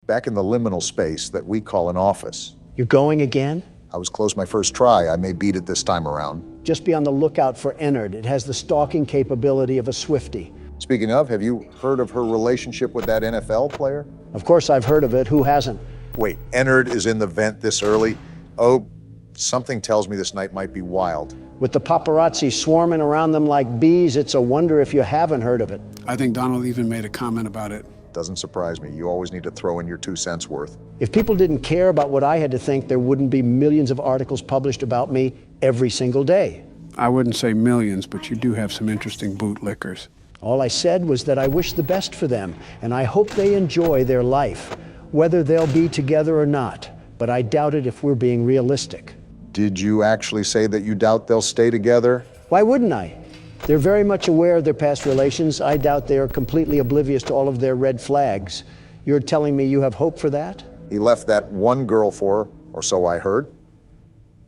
back in the liminal space that we call an office. You're going again? I was close my first try. I may beat it this time around. Just be on the lookout for Ennard. It has the stalking capability of a Swiftie. Speaking of, have you heard of her relationship with that NFL player? Of course I've heard of it. Who hasn't? Wait, Ennard is in the vent this early? Oh, something tells me this night might be wild. With the paparazzi swarming around them like bees, it's a wonder if you haven't heard of it. I think Donald even made a comment about it. Doesn't surprise me. You always need to throw in your 2 cents worth. If people didn't care about what I had to think, there wouldn't be millions of articles published about me every single day. I wouldn't say millions, but you do have some interesting bootlickers. All I said was that I wish the best for them, and I hope they enjoy their life, whether they'll be together or not. But I doubt it if we're being realistic. Did you actually say that you doubt they'll stay together? Why wouldn't I? They're very much aware of their past relations. I doubt they are completely oblivious to all of their red flags. You're telling me you have hope for that? He left that one girl for her, or so I heard.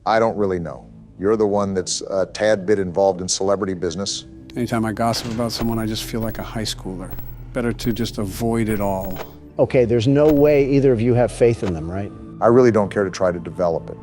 I don't really know. You're the one that's a tad bit involved in celebrity business. Anytime I gossip about someone, I just feel like a high schooler. Better to just avoid it all. Okay, there's no way either of you have faith in them, right? I really don't care to try to develop it.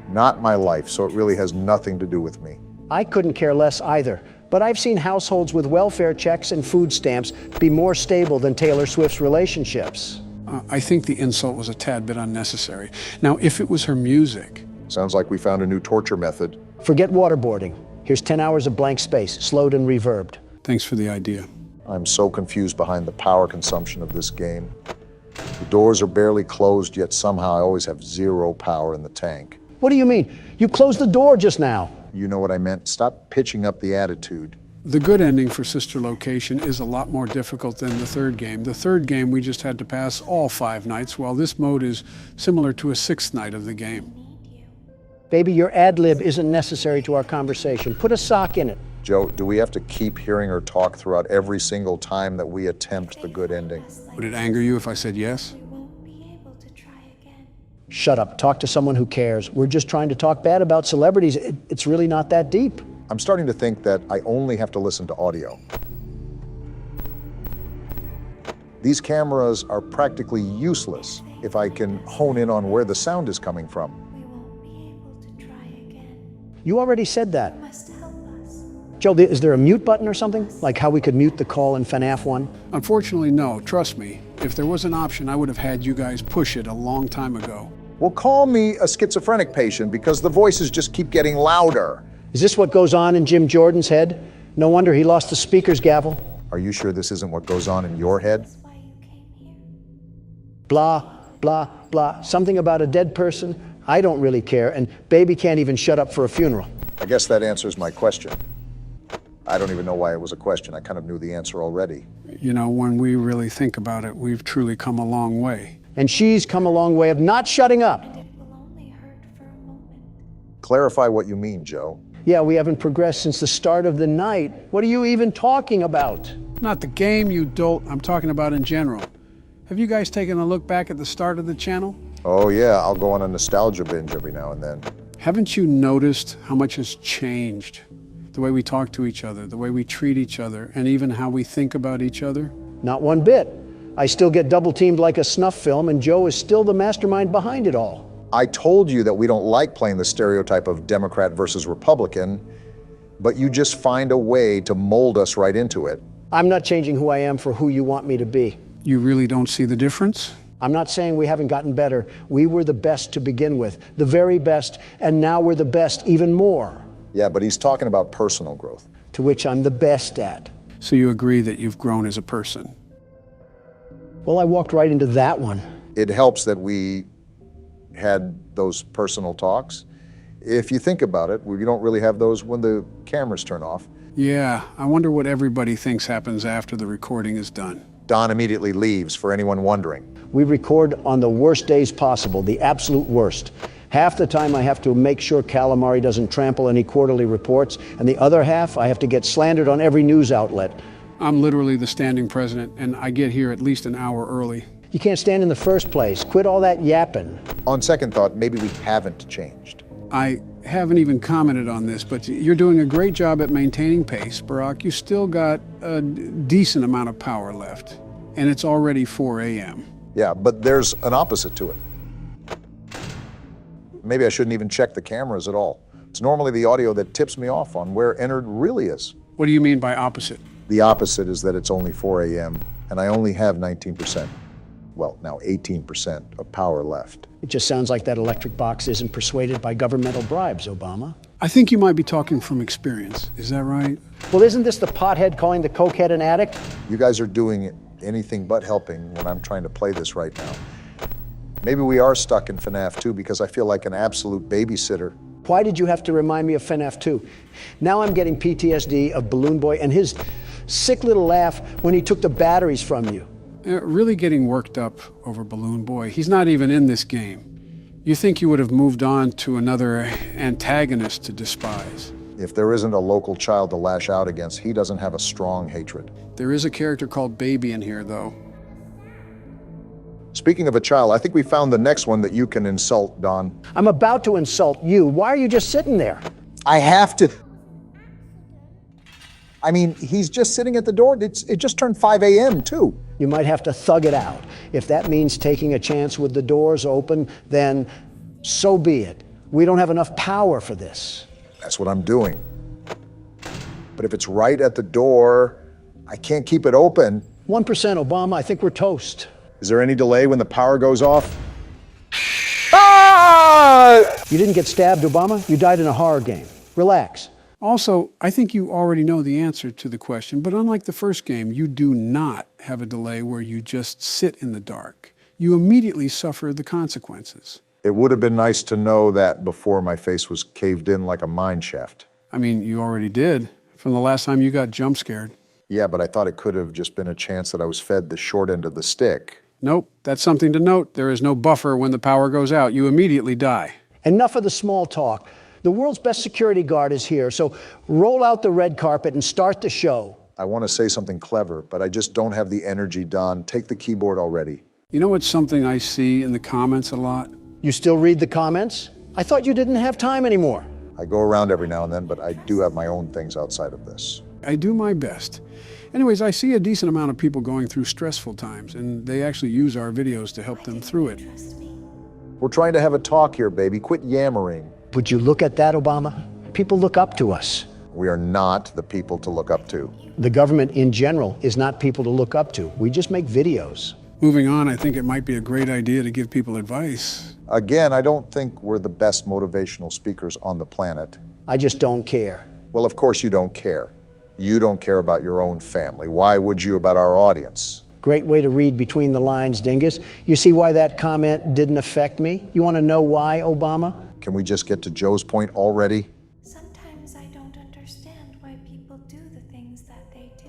Not my life, so it really has nothing to do with me. I couldn't care less either, but I've seen households with welfare checks and food stamps be more stable than Taylor Swift's relationships. I think the insult was a tad bit unnecessary. Now, if it was her music... Sounds like we found a new torture method. Forget waterboarding. Here's 10 hours of blank space, slowed and reverbed. Thanks for the idea. I'm so confused behind the power consumption of this game. The doors are barely closed, yet somehow I always have 0 power in the tank. What do you mean? You closed the door just now. You know what I meant. Stop pitching up the attitude. The good ending for Sister Location is a lot more difficult than the third game. The third game, we just had to pass all 5 nights, while this mode is similar to a 6th night of the game. Baby, your ad-lib isn't necessary to our conversation. Put a sock in it. Joe, do we have to keep hearing her talk throughout every single time that we attempt the good ending? Would it anger you if I said yes? Shut up. Talk to someone who cares. We're just trying to talk bad about celebrities. It's really not that deep. I'm starting to think that I only have to listen to audio. These cameras are practically useless if I can hone in on where the sound is coming from. You already said that. Joe, is there a mute button or something? Like how we could mute the call in FNAF 1? Unfortunately, no. Trust me. If there was an option, I would have had you guys push it a long time ago. Well, call me a schizophrenic patient because the voices just keep getting louder. Is this what goes on in Jim Jordan's head? No wonder he lost the speaker's gavel. Are you sure this isn't what goes on in your head? Blah, blah, blah. Something about a dead person? I don't really care, and baby can't even shut up for a funeral. I guess that answers my question. I don't even know why it was a question. I kind of knew the answer already. You know, when we really think about it, we've truly come a long way. And she's come a long way of not shutting up. Clarify what you mean, Joe. Yeah, we haven't progressed since the start of the night. What are you even talking about? Not the game, you dolt. I'm talking about in general. Have you guys taken a look back at the start of the channel? Oh yeah, I'll go on a nostalgia binge every now and then. Haven't you noticed how much has changed? The way we talk to each other, the way we treat each other, and even how we think about each other? Not one bit. I still get double-teamed like a snuff film, and Joe is still the mastermind behind it all. I told you that we don't like playing the stereotype of Democrat versus Republican, but you just find a way to mold us right into it. I'm not changing who I am for who you want me to be. You really don't see the difference? I'm not saying we haven't gotten better. We were the best to begin with, the very best, and now we're the best even more. Yeah, but he's talking about personal growth. To which I'm the best at. So you agree that you've grown as a person? Well, I walked right into that one. It helps that we had those personal talks. If you think about it, we don't really have those when the cameras turn off. Yeah, I wonder what everybody thinks happens after the recording is done. Don immediately leaves, for anyone wondering. We record on the worst days possible, the absolute worst. Half the time I have to make sure Calamari doesn't trample any quarterly reports, and the other half I have to get slandered on every news outlet. I'm literally the standing president, and I get here at least an hour early. You can't stand in the first place. Quit all that yapping. On second thought, maybe we haven't changed. I haven't even commented on this, but you're doing a great job at maintaining pace, Barack. You still got a decent amount of power left, and it's already 4 a.m. Yeah, but there's an opposite to it. Maybe I shouldn't even check the cameras at all. It's normally the audio that tips me off on where Ennard really is. What do you mean by opposite? The opposite is that it's only 4 a.m. and I only have 19%, well, now 18% of power left. It just sounds like that electric box isn't persuaded by governmental bribes, Obama. I think you might be talking from experience. Is that right? Well, isn't this the pothead calling the cokehead an addict? You guys are doing anything but helping when I'm trying to play this right now. Maybe we are stuck in FNAF 2 because I feel like an absolute babysitter. Why did you have to remind me of FNAF 2? Now I'm getting PTSD of Balloon Boy and his sick little laugh when he took the batteries from you. Really getting worked up over Balloon Boy. He's not even in this game. You think you would have moved on to another antagonist to despise. If there isn't a local child to lash out against, he doesn't have a strong hatred. There is a character called Baby in here, though. Speaking of a child, I think we found the next one that you can insult, Don. I'm about to insult you. Why are you just sitting there? I have to. I mean, he's just sitting at the door. It just turned 5 a.m. too. You might have to thug it out. If that means taking a chance with the doors open, then so be it. We don't have enough power for this. That's what I'm doing. But if it's right at the door, I can't keep it open. 1%, Obama, I think we're toast. Is there any delay when the power goes off? Ah! You didn't get stabbed, Obama. You died in a horror game. Relax. Also, I think you already know the answer to the question, but unlike the first game, you do not have a delay where you just sit in the dark. You immediately suffer the consequences. It would have been nice to know that before my face was caved in like a mine shaft. I mean, you already did, from the last time you got jump scared. Yeah, but I thought it could have just been a chance that I was fed the short end of the stick. Nope, that's something to note. There is no buffer when the power goes out. You immediately die. Enough of the small talk. The world's best security guard is here, so roll out the red carpet and start the show. I want to say something clever, but I just don't have the energy, Don. Take the keyboard already. You know what's something I see in the comments a lot? You still read the comments? I thought you didn't have time anymore. I go around every now and then, but I do have my own things outside of this. I do my best. Anyways, I see a decent amount of people going through stressful times, and they actually use our videos to help them through it. We're trying to have a talk here, baby. Quit yammering. Would you look at that, Obama? People look up to us. We are not the people to look up to. The government in general is not people to look up to. We just make videos. Moving on, I think it might be a great idea to give people advice. Again, I don't think we're the best motivational speakers on the planet. I just don't care. Well, of course you don't care. You don't care about your own family. Why would you about our audience? Great way to read between the lines, Dingus. You see why that comment didn't affect me? You want to know why, Obama? Can we just get to Joe's point already? Sometimes I don't understand why people do the things that they do.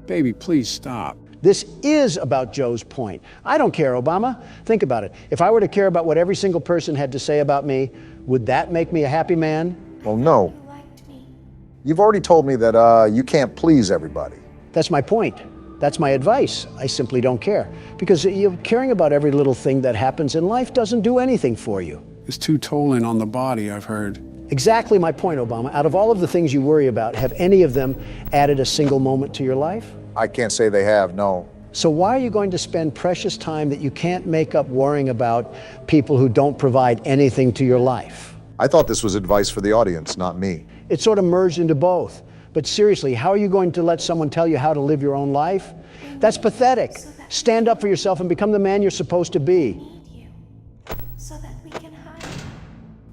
Baby, please stop. This is about Joe's point. I don't care, Obama. Think about it. If I were to care about what every single person had to say about me, would that make me a happy man? Well, no. You liked me. You've already told me that you can't please everybody. That's my point. That's my advice. I simply don't care. Because caring about every little thing that happens in life doesn't do anything for you. It's too tolling on the body, I've heard. Exactly my point, Obama. Out of all of the things you worry about, have any of them added a single moment to your life? I can't say they have, no. So why are you going to spend precious time that you can't make up worrying about people who don't provide anything to your life? I thought this was advice for the audience, not me. It's sort of merged into both. But seriously, how are you going to let someone tell you how to live your own life? That's pathetic. Stand up for yourself and become the man you're supposed to be. Need you. So that we can hide.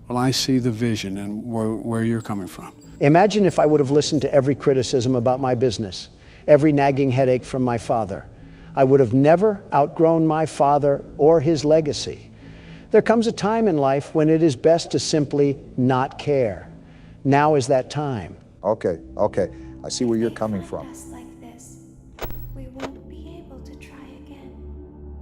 Well, I see the vision and where you're coming from. Imagine if I would have listened to every criticism about my business, every nagging headache from my father. I would have never outgrown my father or his legacy. There comes a time in life when it is best to simply not care. Now is that time. Okay. I see where you're coming from. Just like this, we won't be able to try again.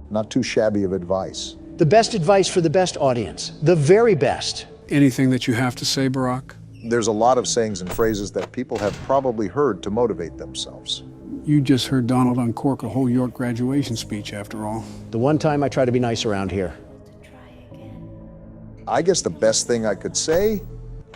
Not too shabby of advice. The best advice for the best audience, the very best. Anything that you have to say, Barack? There's a lot of sayings and phrases that people have probably heard to motivate themselves. You just heard Donald uncork a whole York graduation speech, after all. The one time I try to be nice around here. To try again. I guess the best thing I could say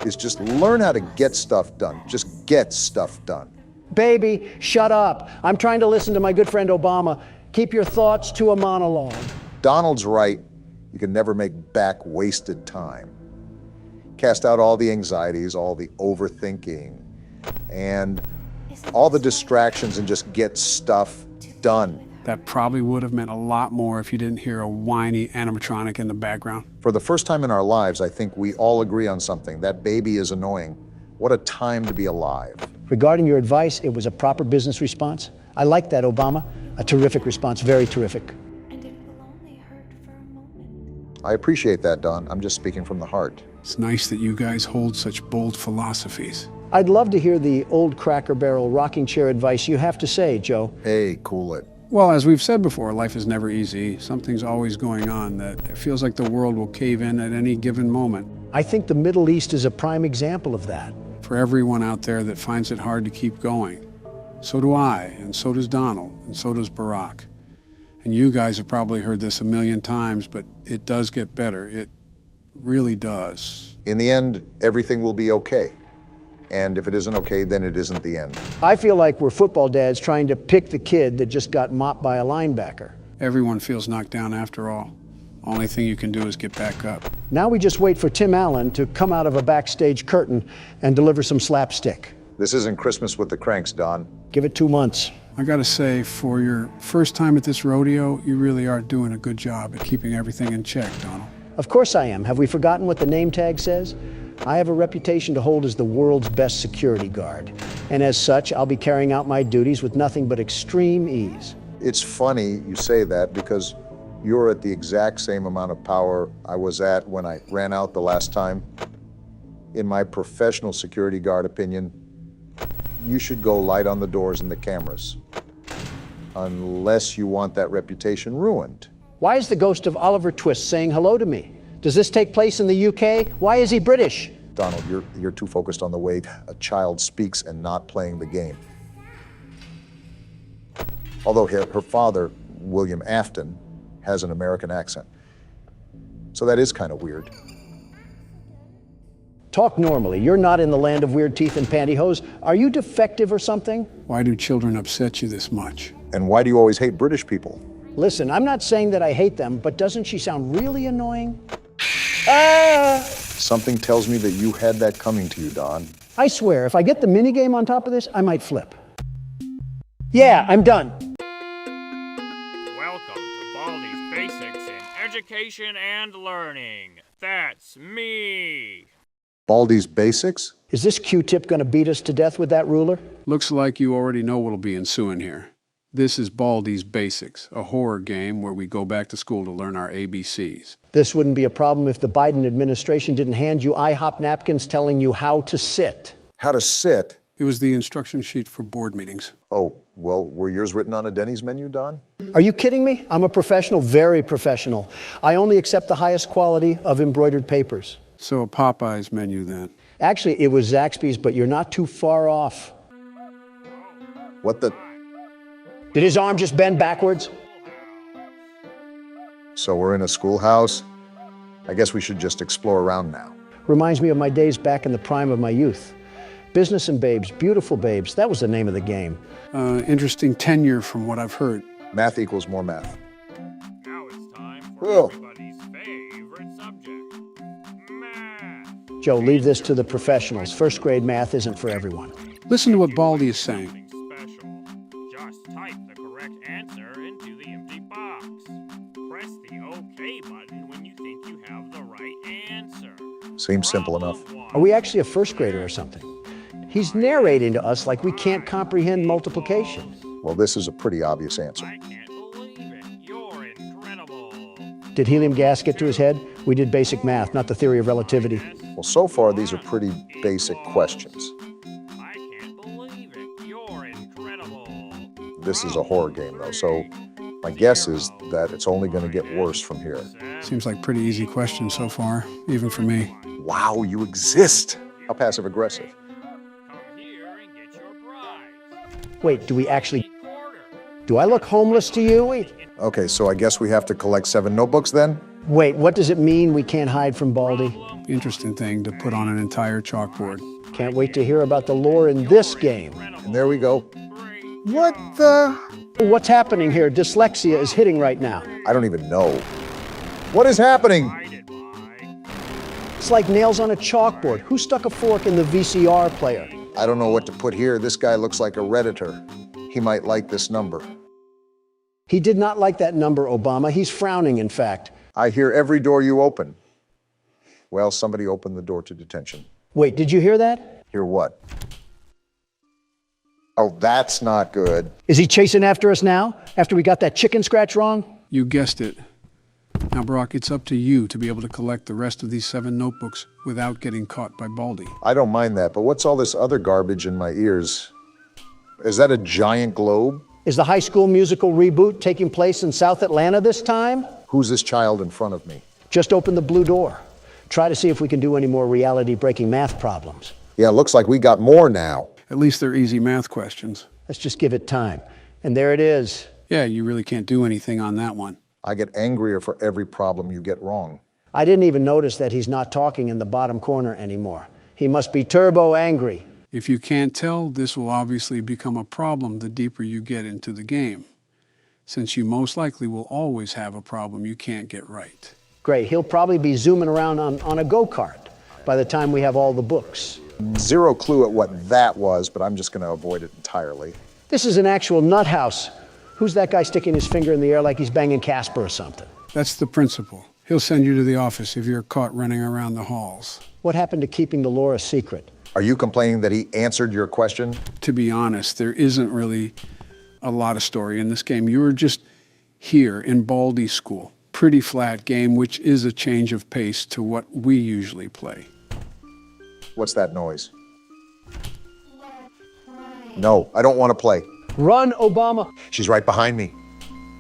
is just learn how to get stuff done. Just get stuff done. Baby, shut up. I'm trying to listen to my good friend Obama. Keep your thoughts to a monologue. Donald's right, you can never make back wasted time. Cast out all the anxieties, all the overthinking, and all the distractions and just get stuff done. That probably would have meant a lot more if you didn't hear a whiny animatronic in the background. For the first time in our lives, I think we all agree on something. That baby is annoying. What a time to be alive. Regarding your advice, it was a proper business response. I like that, Obama. A terrific response, very terrific. And it will only hurt for a moment. I appreciate that, Don. I'm just speaking from the heart. It's nice that you guys hold such bold philosophies. I'd love to hear the old Cracker Barrel rocking chair advice you have to say, Joe. Hey, cool it. Well, as we've said before, life is never easy. Something's always going on that it feels like the world will cave in at any given moment. I think the Middle East is a prime example of that. For everyone out there that finds it hard to keep going. So do I, and so does Donald, and so does Barack. And you guys have probably heard this a million times, but it does get better. It really does. In the end, everything will be okay. And if it isn't okay, then it isn't the end. I feel like we're football dads trying to pick the kid that just got mopped by a linebacker. Everyone feels knocked down after all. Only thing you can do is get back up. Now we just wait for Tim Allen to come out of a backstage curtain and deliver some slapstick. This isn't Christmas with the Cranks, Don. Give it 2 months. I gotta say, for your first time at this rodeo, you really are doing a good job at keeping everything in check, Donald. Of course I am. Have we forgotten what the name tag says? I have a reputation to hold as the world's best security guard. And as such, I'll be carrying out my duties with nothing but extreme ease. It's funny you say that because you're at the exact same amount of power I was at when I ran out the last time. In my professional security guard opinion, you should go light on the doors and the cameras, unless you want that reputation ruined. Why is the ghost of Oliver Twist saying hello to me? Does this take place in the UK? Why is he British? Donald, you're too focused on the way a child speaks and not playing the game. Although her father, William Afton, has an American accent. So that is kind of weird. Talk normally. You're not in the land of weird teeth and pantyhose. Are you defective or something? Why do children upset you this much? And why do you always hate British people? Listen, I'm not saying that I hate them, but doesn't she sound really annoying? Something tells me that you had that coming to you, Don. I swear, if I get the minigame on top of this, I might flip. Yeah, I'm done. Welcome to Baldi's Basics in Education and Learning. That's me. Baldi's Basics? Is this Q-tip gonna beat us to death with that ruler? Looks like you already know what'll be ensuing here. This is Baldi's Basics, a horror game where we go back to school to learn our ABCs. This wouldn't be a problem if the Biden administration didn't hand you IHOP napkins telling you how to sit. How to sit? It was the instruction sheet for board meetings. Oh, well, were yours written on a Denny's menu, Don? Are you kidding me? I'm a professional, very professional. I only accept the highest quality of embroidered papers. So a Popeye's menu then. Actually, it was Zaxby's, but you're not too far off. What the? Did his arm just bend backwards? So we're in a schoolhouse? I guess we should just explore around now. Reminds me of my days back in the prime of my youth. Business and babes, beautiful babes, that was the name of the game. Interesting tenure from what I've heard. Math equals more math. Now it's time for Whoa. everybody's favorite subject, math. Joe, leave this to the professionals. First grade math isn't for everyone. Listen to what Baldi is saying. Something special. Just type the correct answer into the empty box. Press the OK button when you think you have the right answer. Seems simple enough. Are we actually a first grader or something? He's narrating to us like we can't comprehend multiplication. Well, this is a pretty obvious answer. I can't believe it. You're incredible. Did helium gas get to his head? We did basic math, not the theory of relativity. Well, so far, these are pretty basic questions. I can't believe it. You're incredible. This is a horror game, though, so my guess is that it's only going to get worse from here. Seems like pretty easy questions so far, even for me. Wow, you exist! How passive-aggressive. Come here and get your prize. Wait, do we actually... Quarter. Do I look homeless to you? Okay, so I guess we have to collect 7 notebooks then? Wait, what does it mean we can't hide from Baldi? Interesting thing to put on an entire chalkboard. Can't wait to hear about the lore in this game. And there we go. Great What the? What's happening here? Dyslexia is hitting right now. I don't even know. What is happening? Guided by... It's like nails on a chalkboard. Who stuck a fork in the VCR player? I don't know what to put here. This guy looks like a Redditor. He might like this number. He did not like that number, Obama. He's frowning, in fact. I hear every door you open. Well, somebody opened the door to detention. Wait, did you hear that? Hear what? Oh, that's not good. Is he chasing after us now, after we got that chicken scratch wrong? You guessed it. Now, Brock, it's up to you to be able to collect the rest of these 7 notebooks without getting caught by Baldi. I don't mind that, but what's all this other garbage in my ears? Is that a giant globe? Is the High School Musical reboot taking place in South Atlanta this time? Who's this child in front of me? Just open the blue door. Try to see if we can do any more reality-breaking math problems. Yeah, looks like we got more now. At least they're easy math questions. Let's just give it time. And there it is. Yeah, you really can't do anything on that one. I get angrier for every problem you get wrong. I didn't even notice that he's not talking in the bottom corner anymore. He must be turbo angry. If you can't tell, this will obviously become a problem the deeper you get into the game, since you most likely will always have a problem you can't get right. Great, he'll probably be zooming around on a go-kart by the time we have all the books. Zero clue at what that was, but I'm just going to avoid it entirely. This is an actual nut house. Who's that guy sticking his finger in the air like he's banging Casper or something? That's the principal. He'll send you to the office if you're caught running around the halls. What happened to keeping the lore a secret? Are you complaining that he answered your question? To be honest, there isn't really a lot of story in this game. You were just here in Baldi school. Pretty flat game, which is a change of pace to what we usually play. What's that noise? No, I don't want to play. Run, Obama. She's right behind me.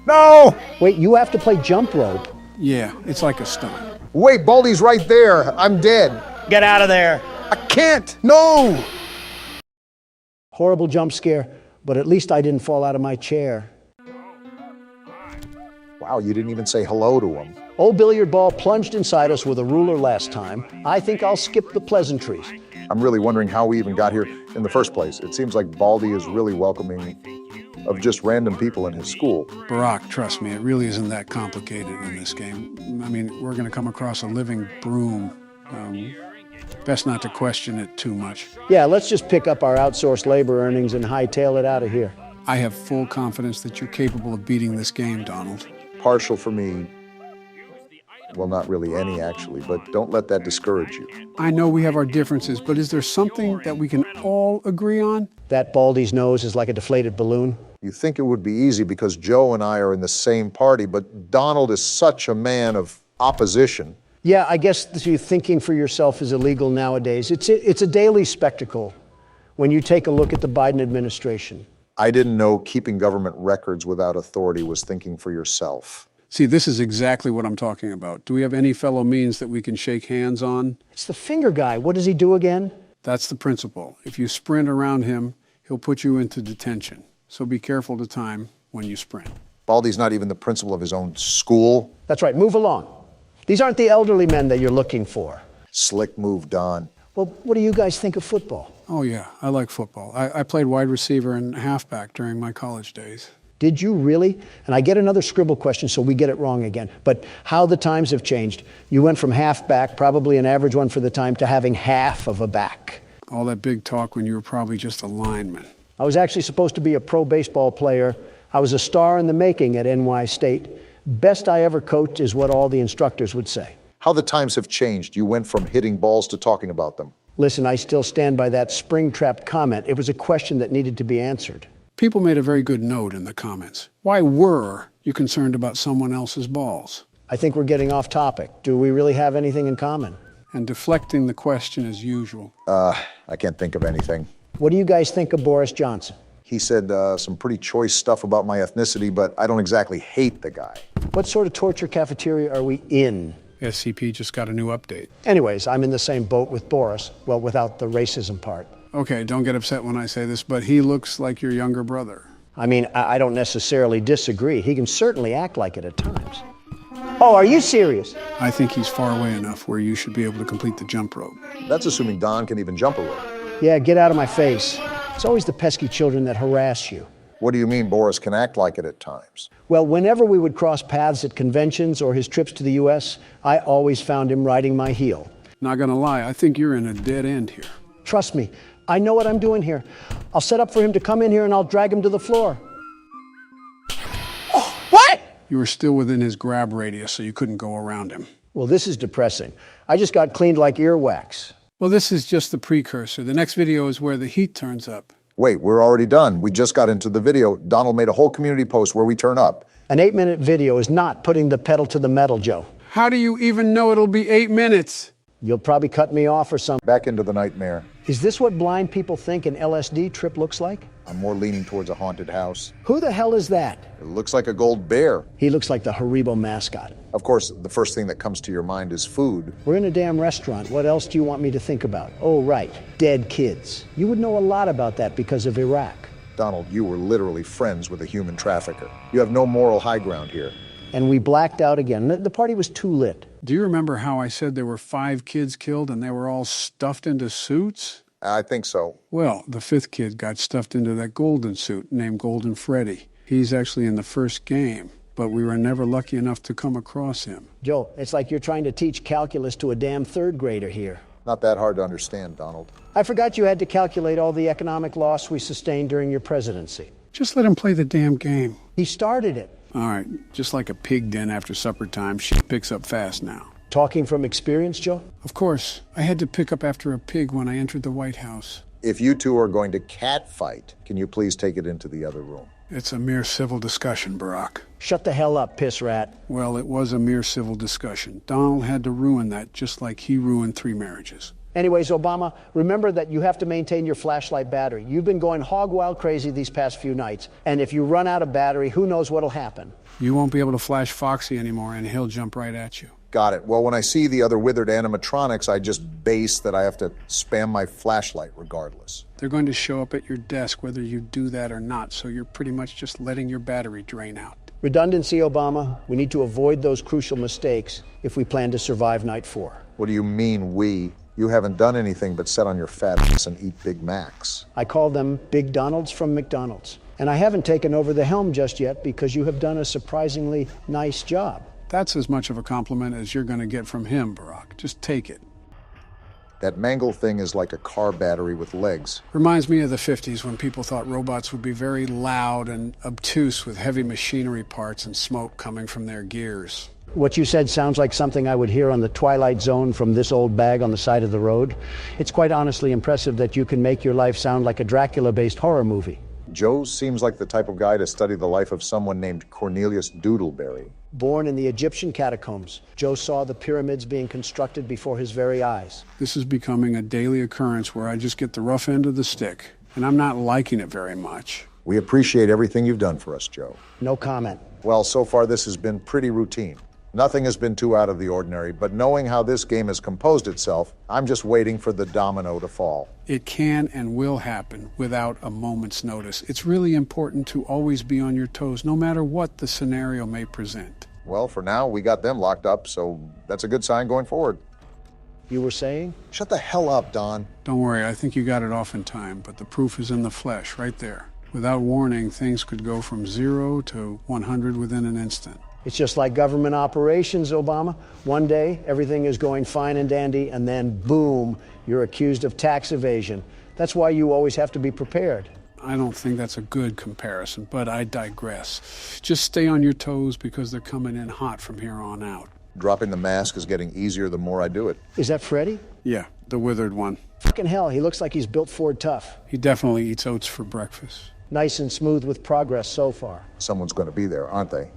No! Wait, you have to play jump rope. Yeah, it's like a stunt. Wait, Baldi's right there. I'm dead. Get out of there. I can't. No! Horrible jump scare, but at least I didn't fall out of my chair. Wow, you didn't even say hello to him. Old billiard ball plunged inside us with a ruler last time. I think I'll skip the pleasantries. I'm really wondering how we even got here in the first place. It seems like Baldi is really welcoming of just random people in his school. Barack, trust me, it really isn't that complicated in this game. I mean, we're going to come across a living broom. Best not to question it too much. Yeah, let's just pick up our outsourced labor earnings and hightail it out of here. I have full confidence that you're capable of beating this game, Donald. Partial for me. Well, not really any, actually, but don't let that discourage you. I know we have our differences, but is there something that we can all agree on? That Baldi's nose is like a deflated balloon. You think it would be easy because Joe and I are in the same party, but Donald is such a man of opposition. Yeah, I guess thinking for yourself is illegal nowadays. It's a daily spectacle when you take a look at the Biden administration. I didn't know keeping government records without authority was thinking for yourself. See, this is exactly what I'm talking about. Do we have any fellow means that we can shake hands on? It's the finger guy. What does he do again? That's the principle. If you sprint around him, he'll put you into detention. So be careful to time when you sprint. Baldi's not even the principal of his own school. That's right, move along. These aren't the elderly men that you're looking for. Slick move, Don. Well, what do you guys think of football? Oh yeah, I like football. I played wide receiver and halfback during my college days. Did you really? And I get another scribble question so we get it wrong again. But how the times have changed. You went from halfback, probably an average one for the time, to having half of a back. All that big talk when you were probably just a lineman. I was actually supposed to be a pro baseball player. I was a star in the making at NY State. Best I ever coached is what all the instructors would say. How the times have changed. You went from hitting balls to talking about them. Listen, I still stand by that spring-trapped comment. It was a question that needed to be answered. People made a very good note in the comments. Why were you concerned about someone else's balls? I think we're getting off topic. Do we really have anything in common? And deflecting the question as usual. I can't think of anything. What do you guys think of Boris Johnson? He said some pretty choice stuff about my ethnicity, but I don't exactly hate the guy. What sort of torture cafeteria are we in? SCP just got a new update. Anyways, I'm in the same boat with Boris. Well, without the racism part. Okay, don't get upset when I say this, but he looks like your younger brother. I mean, I don't necessarily disagree. He can certainly act like it at times. Oh, are you serious? I think he's far away enough where you should be able to complete the jump rope. That's assuming Don can even jump a rope. Yeah, get out of my face. It's always the pesky children that harass you. What do you mean Boris can act like it at times? Well, whenever we would cross paths at conventions or his trips to the U.S., I always found him riding my heel. Not gonna lie, I think you're in a dead end here. Trust me, I know what I'm doing here. I'll set up for him to come in here and I'll drag him to the floor. Oh, what? You were still within his grab radius, so you couldn't go around him. Well, this is depressing. I just got cleaned like earwax. Well, this is just the precursor. The next video is where the heat turns up. Wait, we're already done. We just got into the video. Donald made a whole community post where we turn up. An 8-minute video is not putting the pedal to the metal, Joe. How do you even know it'll be 8 minutes? You'll probably cut me off or something. Back into the nightmare. Is this what blind people think an LSD trip looks like? I'm more leaning towards a haunted house. Who the hell is that? It looks like a gold bear. He looks like the Haribo mascot. Of course, the first thing that comes to your mind is food. We're in a damn restaurant. What else do you want me to think about? Oh, right, dead kids. You would know a lot about that because of Iraq. Donald, you were literally friends with a human trafficker. You have no moral high ground here. And we blacked out again. The party was too lit. Do you remember how I said there were 5 kids killed and they were all stuffed into suits? I think so. Well, the 5th kid got stuffed into that golden suit named Golden Freddy. He's actually in the first game, but we were never lucky enough to come across him. Joe, it's like you're trying to teach calculus to a damn 3rd grader here. Not that hard to understand, Donald. I forgot you had to calculate all the economic loss we sustained during your presidency. Just let him play the damn game. He started it. All right, just like a pig den after supper time, shit picks up fast now. Talking from experience, Joe? Of course. I had to pick up after a pig when I entered the White House. If you two are going to catfight, can you please take it into the other room? It's a mere civil discussion, Barack. Shut the hell up, piss rat. Well, it was a mere civil discussion. Donald had to ruin that just like he ruined 3 marriages. Anyways, Obama, remember that you have to maintain your flashlight battery. You've been going hog wild crazy these past few nights. And if you run out of battery, who knows what'll happen? You won't be able to flash Foxy anymore, and he'll jump right at you. Got it. Well, when I see the other withered animatronics, I just base that I have to spam my flashlight regardless. They're going to show up at your desk whether you do that or not, so you're pretty much just letting your battery drain out. Redundancy, Obama. We need to avoid those crucial mistakes if we plan to survive Night 4. What do you mean, we? You haven't done anything but sit on your fat ass and eat Big Macs. I call them Big Donalds from McDonald's. And I haven't taken over the helm just yet because you have done a surprisingly nice job. That's as much of a compliment as you're going to get from him, Barack. Just take it. That mangle thing is like a car battery with legs. Reminds me of the 50s when people thought robots would be very loud and obtuse with heavy machinery parts and smoke coming from their gears. What you said sounds like something I would hear on the Twilight Zone from this old bag on the side of the road. It's quite honestly impressive that you can make your life sound like a Dracula-based horror movie. Joe seems like the type of guy to study the life of someone named Cornelius Doodleberry. Born in the Egyptian catacombs, Joe saw the pyramids being constructed before his very eyes. This is becoming a daily occurrence where I just get the rough end of the stick, and I'm not liking it very much. We appreciate everything you've done for us, Joe. No comment. Well, so far this has been pretty routine. Nothing has been too out of the ordinary, but knowing how this game has composed itself, I'm just waiting for the domino to fall. It can and will happen without a moment's notice. It's really important to always be on your toes, no matter what the scenario may present. Well, for now, we got them locked up, so that's a good sign going forward. You were saying? Shut the hell up, Don. Don't worry, I think you got it off in time, but the proof is in the flesh, right there. Without warning, things could go from 0 to 100 within an instant. It's just like government operations, Obama. One day, everything is going fine and dandy, and then boom, you're accused of tax evasion. That's why you always have to be prepared. I don't think that's a good comparison, but I digress. Just stay on your toes because they're coming in hot from here on out. Dropping the mask is getting easier the more I do it. Is that Freddy? Yeah, the withered one. Fucking hell, he looks like he's built Ford tough. He definitely eats oats for breakfast. Nice and smooth with progress so far. Someone's going to be there, aren't they?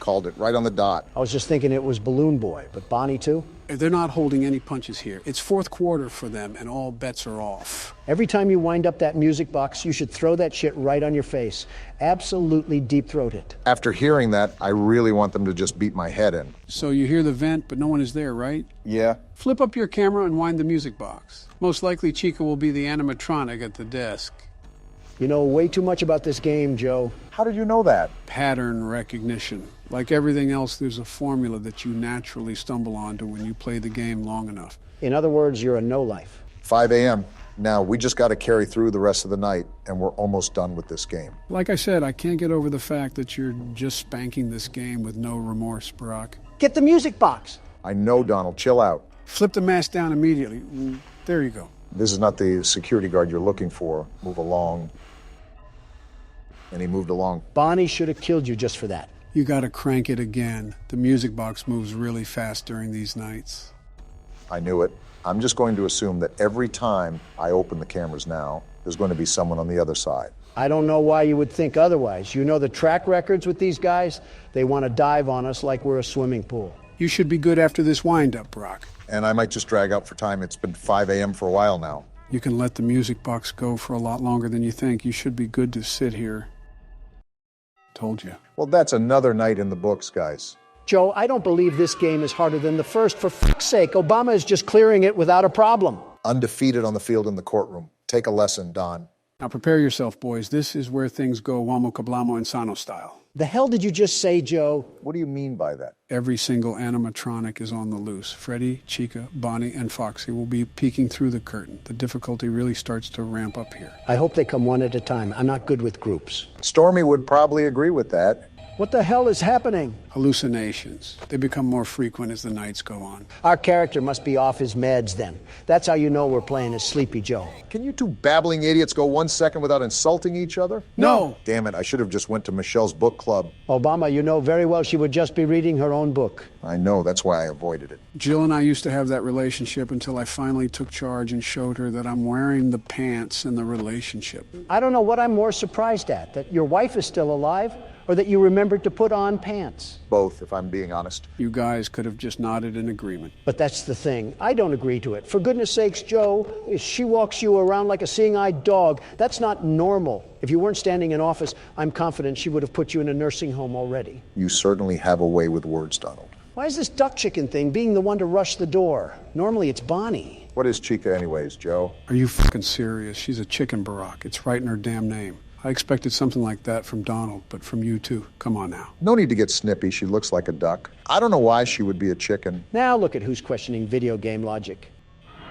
Called it right on the dot. I was just thinking it was Balloon Boy, but Bonnie too? They're not holding any punches here. It's fourth quarter for them, and all bets are off. Every time you wind up that music box, you should throw that shit right on your face. Absolutely deep-throat it. After hearing that, I really want them to just beat my head in. So you hear the vent, but no one is there, right? Yeah. Flip up your camera and wind the music box. Most likely Chica will be the animatronic at the desk. You know way too much about this game, Joe. How did you know that? Pattern recognition. Like everything else, there's a formula that you naturally stumble onto when you play the game long enough. In other words, you're a no-life. 5 a.m. Now, we just got to carry through the rest of the night, and we're almost done with this game. Like I said, I can't get over the fact that you're just spanking this game with no remorse, Barack. Get the music box. I know, Donald. Chill out. Flip the mask down immediately. There you go. This is not the security guard you're looking for. Move along. And he moved along. Bonnie should have killed you just for that. You gotta crank it again. The music box moves really fast during these nights. I knew it. I'm just going to assume that every time I open the cameras now, there's going to be someone on the other side. I don't know why you would think otherwise. You know the track records with these guys? They want to dive on us like we're a swimming pool. You should be good after this wind-up, Barack. And I might just drag out for time. It's been 5 a.m. for a while now. You can let the music box go for a lot longer than you think. You should be good to sit here. Told you. Well, that's another night in the books, guys. Joe, I don't believe this game is harder than the first. For fuck's sake, Obama is just clearing it without a problem. Undefeated on the field in the courtroom. Take a lesson, Don. Now prepare yourself, boys. This is where things go Wamo Kablamo Insano style. The hell did you just say, Joe? What do you mean by that? Every single animatronic is on the loose. Freddy, Chica, Bonnie, and Foxy will be peeking through the curtain. The difficulty really starts to ramp up here. I hope they come one at a time. I'm not good with groups. Stormy would probably agree with that. What the hell is happening? Hallucinations. They become more frequent as the nights go on. Our character must be off his meds then. That's how you know we're playing as Sleepy Joe. Can you two babbling idiots go 1 second without insulting each other? No. Damn it, I should have just went to Michelle's book club. Obama, you know very well she would just be reading her own book. I know, that's why I avoided it. Jill and I used to have that relationship until I finally took charge and showed her that I'm wearing the pants in the relationship. I don't know what I'm more surprised at, that your wife is still alive or that you remembered to put on pants. Both, if I'm being honest. You guys could have just nodded in agreement. But that's the thing. I don't agree to it. For goodness sakes, Joe, she walks you around like a seeing-eyed dog. That's not normal. If you weren't standing in office, I'm confident she would have put you in a nursing home already. You certainly have a way with words, Donald. Why is this duck chicken thing being the one to rush the door? Normally it's Bonnie. What is Chica anyways, Joe? Are you fucking serious? She's a chicken, Barack. It's right in her damn name. I expected something like that from Donald, but from you too. Come on now. No need to get snippy. She looks like a duck. I don't know why she would be a chicken. Now look at who's questioning video game logic.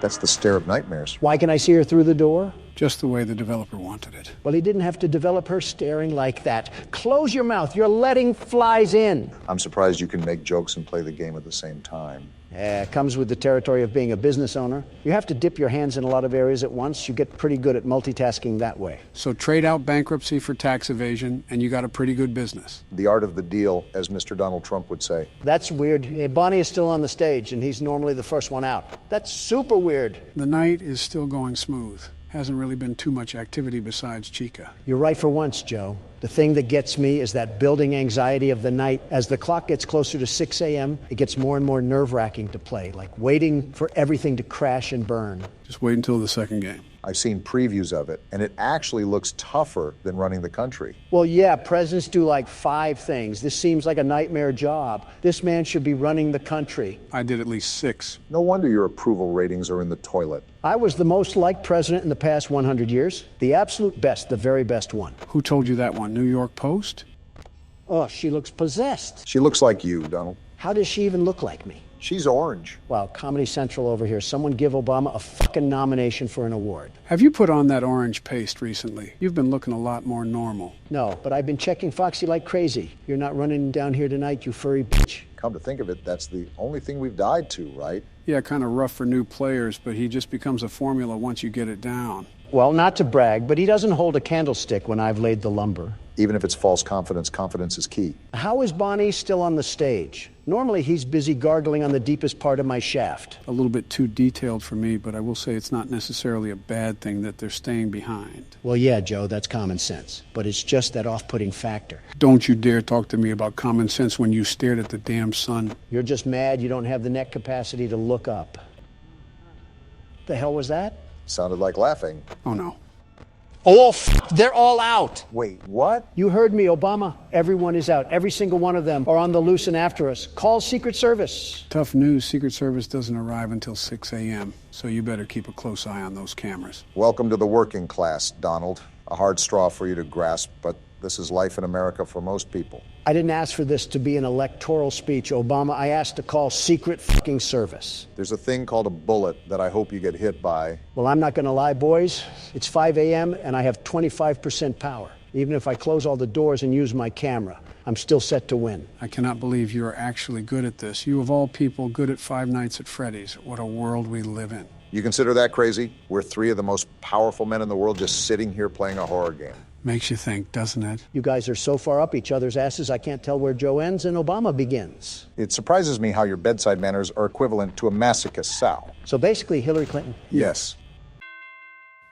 That's the stare of nightmares. Why can I see her through the door? Just the way the developer wanted it. Well, he didn't have to develop her staring like that. Close your mouth. You're letting flies in. I'm surprised you can make jokes and play the game at the same time. Yeah, it comes with the territory of being a business owner. You have to dip your hands in a lot of areas at once. You get pretty good at multitasking that way. So trade out bankruptcy for tax evasion, and you got a pretty good business. The art of the deal, as Mr. Donald Trump would say. That's weird. Hey, Bonnie is still on the stage, and he's normally the first one out. That's super weird. The night is still going smooth. Hasn't really been too much activity besides Chica. You're right for once, Joe. The thing that gets me is that building anxiety of the night. As the clock gets closer to 6 a.m., it gets more and more nerve-wracking to play, like waiting for everything to crash and burn. Just wait until the second game. I've seen previews of it, and it actually looks tougher than running the country. Well, yeah, presidents do like 5 things. This seems like a nightmare job. This man should be running the country. I did at least 6. No wonder your approval ratings are in the toilet. I was the most liked president in the past 100 years. The absolute best, the very best one. Who told you that one? New York Post? Oh, she looks possessed. She looks like you, Donald. How does she even look like me? She's orange. Wow, Comedy Central over here. Someone give Obama a fucking nomination for an award. Have you put on that orange paste recently? You've been looking a lot more normal. No, but I've been checking Foxy like crazy. You're not running down here tonight, you furry bitch. Come to think of it, that's the only thing we've died to, right? Yeah, kind of rough for new players, but he just becomes a formula once you get it down. Well, not to brag, but he doesn't hold a candlestick when I've laid the lumber. Even if it's false confidence, confidence is key. How is Bonnie still on the stage? Normally he's busy gargling on the deepest part of my shaft. A little bit too detailed for me, but I will say it's not necessarily a bad thing that they're staying behind. Well, yeah, Joe, that's common sense. But it's just that off-putting factor. Don't you dare talk to me about common sense when you stared at the damn sun. You're just mad you don't have the neck capacity to look up. The hell was that? Sounded like laughing. Oh, no. Oh, they're all out. Wait, what? You heard me, Obama. Everyone is out. Every single one of them are on the loose and after us. Call Secret Service. Tough news, Secret Service doesn't arrive until 6 a.m., so you better keep a close eye on those cameras. Welcome to the working class, Donald. A hard straw for you to grasp, but this is life in America for most people. I didn't ask for this to be an electoral speech, Obama. I asked to call secret fucking service. There's a thing called a bullet that I hope you get hit by. Well, I'm not gonna lie, boys. It's 5 a.m. and I have 25% power. Even if I close all the doors and use my camera, I'm still set to win. I cannot believe you are actually good at this. You of all people good at Five Nights at Freddy's. What a world we live in. You consider that crazy? We're three of the most powerful men in the world just sitting here playing a horror game. Makes you think, doesn't it? You guys are so far up each other's asses, I can't tell where Joe ends and Obama begins. It surprises me how your bedside manners are equivalent to a masochist sow. So basically, Hillary Clinton. Yes.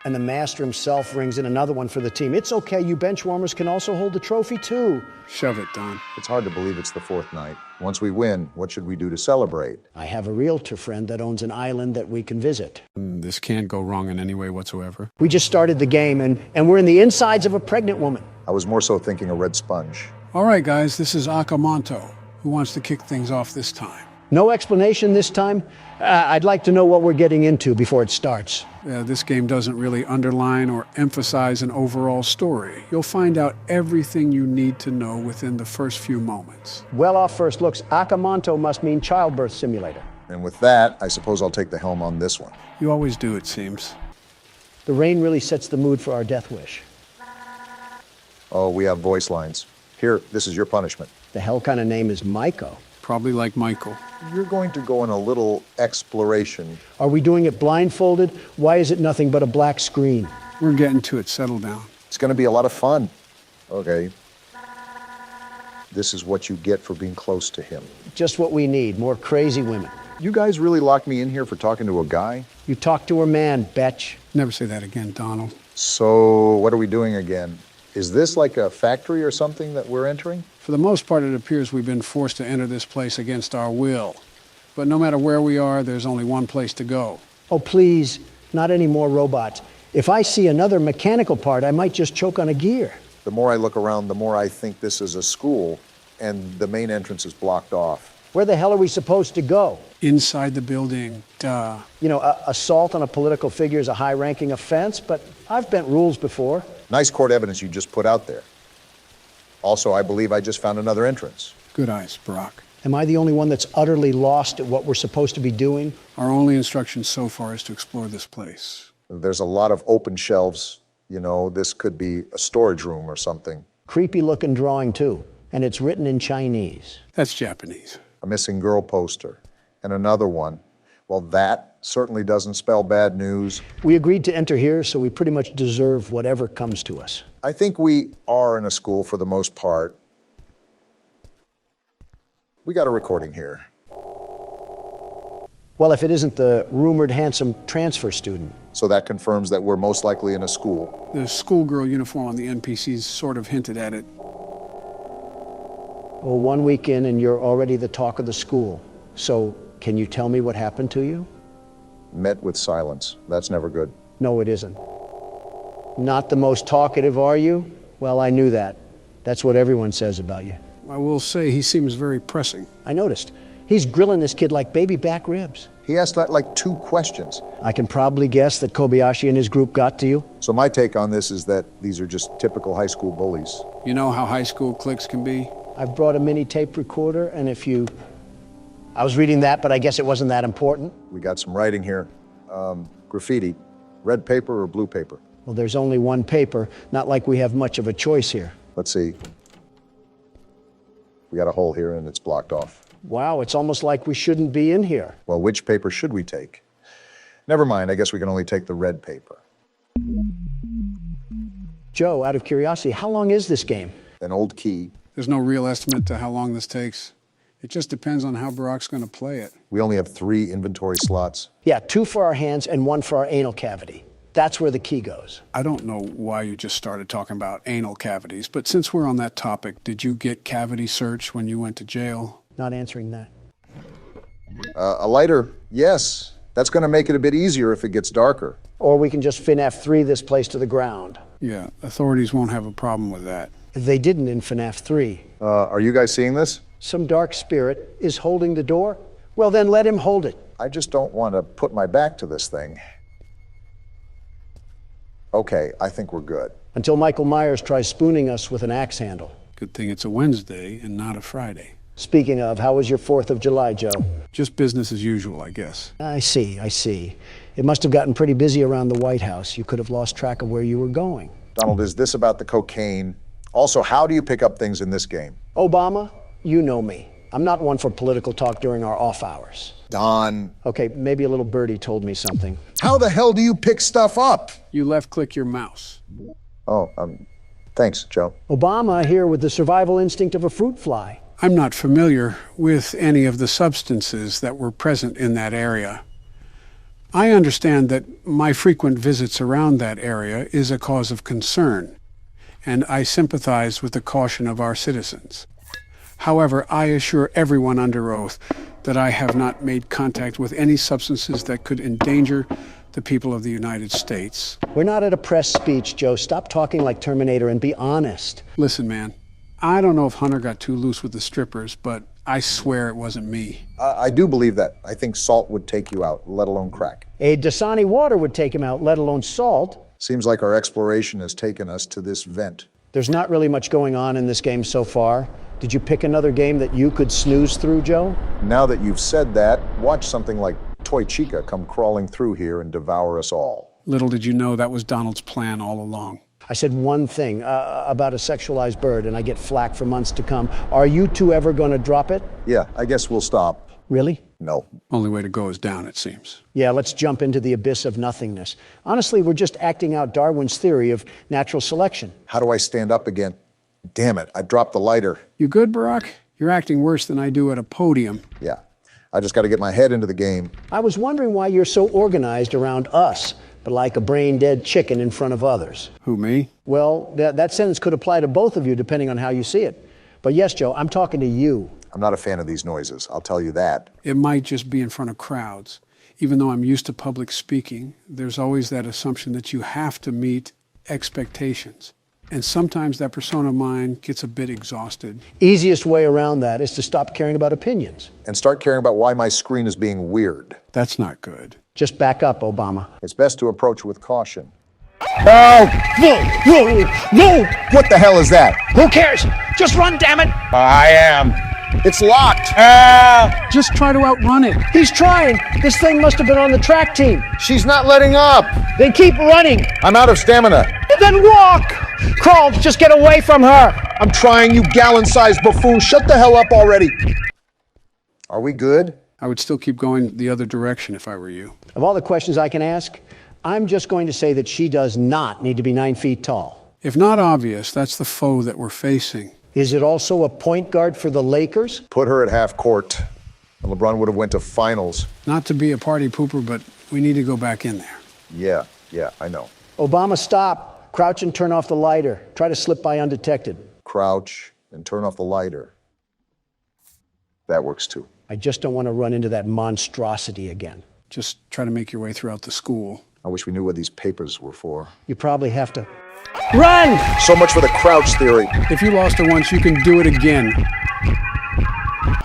And the master himself rings in another one for the team. It's okay, you bench warmers can also hold the trophy too. Shove it, Don. It's hard to believe it's the fourth night. Once we win, what should we do to celebrate? I have a realtor friend that owns an island that we can visit. This can't go wrong in any way whatsoever. We just started the game and we're in the insides of a pregnant woman. I was more so thinking a red sponge. All right, guys, this is Akamanto. Who wants to kick things off this time? No explanation this time? I'd like to know what we're getting into before it starts. This game doesn't really underline or emphasize an overall story. You'll find out everything you need to know within the first few moments. Well, off first looks, Akamanto must mean childbirth simulator. And with that, I suppose I'll take the helm on this one. You always do, it seems. The rain really sets the mood for our death wish. Oh, we have voice lines. Here, this is your punishment. The hell kind of name is Maiko? Probably like Michael. You're going to go on a little exploration. Are we doing it blindfolded? Why is it nothing but a black screen? We're getting to it. Settle down. It's going to be a lot of fun. Okay. This is what you get for being close to him. Just what we need, more crazy women. You guys really locked me in here for talking to a guy? You talk to her man, betch. Never say that again, Donald. So, what are we doing again? Is this like a factory or something that we're entering? For the most part, it appears we've been forced to enter this place against our will. But no matter where we are, there's only one place to go. Oh, please, not any more robots. If I see another mechanical part, I might just choke on a gear. The more I look around, the more I think this is a school, and the main entrance is blocked off. Where the hell are we supposed to go? Inside the building, duh. You know, assault on a political figure is a high-ranking offense, but I've bent rules before. Nice court evidence you just put out there. Also, I believe I just found another entrance. Good eyes, Barack. Am I the only one that's utterly lost at what we're supposed to be doing? Our only instruction so far is to explore this place. There's a lot of open shelves. You know, this could be a storage room or something. Creepy-looking drawing, too. And it's written in Chinese. That's Japanese. A missing girl poster. And another one. Well, that certainly doesn't spell bad news. We agreed to enter here, so we pretty much deserve whatever comes to us. I think we are in a school for the most part. We got a recording here. Well, if it isn't the rumored handsome transfer student. So that confirms that we're most likely in a school. The schoolgirl uniform on the NPCs sort of hinted at it. Well, 1 week in and you're already the talk of the school. So, can you tell me what happened to you? Met with silence. That's never good. No, it isn't. Not the most talkative, are you? Well, I knew that. That's what everyone says about you. I will say he seems very pressing. I noticed. He's grilling this kid like baby back ribs. He asked that like 2 questions. I can probably guess that Kobayashi and his group got to you. So my take on this is that these are just typical high school bullies. You know how high school cliques can be? I've brought a mini tape recorder, and if you... I was reading that, but I guess it wasn't that important. We got some writing here. Graffiti. Red paper or blue paper? Well, there's only one paper. Not like we have much of a choice here. Let's see. We got a hole here and it's blocked off. Wow, it's almost like we shouldn't be in here. Well, which paper should we take? Never mind, I guess we can only take the red paper. Joe, out of curiosity, how long is this game? An old key. There's no real estimate to how long this takes. It just depends on how Barack's going to play it. We only have 3 inventory slots. Yeah, 2 for our hands and 1 for our anal cavity. That's where the key goes. I don't know why you just started talking about anal cavities, but since we're on that topic, did you get cavity search when you went to jail? Not answering that. A lighter, yes. That's going to make it a bit easier if it gets darker. Or we can just FNAF 3 this place to the ground. Yeah, authorities won't have a problem with that. They didn't in FNAF 3. Are you guys seeing this? Some dark spirit is holding the door? Well, then let him hold it. I just don't want to put my back to this thing. Okay, I think we're good. Until Michael Myers tries spooning us with an axe handle. Good thing it's a Wednesday and not a Friday. Speaking of, how was your 4th of July, Joe? Just business as usual, I guess. I see. It must have gotten pretty busy around the White House. You could have lost track of where you were going. Donald, is this about the cocaine? Also, how do you pick up things in this game? Obama, you know me. I'm not one for political talk during our off hours. Don. Okay, maybe a little birdie told me something. How the hell do you pick stuff up? You left-click your mouse. Oh, thanks, Joe. Obama here with the survival instinct of a fruit fly. I'm not familiar with any of the substances that were present in that area. I understand that my frequent visits around that area is a cause of concern, and I sympathize with the caution of our citizens. However, I assure everyone under oath that I have not made contact with any substances that could endanger the people of the United States. We're not at a press speech, Joe. Stop talking like Terminator and be honest. Listen, man, I don't know if Hunter got too loose with the strippers, but I swear it wasn't me. I do believe that. I think salt would take you out, let alone crack. A Dasani water would take him out, let alone salt. Seems like our exploration has taken us to this vent. There's not really much going on in this game so far. Did you pick another game that you could snooze through, Joe? Now that you've said that, watch something like Toy Chica come crawling through here and devour us all. Little did you know that was Donald's plan all along. I said one thing about a sexualized bird, and I get flack for months to come. Are you two ever going to drop it? Yeah, I guess we'll stop. Really? No. Only way to go is down, it seems. Yeah, let's jump into the abyss of nothingness. Honestly, we're just acting out Darwin's theory of natural selection. How do I stand up again? Damn it, I dropped the lighter. You good, Barack? You're acting worse than I do at a podium. Yeah, I just got to get my head into the game. I was wondering why you're so organized around us, but like a brain-dead chicken in front of others. Who, me? Well, that sentence could apply to both of you depending on how you see it. But yes, Joe, I'm talking to you. I'm not a fan of these noises, I'll tell you that. It might just be in front of crowds. Even though I'm used to public speaking, there's always that assumption that you have to meet expectations. And sometimes that persona of mine gets a bit exhausted. Easiest way around that is to stop caring about opinions. And start caring about why my screen is being weird. That's not good. Just back up, Obama. It's best to approach with caution. Oh, no! What the hell is that? Who cares? Just run, damn it! I am. It's locked. Just try to outrun it. He's trying. This thing must have been on the track team. She's not letting up. Then keep running. I'm out of stamina. Then walk. Crawl, just get away from her. I'm trying, you gallon-sized buffoon. Shut the hell up already. Are we good? I would still keep going the other direction if I were you. Of all the questions I can ask, I'm just going to say that she does not need to be 9 feet tall. If not obvious, that's the foe that we're facing. Is it also a point guard for the Lakers? Put her at half court. And LeBron would have went to finals. Not to be a party pooper, but we need to go back in there. Yeah, I know. Obama, stop. Crouch and turn off the lighter. Try to slip by undetected. Crouch and turn off the lighter. That works too. I just don't want to run into that monstrosity again. Just try to make your way throughout the school. I wish we knew what these papers were for. You probably have to run! So much for the crouch theory. If you lost her once, you can do it again.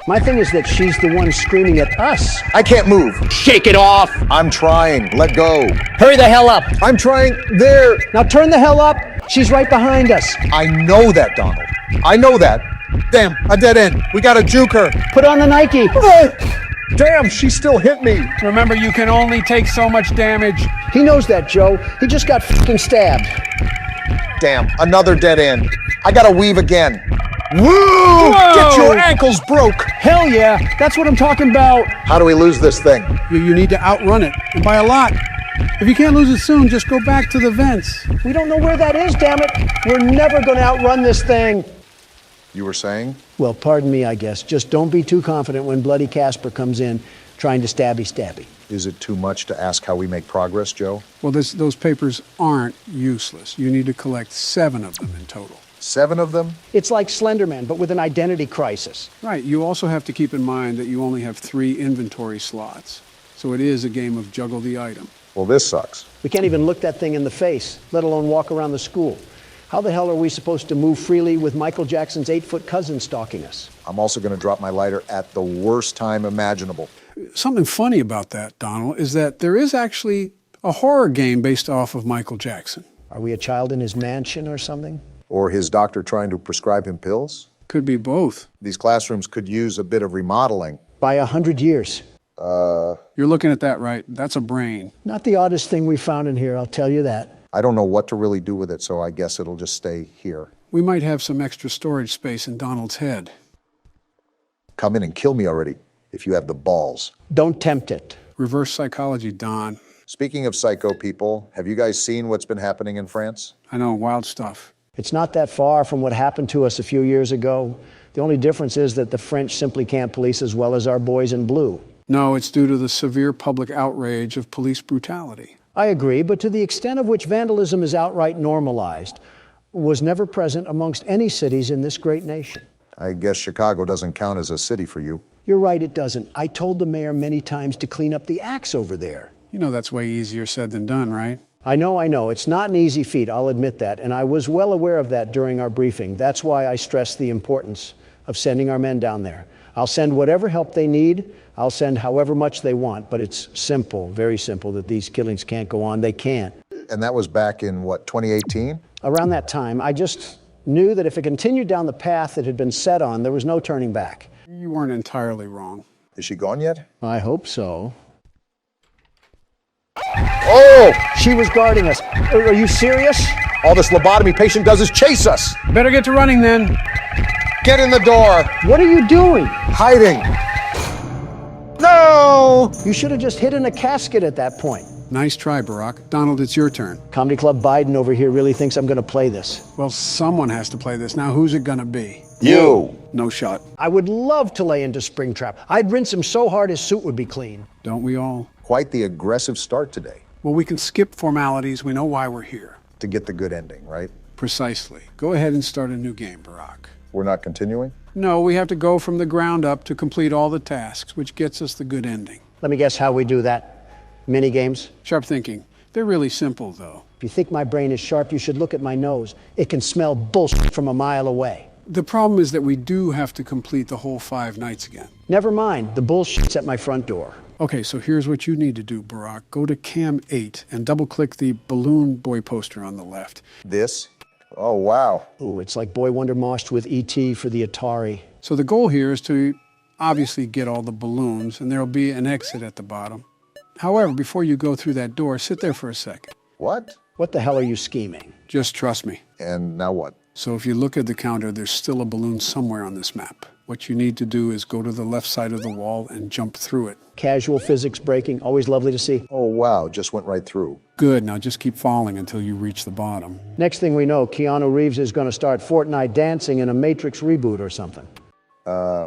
My thing is that she's the one screaming at us. I can't move. Shake it off! I'm trying. Let go. Hurry the hell up! I'm trying. There. Now turn the hell up! She's right behind us. I know that, Donald. I know that. Damn, a dead end. We gotta juke her. Put on the Nike. Damn, she still hit me. Remember, you can only take so much damage. He knows that, Joe. He just got fucking stabbed. Damn, another dead end. I gotta weave again. Woo! Whoa! Get your ankles broke. Hell yeah, that's what I'm talking about. How do we lose this thing? You need to outrun it, and by a lot. If you can't lose it soon, just go back to the vents. We don't know where that is, damn it. We're never gonna outrun this thing. You were saying? Well, pardon me, I guess. Just don't be too confident when Bloody Casper comes in trying to stabby. Is it too much to ask how we make progress, Joe? Well, those papers aren't useless. You need to collect 7 of them in total. 7 of them? It's like Slenderman, but with an identity crisis. Right. You also have to keep in mind that you only have 3 inventory slots. So it is a game of juggle the item. Well, this sucks. We can't even look that thing in the face, let alone walk around the school. How the hell are we supposed to move freely with Michael Jackson's 8-foot cousin stalking us? I'm also going to drop my lighter at the worst time imaginable. Something funny about that, Donald, is that there is actually a horror game based off of Michael Jackson. Are we a child in his mansion or something? Or his doctor trying to prescribe him pills? Could be both. These classrooms could use a bit of remodeling. By 100 years. You're looking at that right. That's a brain. Not the oddest thing we found in here, I'll tell you that. I don't know what to really do with it, so I guess it'll just stay here. We might have some extra storage space in Donald's head. Come in and kill me already, if you have the balls. Don't tempt it. Reverse psychology, Don. Speaking of psycho people, have you guys seen what's been happening in France? I know, wild stuff. It's not that far from what happened to us a few years ago. The only difference is that the French simply can't police as well as our boys in blue. No, it's due to the severe public outrage of police brutality. I agree, but to the extent of which vandalism is outright normalized, was never present amongst any cities in this great nation. I guess Chicago doesn't count as a city for you. You're right, it doesn't. I told the mayor many times to clean up the acts over there. You know that's way easier said than done, right? I know. It's not an easy feat, I'll admit that, and I was well aware of that during our briefing. That's why I stressed the importance of sending our men down there. I'll send whatever help they need. I'll send however much they want, but it's simple, very simple, that these killings can't go on. They can't. And that was back in, what, 2018? Around that time, I just knew that if it continued down the path it had been set on, there was no turning back. You weren't entirely wrong. Is she gone yet? I hope so. Oh! She was guarding us. Are you serious? All this lobotomy patient does is chase us! Better get to running then. Get in the door! What are you doing? Hiding! No! You should have just hid in a casket at that point. Nice try, Barack. Donald, it's your turn. Comedy Club Biden over here really thinks I'm going to play this. Well, someone has to play this. Now, who's it gonna be? You! No shot. I would love to lay into Springtrap. I'd rinse him so hard his suit would be clean. Don't we all? Quite the aggressive start today. Well, we can skip formalities. We know why we're here. To get the good ending, right? Precisely. Go ahead and start a new game, Barack. We're not continuing? No, we have to go from the ground up to complete all the tasks, which gets us the good ending. Let me guess how we do that. Mini games? Sharp thinking. They're really simple, though. If you think my brain is sharp, you should look at my nose. It can smell bullshit from a mile away. The problem is that we do have to complete the whole 5 nights again. Never mind, the bullshit's at my front door. Okay, so here's what you need to do, Barack. Go to Cam 8 and double-click the Balloon Boy poster on the left. This? Oh, wow. Ooh, it's like Boy Wonder Moshed with E.T. for the Atari. So the goal here is to obviously get all the balloons, and there'll be an exit at the bottom. However, before you go through that door, sit there for a second. What? What the hell are you scheming? Just trust me. And now what? So if you look at the counter, there's still a balloon somewhere on this map. What you need to do is go to the left side of the wall and jump through it. Casual physics breaking, always lovely to see. Oh, wow, just went right through. Good, now just keep falling until you reach the bottom. Next thing we know, Keanu Reeves is going to start Fortnite dancing in a Matrix reboot or something.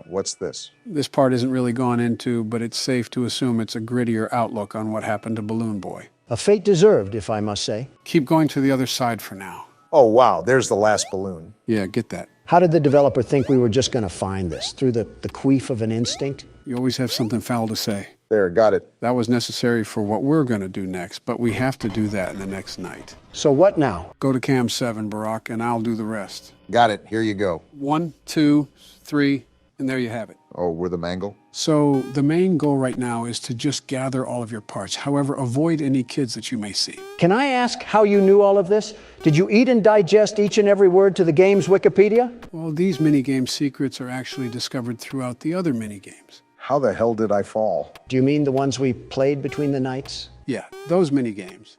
What's this? This part isn't really gone into, but it's safe to assume it's a grittier outlook on what happened to Balloon Boy. A fate deserved, if I must say. Keep going to the other side for now. Oh, wow, there's the last balloon. Yeah, get that. How did the developer think we were just going to find this? Through the queef of an instinct? You always have something foul to say. There, got it. That was necessary for what we're going to do next, but we have to do that in the next night. So what now? Go to Cam 7, Barack, and I'll do the rest. Got it, here you go. 1, 2, 3, and there you have it. Oh, we're the mangle? So the main goal right now is to just gather all of your parts. However, avoid any kids that you may see. Can I ask how you knew all of this? Did you eat and digest each and every word to the game's Wikipedia? Well, these minigame secrets are actually discovered throughout the other minigames. How the hell did I fall? Do you mean the ones we played between the nights? Yeah, those minigames.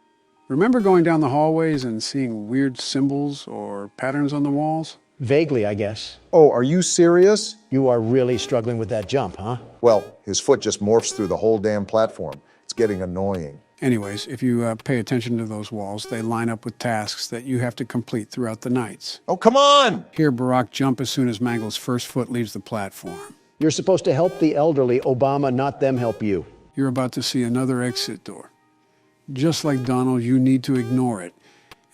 Remember going down the hallways and seeing weird symbols or patterns on the walls? Vaguely, I guess. Oh, are you serious? You are really struggling with that jump, huh? Well, his foot just morphs through the whole damn platform. It's getting annoying. Anyways, if you pay attention to those walls, they line up with tasks that you have to complete throughout the nights. Oh, come on! Here, Barack, jump as soon as Mangle's first foot leaves the platform. You're supposed to help the elderly, Obama, not them help you. You're about to see another exit door. Just like Donald, you need to ignore it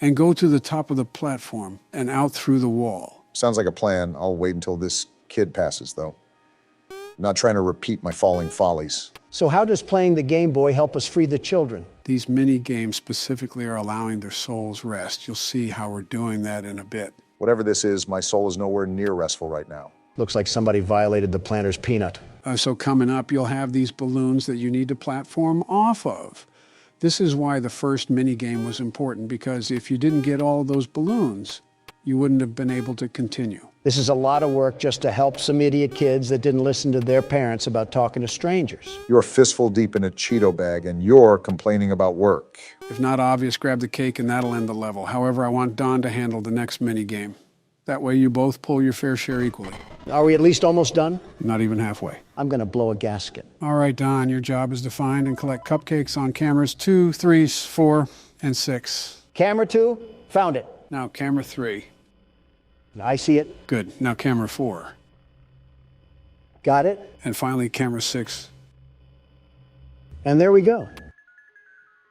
and go to the top of the platform and out through the wall. Sounds like a plan. I'll wait until this kid passes, though. Not trying to repeat my falling follies. So how does playing the Game Boy help us free the children? These mini games specifically are allowing their souls rest. You'll see how we're doing that in a bit. Whatever this is, my soul is nowhere near restful right now. Looks like somebody violated the planter's peanut. So coming up, you'll have these balloons that you need to platform off of. This is why the first mini game was important, because if you didn't get all of those balloons, you wouldn't have been able to continue. This is a lot of work just to help some idiot kids that didn't listen to their parents about talking to strangers. You're a fistful deep in a Cheeto bag, and you're complaining about work. If not obvious, grab the cake and that'll end the level. However, I want Don to handle the next mini game. That way you both pull your fair share equally. Are we at least almost done? Not even halfway. I'm going to blow a gasket. All right, Don, your job is to find and collect cupcakes on cameras 2, 3, 4, and 6. Camera 2, found it. Now camera 3. I see it. Good. Now camera 4. Got it. And finally camera 6. And there we go.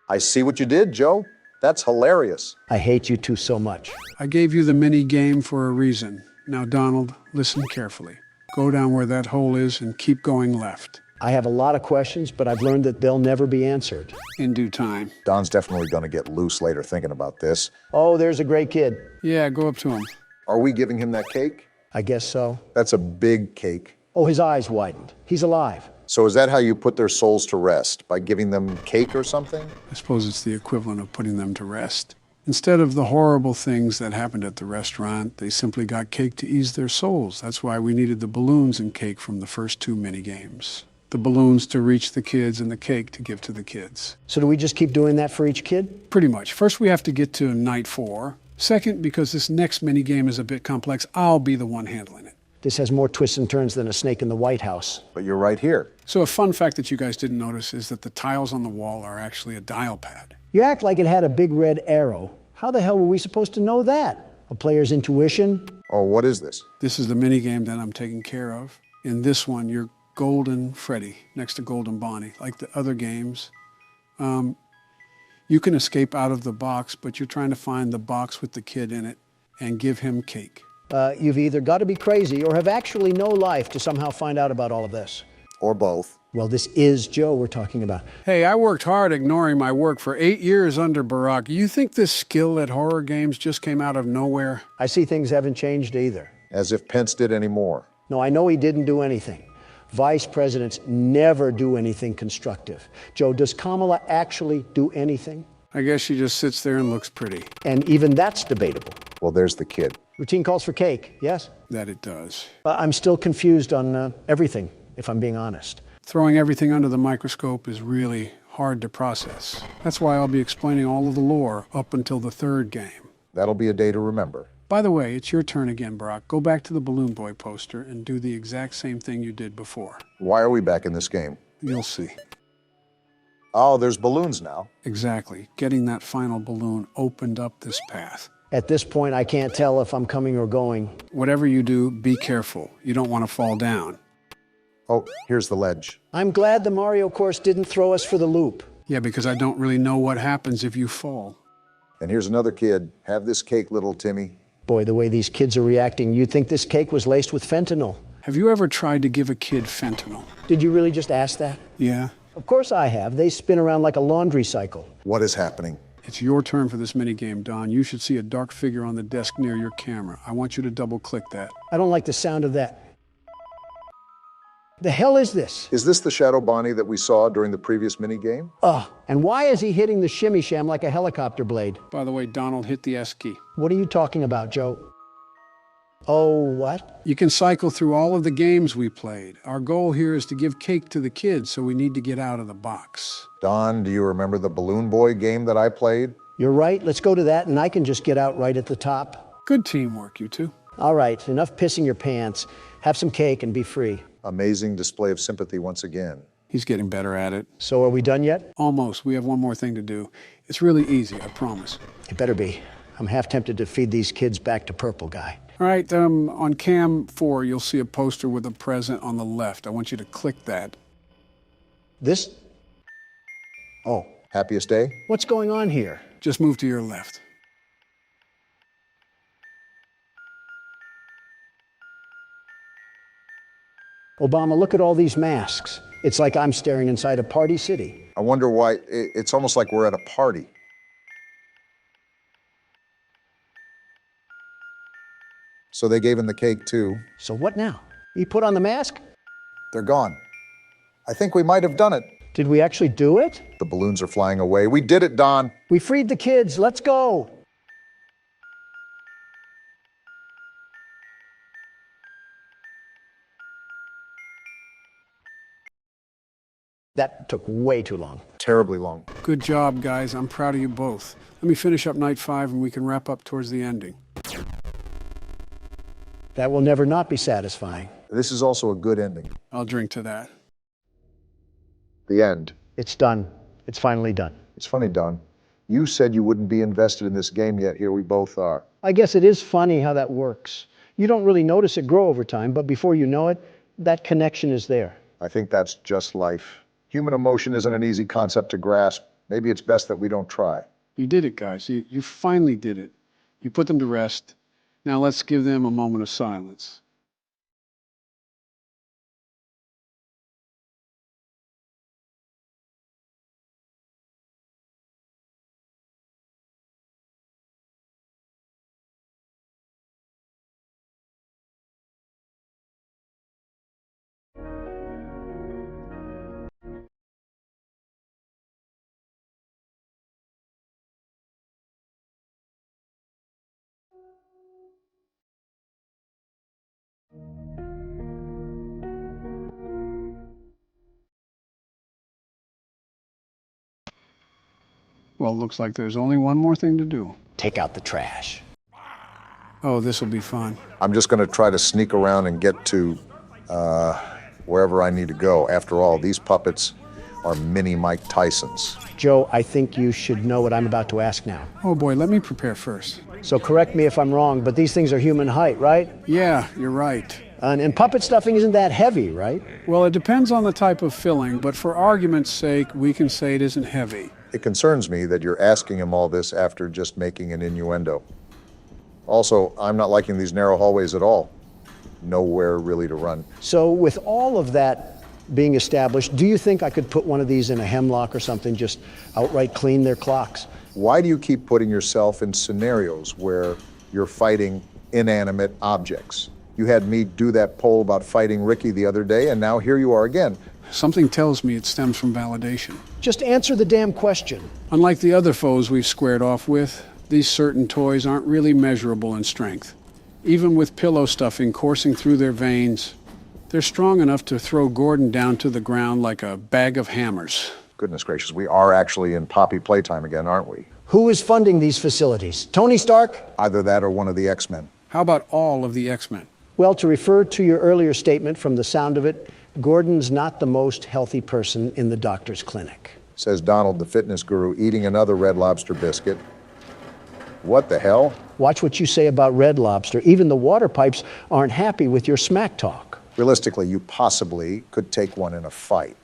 I see what you did, Joe. That's hilarious. I hate you two so much. I gave you the mini game for a reason. Now, Donald, listen carefully. Go down where that hole is and keep going left. I have a lot of questions, but I've learned that they'll never be answered. In due time. Don's definitely going to get loose later thinking about this. Oh, there's a great kid. Yeah, go up to him. Are we giving him that cake? I guess so. That's a big cake. Oh, his eyes widened. He's alive. So is that how you put their souls to rest? By giving them cake or something? I suppose it's the equivalent of putting them to rest. Instead of the horrible things that happened at the restaurant, they simply got cake to ease their souls. That's why we needed the balloons and cake from the first 2 mini games. The balloons to reach the kids and the cake to give to the kids. So do we just keep doing that for each kid? Pretty much. First, we have to get to night 4. Second, because this next mini game is a bit complex, I'll be the one handling it. This has more twists and turns than a snake in the White House. But you're right here. So a fun fact that you guys didn't notice is that the tiles on the wall are actually a dial pad. You act like it had a big red arrow. How the hell were we supposed to know that? A player's intuition? Oh, what is this? This is the mini game that I'm taking care of. In this one, you're Golden Freddy next to Golden Bonnie. Like the other games, you can escape out of the box, but you're trying to find the box with the kid in it and give him cake. You've either got to be crazy or have actually no life to somehow find out about all of this. Or both. Well, this is Joe we're talking about. Hey, I worked hard ignoring my work for 8 years under Barack. You think this skill at horror games just came out of nowhere? I see things haven't changed either. As if Pence did any more. No, I know he didn't do anything. Vice presidents never do anything constructive. Joe, does Kamala actually do anything? I guess she just sits there and looks pretty. And even that's debatable. Well, there's the kid. Routine calls for cake, yes? That it does. I'm still confused on everything, if I'm being honest. Throwing everything under the microscope is really hard to process. That's why I'll be explaining all of the lore up until the 3rd game. That'll be a day to remember. By the way, it's your turn again, Barack. Go back to the Balloon Boy poster and do the exact same thing you did before. Why are we back in this game? You'll see. Oh, there's balloons now. Exactly. Getting that final balloon opened up this path. At this point, I can't tell if I'm coming or going. Whatever you do, be careful. You don't want to fall down. Oh, here's the ledge. I'm glad the Mario course didn't throw us for the loop. Yeah, because I don't really know what happens if you fall. And here's another kid. Have this cake, little Timmy. Boy, the way these kids are reacting, you'd think this cake was laced with fentanyl. Have you ever tried to give a kid fentanyl? Did you really just ask that? Yeah. Of course I have. They spin around like a laundry cycle. What is happening? It's your turn for this minigame, Don. You should see a dark figure on the desk near your camera. I want you to double-click that. I don't like the sound of that. The hell is this? Is this the Shadow Bonnie that we saw during the previous minigame? And why is he hitting the shimmy sham like a helicopter blade? By the way, Donald, hit the S key. What are you talking about, Joe? Oh, what? You can cycle through all of the games we played. Our goal here is to give cake to the kids, so we need to get out of the box. Don, do you remember the Balloon Boy game that I played? You're right. Let's go to that, and I can just get out right at the top. Good teamwork, you two. All right, enough pissing your pants. Have some cake and be free. Amazing display of sympathy once again. He's getting better at it. So are we done yet? Almost. We have one more thing to do. It's really easy, I promise. It better be. I'm half tempted to feed these kids back to Purple Guy. All right, on cam 4, you'll see a poster with a present on the left. I want you to click that. This? Oh, Happiest day? what's going on here? Just move to your left. Obama, look at all these masks. It's like I'm staring inside a party city. I wonder why. It's almost like we're at a party. So they gave him the cake too. So what now? He put on the mask? They're gone. I think we might have done it. Did we actually do it? The balloons are flying away. We did it, Don. We freed the kids. Let's go. That took way too long. Terribly long. Good job, guys. I'm proud of you both. Let me finish up night 5 and we can wrap up towards the ending. That will never not be satisfying. This is also a good ending. I'll drink to that. The end. It's done. It's finally done. It's funny, Don. You said you wouldn't be invested in this game yet. Here we both are. I guess it is funny how that works. You don't really notice it grow over time, but before you know it, that connection is there. I think that's just life. Human emotion isn't an easy concept to grasp. Maybe it's best that we don't try. You did it, guys. You finally did it. You put them to rest. Now let's give them a moment of silence. Well, looks like there's only one more thing to do. Take out the trash. Oh, this will be fun. I'm just going to try to sneak around and get to wherever I need to go. After all, these puppets are mini Mike Tysons. Joe, I think you should know what I'm about to ask now. Oh boy, let me prepare first. So correct me if I'm wrong, but these things are human height, right? Yeah, you're right. And puppet stuffing isn't that heavy, right? Well, it depends on the type of filling, but for argument's sake, we can say it isn't heavy. It concerns me that you're asking him all this after just making an innuendo. Also, I'm not liking these narrow hallways at all. Nowhere really to run. So with all of that being established, do you think I could put one of these in a hemlock or something, just outright clean their clocks? Why do you keep putting yourself in scenarios where you're fighting inanimate objects? You had me do that poll about fighting Ricky the other day, and now here you are again. Something tells me it stems from validation. Just answer the damn question. Unlike the other foes we've squared off with, these certain toys aren't really measurable in strength. Even with pillow stuffing coursing through their veins, they're strong enough to throw Gordon down to the ground like a bag of hammers. Goodness gracious, we are actually in Poppy Playtime again, aren't we? Who is funding these facilities? Tony Stark? Either that or one of the X-Men. How about all of the X-Men? Well, to refer to your earlier statement, from the sound of it, Gordon's not the most healthy person in the doctor's clinic. Says Donald, the fitness guru, eating another Red Lobster biscuit. What the hell? Watch what you say about Red Lobster. Even the water pipes aren't happy with your smack talk. Realistically, you possibly could take one in a fight,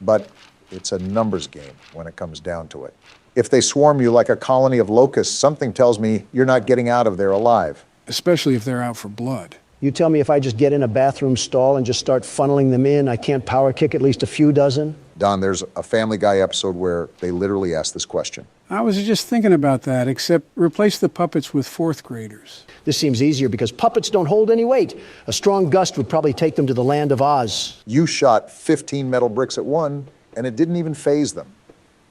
but it's a numbers game when it comes down to it. If they swarm you like a colony of locusts, something tells me you're not getting out of there alive. Especially if they're out for blood. You tell me if I just get in a bathroom stall and just start funneling them in, I can't power kick at least a few dozen? Don, there's a Family Guy episode where they literally ask this question. I was just thinking about that, except replace the puppets with 4th graders. This seems easier because puppets don't hold any weight. A strong gust would probably take them to the land of Oz. You shot 15 metal bricks at one, and it didn't even faze them.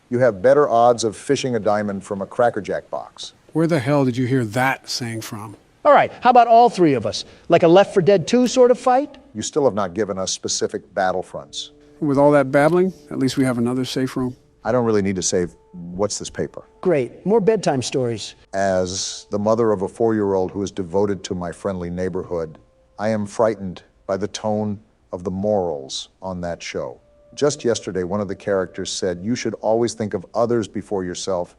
You have better odds of fishing a diamond from a Cracker Jack box. Where the hell did you hear that saying from? All right, how about all three of us? Like a Left 4 Dead 2 sort of fight? You still have not given us specific battlefronts. With all that babbling, at least we have another safe room. I don't really need to save. What's this paper? Great, more bedtime stories. As the mother of a 4-year-old who is devoted to my friendly neighborhood, I am frightened by the tone of the morals on that show. Just yesterday, one of the characters said, you should always think of others before yourself,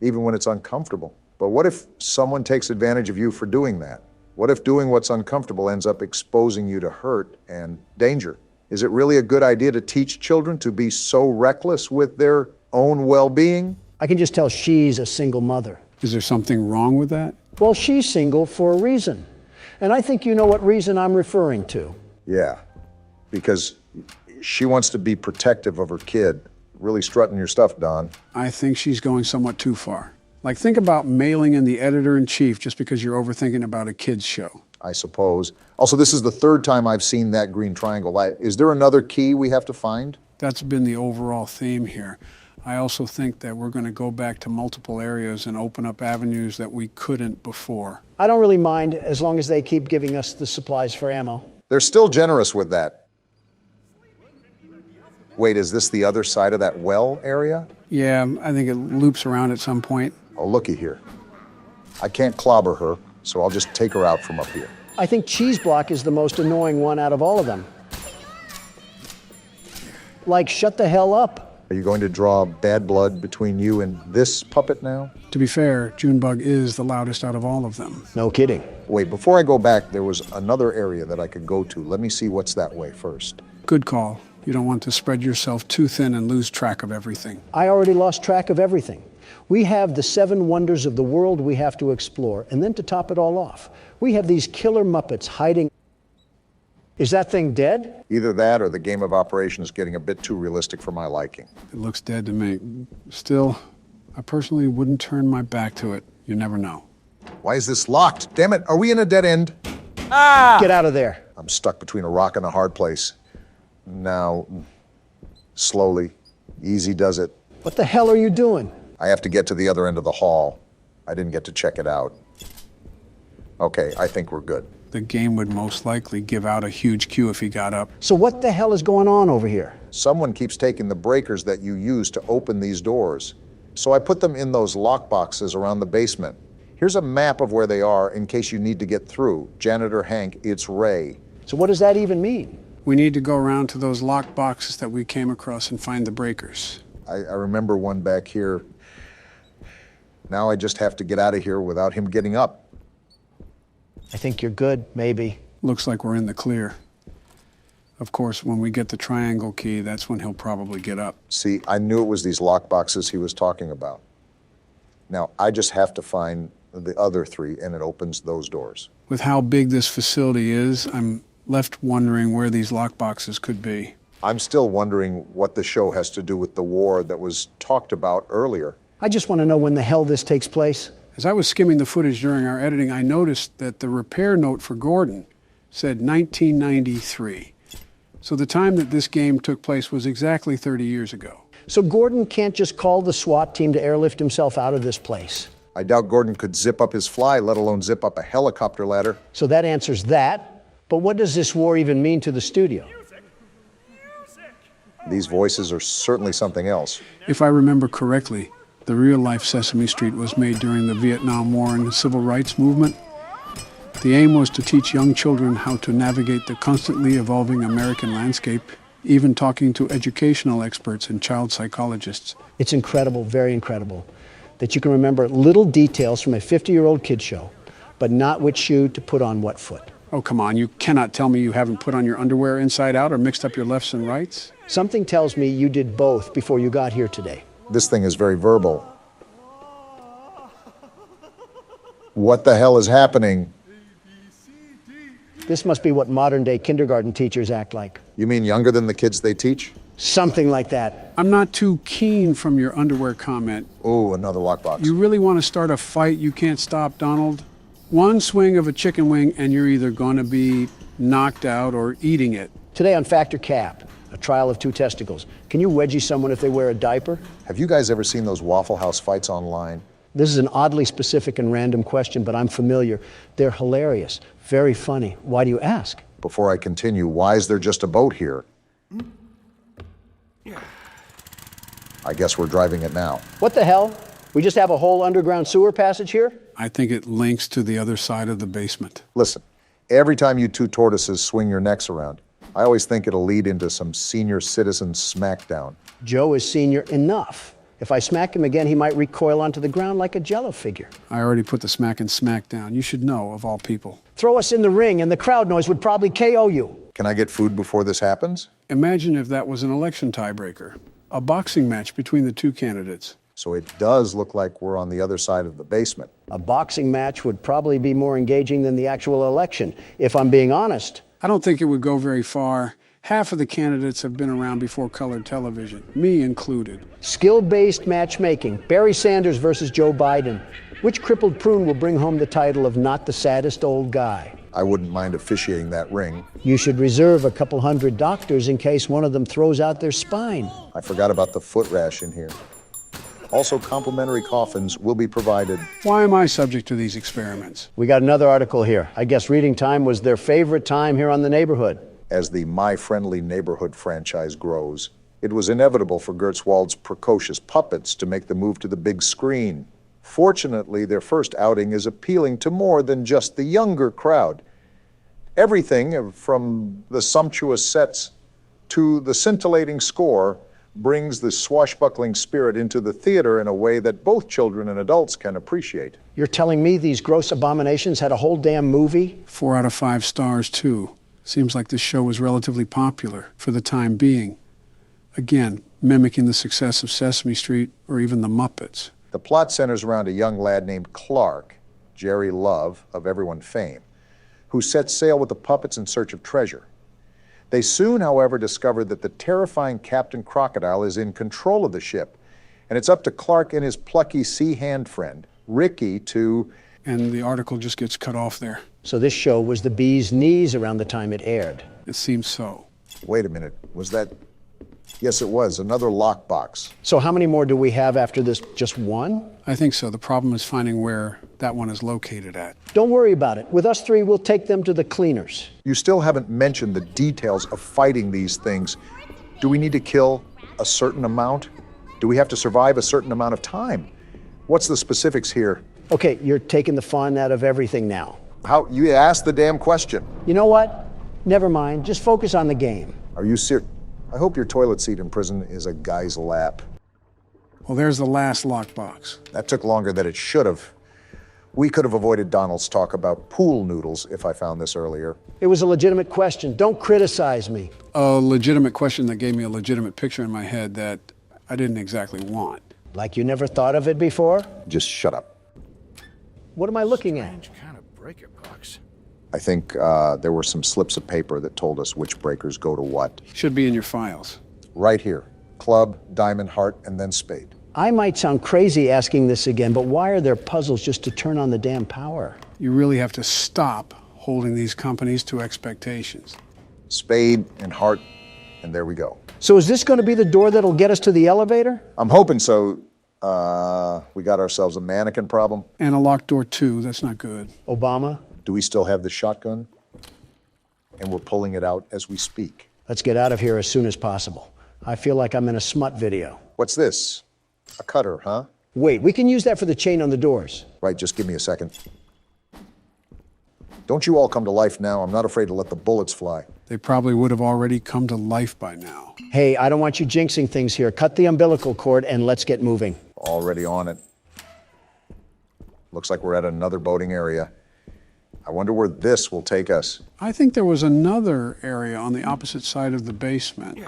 even when it's uncomfortable. But what if someone takes advantage of you for doing that? What if doing what's uncomfortable ends up exposing you to hurt and danger? Is it really a good idea to teach children to be so reckless with their own well-being? I can just tell she's a single mother. Is there something wrong with that? Well, she's single for a reason. And I think you know what reason I'm referring to. Yeah, because she wants to be protective of her kid. Really strutting your stuff, Don. I think she's going somewhat too far. Like, think about mailing in the editor-in-chief just because you're overthinking about a kid's show. I suppose. Also, this is the 3rd time I've seen that green triangle. Is there another key we have to find? That's been the overall theme here. I also think that we're going to go back to multiple areas and open up avenues that we couldn't before. I don't really mind as long as they keep giving us the supplies for ammo. They're still generous with that. Wait, is this the other side of that well area? Yeah, I think it loops around at some point. Oh, looky here. I can't clobber her, so I'll just take her out from up here. I think Cheese Block is the most annoying one out of all of them. Like, shut the hell up. Are you going to draw bad blood between you and this puppet now? To be fair, Junebug is the loudest out of all of them. No kidding. Wait, before I go back, there was another area that I could go to. Let me see what's that way first. Good call. You don't want to spread yourself too thin and lose track of everything. I already lost track of everything. We have the 7 wonders of the world we have to explore, and then to top it all off, we have these killer Muppets hiding. Is that thing dead? Either that or the game of operation is getting a bit too realistic for my liking. It looks dead to me. Still, I personally wouldn't turn my back to it. You never know. Why is this locked? Damn it, are we in a dead end? Get out of there. I'm stuck between a rock and a hard place. Now, slowly, easy does it. What the hell are you doing? I have to get to the other end of the hall. I didn't get to check it out. Okay, I think we're good. The game would most likely give out a huge cue if he got up. So what the hell is going on over here? Someone keeps taking the breakers that you use to open these doors. So I put them in those lock boxes around the basement. Here's a map of where they are in case you need to get through. Janitor Hank, it's Ray. So what does that even mean? We need to go around to those locked boxes that we came across and find the breakers. I remember one back here. Now I just have to get out of here without him getting up. I think you're good, maybe. Looks like we're in the clear. Of course, when we get the triangle key, that's when he'll probably get up. See, I knew it was these lock boxes he was talking about. Now, I just have to find the other 3, and it opens those doors. With how big this facility is, I'm left wondering where these lock boxes could be. I'm still wondering what the show has to do with the war that was talked about earlier. I just want to know when the hell this takes place. As I was skimming the footage during our editing, I noticed that the repair note for Gordon said 1993. So the time that this game took place was exactly 30 years ago. So Gordon can't just call the SWAT team to airlift himself out of this place. I doubt Gordon could zip up his fly, let alone zip up a helicopter ladder. So that answers that. But what does this war even mean to the studio? These voices are certainly something else. If I remember correctly, the real-life Sesame Street was made during the Vietnam War and the Civil Rights Movement. The aim was to teach young children how to navigate the constantly evolving American landscape, even talking to educational experts and child psychologists. It's incredible, very incredible, that you can remember little details from a 50-year-old kid show, but not which shoe to put on what foot. Oh, come on, you cannot tell me you haven't put on your underwear inside out or mixed up your lefts and rights? Something tells me you did both before you got here today. This thing is very verbal. What the hell is happening? This must be what modern-day kindergarten teachers act like. You mean younger than the kids they teach? Something like that. I'm not too keen from your underwear comment. Oh, another lockbox. You really want to start a fight you can't stop, Donald? One swing of a chicken wing and you're either going to be knocked out or eating it. Today on Factor Cap, a trial of 2 testicles. Can you wedgie someone if they wear a diaper? Have you guys ever seen those Waffle House fights online? This is an oddly specific and random question, but I'm familiar. They're hilarious, very funny. Why do you ask? Before I continue, why is there just a boat here? I guess we're driving it now. What the hell? We just have a whole underground sewer passage here? I think it links to the other side of the basement. Listen, every time you 2 tortoises swing your necks around, I always think it'll lead into some senior citizen smackdown. Joe is senior enough. If I smack him again, he might recoil onto the ground like a Jello figure. I already put the smack and smack down. You should know, of all people. Throw us in the ring and the crowd noise would probably KO you. Can I get food before this happens? Imagine if that was an election tiebreaker. A boxing match between the 2 candidates. So it does look like we're on the other side of the basement. A boxing match would probably be more engaging than the actual election, if I'm being honest. I don't think it would go very far. Half of the candidates have been around before colored television, me included. Skill-based matchmaking. Barry Sanders versus Joe Biden. Which crippled prune will bring home the title of not the saddest old guy? I wouldn't mind officiating that ring. You should reserve a couple hundred doctors in case one of them throws out their spine. I forgot about the foot rash in here. Also, complimentary coffins will be provided. Why am I subject to these experiments? We got another article here. I guess reading time was their favorite time here on The Neighborhood. As the My Friendly Neighborhood franchise grows, It was inevitable for Gertzwald's precocious puppets to make the move to the big screen. Fortunately, their first outing is appealing to more than just the younger crowd. Everything from the sumptuous sets to the scintillating score brings the swashbuckling spirit into the theater in a way that both children and adults can appreciate. You're telling me these gross abominations had a whole damn movie? 4 out of 5 stars, too. Seems like this show was relatively popular for the time being. Again, mimicking the success of Sesame Street or even the Muppets. The plot centers around a young lad named Clark, Jerry Love, of everyone fame, who sets sail with the puppets in search of treasure. They soon, however, discover that the terrifying Captain Crocodile is in control of the ship, and it's up to Clark and his plucky sea hand friend, Ricky, to... And the article just gets cut off there. So this show was the bee's knees around the time it aired. It seems so. Wait a minute, was that... Yes, it was, another lockbox. So how many more do we have after this? Just one? I think so. The problem is finding where that one is located at. Don't worry about it. With us 3, we'll take them to the cleaners. You still haven't mentioned the details of fighting these things. Do we need to kill a certain amount? Do we have to survive a certain amount of time? What's the specifics here? Okay, you're taking the fun out of everything now. How? You asked the damn question. You know what? Never mind. Just focus on the game. Are you serious? I hope your toilet seat in prison is a guy's lap. Well, there's the last lockbox. That took longer than it should have. We could have avoided Donald's talk about pool noodles if I found this earlier. It was a legitimate question. Don't criticize me. A legitimate question that gave me a legitimate picture in my head that I didn't exactly want. Like you never thought of it before? Just shut up. What am I looking at? Kind of breaker box. I think there were some slips of paper that told us which breakers go to what. Should be in your files. Right here. Club, diamond, heart, and then spade. I might sound crazy asking this again, but why are there puzzles just to turn on the damn power? You really have to stop holding these companies to expectations. Spade and heart, and there we go. So is this going to be the door that'll get us to the elevator? I'm hoping so. We got ourselves a mannequin problem. And a locked door, too. That's not good. Obama, Do we still have the shotgun? And we're pulling it out as we speak. let's get out of here as soon as possible. I feel like I'm in a smut video. What's this? A cutter, huh? Wait, we can use that for the chain on the doors. Right, just give me a second. Don't you all come to life now? I'm not afraid to let the bullets fly. They probably would have already come to life by now. Hey, I don't want you jinxing things here. Cut the umbilical cord and let's get moving. Already on it. Looks like we're at another boating area. I wonder where this will take us. I think there was another area on the opposite side of the basement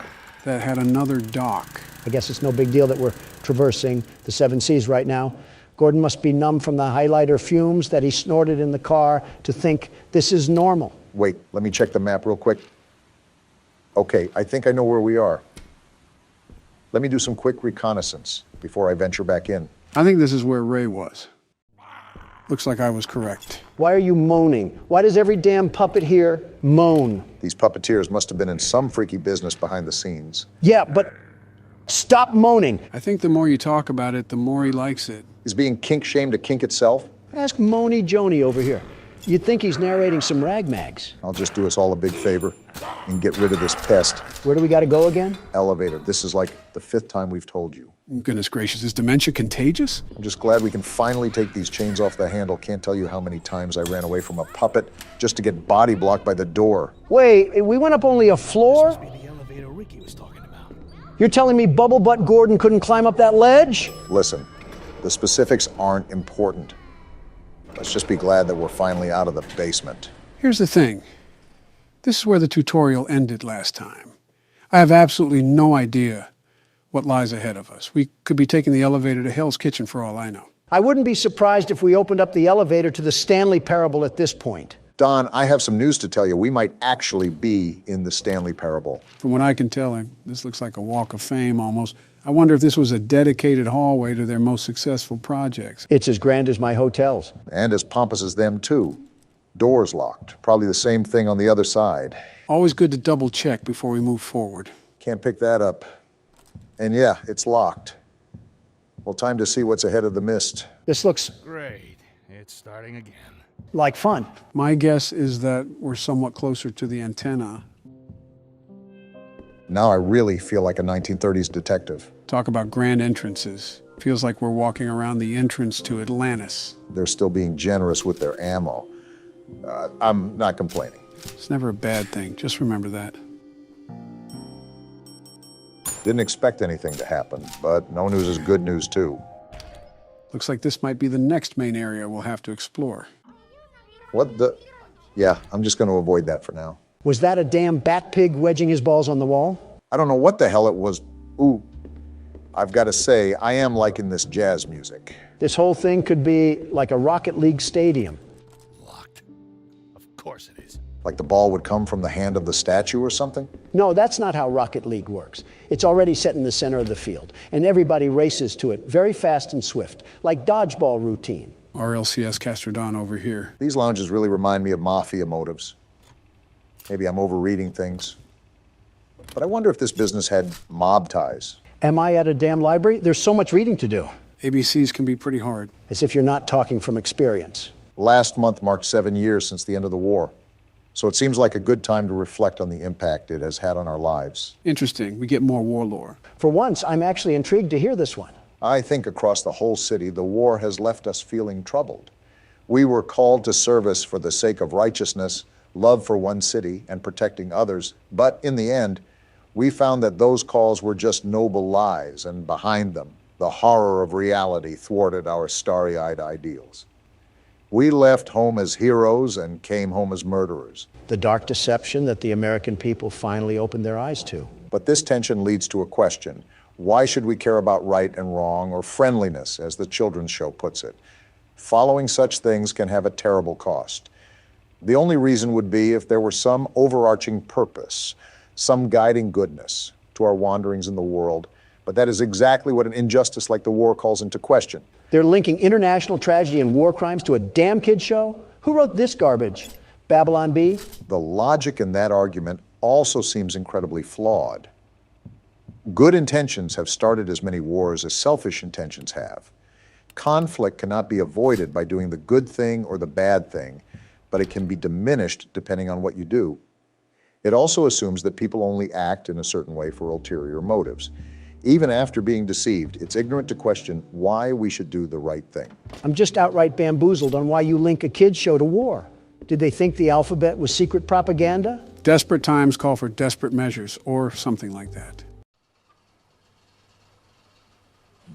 that had another dock. I guess it's no big deal that we're traversing the 7 seas right now. Gordon must be numb from the highlighter fumes that he snorted in the car to think this is normal. Wait, let me check the map real quick. Okay, I think I know where we are. Let me do some quick reconnaissance before I venture back in. I think this is where Ray was. Looks like I was correct. Why are you moaning? Why does every damn puppet here moan? These puppeteers must have been in some freaky business behind the scenes. Yeah, but stop moaning. I think the more you talk about it, the more he likes it. Is being kink-shamed a kink itself? Ask Moany Joni over here. You'd think he's narrating some rag mags. I'll just do us all a big favor and get rid of this pest. Where do we got to go again? Elevator. This is like the 5th time we've told you. Goodness gracious, is dementia contagious? I'm just glad we can finally take these chains off the handle. Can't tell you how many times I ran away from a puppet just to get body blocked by the door. Wait, we went up only a floor? Must be the elevator Ricky was talking about. You're telling me Bubble Butt Gordon couldn't climb up that ledge? Listen, the specifics aren't important. Let's just be glad that we're finally out of the basement. Here's the thing. This is where the tutorial ended last time. I have absolutely no idea what lies ahead of us. We could be taking the elevator to Hell's Kitchen for all I know. I wouldn't be surprised if we opened up the elevator to the Stanley Parable at this point. Don, I have some news to tell you. We might actually be in the Stanley Parable. From what I can tell, this looks like a walk of fame almost. I wonder if this was a dedicated hallway to their most successful projects. It's as grand as my hotels. And as pompous as them, too. Doors locked. Probably the same thing on the other side. Always good to double check before we move forward. Can't pick that up. And yeah, it's locked. Well, time to see what's ahead of the mist. This looks Great. It's starting again. like fun. My guess is that we're somewhat closer to the antenna. Now I really feel like a 1930s detective. Talk about grand entrances. Feels like we're walking around the entrance to Atlantis. They're still being generous with their ammo. I'm not complaining. It's never a bad thing, just remember that. Didn't expect anything to happen, but no news is good news too. Looks like this might be the next main area we'll have to explore. What the? Yeah, I'm just going to avoid that for now. Was that a damn bat pig wedging his balls on the wall? I don't know what the hell it was. Ooh, I've got to say, I am liking this jazz music. This whole thing could be like a Rocket League stadium. Locked. Of course it is. Like the ball would come from the hand of the statue or something? No, that's not how Rocket League works. It's already set in the center of the field, and everybody races to it very fast and swift, like dodgeball routine. RLCS Castrodon over here. These lounges really remind me of mafia motives. Maybe I'm overreading things. But I wonder if this business had mob ties. Am I at a damn library? There's so much reading to do. ABCs can be pretty hard. As if you're not talking from experience. Last month marked 7 years since the end of the war. So it seems like a good time to reflect on the impact it has had on our lives. Interesting, we get more war lore. For once, I'm actually intrigued to hear this one. I think across the whole city, the war has left us feeling troubled. We were called to service for the sake of righteousness, love for one city, and protecting others. But in the end, we found that those calls were just noble lies, and behind them, the horror of reality thwarted our starry-eyed ideals. We left home as heroes and came home as murderers. The dark deception that the American people finally opened their eyes to. But this tension leads to a question. Why should we care about right and wrong, or friendliness, as the children's show puts it? Following such things can have a terrible cost. The only reason would be if there were some overarching purpose, some guiding goodness to our wanderings in the world. But that is exactly what an injustice like the war calls into question. They're linking international tragedy and war crimes to a damn kid show? Who wrote this garbage? Babylon Bee? The logic in that argument also seems incredibly flawed. Good intentions have started as many wars as selfish intentions have. Conflict cannot be avoided by doing the good thing or the bad thing, but it can be diminished depending on what you do. It also assumes that people only act in a certain way for ulterior motives. Even after being deceived, it's ignorant to question why we should do the right thing. I'm just outright bamboozled on why you link a kid's show to war. Did they think the alphabet was secret propaganda? Desperate times call for desperate measures, or something like that.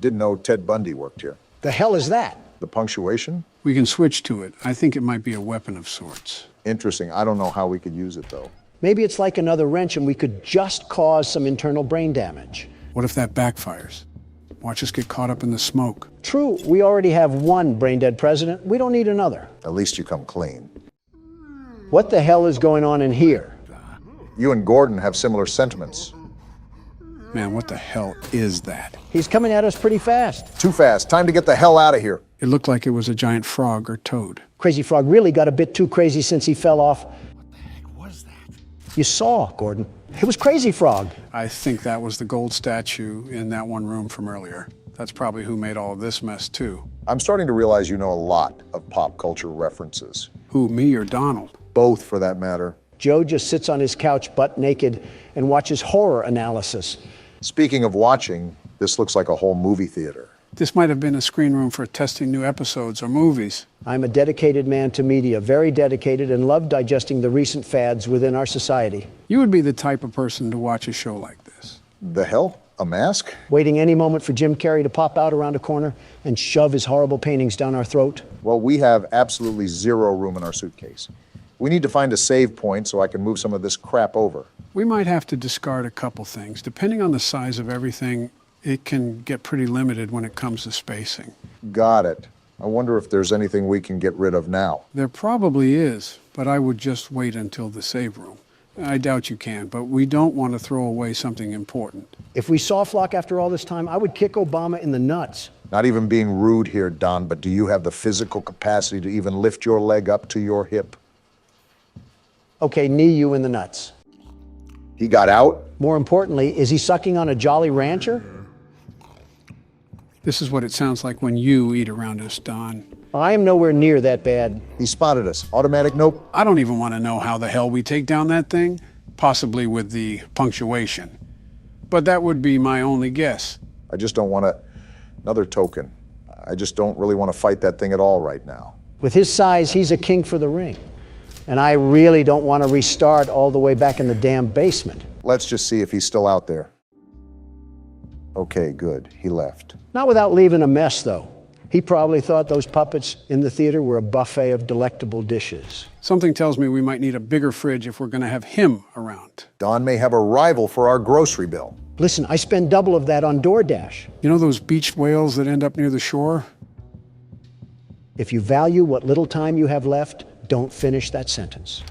Didn't know Ted Bundy worked here. The hell is that? The punctuation? We can switch to it. I think it might be a weapon of sorts. Interesting. I don't know how we could use it, though. Maybe it's like another wrench and we could just cause some internal brain damage. What if that backfires? Watch us get caught up in the smoke. True, we already have one brain-dead president. We don't need another. At least you come clean. What the hell is going on in here? You and Gordon have similar sentiments. Man, what the hell is that? He's coming at us pretty fast. Too fast. Time to get the hell out of here. It looked like it was a giant frog or toad. Crazy Frog really got a bit too crazy since he fell off. What the heck was that? You saw, Gordon. It was Crazy Frog. I think that was the gold statue in that one room from earlier. That's probably who made all of this mess, too. I'm starting to realize you know a lot of pop culture references. Who, me or Donald? Both, for that matter. Joe just sits on his couch butt naked and watches horror analysis. Speaking of watching, this looks like a whole movie theater. This might have been a screen room for testing new episodes or movies. I'm a dedicated man to media, very dedicated, and love digesting the recent fads within our society. You would be the type of person to watch a show like this. The hell? A mask? Waiting any moment for Jim Carrey to pop out around a corner and shove his horrible paintings down our throat. Well, we have absolutely zero room in our suitcase. We need to find a save point so I can move some of this crap over. We might have to discard a couple things. Depending on the size of everything, it can get pretty limited when it comes to spacing. Got it. I wonder if there's anything we can get rid of now. There probably is, but I would just wait until the save room. I doubt you can, but we don't want to throw away something important. If we saw Flock after all this time, I would kick Obama in the nuts. Not even being rude here, Don, but do you have the physical capacity to even lift your leg up to your hip? Okay, knee you in the nuts. He got out? More importantly, is he sucking on a Jolly Rancher? This is what it sounds like when you eat around us, Don. I am nowhere near that bad. He spotted us. Automatic nope. I don't even want to know how the hell we take down that thing, possibly with the punctuation. but that would be my only guess. I just don't want another token. I just don't really want to fight that thing at all right now. With his size, he's a king for the ring. And I really don't want to restart all the way back in the damn basement. Let's just see if he's still out there. Okay, good. He left. Not without leaving a mess, though. He probably thought those puppets in the theater were a buffet of delectable dishes. Something tells me we might need a bigger fridge if we're going to have him around. Don may have a rival for our grocery bill. Listen, I spend double of that on DoorDash. You know those beach whales that end up near the shore? If you value what little time you have left, don't finish that sentence.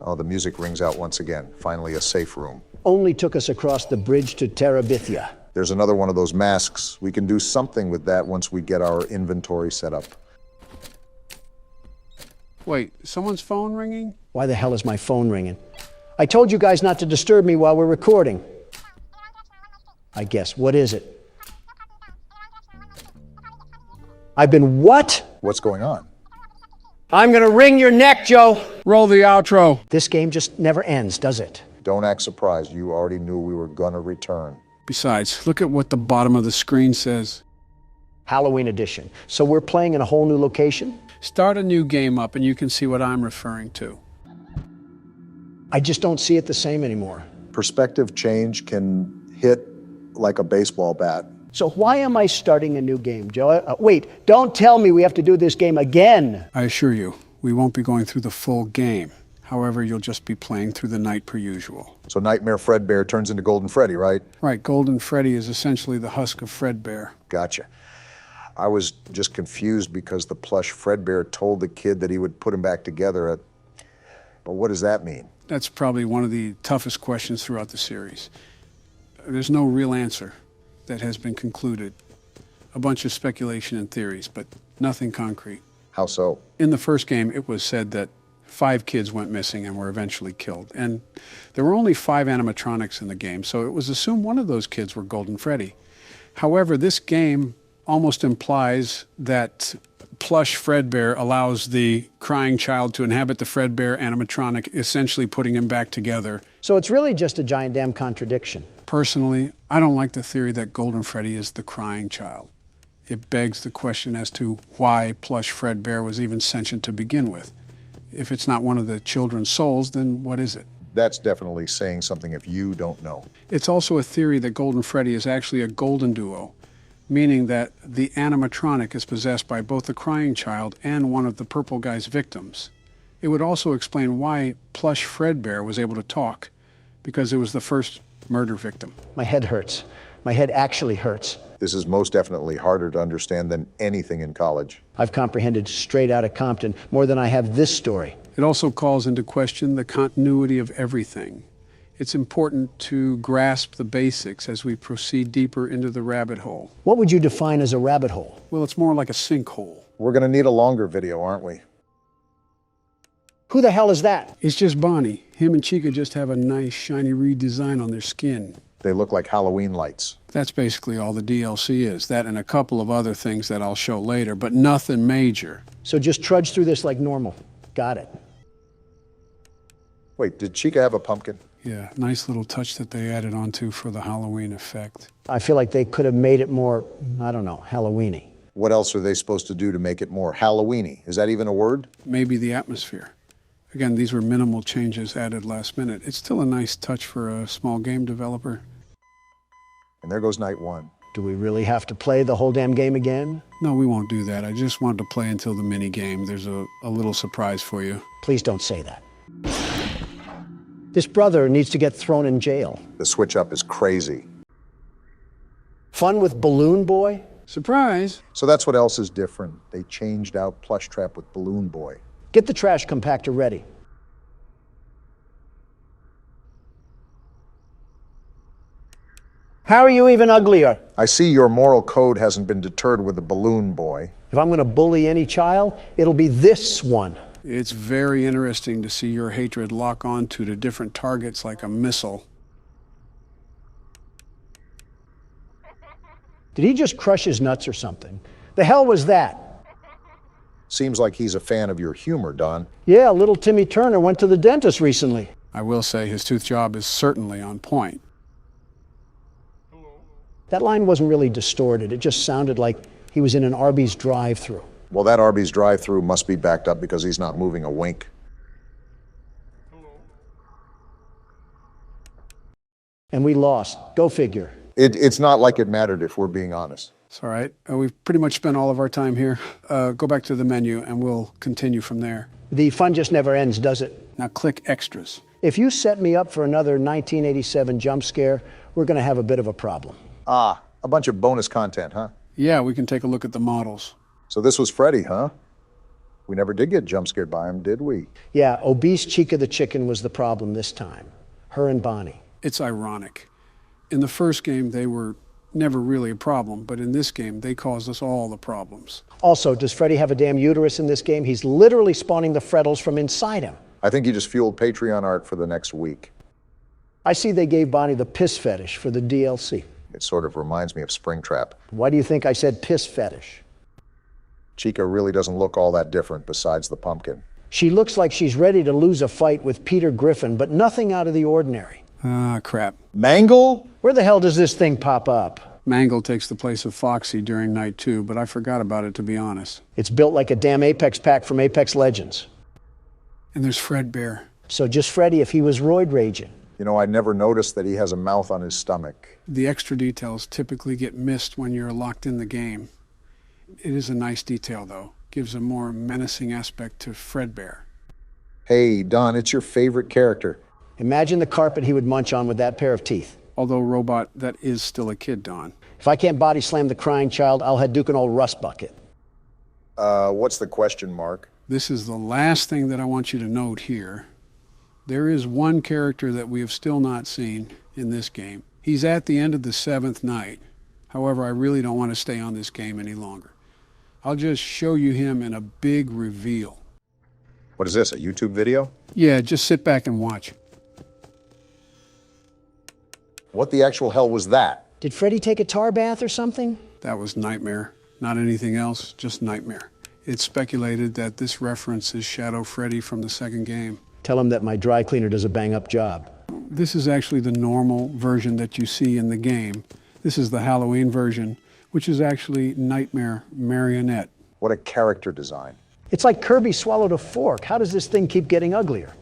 Oh, the music rings out once again. Finally, a safe room. Only took us across the bridge to Terabithia. There's another one of those masks. We can do something with that once we get our inventory set up. Wait, someone's phone ringing? Why the hell is my phone ringing? I told you guys not to disturb me while we're recording. I guess. What is it? I've been what? What's going on? I'm gonna wring your neck, Joe. Roll the outro. This game just never ends, does it? Don't act surprised. You already knew we were gonna return. Besides, look at what the bottom of the screen says. Halloween edition. So we're playing in a whole new location? Start a new game up and you can see what I'm referring to. I just don't see it the same anymore. Perspective change can hit like a baseball bat. So why am I starting a new game, Joe? Wait, don't tell me we have to do this game again. I assure you, we won't be going through the full game. However, you'll just be playing through the night per usual. So Nightmare Fredbear turns into Golden Freddy, right? Right, Golden Freddy is essentially the husk of Fredbear. Gotcha. I was just confused because the plush Fredbear told the kid that he would put him back together. But what does that mean? That's probably one of the toughest questions throughout the series. There's no real answer that has been concluded. A bunch of speculation and theories, but nothing concrete. How so? In the first game, it was said that 5 kids went missing and were eventually killed. And there were only 5 animatronics in the game, so it was assumed one of those kids were Golden Freddy. However, this game almost implies that plush Fredbear allows the crying child to inhabit the Fredbear animatronic, essentially putting him back together. So it's really just a giant damn contradiction. Personally, I don't like the theory that Golden Freddy is the crying child. It begs the question as to why plush Fredbear was even sentient to begin with. If it's not one of the children's souls, then what is it? That's definitely saying something if you don't know. It's also a theory that Golden Freddy is actually a golden duo, meaning that the animatronic is possessed by both the crying child and one of the purple guy's victims. It would also explain why plush Fredbear was able to talk, because it was the first murder victim. My head hurts. My head actually hurts. This is most definitely harder to understand than anything in college. I've comprehended straight out of Compton more than I have this story. It also calls into question the continuity of everything. It's important to grasp the basics as we proceed deeper into the rabbit hole. What would you define as a rabbit hole? Well, it's more like a sinkhole. We're going to need a longer video, aren't we? Who the hell is that? It's just Bonnie. Him and Chica just have a nice shiny redesign on their skin. They look like Halloween lights. That's basically all the DLC is. That and a couple of other things that I'll show later, but nothing major. So just trudge through this like normal. Got it. Wait, did Chica have a pumpkin? Yeah, nice little touch that they added onto for the Halloween effect. I feel like they could have made it more, I don't know, Halloween-y. What else are they supposed to do to make it more Halloween-y? Is that even a word? Maybe the atmosphere. Again, these were minimal changes added last minute. It's still a nice touch for a small game developer. And there goes night 1. Do we really have to play the whole damn game again? No, we won't do that. I just wanted to play until the mini game. There's a little surprise for you. Please don't say that. This brother needs to get thrown in jail. The switch up is crazy. Fun with Balloon Boy? Surprise! So that's what else is different. They changed out Plush Trap with Balloon Boy. Get the trash compactor ready. How are you even uglier? I see your moral code hasn't been deterred with the Balloon Boy. If I'm going to bully any child, it'll be this one. It's very interesting to see your hatred lock onto to different targets like a missile. Did he just crush his nuts or something? The hell was that? Seems like he's a fan of your humor, Don. Yeah, little Timmy Turner went to the dentist recently. I will say his tooth job is certainly on point. That line wasn't really distorted. It just sounded like he was in an Arby's drive-thru. Well, that Arby's drive-thru must be backed up because he's not moving a wink. And we lost. Go figure. It's not like it mattered, if we're being honest. It's all right. We've pretty much spent all of our time here. Go back to the menu and we'll continue from there. The fun just never ends, does it? Now click extras. If you set me up for another 1987 jump scare, we're going to have a bit of a problem. Ah, a bunch of bonus content, huh? Yeah, we can take a look at the models. So this was Freddy, huh? We never did get jump scared by him, did we? Yeah, obese Chica the chicken was the problem this time. Her and Bonnie. It's ironic. In the first game, they were never really a problem, but in this game, they caused us all the problems. Also, does Freddy have a damn uterus in this game? He's literally spawning the Freddles from inside him. I think he just fueled Patreon art for the next week. I see they gave Bonnie the piss fetish for the DLC. It sort of reminds me of Springtrap. Why do you think I said piss fetish? Chica really doesn't look all that different besides the pumpkin. She looks like she's ready to lose a fight with Peter Griffin, but nothing out of the ordinary. Ah, crap. Mangle? Where the hell does this thing pop up? Mangle takes the place of Foxy during night 2, but I forgot about it, to be honest. It's built like a damn Apex pack from Apex Legends. And there's Fredbear. So just Freddy if he was roid raging. You know, I never noticed that he has a mouth on his stomach. The extra details typically get missed when you're locked in the game. It is a nice detail, though. Gives a more menacing aspect to Fredbear. Hey, Don, it's your favorite character. Imagine the carpet he would munch on with that pair of teeth. Although, Robot, that is still a kid, Don. If I can't body slam the crying child, I'll head Duke an old rust bucket. What's the question, Mark? This is the last thing that I want you to note here. There is one character that we have still not seen in this game. He's at the end of the 7th night. However, I really don't want to stay on this game any longer. I'll just show you him in a big reveal. What is this, a YouTube video? Yeah, just sit back and watch. What the actual hell was that? Did Freddy take a tar bath or something? That was Nightmare. Not anything else, just Nightmare. It's speculated that this reference is Shadow Freddy from the second game. Tell him that my dry cleaner does a bang-up job. This is actually the normal version that you see in the game. This is the Halloween version, which is actually Nightmare Marionette. What a character design. It's like Kirby swallowed a fork. How does this thing keep getting uglier?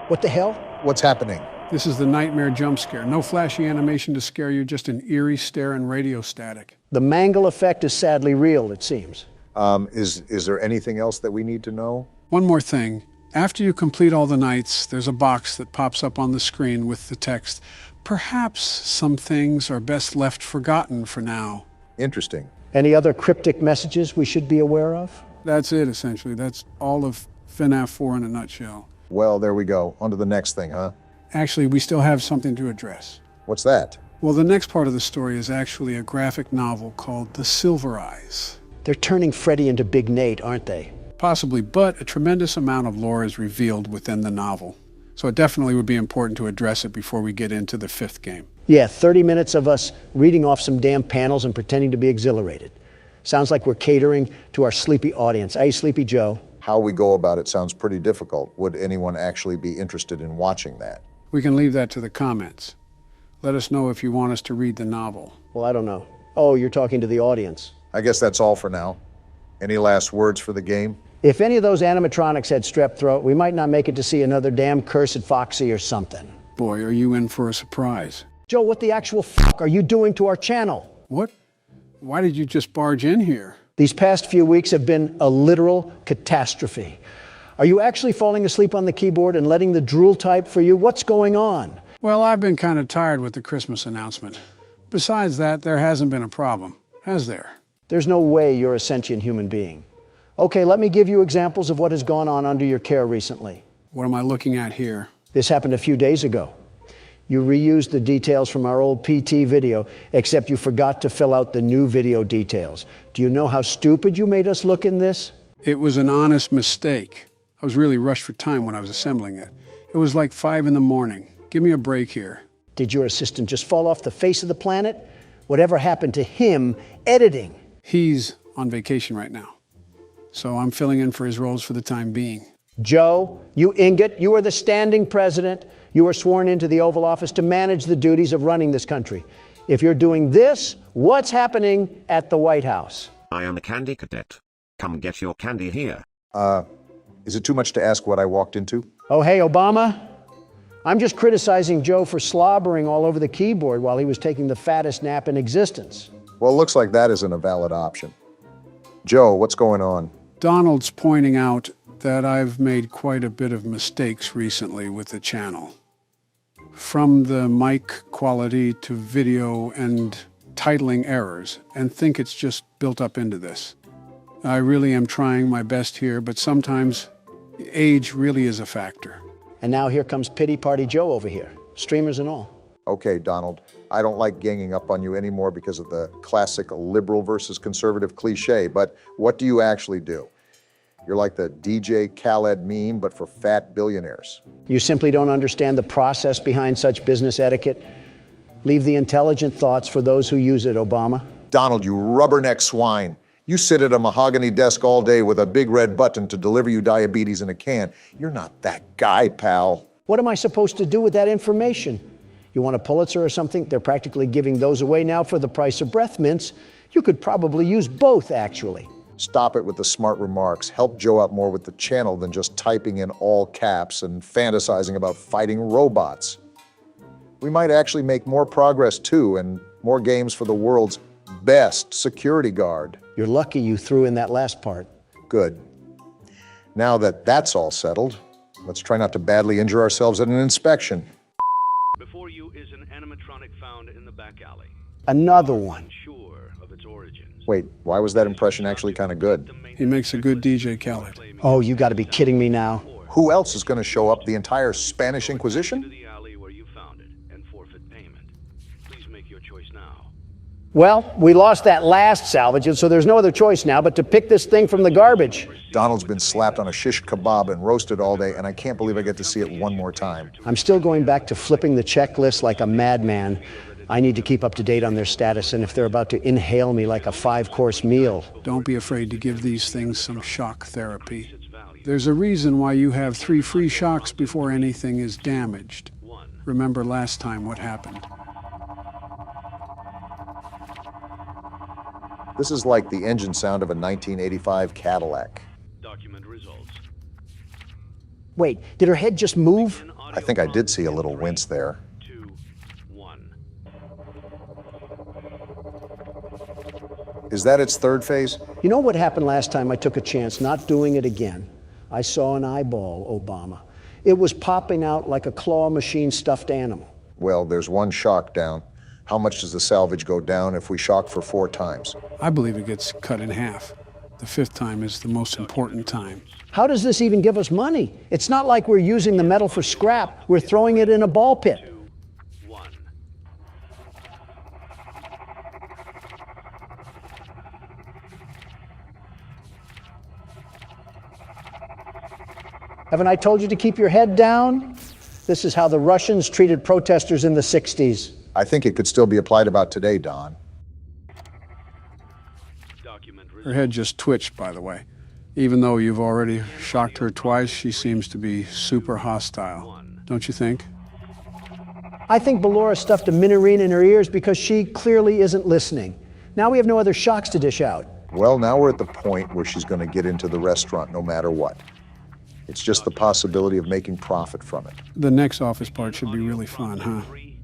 What the hell? What's happening? This is the Nightmare jump scare. No flashy animation to scare you, just an eerie stare and radio static. The Mangle effect is sadly real, it seems. Is there anything else that we need to know? One more thing. After you complete all the nights, there's a box that pops up on the screen with the text, "Perhaps some things are best left forgotten for now." Interesting. Any other cryptic messages we should be aware of? That's it, essentially. That's all of FNAF 4 in a nutshell. Well, there we go. On to the next thing, huh? Actually, we still have something to address. What's that? Well, the next part of the story is actually a graphic novel called The Silver Eyes. They're turning Freddy into Big Nate, aren't they? Possibly, but a tremendous amount of lore is revealed within the novel. So it definitely would be important to address it before we get into the 5th game. Yeah, 30 minutes of us reading off some damn panels and pretending to be exhilarated. Sounds like we're catering to our sleepy audience. Hey, Sleepy Joe. How we go about it sounds pretty difficult. Would anyone actually be interested in watching that? We can leave that to the comments. Let us know if you want us to read the novel. Well, I don't know. Oh, you're talking to the audience. I guess that's all for now. Any last words for the game? If any of those animatronics had strep throat, we might not make it to see another damn cursed Foxy or something. Boy, are you in for a surprise. Joe, what the actual fuck are you doing to our channel? What? Why did you just barge in here? These past few weeks have been a literal catastrophe. Are you actually falling asleep on the keyboard and letting the drool type for you? What's going on? Well, I've been kind of tired with the Christmas announcement. Besides that, there hasn't been a problem, has there? There's no way you're a sentient human being. Okay, let me give you examples of what has gone on under your care recently. What am I looking at here? This happened a few days ago. You reused the details from our old PT video, except you forgot to fill out the new video details. Do you know how stupid you made us look in this? It was an honest mistake. I was really rushed for time when I was assembling it. It was like 5 in the morning. Give me a break here. Did your assistant just fall off the face of the planet? Whatever happened to him editing? He's on vacation right now, so I'm filling in for his roles for the time being. Joe, you ingot, you are the standing president. You are sworn into the Oval Office to manage the duties of running this country. If you're doing this, what's happening at the White House? I am a candy cadet. Come get your candy here. Is it too much to ask what I walked into? Oh, hey, Obama. I'm just criticizing Joe for slobbering all over the keyboard while he was taking the fattest nap in existence. Well, it looks like that isn't a valid option. Joe, what's going on? Donald's pointing out that I've made quite a bit of mistakes recently with the channel. From the mic quality to video and titling errors, and think it's just built up into this. I really am trying my best here, but sometimes age really is a factor. And now here comes Pity Party Joe over here, streamers and all. Okay, Donald, I don't like ganging up on you anymore because of the classic liberal versus conservative cliche, but what do you actually do? You're like the DJ Khaled meme, but for fat billionaires. You simply don't understand the process behind such business etiquette. Leave the intelligent thoughts for those who use it, Obama. Donald, you rubberneck swine. You sit at a mahogany desk all day with a big red button to deliver you diabetes in a can. You're not that guy, pal. What am I supposed to do with that information? You want a Pulitzer or something? They're practically giving those away now for the price of breath mints. You could probably use both, actually. Stop it with the smart remarks. Help Joe out more with the channel than just typing in all caps and fantasizing about fighting robots. We might actually make more progress too, and more games for the world's best security guard. You're lucky you threw in that last part. Good. Now that that's all settled, let's try not to badly injure ourselves at an inspection. Before you is an animatronic found in the back alley. Another one. Unsure of its origins. Wait, why was that impression actually kind of good? He makes a good DJ Khaled. Oh, you got to be kidding me now. Who else is going to show up? The entire Spanish To Inquisition? the alley where you found it and forfeit payment. Please make your choice now. Well, we lost that last salvage, and so there's no other choice now but to pick this thing from the garbage. Donald's been slapped on a shish kebab and roasted all day, and I can't believe I get to see it one more time. I'm still going back to flipping the checklist like a madman. I need to keep up to date on their status, and if they're about to inhale me like a 5-course meal. Don't be afraid to give these things some shock therapy. There's a reason why you have 3 free shocks before anything is damaged. Remember last time what happened. This is like the engine sound of a 1985 Cadillac. Document results. Wait, did her head just move? I think I did see a little wince there. 2, 1. Is that its third phase? You know what happened last time I took a chance, not doing it again? I saw an eyeball, Obama. It was popping out like a claw machine stuffed animal. Well, there's one shock down. How much does the salvage go down if we shock for 4 times? I believe it gets cut in half. The 5th time is the most important time. How does this even give us money? It's not like we're using the metal for scrap. We're throwing it in a ball pit. 2, 1. Haven't I told you to keep your head down? This is how the Russians treated protesters in the 60s. I think it could still be applied about today, Don. Document Her results. head just twitched, by the way. Even though you've already shocked her twice, she seems to be super hostile. Don't you think? I think Ballora stuffed a minorine in her ears because she clearly isn't listening. Now we have no other shocks to dish out. Well, now we're at the point where she's going to get into the restaurant no matter what. It's just the possibility of making profit from it. The next office part should be really fun, huh? 3,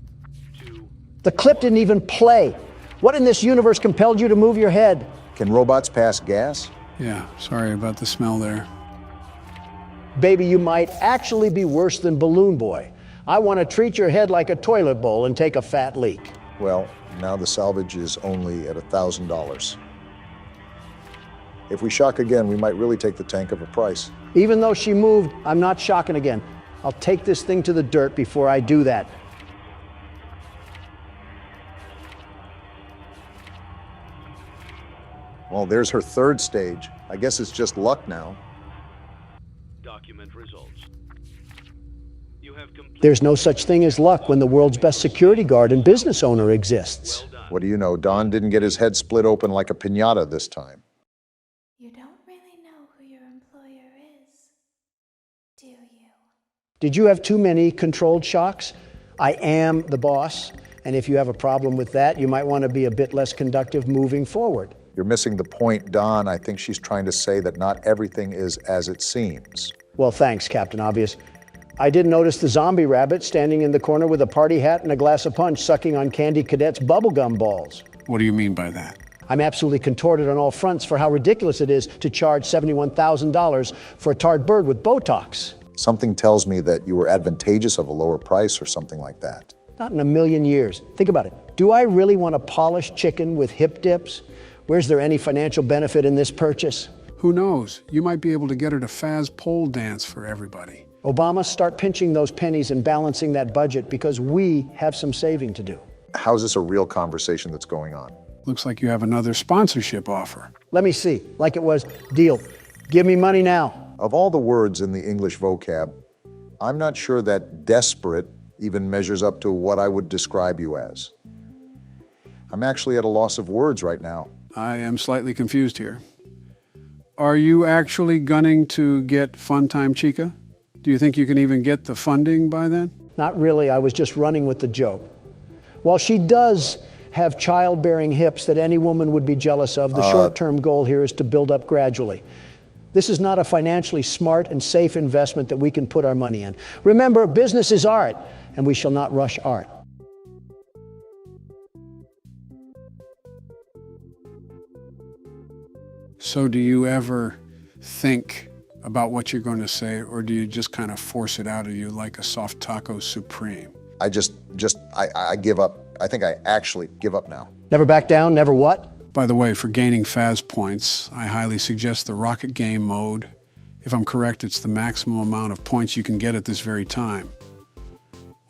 2. The clip didn't even play. What in this universe compelled you to move your head? Can robots pass gas? Yeah, sorry about the smell there. Baby, you might actually be worse than Balloon Boy. I want to treat your head like a toilet bowl and take a fat leak. Well, now the salvage is only at $1,000. If we shock again, we might really take the tank of a price. Even though she moved, I'm not shocking again. I'll take this thing to the dirt before I do that. Well, there's her 3rd stage. I guess it's just luck now. Document results. You have completed. There's no such thing as luck when the world's best security guard and business owner exists. Well done. What do you know? Don didn't get his head split open like a piñata this time. Did you have too many controlled shocks? I am the boss, and if you have a problem with that, you might want to be a bit less conductive moving forward. You're missing the point, Don. I think she's trying to say that not everything is as it seems. Well, thanks, Captain Obvious. I did notice the zombie rabbit standing in the corner with a party hat and a glass of punch sucking on Candy Cadet's bubblegum balls. What do you mean by that? I'm absolutely contorted on all fronts for how ridiculous it is to charge $71,000 for a tarred bird with Botox. Something tells me that you were advantageous of a lower price or something like that. Not in a million years. Think about it. Do I really want a polished chicken with hip dips? Where's there any financial benefit in this purchase? Who knows? You might be able to get her to Faz pole dance for everybody. Obama, start pinching those pennies and balancing that budget because we have some saving to do. How's this a real conversation that's going on? Looks like you have another sponsorship offer. Let me see. Like it was, deal. Give me money now. Of all the words in the English vocab, I'm not sure that desperate even measures up to what I would describe you as. I'm actually at a loss of words right now. I am slightly confused here. Are you actually gunning to get Funtime Chica? Do you think you can even get the funding by then? Not really. I was just running with the joke. While she does have childbearing hips that any woman would be jealous of, the short-term goal here is to build up gradually. This is not a financially smart and safe investment that we can put our money in. Remember, business is art, and we shall not rush art. So do you ever think about what you're going to say, or do you just kind of force it out of you like a soft taco supreme? I give up. I think I actually give up now. Never back down, never what? By the way, for gaining Faz points, I highly suggest the Rocket Game mode. If I'm correct, it's the maximum amount of points you can get at this very time.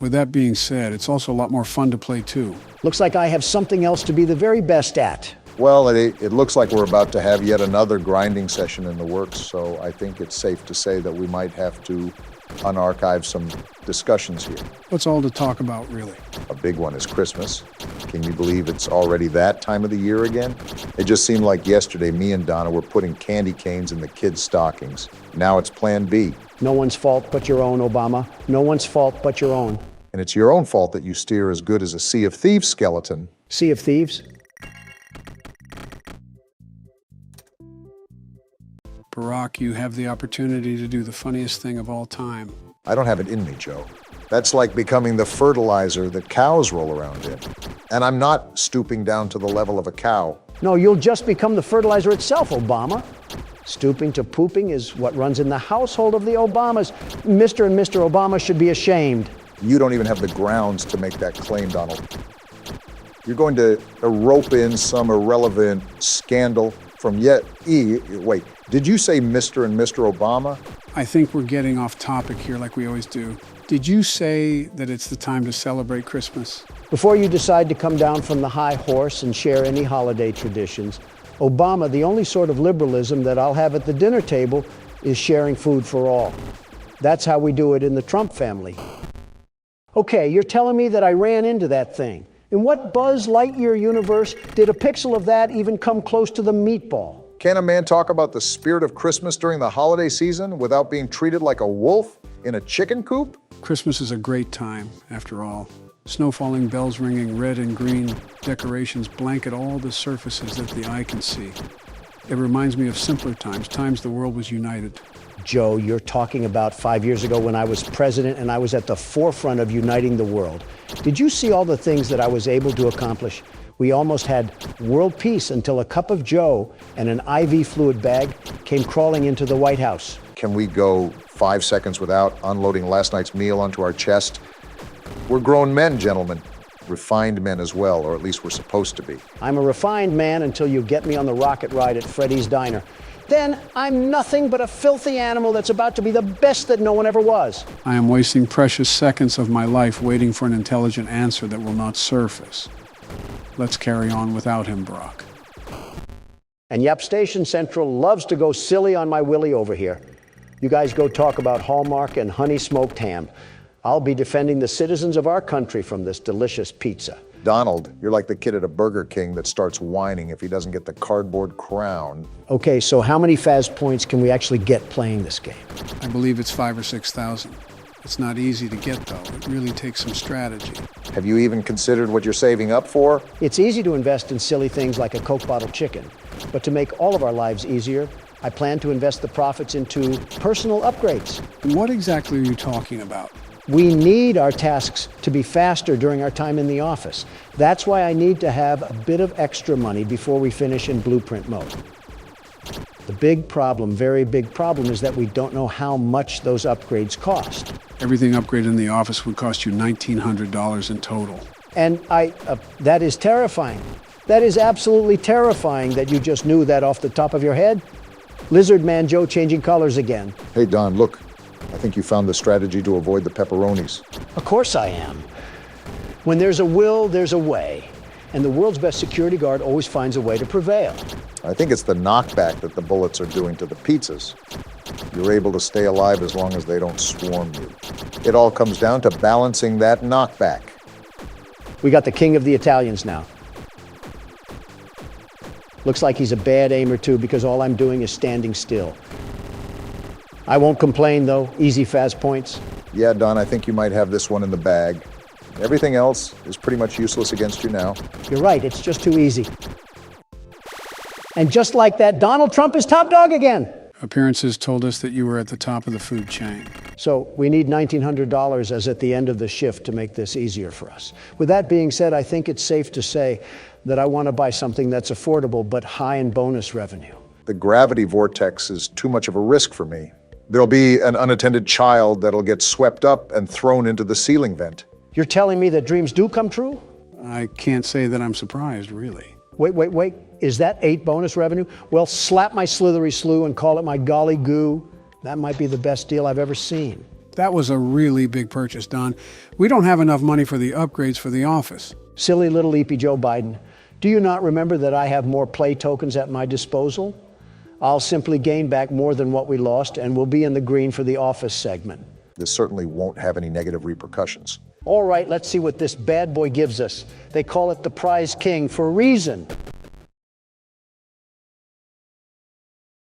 With that being said, it's also a lot more fun to play too. Looks like I have something else to be the very best at. Well, it looks like we're about to have yet another grinding session in the works, so I think it's safe to say that we might have to unarchive some discussions here. What's all to talk about, really? A big one is Christmas. Can you believe it's already that time of the year again? It just seemed like yesterday me and Donna were putting candy canes in the kids' stockings. Now it's Plan B. No one's fault but your own, Obama. No one's fault but your own. And it's your own fault that you steer as good as a Sea of Thieves skeleton. Sea of Thieves? Barack, you have the opportunity to do the funniest thing of all time. I don't have it in me, Joe. That's like becoming the fertilizer that cows roll around in. And I'm not stooping down to the level of a cow. No, you'll just become the fertilizer itself, Obama. Stooping to pooping is what runs in the household of the Obamas. Mr. and Mr. Obama should be ashamed. You don't even have the grounds to make that claim, Donald. You're going to rope in some irrelevant scandal from wait, did you say Mr. and Mr. Obama? I think we're getting off topic here like we always do. Did you say that it's the time to celebrate Christmas? Before you decide to come down from the high horse and share any holiday traditions, Obama, the only sort of liberalism that I'll have at the dinner table is sharing food for all. That's how we do it in the Trump family. Okay, you're telling me that I ran into that thing. In what Buzz Lightyear universe did a pixel of that even come close to the meatball? Can a man talk about the spirit of Christmas during the holiday season without being treated like a wolf in a chicken coop? Christmas is a great time, after all. Snow falling, bells ringing, red and green decorations blanket all the surfaces that the eye can see. It reminds me of simpler times, times the world was united. Joe, you're talking about 5 years ago when I was president and I was at the forefront of uniting the world. Did you see all the things that I was able to accomplish? We almost had world peace until a cup of Joe and an IV fluid bag came crawling into the White House. Can we go 5 seconds without unloading last night's meal onto our chest? We're grown men, gentlemen. Refined men as well, or at least we're supposed to be. I'm a refined man until you get me on the rocket ride at Freddy's Diner. Then I'm nothing but a filthy animal that's about to be the best that no one ever was. I am wasting precious seconds of my life waiting for an intelligent answer that will not surface. Let's carry on without him, Barack. And Yap Station Central loves to go silly on my Willie over here. You guys go talk about Hallmark and honey smoked ham. I'll be defending the citizens of our country from this delicious pizza. Donald, you're like the kid at a Burger King that starts whining if he doesn't get the cardboard crown. Okay, so how many Faz points can we actually get playing this game? I believe it's 5,000 or 6,000. It's not easy to get, though. It really takes some strategy. Have you even considered what you're saving up for? It's easy to invest in silly things like a Coke bottle chicken, but to make all of our lives easier, I plan to invest the profits into personal upgrades. What exactly are you talking about? We need our tasks to be faster during our time in the office. That's why I need to have a bit of extra money before we finish in blueprint mode. The big problem, very big problem, is that we don't know how much those upgrades cost. Everything upgraded in the office would cost you $1,900 in total. And that is terrifying. That is absolutely terrifying that you just knew that off the top of your head. Lizard Man Joe changing colors again. Hey, Don, look. I think you found the strategy to avoid the pepperonis. Of course I am. When there's a will, there's a way. And the world's best security guard always finds a way to prevail. I think it's the knockback that the bullets are doing to the pizzas. You're able to stay alive as long as they don't swarm you. It all comes down to balancing that knockback. We got the king of the Italians now. Looks like he's a bad aimer too, because all I'm doing is standing still. I won't complain though, easy fast points. Yeah, Don, I think you might have this one in the bag. Everything else is pretty much useless against you now. You're right, it's just too easy. And just like that, Donald Trump is top dog again. Appearances told us that you were at the top of the food chain. So we need $1,900 as at the end of the shift to make this easier for us. With that being said, I think it's safe to say that I want to buy something that's affordable but high in bonus revenue. The gravity vortex is too much of a risk for me. There'll be an unattended child that'll get swept up and thrown into the ceiling vent. You're telling me that dreams do come true? I can't say that I'm surprised, really. Wait. Is that 8 bonus revenue? Well, slap my slithery slew and call it my golly goo. That might be the best deal I've ever seen. That was a really big purchase, Don. We don't have enough money for the upgrades for the office. Silly little Eepy Joe Biden. Do you not remember that I have more play tokens at my disposal? I'll simply gain back more than what we lost, and we'll be in the green for the office segment. This certainly won't have any negative repercussions. All right, let's see what this bad boy gives us. They call it the prize king for a reason.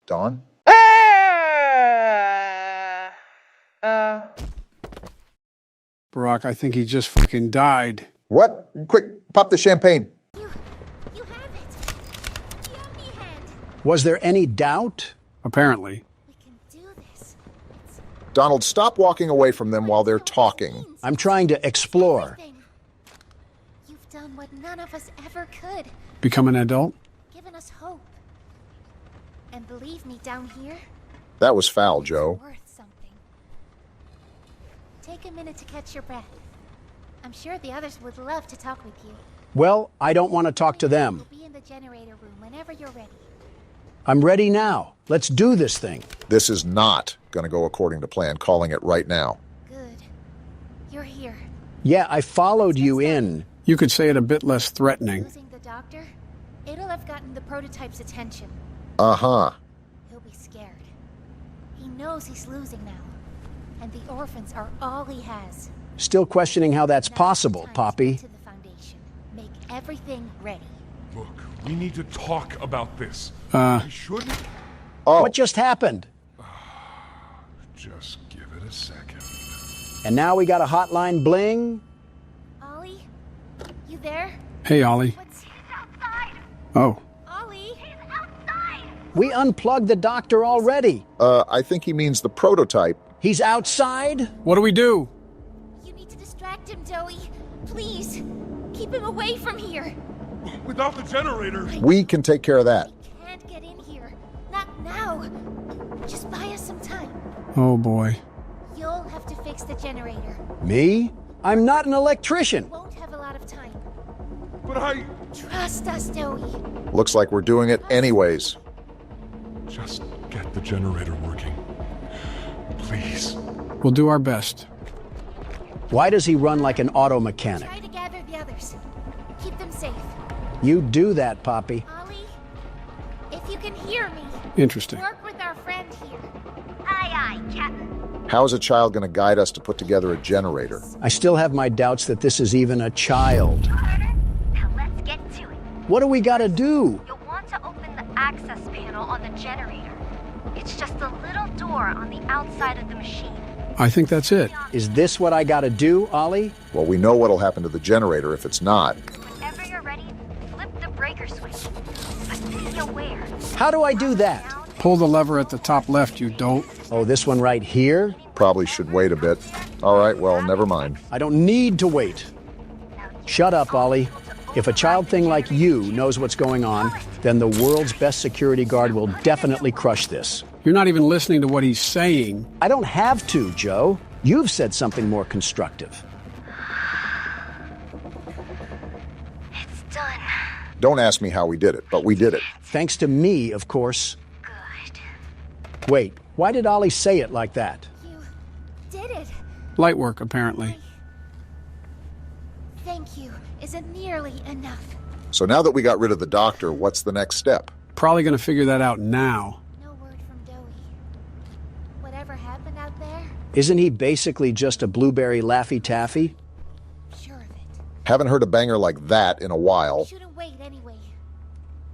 Don? Barack, I think he just fucking died. What? Quick, pop the champagne. You have it. Yummy head. Was there any doubt? Apparently. We can do this. Donald, stop walking away from them while they're talking. I'm trying to explore. Everything. You've done what none of us ever could. Become an adult? Given us hope. And believe me, down here, That was foul, Joe. worth something. Take a minute to catch your breath. I'm sure the others would love to talk with you. Well, I don't want to talk to them. We'll be in the generator room whenever you're ready. I'm ready now. Let's do this thing. This is not going to go according to plan, calling it right now. Good. You're here. Yeah, I followed you in. You could say it a bit less threatening. Losing the doctor? It'll have gotten the prototype's attention. Uh-huh. He'll be scared. He knows he's losing now. And the orphans are all he has. Still questioning how that's Now's possible, the time to Poppy. get to the Foundation. Make everything ready. Look, we need to talk about this. Uh. We shouldn't. Oh, What just happened? Just give it a second. And now we got a hotline bling. Ollie? You there? Hey, Ollie. What's outside? Oh. Ollie? He's outside! We unplugged the doctor already. I think he means the prototype. He's outside? What do we do? You need to distract him, Joey. Please. Keep him away from here. Without the generator. We can take care of that. He can't get in here. Not now. Just buy us some time. Oh, boy. You'll have to fix the generator. Me? I'm not an electrician. Won't have a lot of time. But I Trust us, Joey. Looks like we're doing it anyways. just get the generator working. Please. We'll do our best. Why does he run like an auto mechanic? Try to gather the others. Keep them safe. You do that, Poppy. Ollie, if you can hear me, Interesting. work with our friend here. Aye, aye, Captain. How is a child going to guide us to put together a generator? I still have my doubts that this is even a child. Now let's get to it. What do we gotta do? You'll want to open the access panel on the generator. It's just a little door on the outside of the machine. I think that's it. Is this what I gotta do, Ollie? Well, we know what'll happen to the generator if it's not. Whenever you're ready, flip the breaker switch. But be aware. How do I do that? Pull the lever at the top left, you dope. Oh, this one right here? Probably should wait a bit. All right, well, never mind. I don't need to wait. Shut up, Ollie. If a child thing like you knows what's going on, then the world's best security guard will definitely crush this. You're not even listening to what he's saying. I don't have to, Joe. You've said something more constructive. It's done. Don't ask me how we did it, but we did it. Thanks to me, of course. Good. Wait, why did Ollie say it like that? You did it. Light work, apparently. Thank you isn't nearly enough. So now that we got rid of the doctor, what's the next step? Probably going to figure that out now. No word from Dowie. Whatever happened out there? Isn't he basically just a blueberry Laffy Taffy? Sure of it. Haven't heard a banger like that in a while. Shouldn't wait anyway.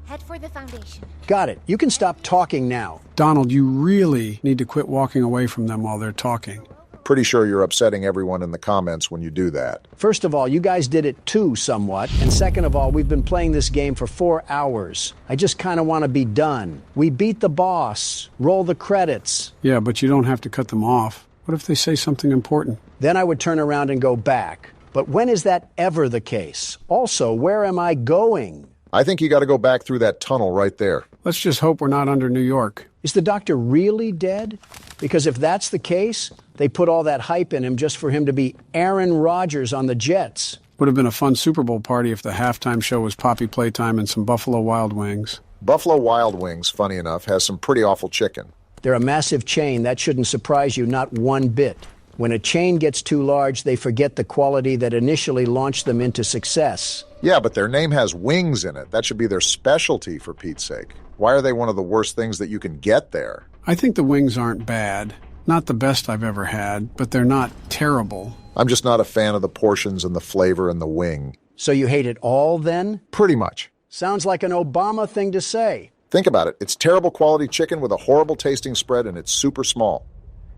Head for the foundation. Got it. You can stop talking now. Donald, you really need to quit walking away from them while they're talking. Pretty sure you're upsetting everyone in the comments when you do that. First of all, you guys did it too, somewhat. And second of all, we've been playing this game for 4 hours. I just kind of want to be done. We beat the boss. Roll the credits. Yeah, but you don't have to cut them off. What if they say something important? Then I would turn around and go back. But when is that ever the case? Also, where am I going? I think you got to go back through that tunnel right there. Let's just hope we're not under New York. Is the doctor really dead? Because if that's the case, they put all that hype in him just for him to be Aaron Rodgers on the Jets. Would have been a fun Super Bowl party if the halftime show was Poppy Playtime and some Buffalo Wild Wings. Buffalo Wild Wings, funny enough, has some pretty awful chicken. They're a massive chain. That shouldn't surprise you, not one bit. When a chain gets too large, they forget the quality that initially launched them into success. Yeah, but their name has wings in it. That should be their specialty, for Pete's sake. Why are they one of the worst things that you can get there? I think the wings aren't bad. Not the best I've ever had, but they're not terrible. I'm just not a fan of the portions and the flavor and the wing. So you hate it all, then? Pretty much. Sounds like an Obama thing to say. Think about it. It's terrible quality chicken with a horrible tasting spread, and it's super small.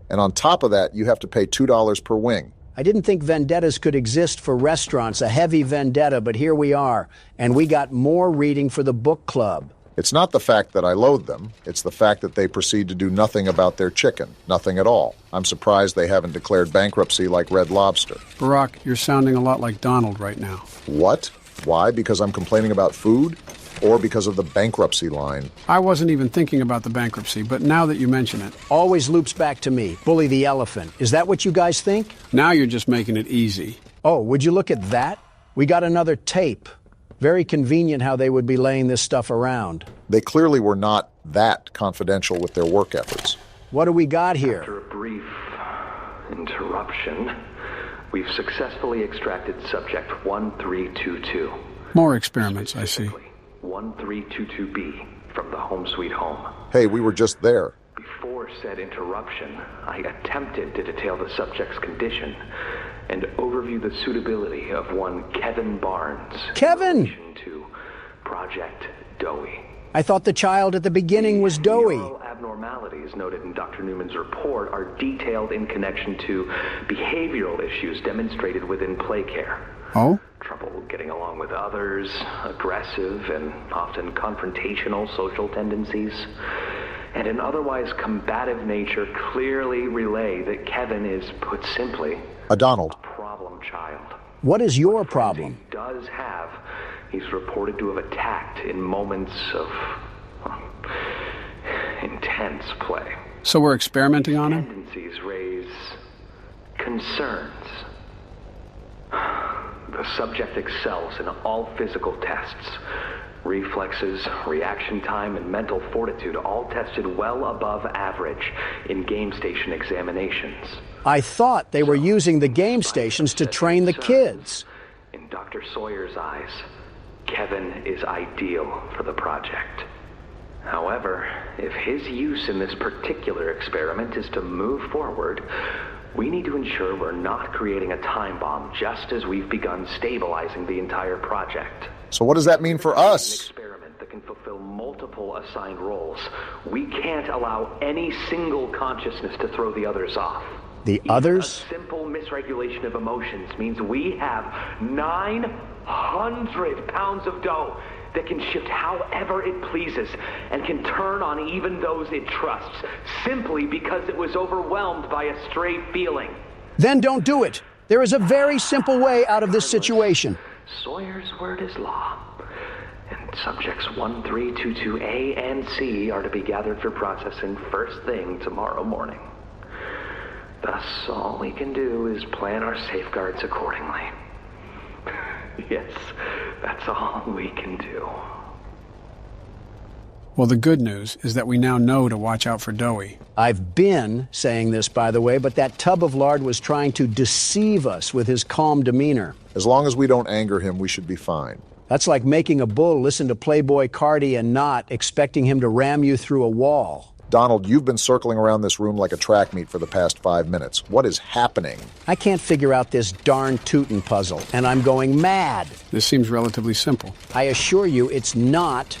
And on top of that, you have to pay $2 per wing. I didn't think vendettas could exist for restaurants, a heavy vendetta, but here we are. And we got more reading for the book club. It's not the fact that I loathe them. It's the fact that they proceed to do nothing about their chicken. Nothing at all. I'm surprised they haven't declared bankruptcy like Red Lobster. Barack, you're sounding a lot like Donald right now. What? Why? Because I'm complaining about food? Or because of the bankruptcy line? I wasn't even thinking about the bankruptcy, but now that you mention it... Always loops back to me. Bully the elephant. Is that what you guys think? Now you're just making it easy. Oh, would you look at that? We got another tape. Very convenient how they would be laying this stuff around. They clearly were not that confidential with their work efforts. What do we got here? After a brief interruption, we've successfully extracted subject 1322. More experiments, I see. 1322B from the home sweet home. Hey, we were just there. Before said interruption, I attempted to detail the subject's condition and overview the suitability of one Kevin Barnes. Kevin! In relation to Project Dowie. I thought the child at the beginning was Dowie. Neural abnormalities noted in Dr. Newman's report are detailed in connection to behavioral issues demonstrated within play care. Oh? Trouble getting along with others, aggressive and often confrontational social tendencies, and an otherwise combative nature clearly relay that Kevin is, put simply, a Donald. A problem child. What is your problem? He does have. He's reported to have attacked in moments of intense play. So we're experimenting on him? Tendencies raise concerns. The subject excels in all physical tests. Reflexes, reaction time, and mental fortitude all tested well above average in game station examinations. I thought they were using the game stations to train the kids. In Dr. Sawyer's eyes, Kevin is ideal for the project. However, if his use in this particular experiment is to move forward, we need to ensure we're not creating a time bomb just as we've begun stabilizing the entire project. So what does that mean for us? An experiment that can fulfill multiple assigned roles. We can't allow any single consciousness to throw the others off. The others? A simple misregulation of emotions means we have 900 pounds of dough that can shift however it pleases and can turn on even those it trusts, simply because it was overwhelmed by a stray feeling. Then don't do it. There is a very simple way out of this situation. Sawyer's word is law. And subjects 1322A and C are to be gathered for processing first thing tomorrow morning. Thus, all we can do is plan our safeguards accordingly. Yes, that's all we can do. Well, the good news is that we now know to watch out for Doughy. I've been saying this, by the way, but that tub of lard was trying to deceive us with his calm demeanor. As long as we don't anger him, we should be fine. That's like making a bull listen to Playboy Cardi and not expecting him to ram you through a wall. Donald, you've been circling around this room like a track meet for the past 5 minutes. What is happening? I can't figure out this darn Tootin' puzzle, and I'm going mad. This seems relatively simple. I assure you it's not.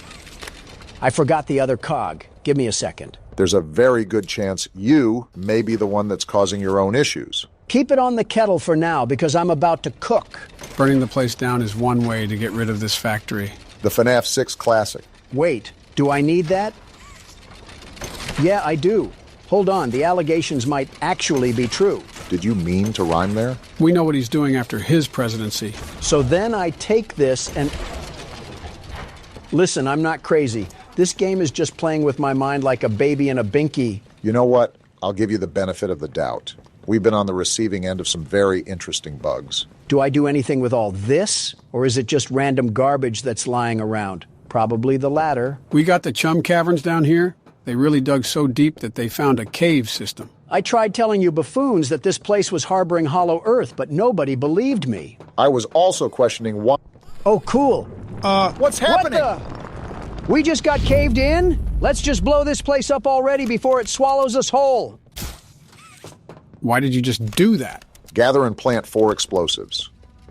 I forgot the other cog. Give me a second. There's a very good chance you may be the one that's causing your own issues. Keep it on the kettle for now, because I'm about to cook. Burning the place down is one way to get rid of this factory. The FNAF 6 Classic. Wait, do I need that? Yeah, I do. Hold on, the allegations might actually be true. Did you mean to rhyme there? We know what he's doing after his presidency. So then I take this and... Listen, I'm not crazy. This game is just playing with my mind like a baby in a binky. You know what? I'll give you the benefit of the doubt. We've been on the receiving end of some very interesting bugs. Do I do anything with all this? Or is it just random garbage that's lying around? Probably the latter. We got the chum caverns down here. They really dug so deep that they found a cave system. I tried telling you buffoons that this place was harboring hollow earth, but nobody believed me. I was also questioning why... Oh, cool. What's happening? What We just got caved in? Let's just blow this place up already before it swallows us whole. Why did you just do that? Gather and plant 4 explosives.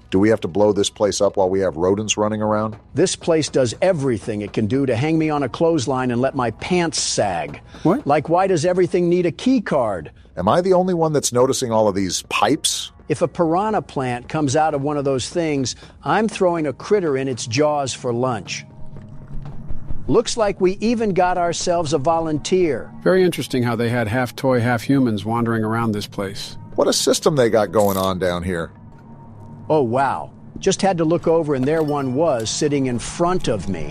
Do we have to blow this place up while we have rodents running around? This place does everything it can do to hang me on a clothesline and let my pants sag. What? Like, why does everything need a key card? Am I the only one that's noticing all of these pipes? If a piranha plant comes out of one of those things, I'm throwing a critter in its jaws for lunch. Looks like we even got ourselves a volunteer. Very interesting how they had half toy, half humans wandering around this place. What a system they got going on down here. Oh, wow. Just had to look over and there one was sitting in front of me.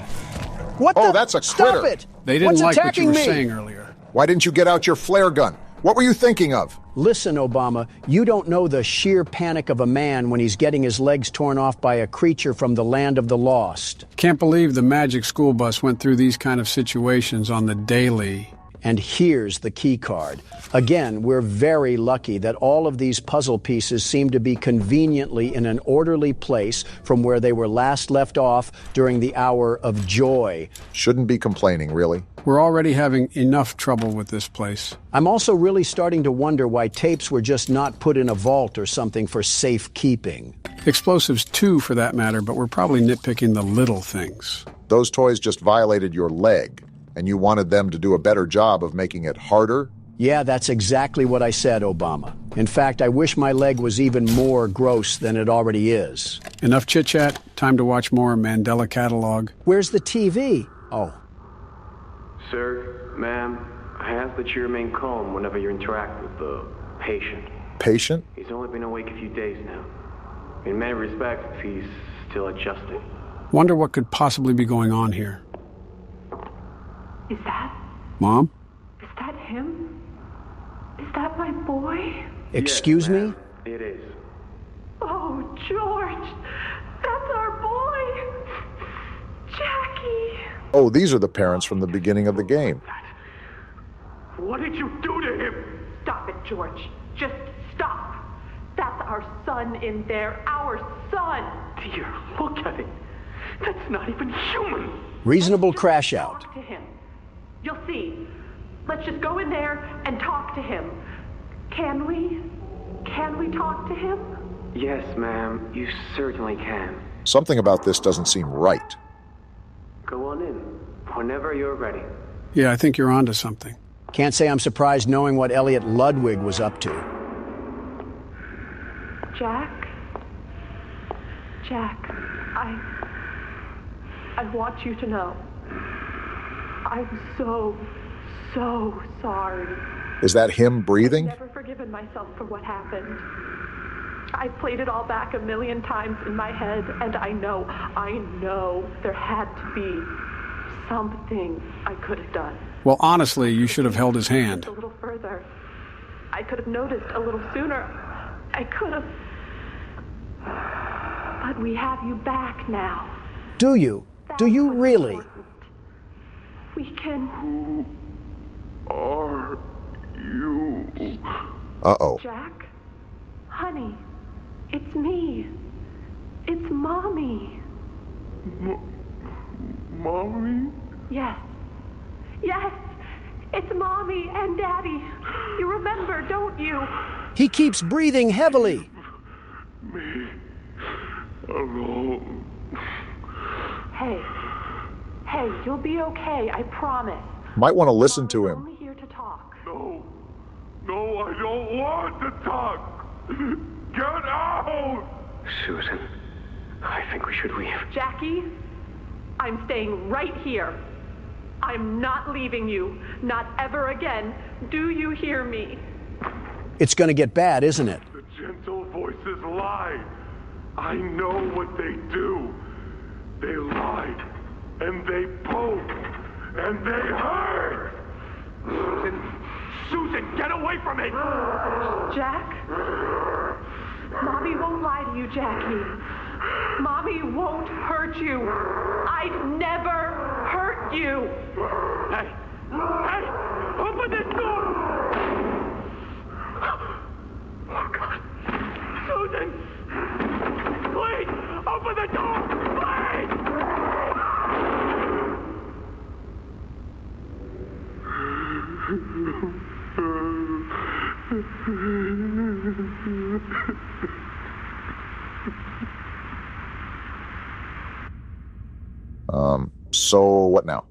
What the? Oh, that's a critter. Stop it! They didn't What's like what attacking you were me? saying earlier. Why didn't you get out your flare gun? What were you thinking of? Listen, Obama, you don't know the sheer panic of a man when he's getting his legs torn off by a creature from the land of the lost. Can't believe the magic school bus went through these kind of situations on the daily. And here's the key card. Again, we're very lucky that all of these puzzle pieces seem to be conveniently in an orderly place from where they were last left off during the hour of joy. Shouldn't be complaining, really. We're already having enough trouble with this place. I'm also really starting to wonder why tapes were just not put in a vault or something for safekeeping. Explosives too, for that matter, but we're probably nitpicking the little things. Those toys just violated your leg, and you wanted them to do a better job of making it harder? Yeah, that's exactly what I said, Obama. In fact, I wish my leg was even more gross than it already is. Enough chit-chat. Time to watch more Mandela Catalog. Where's the TV? Oh. Sir, ma'am, I ask that you remain calm whenever you interact with the patient. Patient? He's only been awake a few days now. In many respects, he's still adjusting. Wonder what could possibly be going on here. Is that? Mom? Is that him? Is that my boy? Excuse me? It is. Oh, George! That's our boy! Jackie! Oh, these are the parents from the beginning of the game. What did you do to him? Stop it, George. Just stop. That's our son in there. Our son! Dear, look at it. That's not even human. Reasonable crash out. Talk to him. You'll see. Let's just go in there and talk to him. Can we? Can we talk to him? Yes, ma'am. You certainly can. Something about this doesn't seem right. Go on in. Whenever you're ready. Yeah, I think you're onto something. Can't say I'm surprised knowing what Elliot Ludwig was up to. Jack? Jack, I want you to know. I'm so sorry. Is that him breathing? I've never forgiven myself for what happened. I played it all back 1,000,000 times in my head, and I know there had to be something I could have done. Well, honestly, you should have held his hand. A little further. I could have noticed a little sooner. I could have. But we have you back now. Do you? Do you really? We can. Who are you? Uh-oh. Jack? Honey, it's me. It's Mommy. Mommy? Yes. Yes! It's Mommy and Daddy. You remember, don't you? He keeps breathing heavily. Me alone. Hey, you'll be okay, I promise. Might want to listen to Mommy's him. only here to talk. No, I don't want to talk. Get out! Susan, I think we should leave. Jackie, I'm staying right here. I'm not leaving you. Not ever again. Do you hear me? It's going to get bad, isn't it? The gentle voices lie. I know what they do. They lie, and they poke, and they hurt. Susan, get away from me! Jack? Mommy won't lie to you, Jackie. Mommy won't hurt you. I'd never hurt you. Hey, open this door! Oh, God. Susan! Please, open the door! Please! So what now?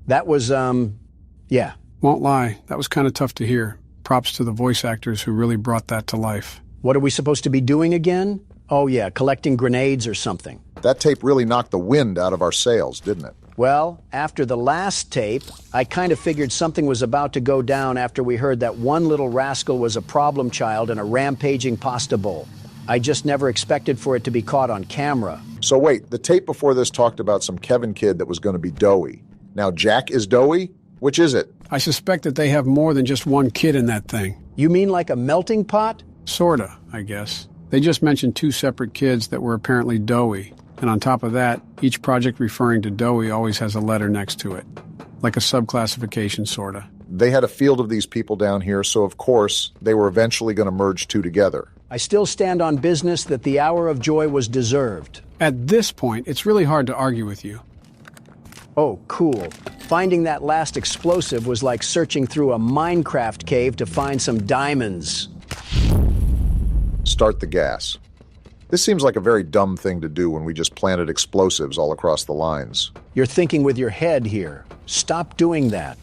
That was, yeah. Won't lie, that was kind of tough to hear. Props to the voice actors who really brought that to life. What are we supposed to be doing again? Oh, yeah, collecting grenades or something. That tape really knocked the wind out of our sails, didn't it? Well, after the last tape, I kind of figured something was about to go down after we heard that one little rascal was a problem child in a rampaging pasta bowl. I just never expected for it to be caught on camera. So wait, the tape before this talked about some Kevin kid that was going to be doughy. Now Jack is doughy? Which is it? I suspect that they have more than just one kid in that thing. You mean like a melting pot? Sorta, I guess. They just mentioned 2 separate kids that were apparently doughy. And on top of that, each project referring to doughy always has a letter next to it. Like a subclassification, sorta. They had a field of these people down here, so of course, they were eventually going to merge 2 together. I still stand on business that the hour of joy was deserved. At this point, it's really hard to argue with you. Oh, cool. Finding that last explosive was like searching through a Minecraft cave to find some diamonds. Start the gas. This seems like a very dumb thing to do when we just planted explosives all across the lines. You're thinking with your head here. Stop doing that.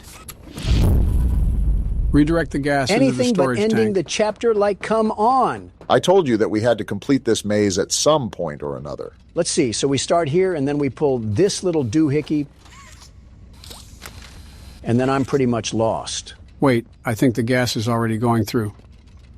Redirect the gas into the Anything storage but ending tank. the chapter, like, come on. I told you that we had to complete this maze at some point or another. Let's see, so we start here and then we pull this little doohickey, and then I'm pretty much lost. Wait, I think the gas is already going through.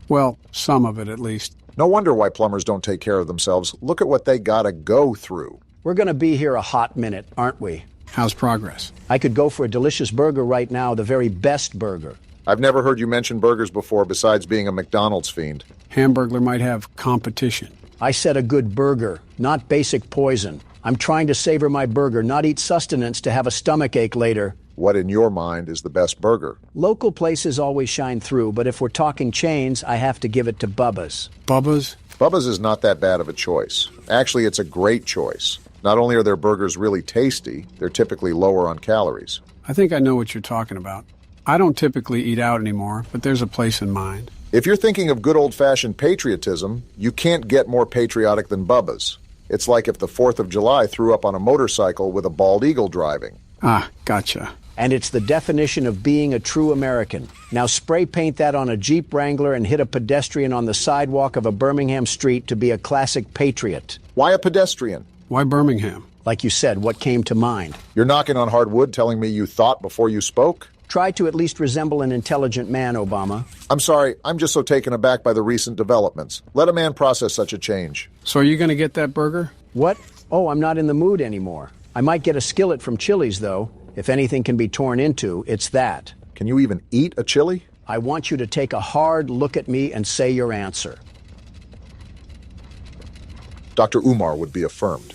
Well, some of it at least. No wonder why plumbers don't take care of themselves. Look at what they gotta go through. We're gonna be here a hot minute, aren't we? How's progress? I could go for a delicious burger right now, the very best burger. I've never heard you mention burgers before besides being a McDonald's fiend. Hamburglar might have competition. I said a good burger, not basic poison. I'm trying to savor my burger, not eat sustenance to have a stomachache later. What in your mind is the best burger? Local places always shine through, but if we're talking chains, I have to give it to Bubba's. Bubba's? Bubba's is not that bad of a choice. Actually, it's a great choice. Not only are their burgers really tasty, they're typically lower on calories. I think I know what you're talking about. I don't typically eat out anymore, but there's a place in mind. If you're thinking of good old-fashioned patriotism, you can't get more patriotic than Bubba's. It's like if the 4th of July threw up on a motorcycle with a bald eagle driving. Ah, gotcha. And it's the definition of being a true American. Now spray paint that on a Jeep Wrangler and hit a pedestrian on the sidewalk of a Birmingham street to be a classic patriot. Why a pedestrian? Why Birmingham? Like you said, what came to mind? You're knocking on hard wood telling me you thought before you spoke? Try to at least resemble an intelligent man, Obama. I'm sorry, I'm just so taken aback by the recent developments. Let a man process such a change. So are you going to get that burger? What? Oh, I'm not in the mood anymore. I might get a skillet from Chili's, though. If anything can be torn into, it's that. Can you even eat a chili? I want you to take a hard look at me and say your answer. Dr. Umar would be affirmed.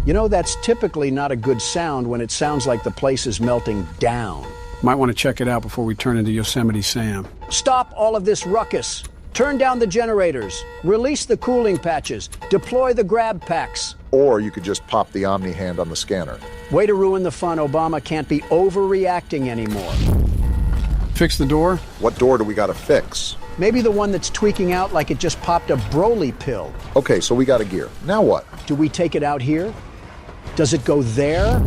You know, that's typically not a good sound when it sounds like the place is melting down. Might want to check it out before we turn into Yosemite Sam. Stop all of this ruckus. Turn down the generators. Release the cooling patches. Deploy the grab packs. Or you could just pop the Omni hand on the scanner. Way to ruin the fun. Obama can't be overreacting anymore. Fix the door? What door do we gotta fix? Maybe the one that's tweaking out like it just popped a Broly pill. Okay, so we got a gear. Now what? Do we take it out here? Does it go there?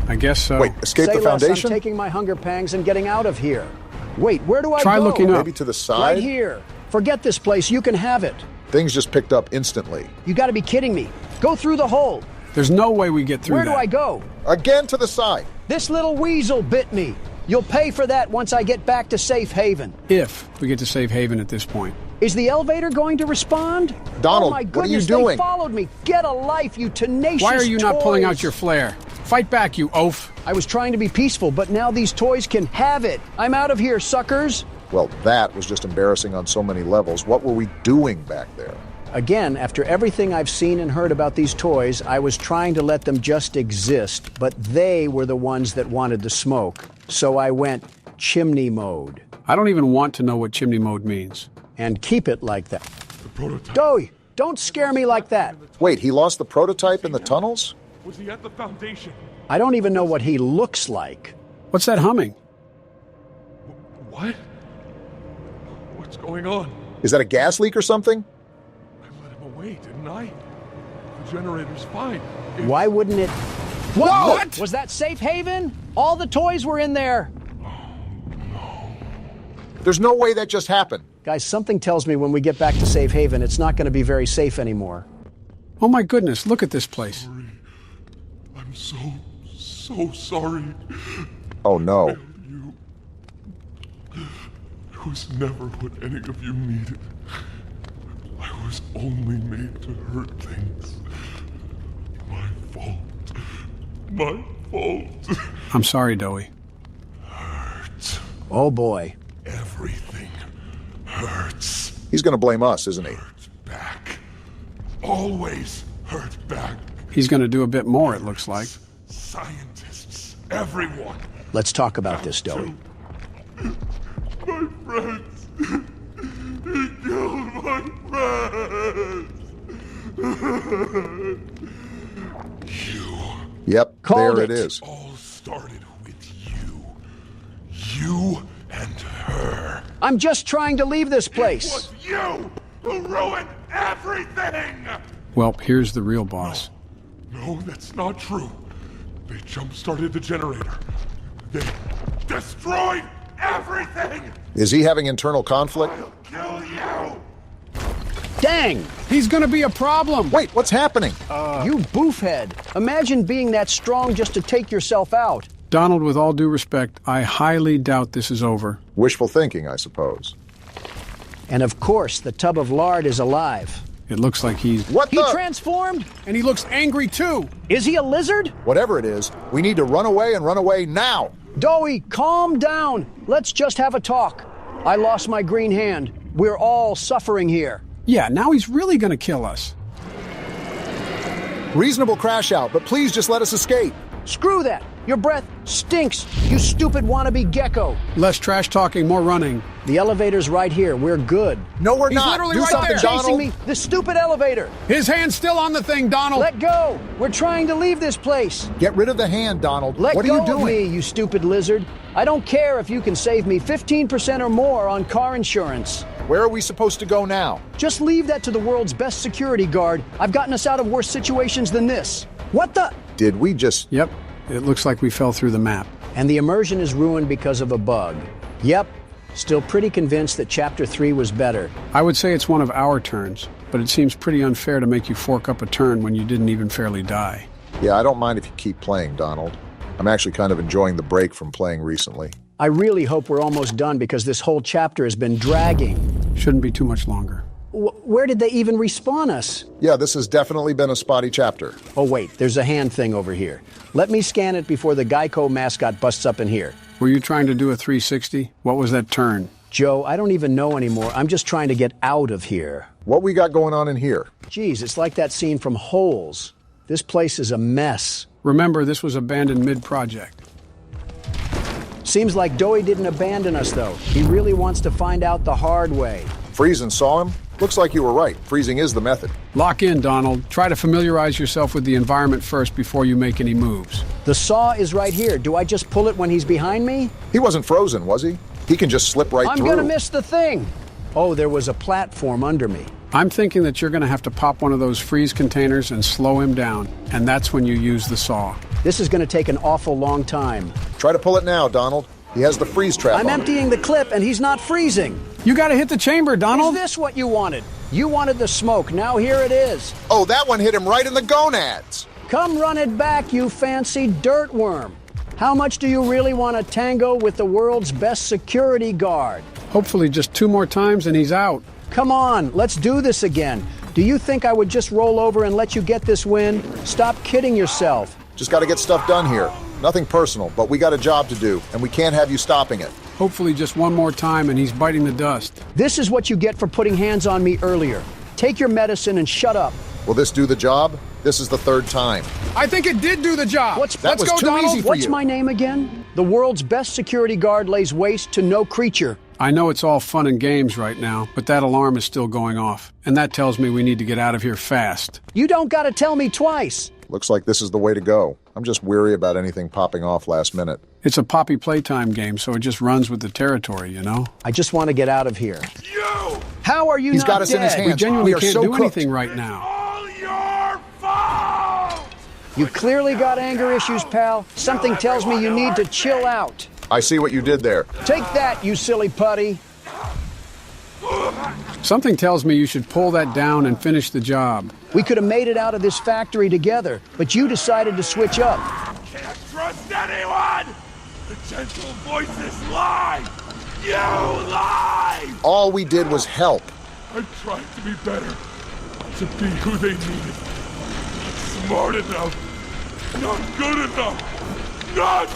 I guess so. Wait, escape Say the foundation? Less, I'm taking my hunger pangs and getting out of here. Wait, where do I Try go? looking up. Maybe to the side? Right here. Forget this place. You can have it. Things just picked up instantly. You gotta be kidding me. Go through the hole. There's no way we get through Where that. do I go? Again to the side. This little weasel bit me. You'll pay for that once I get back to safe haven. If we get to safe haven at this point. Is the elevator going to respond? Donald, oh my what are you goodness, doing? They followed me. Get a life, you tenacious Why are you not toys. pulling out your flare? Fight back, you oaf. I was trying to be peaceful, but now these toys can have it. I'm out of here, suckers. Well, that was just embarrassing on so many levels. What were we doing back there? Again, after everything I've seen and heard about these toys, I was trying to let them just exist, but they were the ones that wanted the smoke. So I went chimney mode. I don't even want to know what chimney mode means. And keep it like that. The prototype. Dowie, don't scare me like that. Wait, he lost the prototype in the tunnels? Was he at the foundation? I don't even know what he looks like. What's that humming? What? What's going on? Is that a gas leak or something? I let him away, didn't I? The generator's fine. Why wouldn't it? What? Was that safe haven? All the toys were in there. There's no way that just happened. Guys, something tells me when we get back to safe haven, it's not going to be very safe anymore. Oh my goodness, look at this place. I'm so sorry. Oh no. It was never what any of you needed. I was only made to hurt things. My fault. My fault. I'm sorry, Dowie. Hurt. Oh boy. Everything hurts. He's gonna blame us, isn't he? Hurt back. Always hurt back. He's going to do a bit more, it looks like. Scientists. Everyone. Let's talk about this, Dowie. My friends. He killed my friends. You. Yep, Called there it. it is. All started with you. You and her. I'm just trying to leave this It place. was you who ruined everything! Well, here's the real boss. No, that's not true. They jump-started the generator. They destroyed everything! Is he having internal conflict? I'll kill you! Dang! He's going to be a problem. Wait, what's happening? You boofhead. Imagine being that strong just to take yourself out. Donald, with all due respect, I highly doubt this is over. Wishful thinking, I suppose. And of course, the tub of lard is alive. It looks like he's... What He the? transformed? And he looks angry, too. Is he a lizard? Whatever it is, we need to run away and run away now. Dowie, calm down. Let's just have a talk. I lost my green hand. We're all suffering here. Yeah, now he's really going to kill us. Reasonable crash out, but please just let us escape. Screw that. Your breath stinks, you stupid wannabe gecko. Less trash talking, more running. The elevator's right here. We're good. No, we're He's not. literally Do right something, there. Chasing Donald. me, this stupid elevator. His hand's still on the thing, Donald. Let go. We're trying to leave this place. Get rid of the hand, Donald. Let what go are you of doing? me, you stupid lizard. I don't care if you can save me 15% or more on car insurance. Where are we supposed to go now? Just leave that to the world's best security guard. I've gotten us out of worse situations than this. What the? Did we just... Yep. It looks like we fell through the map. And the immersion is ruined because of a bug. Yep, still pretty convinced that Chapter 3 was better. I would say it's one of our turns, but it seems pretty unfair to make you fork up a turn when you didn't even fairly die. Yeah, I don't mind if you keep playing, Donald. I'm actually kind of enjoying the break from playing recently. I really hope we're almost done because this whole chapter has been dragging. Shouldn't be too much longer. Where did they even respawn us? Yeah, this has definitely been a spotty chapter. Oh wait, there's a hand thing over here. Let me scan it before the Geico mascot busts up in here. Were you trying to do a 360? What was that turn? Joe, I don't even know anymore. I'm just trying to get out of here. What we got going on in here? Geez, it's like that scene from Holes. This place is a mess. Remember, this was abandoned mid-project. Seems like Doey didn't abandon us, though. He really wants to find out the hard way. Freezing saw him? Looks like you were right. Freezing is the method. Lock in, Donald. Try to familiarize yourself with the environment first before you make any moves. The saw is right here. Do I just pull it when he's behind me? He wasn't frozen, was he? He can just slip right through. I'm gonna miss the thing. Oh, there was a platform under me. I'm thinking that you're gonna have to pop one of those freeze containers and slow him down, and that's when you use the saw. This is gonna take an awful long time. Try to pull it now, Donald. He has the freeze trap I'm on emptying the clip and he's not freezing. You gotta hit the chamber, Donald. Is this what you wanted? You wanted the smoke, now here it is. Oh, that one hit him right in the gonads. Come run it back, you fancy dirt worm. How much do you really want to tango with the world's best security guard? Hopefully just 2 more times and he's out. Come on, let's do this again. Do you think I would just roll over and let you get this win? Stop kidding yourself. Just got to get stuff done here. Nothing personal, but we got a job to do, and we can't have you stopping it. Hopefully just 1 more time and he's biting the dust. This is what you get for putting hands on me earlier. Take your medicine and shut up. Will this do the job? This is the 3rd time. I think it did do the job. Let's That was go, too Donald. easy for What's you. my name again? The world's best security guard lays waste to no creature. I know it's all fun and games right now, but that alarm is still going off. And that tells me we need to get out of here fast. You don't gotta tell me twice. Looks like this is the way to go. I'm just weary about anything popping off last minute. It's a Poppy Playtime game, so it just runs with the territory, you know? I just want to get out of here. You! How are you He's not got us dead? in his hands. We genuinely are can't so do cooked. anything right now. All your fault! You clearly got anger issues, pal. Something tells me you need to chill out. I see what you did there. Take that, you silly putty. Something tells me you should pull that down and finish the job. We could have made it out of this factory together, but you decided to switch up. Can't trust anyone! The gentle voices lie! You lie! All we did was help. I tried to be better, to be who they needed. Not smart enough, not good enough, not...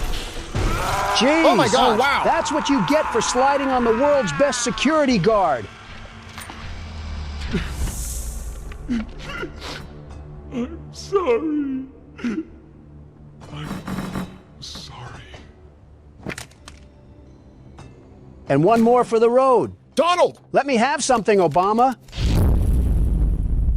Jeez, Oh my God, wow. That's what you get for sliding on the world's best security guard. I'm sorry. I'm sorry. And one more for the road. Donald! Let me have something, Obama.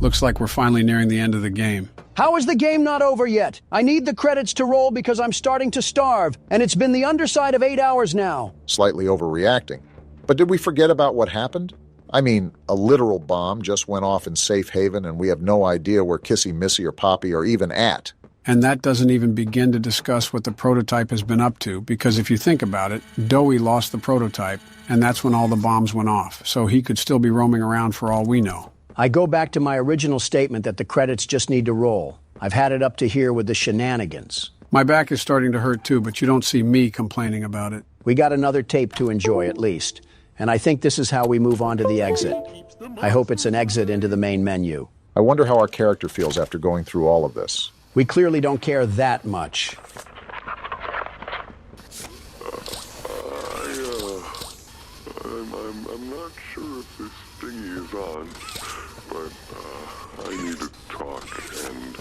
Looks like we're finally nearing the end of the game. How is the game not over yet? I need the credits to roll because I'm starting to starve, and it's been the underside of 8 hours now. Slightly overreacting. But did we forget about what happened? I mean, a literal bomb just went off in safe haven, and we have no idea where Kissy, Missy, or Poppy are even at. And that doesn't even begin to discuss what the prototype has been up to, because if you think about it, Doey lost the prototype, and that's when all the bombs went off, so he could still be roaming around for all we know. I go back to my original statement that the credits just need to roll. I've had it up to here with the shenanigans. My back is starting to hurt too, but you don't see me complaining about it. We got another tape to enjoy at least. And I think this is how we move on to the exit. I hope it's an exit into the main menu. I wonder how our character feels after going through all of this. We clearly don't care that much. I'm not sure if this thingy is on, but I need to talk, and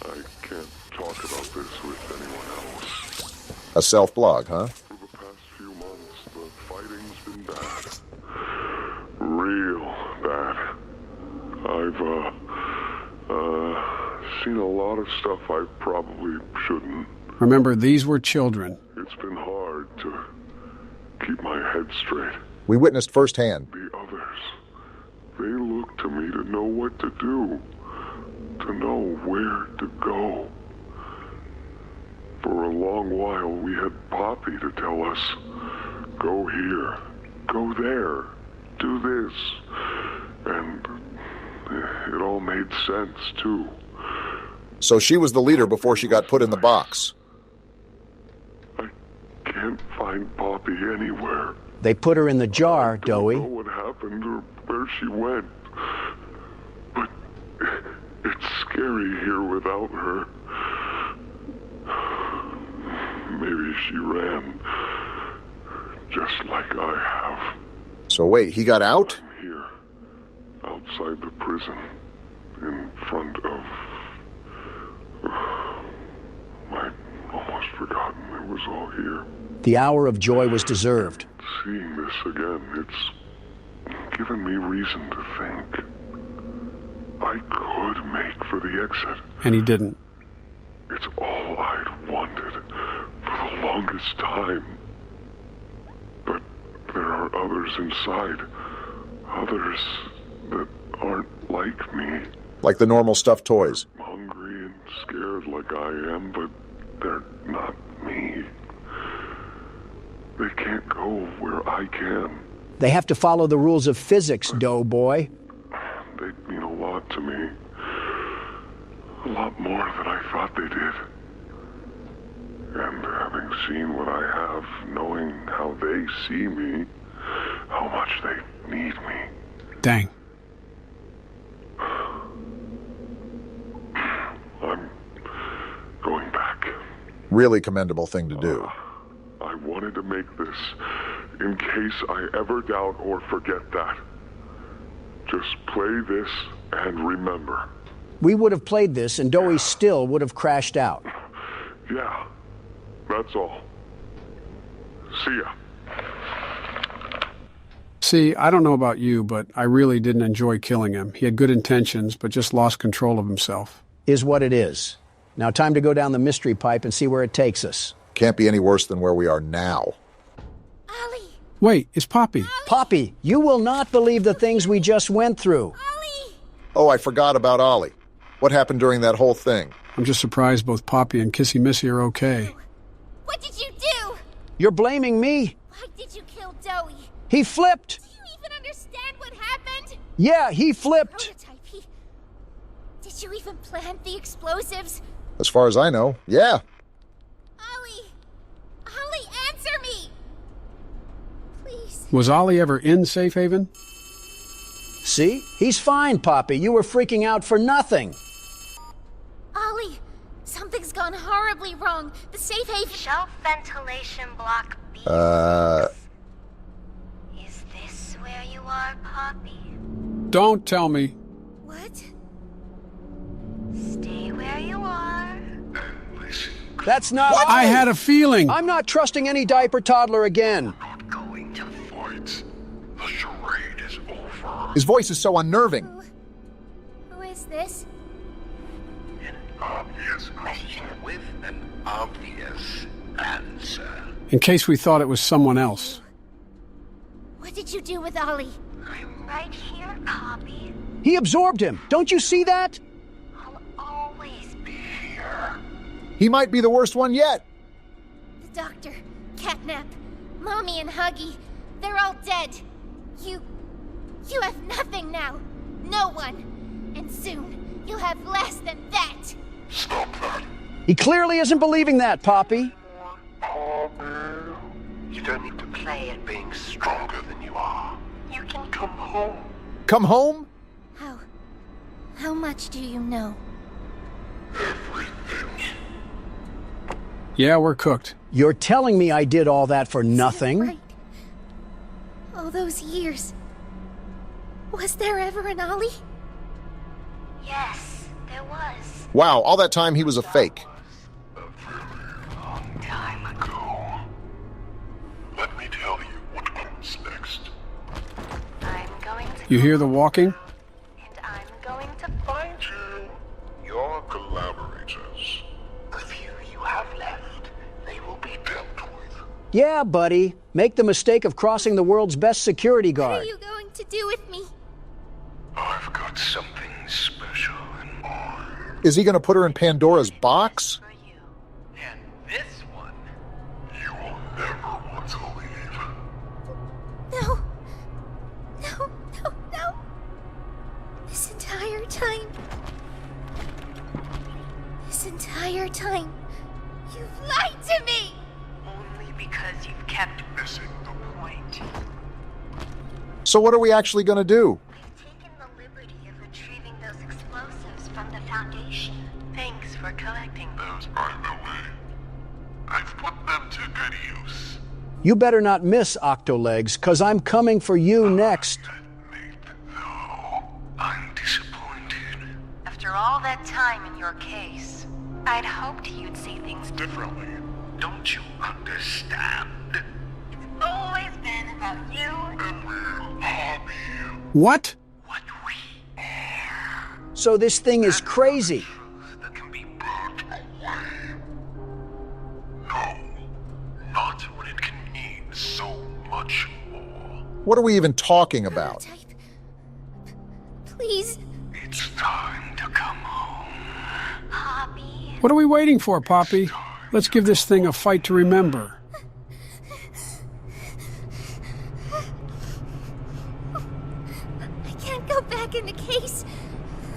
I can't talk about this with anyone else. A self-blog, huh? For the past few months, the fighting's been bad. Real bad. I've, seen a lot of stuff I probably shouldn't. Remember, these were children. It's been hard to keep my head straight. We witnessed firsthand. The others, they look to me to know what to do, to know where to go. long while we had Poppy to tell us, go here, go there, do this. And it all made sense, too. So she was the leader before she got put in the box. I can't find Poppy anywhere. They put her in the jar, I don't Doey. know what happened or where she went. But it's scary here without her. Maybe she ran, just like I have. So wait, he got out? I'm here, outside the prison, in front of... I'd almost forgotten it was all here. The hour of joy was deserved. Seeing this again, it's given me reason to think I could make for the exit. And he didn't. It's all I'd wanted for the longest time. But there are others inside. Others that aren't like me. Like the normal stuffed toys. Hungry and scared like I am, but they're not me. They can't go where I can. They have to follow the rules of physics, Doughboy. They mean a lot to me. A lot more than I thought they did. And having seen what I have, knowing how they see me, how much they need me. Dang. I'm going back. Really commendable thing to do. I wanted to make this in case I ever doubt or forget that. Just play this and remember. We would have played this and Doey still would have crashed out. Yeah, that's all. See ya. See, I don't know about you, but I really didn't enjoy killing him. He had good intentions, but just lost control of himself. Is what it is. Now time to go down the mystery pipe and see where it takes us. Can't be any worse than where we are now. Ollie! Wait, it's Poppy. Poppy, you will not believe the things we just went through. Ollie! Oh, I forgot about Ollie. What happened during that whole thing? I'm just surprised both Poppy and Kissy Missy are okay. What did you do? You're blaming me. Why did you kill Doey? He flipped. Do you even understand what happened? Yeah, he flipped. Prototype, Did you even plant the explosives? As far as I know, yeah. Ollie, answer me! Please. Was Ollie ever in Safe Haven? See? He's fine, Poppy. You were freaking out for nothing. Ollie, something's gone horribly wrong. The safe haven... Shelf ventilation block B. Is this where you are, Poppy? Don't tell me. What? Stay where you are. That's not... What? I had a feeling. I'm not trusting any diaper toddler again. Not going to fight. The charade is over. His voice is so unnerving. Who is this? An obvious question with an obvious answer. In case we thought it was someone else. What did you do with Ollie? I'm right here, Poppy. He absorbed him. Don't you see that? I'll always be here. He might be the worst one yet. The doctor, Catnap, Mommy and Huggy, they're all dead. You have nothing now. No one. And soon, you'll have less than that. Stop that. He clearly isn't believing that, Poppy. Poppy. You don't need to play at being stronger than you are. You can come home. Come home? How much do you know? Everything. Yeah, we're cooked. You're telling me I did all that for nothing? Right. All those years. Was there ever an Ollie? Yes, there was. Wow, all that time he was a fake. A very long time ago. Let me tell you what comes next. I'm going to... You hear the walking? And I'm going to find you. Your collaborators. The few you have left, they will be dealt with. Yeah, buddy. Make the mistake of crossing the world's best security What guard. are you going to do with me? I've got something special in mind. Is he going to put her in Pandora's box? For you. And this one entire time, you've lied to me! Only because you've kept missing the point. So what are we actually going to do? We've taken the liberty of retrieving those explosives from the Foundation. Thanks for collecting those, by the way. I've put them to good use. You better not miss, Octolegs, 'cause I'm coming for you next. I'm disappointed. After all that time in your case, I'd hoped you'd see things Differently. Don't you understand? It's always been about you. And we'll harm you. What? What we are. So this thing is crazy. Truth that can be brought away. No. Not when it can mean so much more. What are we even talking about? Prototype. Please. It's time to come home. Poppy. What are we waiting for, Poppy? Let's give this thing a fight to remember. I can't go back in the case.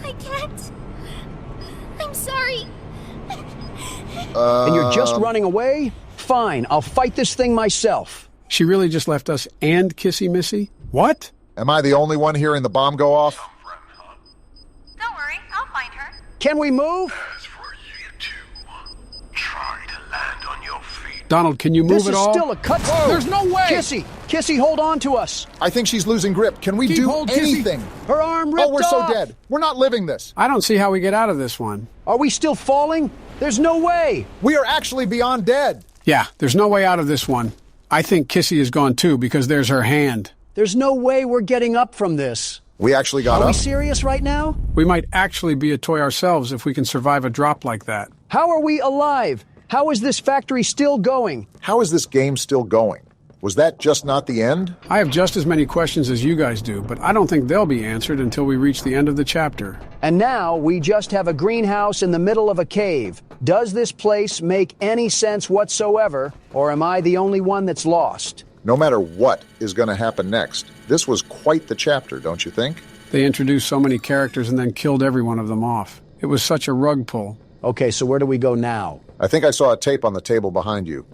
I can't. I'm sorry. And you're just running away? Fine, I'll fight this thing myself. She really just left us and Kissy Missy? What? Am I the only one hearing the bomb go off? Don't worry, I'll find her. Can we move? As for you two, try to land on your feet. Donald, can you move This at is all? still a cut. Whoa. There's no way! Kissy, hold on to us. I think she's losing grip. Can we Keep do hold, Kissy. anything? Her arm ripped Oh, we're off. so dead. We're not living this. I don't see how we get out of this one. Are we still falling? There's no way. We are actually beyond dead. Yeah, there's no way out of this one. I think Kissy is gone too because there's her hand. There's no way we're getting up from this. We actually got Are we up. serious right now? We might actually be a toy ourselves if we can survive a drop like that. How are we alive? How is this factory still going? How is this game still going? Was that just not the end? I have just as many questions as you guys do, but I don't think they'll be answered until we reach the end of the chapter. And now we just have a greenhouse in the middle of a cave. Does this place make any sense whatsoever, or am I the only one that's lost? No matter what is going to happen next, this was quite the chapter, don't you think? They introduced so many characters and then killed every one of them off. It was such a rug pull. Okay, so where do we go now? I think I saw a tape on the table behind you.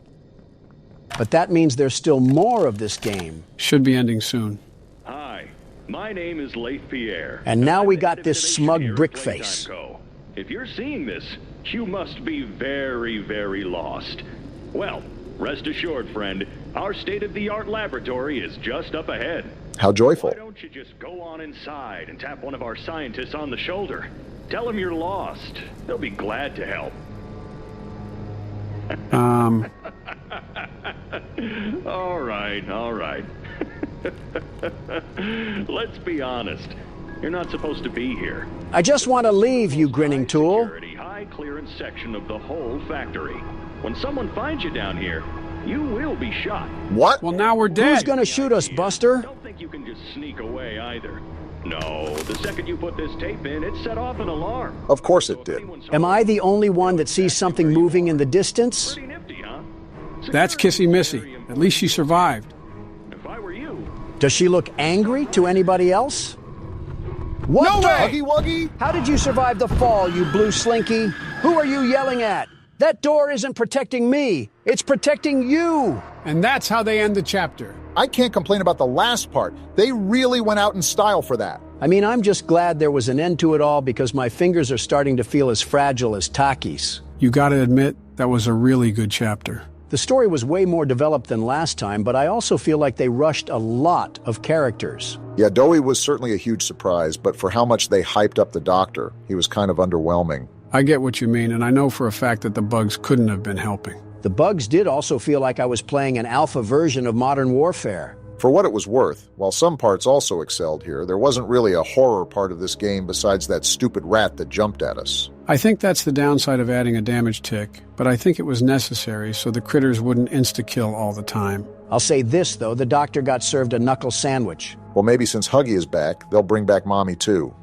But that means there's still more of this game. Should be ending soon. Hi, my name is Leif Pierre. And now we I'm got head of this innovation smug here at brick Playtime face. Co. If you're seeing this, you must be very, very lost. Well, rest assured, friend, our state-of-the-art laboratory is just up ahead. How joyful. Why don't you just go on inside and tap one of our scientists on the shoulder? Tell them you're lost. They'll be glad to help. All right. Let's be honest. You're not supposed to be here. I just want to leave, you grinning tool. Security, high clearance section of the whole factory. When someone finds you down here, you will be shot. What? Well, now we're dead. Who's gonna shoot us, Buster? Don't think you can just sneak away either. No, the second you put this tape in, it set off an alarm. Of course it did. Am I the only one that sees something moving in the distance? Pretty nifty, huh? That's Kissy Missy. At least she survived. If I were you, Does she look angry to anybody else? What No the- way! Huggy Wuggy? How did you survive the fall, you blue slinky? Who are you yelling at? That door isn't protecting me. It's protecting you. And that's how they end the chapter. I can't complain about the last part. They really went out in style for that. I mean, I'm just glad there was an end to it all because my fingers are starting to feel as fragile as Taki's. You gotta admit, that was a really good chapter. The story was way more developed than last time, but I also feel like they rushed a lot of characters. Yeah, Dowie was certainly a huge surprise, but for how much they hyped up the Doctor, he was kind of underwhelming. I get what you mean, and I know for a fact that the bugs couldn't have been helping. The bugs did also feel like I was playing an alpha version of Modern Warfare. For what it was worth, while some parts also excelled here, there wasn't really a horror part of this game besides that stupid rat that jumped at us. I think that's the downside of adding a damage tick, but I think it was necessary so the critters wouldn't insta-kill all the time. I'll say this, though, the Doctor got served a knuckle sandwich. Well, maybe since Huggy is back, they'll bring back Mommy too.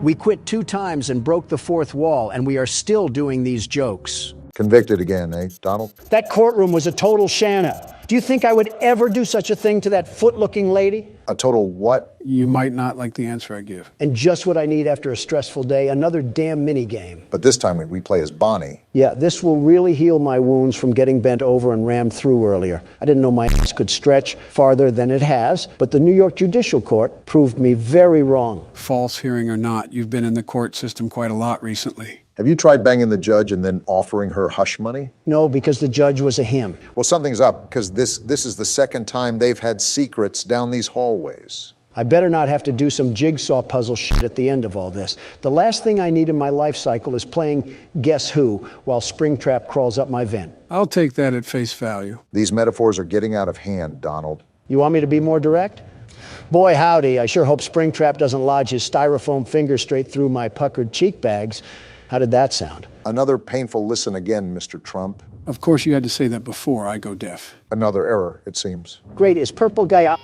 We quit 2 times and broke the 4th wall, and we are still doing these jokes. Convicted again, eh, Donald? That courtroom was a total shanna. Do you think I would ever do such a thing to that foot-looking lady? A total what? You might not like the answer I give. And just what I need after a stressful day, another damn mini-game. But this time we play as Bonnie. Yeah, this will really heal my wounds from getting bent over and rammed through earlier. I didn't know my ass could stretch farther than it has, but the New York Judicial Court proved me very wrong. False hearing or not, you've been in the court system quite a lot recently. Have you tried banging the judge and then offering her hush money? No, because the judge was a him. Well, something's up, because this is the second time they've had secrets down these hallways. I better not have to do some jigsaw puzzle shit at the end of all this. The last thing I need in my life cycle is playing Guess Who while Springtrap crawls up my vent. I'll take that at face value. These metaphors are getting out of hand, Donald. You want me to be more direct? Boy, howdy, I sure hope Springtrap doesn't lodge his styrofoam finger straight through my puckered cheek bags. How did that sound? Another painful listen again, Mr. Trump. Of course, you had to say that before I go deaf. Another error, it seems. Great, is purple guy out?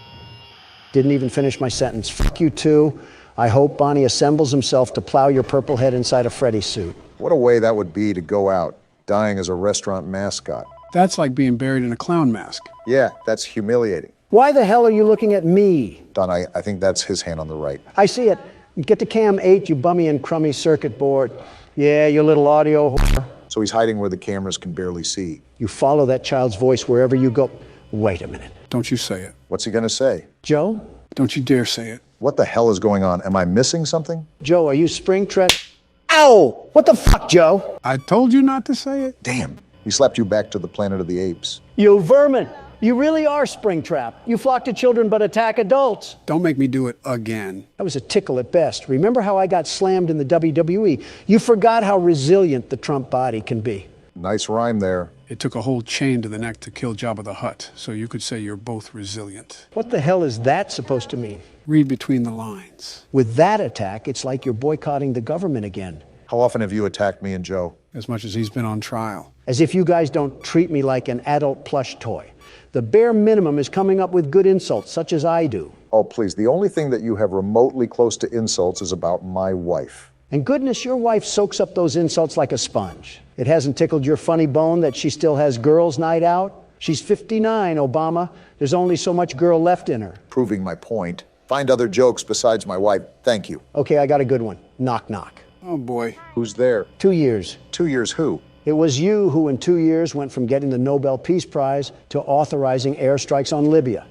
Didn't even finish my sentence. Fuck you too. I hope Bonnie assembles himself to plow your purple head inside a Freddy suit. What a way that would be to go out, dying as a restaurant mascot. That's like being buried in a clown mask. Yeah, that's humiliating. Why the hell are you looking at me? Don, I think that's his hand on the right. I see it. Get to cam 8, you bummy and crummy circuit board. Yeah, your little audio whore. So he's hiding where the cameras can barely see. You follow that child's voice wherever you go. Wait a minute. Don't you say it. What's he gonna say? Joe? Don't you dare say it. What the hell is going on? Am I missing something? Joe, are you Springtrap? Ow! What the fuck, Joe? I told you not to say it. Damn, he slapped you back to the planet of the apes. You vermin! You really are Springtrap. You flock to children but attack adults. Don't make me do it again. That was a tickle at best. Remember how I got slammed in the WWE? You forgot how resilient the Trump body can be. Nice rhyme there. It took a whole chain to the neck to kill Jabba the Hutt, so you could say you're both resilient. What the hell is that supposed to mean? Read between the lines. With that attack, it's like you're boycotting the government again. How often have you attacked me and Joe? As much as he's been on trial. As if you guys don't treat me like an adult plush toy. The bare minimum is coming up with good insults, such as I do. Oh, please, the only thing that you have remotely close to insults is about my wife. And goodness, your wife soaks up those insults like a sponge. It hasn't tickled your funny bone that she still has girls' night out? She's 59, Obama. There's only so much girl left in her. Proving my point. Find other jokes besides my wife. Thank you. Okay, I got a good one. Knock, knock. Oh, boy. Who's there? 2 years. 2 years who? It was you who in 2 years went from getting the Nobel Peace Prize to authorizing airstrikes on Libya.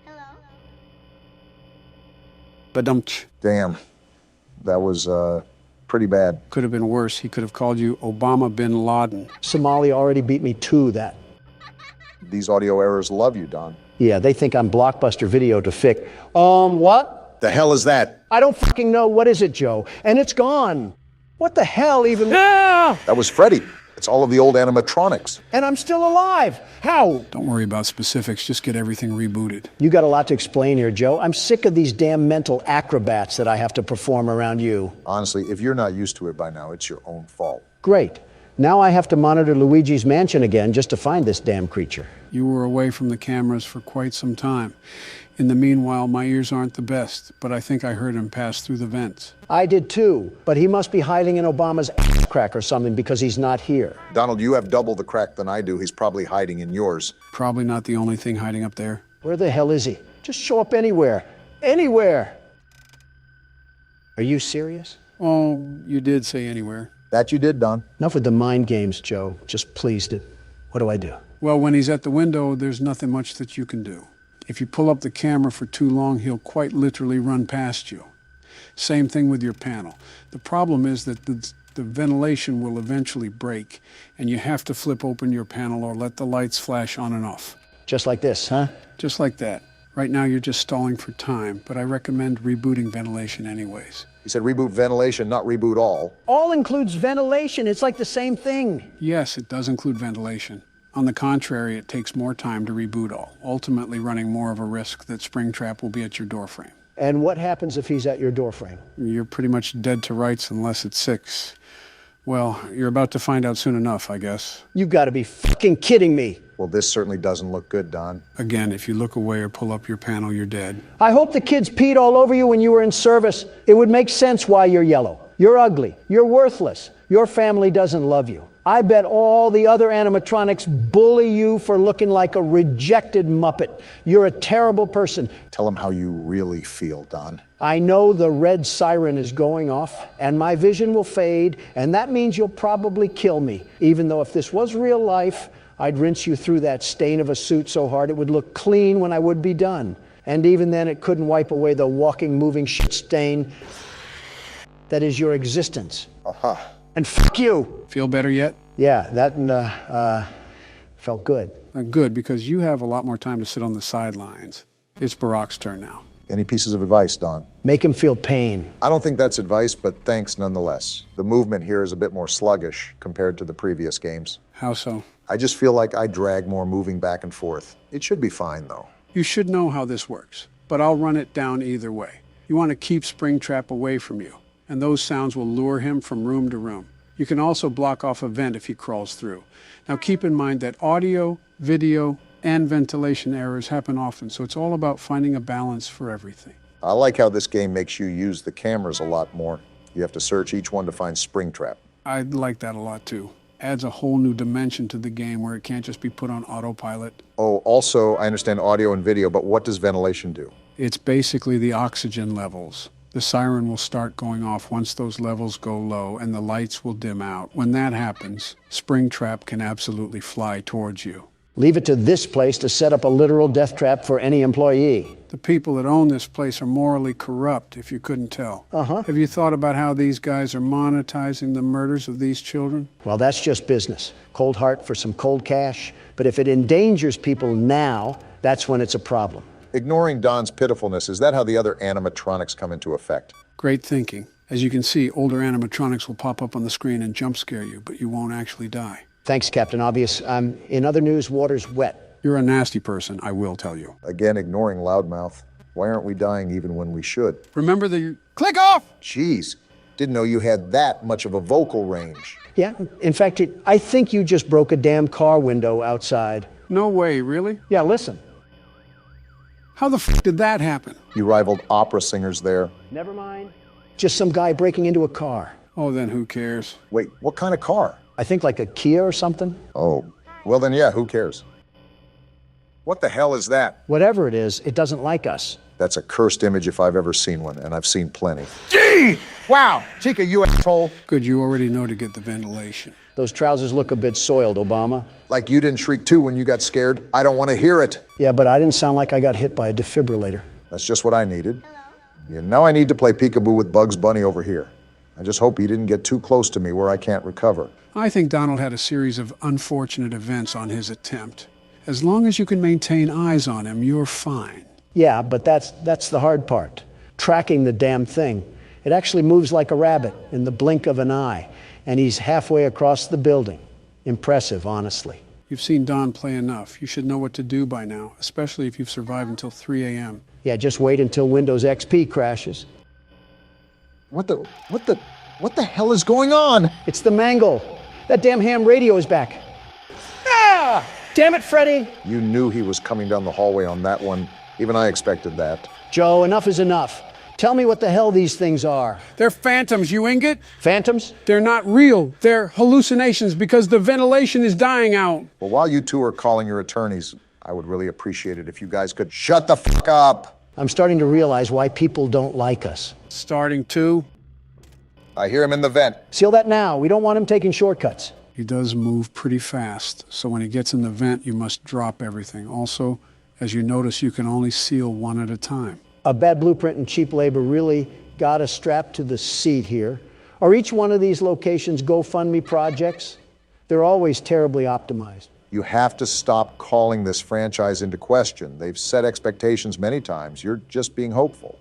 Hello? Badumch. Damn. That was, pretty bad. Could have been worse. He could have called you Obama bin Laden. Somalia already beat me to that. These audio errors love you, Don. Yeah, they think I'm Blockbuster Video to fic. What? The hell is that? I don't fucking know. What is it, Joe? And it's gone. What the hell even? That was Freddy. It's all of the old animatronics. And I'm still alive. How? Don't worry about specifics. Just get everything rebooted. You got a lot to explain here, Joe. I'm sick of these damn mental acrobats that I have to perform around you. Honestly, if you're not used to it by now, it's your own fault. Great. Now I have to monitor Luigi's mansion again just to find this damn creature. You were away from the cameras for quite some time. In the meanwhile, my ears aren't the best, but I think I heard him pass through the vents. I did too, but he must be hiding in Obama's ass crack or something because he's not here. Donald, you have double the crack than I do. He's probably hiding in yours. Probably not the only thing hiding up there. Where the hell is he? Just show up anywhere. Anywhere. Are you serious? Oh, you did say anywhere. That you did, Don. Enough with the mind games, Joe. Just pleased it. What do I do? Well, when he's at the window, there's nothing much that you can do. If you pull up the camera for too long, he'll quite literally run past you. Same thing with your panel. The problem is that the ventilation will eventually break, and you have to flip open your panel or let the lights flash on and off. Just like this, huh? Just like that. Right now, you're just stalling for time, but I recommend rebooting ventilation anyways. He said reboot ventilation, not reboot all. All includes ventilation. It's like the same thing. Yes, it does include ventilation. On the contrary, it takes more time to reboot all, ultimately running more of a risk that Springtrap will be at your doorframe. And what happens if he's at your doorframe? You're pretty much dead to rights unless it's 6. Well, you're about to find out soon enough, I guess. You've got to be fucking kidding me. Well, this certainly doesn't look good, Don. Again, if you look away or pull up your panel, you're dead. I hope the kids peed all over you when you were in service. It would make sense why you're yellow. You're ugly. You're worthless. Your family doesn't love you. I bet all the other animatronics bully you for looking like a rejected Muppet. You're a terrible person. Tell them how you really feel, Don. I know the red siren is going off, and my vision will fade, and that means you'll probably kill me. Even though if this was real life, I'd rinse you through that stain of a suit so hard it would look clean when I would be done. And even then, it couldn't wipe away the walking, moving shit stain that is your existence. Uh-huh. And fuck you! Feel better yet? Yeah, that felt good. Good, because you have a lot more time to sit on the sidelines. It's Barack's turn now. Any pieces of advice, Don? Make him feel pain. I don't think that's advice, but thanks nonetheless. The movement here is a bit more sluggish compared to the previous games. How so? I just feel like I drag more moving back and forth. It should be fine, though. You should know how this works, but I'll run it down either way. You want to keep Springtrap away from you, and those sounds will lure him from room to room. You can also block off a vent if he crawls through. Now keep in mind that audio, video, and ventilation errors happen often, so it's all about finding a balance for everything. I like how this game makes you use the cameras a lot more. You have to search each one to find Springtrap. I like that a lot too. Adds a whole new dimension to the game where it can't just be put on autopilot. Oh, also, I understand audio and video, but what does ventilation do? It's basically the oxygen levels. The siren will start going off once those levels go low, and the lights will dim out. When that happens, Springtrap can absolutely fly towards you. Leave it to this place to set up a literal death trap for any employee. The people that own this place are morally corrupt, if you couldn't tell. Uh-huh. Have you thought about how these guys are monetizing the murders of these children? Well, that's just business. Cold heart for some cold cash. But if it endangers people now, that's when it's a problem. Ignoring Don's pitifulness, is that how the other animatronics come into effect? Great thinking. As you can see, older animatronics will pop up on the screen and jump scare you, but you won't actually die. Thanks, Captain Obvious. In other news, water's wet. You're a nasty person, I will tell you. Again, ignoring Loudmouth. Why aren't we dying even when we should? Remember the click off! Jeez, didn't know you had that much of a vocal range. Yeah, in fact, I think you just broke a damn car window outside. No way, really? Yeah, listen. How the f did that happen? You rivaled opera singers there. Never mind. Just some guy breaking into a car. Oh, then who cares? Wait, what kind of car? I think like a Kia or something. Oh, well then yeah, who cares? What the hell is that? Whatever it is, it doesn't like us. That's a cursed image if I've ever seen one, and I've seen plenty. Gee! Wow! Chica, you asshole. Good, you already know to get the ventilation. Those trousers look a bit soiled, Obama. Like you didn't shriek too when you got scared. I don't want to hear it. Yeah, but I didn't sound like I got hit by a defibrillator. That's just what I needed. Yeah, now I need to play peekaboo with Bugs Bunny over here. I just hope he didn't get too close to me where I can't recover. I think Donald had a series of unfortunate events on his attempt. As long as you can maintain eyes on him, you're fine. Yeah, but that's the hard part. Tracking the damn thing. It actually moves like a rabbit in the blink of an eye. And he's halfway across the building. Impressive, honestly. You've seen Don play enough. You should know what to do by now, especially if you've survived until 3 a.m. Yeah, just wait until Windows XP crashes. What the hell is going on? It's the mangle. That damn ham radio is back. Ah! Damn it, Freddy! You knew he was coming down the hallway on that one. Even I expected that. Joe, enough is enough. Tell me what the hell these things are. They're phantoms, you ingot. Phantoms? They're not real. They're hallucinations because the ventilation is dying out. Well, while you two are calling your attorneys, I would really appreciate it if you guys could shut the fuck up. I'm starting to realize why people don't like us. Starting to? I hear him in the vent. Seal that now. We don't want him taking shortcuts. He does move pretty fast, so when he gets in the vent, you must drop everything. Also, as you notice, you can only seal one at a time. A bad blueprint and cheap labor really got us strapped to the seat here. Are each one of these locations GoFundMe projects? They're always terribly optimized. You have to stop calling this franchise into question. They've set expectations many times. You're just being hopeful.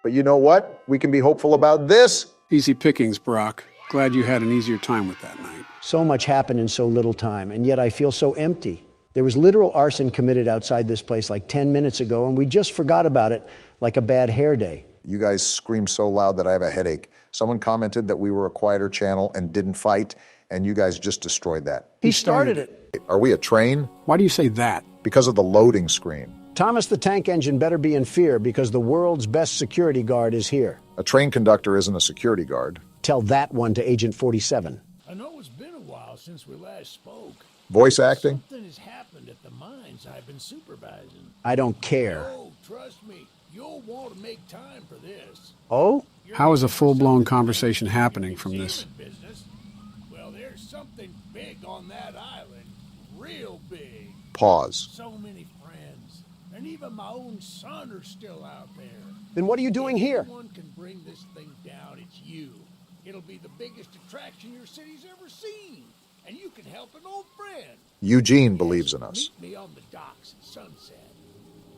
But you know what? We can be hopeful about this. Easy pickings, Brock. Glad you had an easier time with that night. So much happened in so little time, and yet I feel so empty. There was literal arson committed outside this place like 10 minutes ago, and we just forgot about it like a bad hair day. You guys scream so loud that I have a headache. Someone commented that we were a quieter channel and didn't fight, and you guys just destroyed that. He started it. Are we a train? Why do you say that? Because of the loading screen. Thomas the Tank Engine better be in fear because the world's best security guard is here. A train conductor isn't a security guard. Tell that one to Agent 47. I know it's been a while. while since we last spoke. Voice acting? Something has happened at the mines I've been supervising. I don't care. Oh, trust me, you'll want to make time for this. Oh? How is a full-blown conversation happening from this? Business. Well, there's something big on that island. Real big. Pause. So many friends. And even my own son are still out there. Then what are you doing here? If anyone can bring this thing down, it's you. It'll be the biggest attraction your city's ever seen. And you can help an old friend. Eugene believes in us. Meet me on the docks at sunset.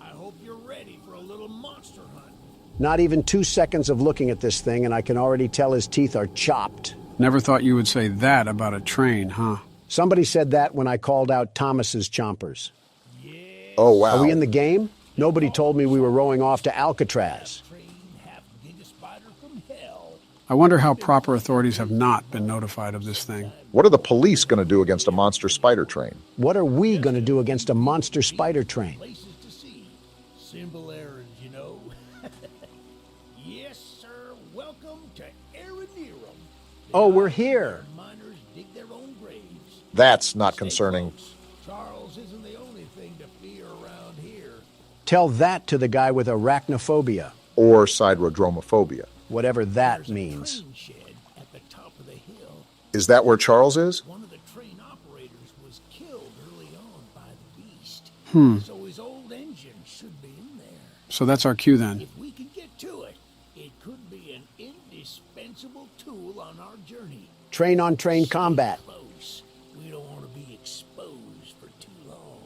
I hope you're ready for a little monster hunt. Not even 2 seconds of looking at this thing, and I can already tell his teeth are chopped. Never thought you would say that about a train, huh? Somebody said that when I called out Thomas's chompers. Oh, wow. Are we in the game? Nobody told me we were rowing off to Alcatraz. I wonder how proper authorities have not been notified of this thing. What are the police going to do against a monster spider train? What are we going to do against a monster spider train? Places to see. Simple errands, you know. Yes, sir. Welcome to Aranerum. Oh, we're here. Miners dig their own graves. That's not concerning. Charles isn't the only thing to fear around here. Tell that to the guy with arachnophobia. Or siderodromophobia. Whatever that means. Train shed at the top of the hill. Is that where Charles is? One of the train operators was killed early on by the beast. So his old engine should be in there. So that's our cue then. If we can get to it, it could be an indispensable tool on our journey. Train-on-train combat. Close. We don't want to be exposed for too long.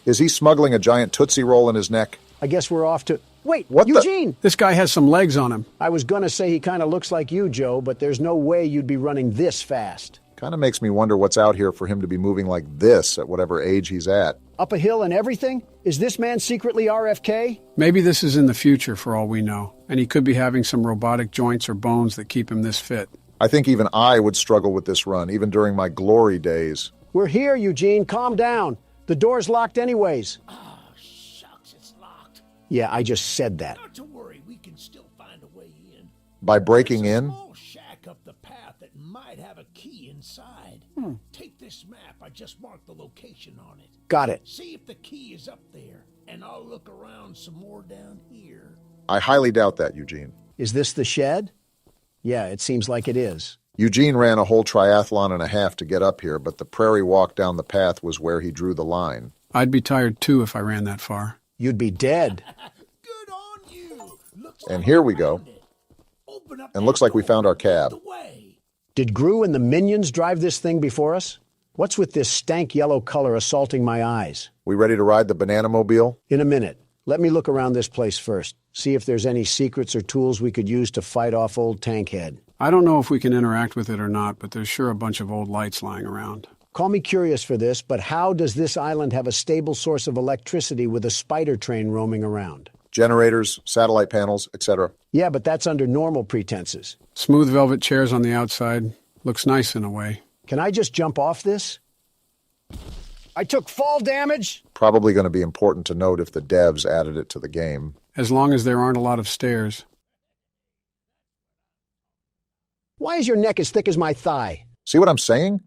Is he smuggling a giant Tootsie Roll in his neck? I guess we're off to... Wait, What the- Eugene! This guy has some legs on him. I was gonna say he kind of looks like you, Joe, but there's no way you'd be running this fast. Kind of makes me wonder what's out here for him to be moving like this at whatever age he's at. Up a hill and everything? Is this man secretly RFK? Maybe this is in the future for all we know, and he could be having some robotic joints or bones that keep him this fit. I think even I would struggle with this run, even during my glory days. We're here, Eugene. Calm down. The door's locked anyways. Oh, shucks, it's locked. Yeah, I just said that. Not to worry, we can still find a way in. By breaking in? Small shack up the path that might have a key inside. Take this map. I just marked the location on it. Got it. See if the key is up there, and I'll look around some more down here. I highly doubt that, Eugene. Is this the shed? Yeah, it seems like it is. Eugene ran a whole triathlon and a half to get up here, but the prairie walk down the path was where he drew the line. I'd be tired too if I ran that far. You'd be dead. Good on you. Looks And like here I we go. found it. Open up And looks like we found our cab. the way. Did Gru and the minions drive this thing before us? What's with this stank yellow color assaulting my eyes? We ready to ride the banana mobile? In a minute. Let me look around this place first. See if there's any secrets or tools we could use to fight off old Tankhead. I don't know if we can interact with it or not, but there's sure a bunch of old lights lying around. Call me curious for this, but how does this island have a stable source of electricity with a spider train roaming around? Generators, satellite panels, etc. Yeah, but that's under normal pretenses. Smooth velvet chairs on the outside. Looks nice in a way. Can I just jump off this? I took fall damage. Probably going to be important to note if the devs added it to the game. As long as there aren't a lot of stairs. Why is your neck as thick as my thigh? See what I'm saying?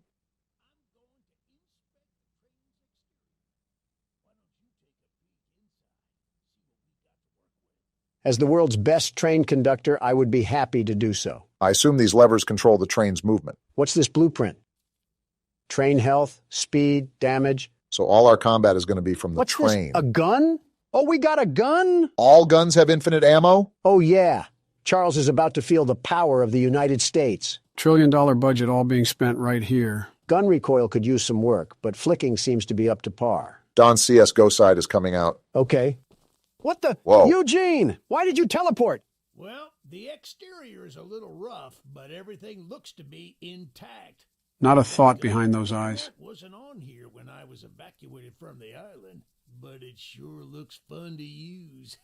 As the world's best train conductor, I would be happy to do so. I assume these levers control the train's movement. What's this blueprint? Train health, speed, damage. So all our combat is going to be from the What's train. this? A gun? Oh, we got a gun? All guns have infinite ammo? Oh, yeah. Charles is about to feel the power of the United States. $1 trillion budget all being spent right here. Gun recoil could use some work, but flicking seems to be up to par. Don's CSGO side is coming out. Okay. What the? Whoa. Eugene, why did you teleport? Well, the exterior is a little rough, but everything looks to be intact. Not a thought behind those eyes. Wasn't on here when I was evacuated from the island, but it sure looks fun to use.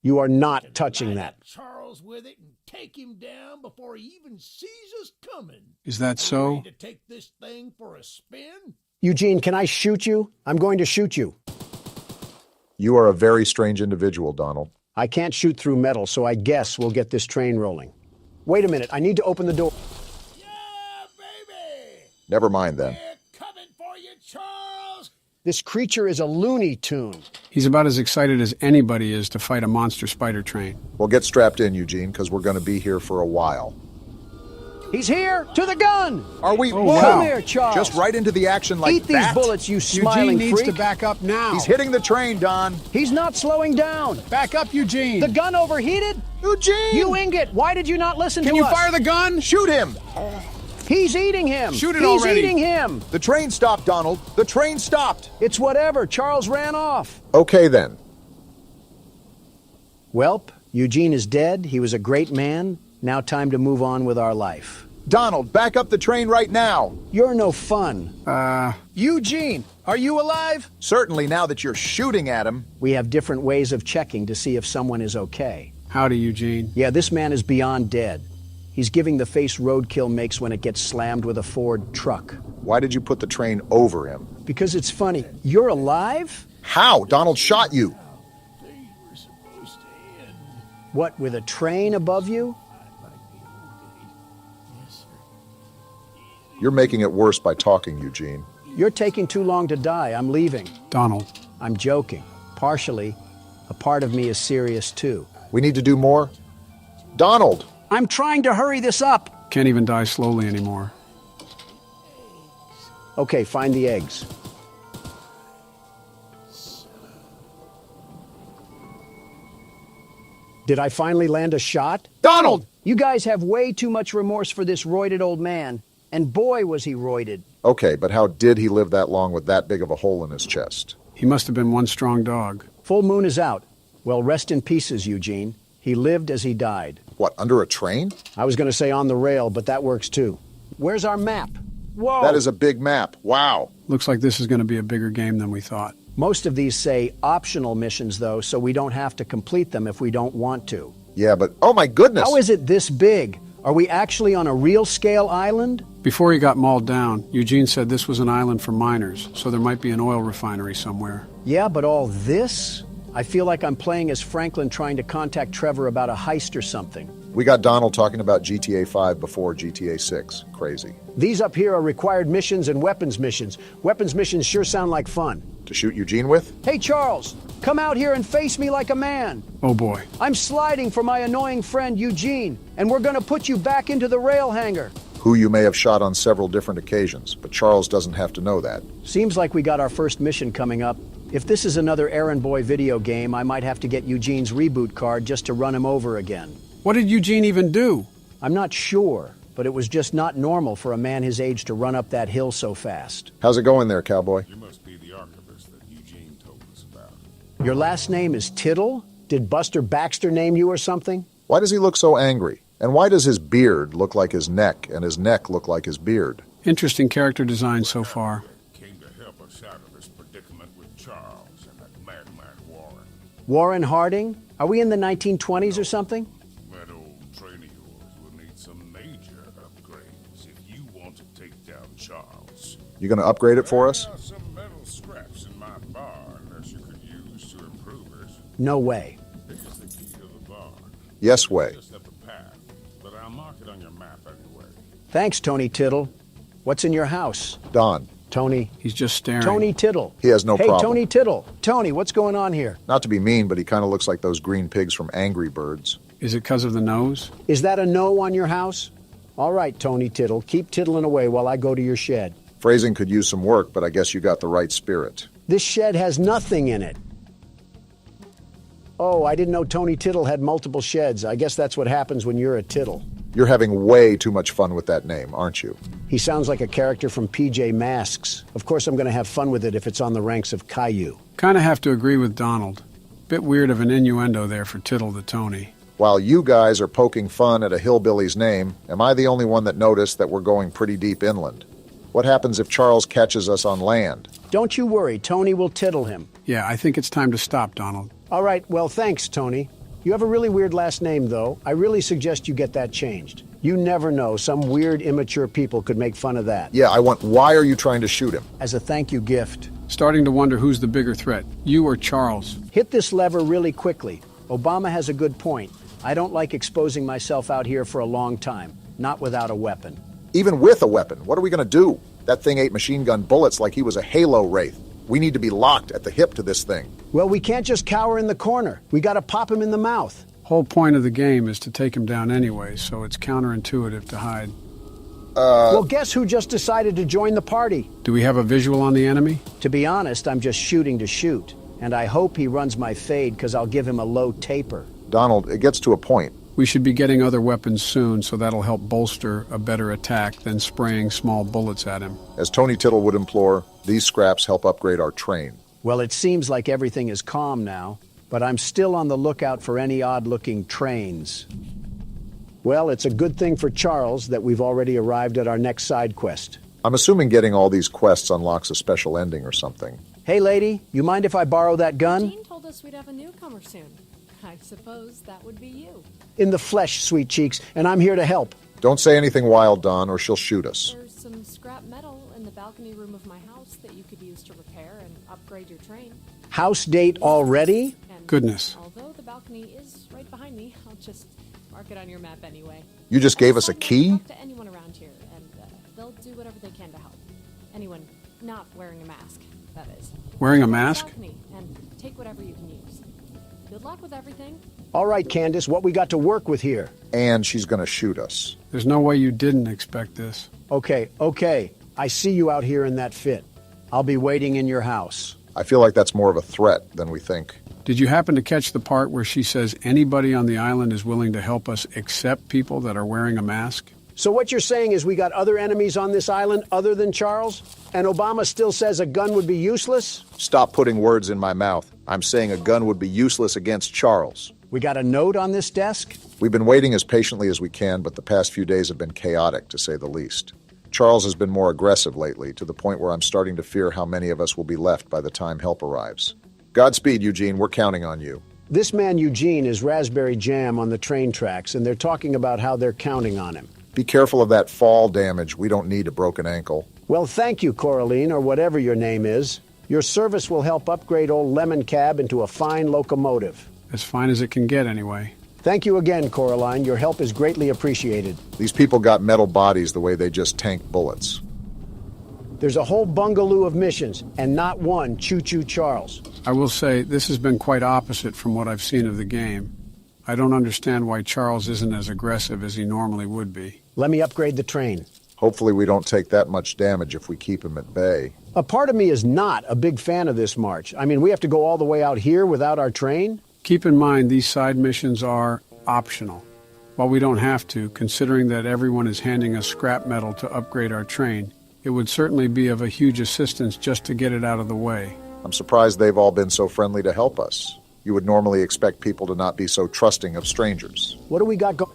You are not touching that. Charles with it and take him down before he even sees us coming. Is that so? Ready to take this thing for a spin? Eugene, can I shoot you? I'm going to shoot you. You are a very strange individual, Donald. I can't shoot through metal, so I guess we'll get this train rolling. Wait a minute, I need to open the door. Yeah, baby! Never mind then. Coming for you, Charles! This creature is a Looney Tune. He's about as excited as anybody is to fight a monster spider train. Well, get strapped in, Eugene, because we're going to be here for a while. He's here! To the gun! Are we? Oh, wow. Come here, Charles. Just right into the action like Eat these bullets, you smiling Eugene needs freak. to back up now. He's hitting the train, Don. He's not slowing down. Back up, Eugene. The gun overheated? Eugene! You ingot! Why did you not listen to us? Can you fire the gun? Shoot him! He's eating him! Shoot it He's already. eating him! The train stopped, Donald. The train stopped. It's whatever. Charles ran off. Okay, then. Welp, Eugene is dead. He was a great man. Now time to move on with our life. Donald, back up the train right now. You're no fun. Eugene, are you alive? Certainly now that you're shooting at him. We have different ways of checking to see if someone is okay. Howdy, Eugene. Yeah, this man is beyond dead. He's giving the face roadkill makes when it gets slammed with a Ford truck. Why did you put the train over him? Because it's funny. You're alive? How? Donald shot you. What, with a train above you? You're making it worse by talking, Eugene. You're taking too long to die. I'm leaving. Donald. I'm joking. Partially. A part of me is serious too. We need to do more? Donald! I'm trying to hurry this up. Can't even die slowly anymore. Okay, find the eggs. Did I finally land a shot? Donald! You guys have way too much remorse for this roided old man. And boy, was he roided. Okay, but how did he live that long with that big of a hole in his chest? He must have been one strong dog. Full moon is out. Well, rest in pieces, Eugene. He lived as he died. What, under a train? I was going to say on the rail, but that works too. Where's our map? Whoa! That is a big map. Wow. Looks like this is going to be a bigger game than we thought. Most of these say optional missions, though, so we don't have to complete them if we don't want to. Yeah, but oh my goodness! How is it this big? Are we actually on a real-scale island? Before he got mauled down, Eugene said this was an island for miners, so there might be an oil refinery somewhere. Yeah, but all this? I feel like I'm playing as Franklin trying to contact Trevor about a heist or something. We got Donald talking about GTA 5 before GTA 6. Crazy. These up here are required missions and weapons missions. Weapons missions sure sound like fun. To shoot Eugene with? Hey, Charles, come out here and face me like a man. Oh, boy. I'm sliding for my annoying friend Eugene, and we're going to put you back into the rail hangar. Who you may have shot on several different occasions, but Charles doesn't have to know that. Seems like we got our first mission coming up. If this is another errand boy video game, I might have to get Eugene's reboot card just to run him over again. What did Eugene even do? I'm not sure, but it was just not normal for a man his age to run up that hill so fast. How's it going there, cowboy? You must be the archivist that Eugene told us about. Your last name is Tittle? Did Buster Baxter name you or something? Why does he look so angry? And why does his beard look like his neck and his neck look like his beard? Interesting character design so far. Came to help us out of this predicament with Charles and that madman Warren. Warren Harding? Are we in the 1920s or something? That old train of yours will need some major upgrades if you want to take down Charles. You gonna upgrade it for us? There are some metal scraps in my barn that you could use to improve it. No way. Here's the key to the barn. Yes way. Just up the path, but I'll mark it on your map anyway. Thanks, Tony Tittle. What's in your house? Don. Tony. He's just staring. Tony Tittle. He has no hey, problem. Hey, Tony Tittle. Tony, what's going on here? Not to be mean, but he kind of looks like those green pigs from Angry Birds. Is it because of the nose? Is that a no on your house? All right, Tony Tittle. Keep tittling away while I go to your shed. Phrasing could use some work, but I guess you got the right spirit. This shed has nothing in it. Oh, I didn't know Tony Tittle had multiple sheds. I guess that's what happens when you're a Tittle. You're having way too much fun with that name, aren't you? He sounds like a character from PJ Masks. Of course I'm going to have fun with it if it's on the ranks of Caillou. Kind of have to agree with Donald. Bit weird of an innuendo there for Tittle the Tony. While you guys are poking fun at a hillbilly's name, am I the only one that noticed that we're going pretty deep inland? What happens if Charles catches us on land? Don't you worry, Tony will tittle him. Yeah, I think it's time to stop, Donald. All right, well, thanks, Tony. You have a really weird last name, though. I really suggest you get that changed. You never know. Some weird, immature people could make fun of that. Yeah, why are you trying to shoot him? As a thank you gift. Starting to wonder who's the bigger threat, you or Charles. Hit this lever really quickly. Obama has a good point. I don't like exposing myself out here for a long time. Not without a weapon. Even with a weapon, what are we going to do? That thing ate machine gun bullets like he was a Halo wraith. We need to be locked at the hip to this thing. Well, we can't just cower in the corner. We gotta pop him in the mouth. Whole point of the game is to take him down anyway, so it's counterintuitive to hide. Well, guess who just decided to join the party? Do we have a visual on the enemy? To be honest, I'm just shooting to shoot. And I hope he runs my fade, because I'll give him a low taper. Donald, it gets to a point. We should be getting other weapons soon, so that'll help bolster a better attack than spraying small bullets at him. As Tony Tittle would implore, these scraps help upgrade our train. Well, it seems like everything is calm now, but I'm still on the lookout for any odd-looking trains. Well, it's a good thing for Charles that we've already arrived at our next side quest. I'm assuming getting all these quests unlocks a special ending or something. Hey, lady, you mind if I borrow that gun? Jean told us we'd have a newcomer soon. I suppose that would be you. In the flesh, sweet cheeks, and I'm here to help. Don't say anything wild, Don, or she'll shoot us. There's some scrap metal in the balcony room of my house that you could use to repair and upgrade your train. House date already? And Goodness. Although the balcony is right behind me, I'll just mark it on your map anyway. You just gave us a key? Talk to anyone around here, and they'll do whatever they can to help. Anyone not wearing a mask, that is. Wearing a mask? Balcony and take whatever you can use. Good luck with everything. All right, Candace, what we got to work with here? And she's gonna shoot us. There's no way you didn't expect this. Okay. I see you out here in that fit. I'll be waiting in your house. I feel like that's more of a threat than we think. Did you happen to catch the part where she says anybody on the island is willing to help us except people that are wearing a mask? So what you're saying is we got other enemies on this island other than Charles? And Obama still says a gun would be useless? Stop putting words in my mouth. I'm saying a gun would be useless against Charles. We got a note on this desk? We've been waiting as patiently as we can, but the past few days have been chaotic, to say the least. Charles has been more aggressive lately, to the point where I'm starting to fear how many of us will be left by the time help arrives. Godspeed, Eugene. We're counting on you. This man Eugene is raspberry jam on the train tracks, and they're talking about how they're counting on him. Be careful of that fall damage. We don't need a broken ankle. Well, thank you, Coraline, or whatever your name is. Your service will help upgrade old Lemon Cab into a fine locomotive. As fine as it can get, anyway. Thank you again, Coraline. Your help is greatly appreciated. These people got metal bodies the way they just tank bullets. There's a whole bungaloo of missions, and not one Choo-Choo Charles. I will say, this has been quite opposite from what I've seen of the game. I don't understand why Charles isn't as aggressive as he normally would be. Let me upgrade the train. Hopefully we don't take that much damage if we keep him at bay. A part of me is not a big fan of this march. I mean, we have to go all the way out here without our train? Keep in mind, these side missions are optional. While we don't have to, considering that everyone is handing us scrap metal to upgrade our train, it would certainly be of a huge assistance just to get it out of the way. I'm surprised they've all been so friendly to help us. You would normally expect people to not be so trusting of strangers. What do we got going?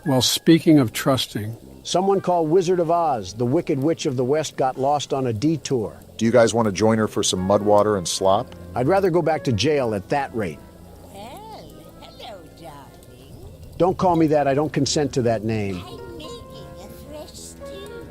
Well, speaking of trusting... Someone called Wizard of Oz, the Wicked Witch of the West, got lost on a detour. Do you guys want to join her for some mud water and slop? I'd rather go back to jail at that rate. Well, hello, darling. Don't call me that. I don't consent to that name. I'm making a fresh stew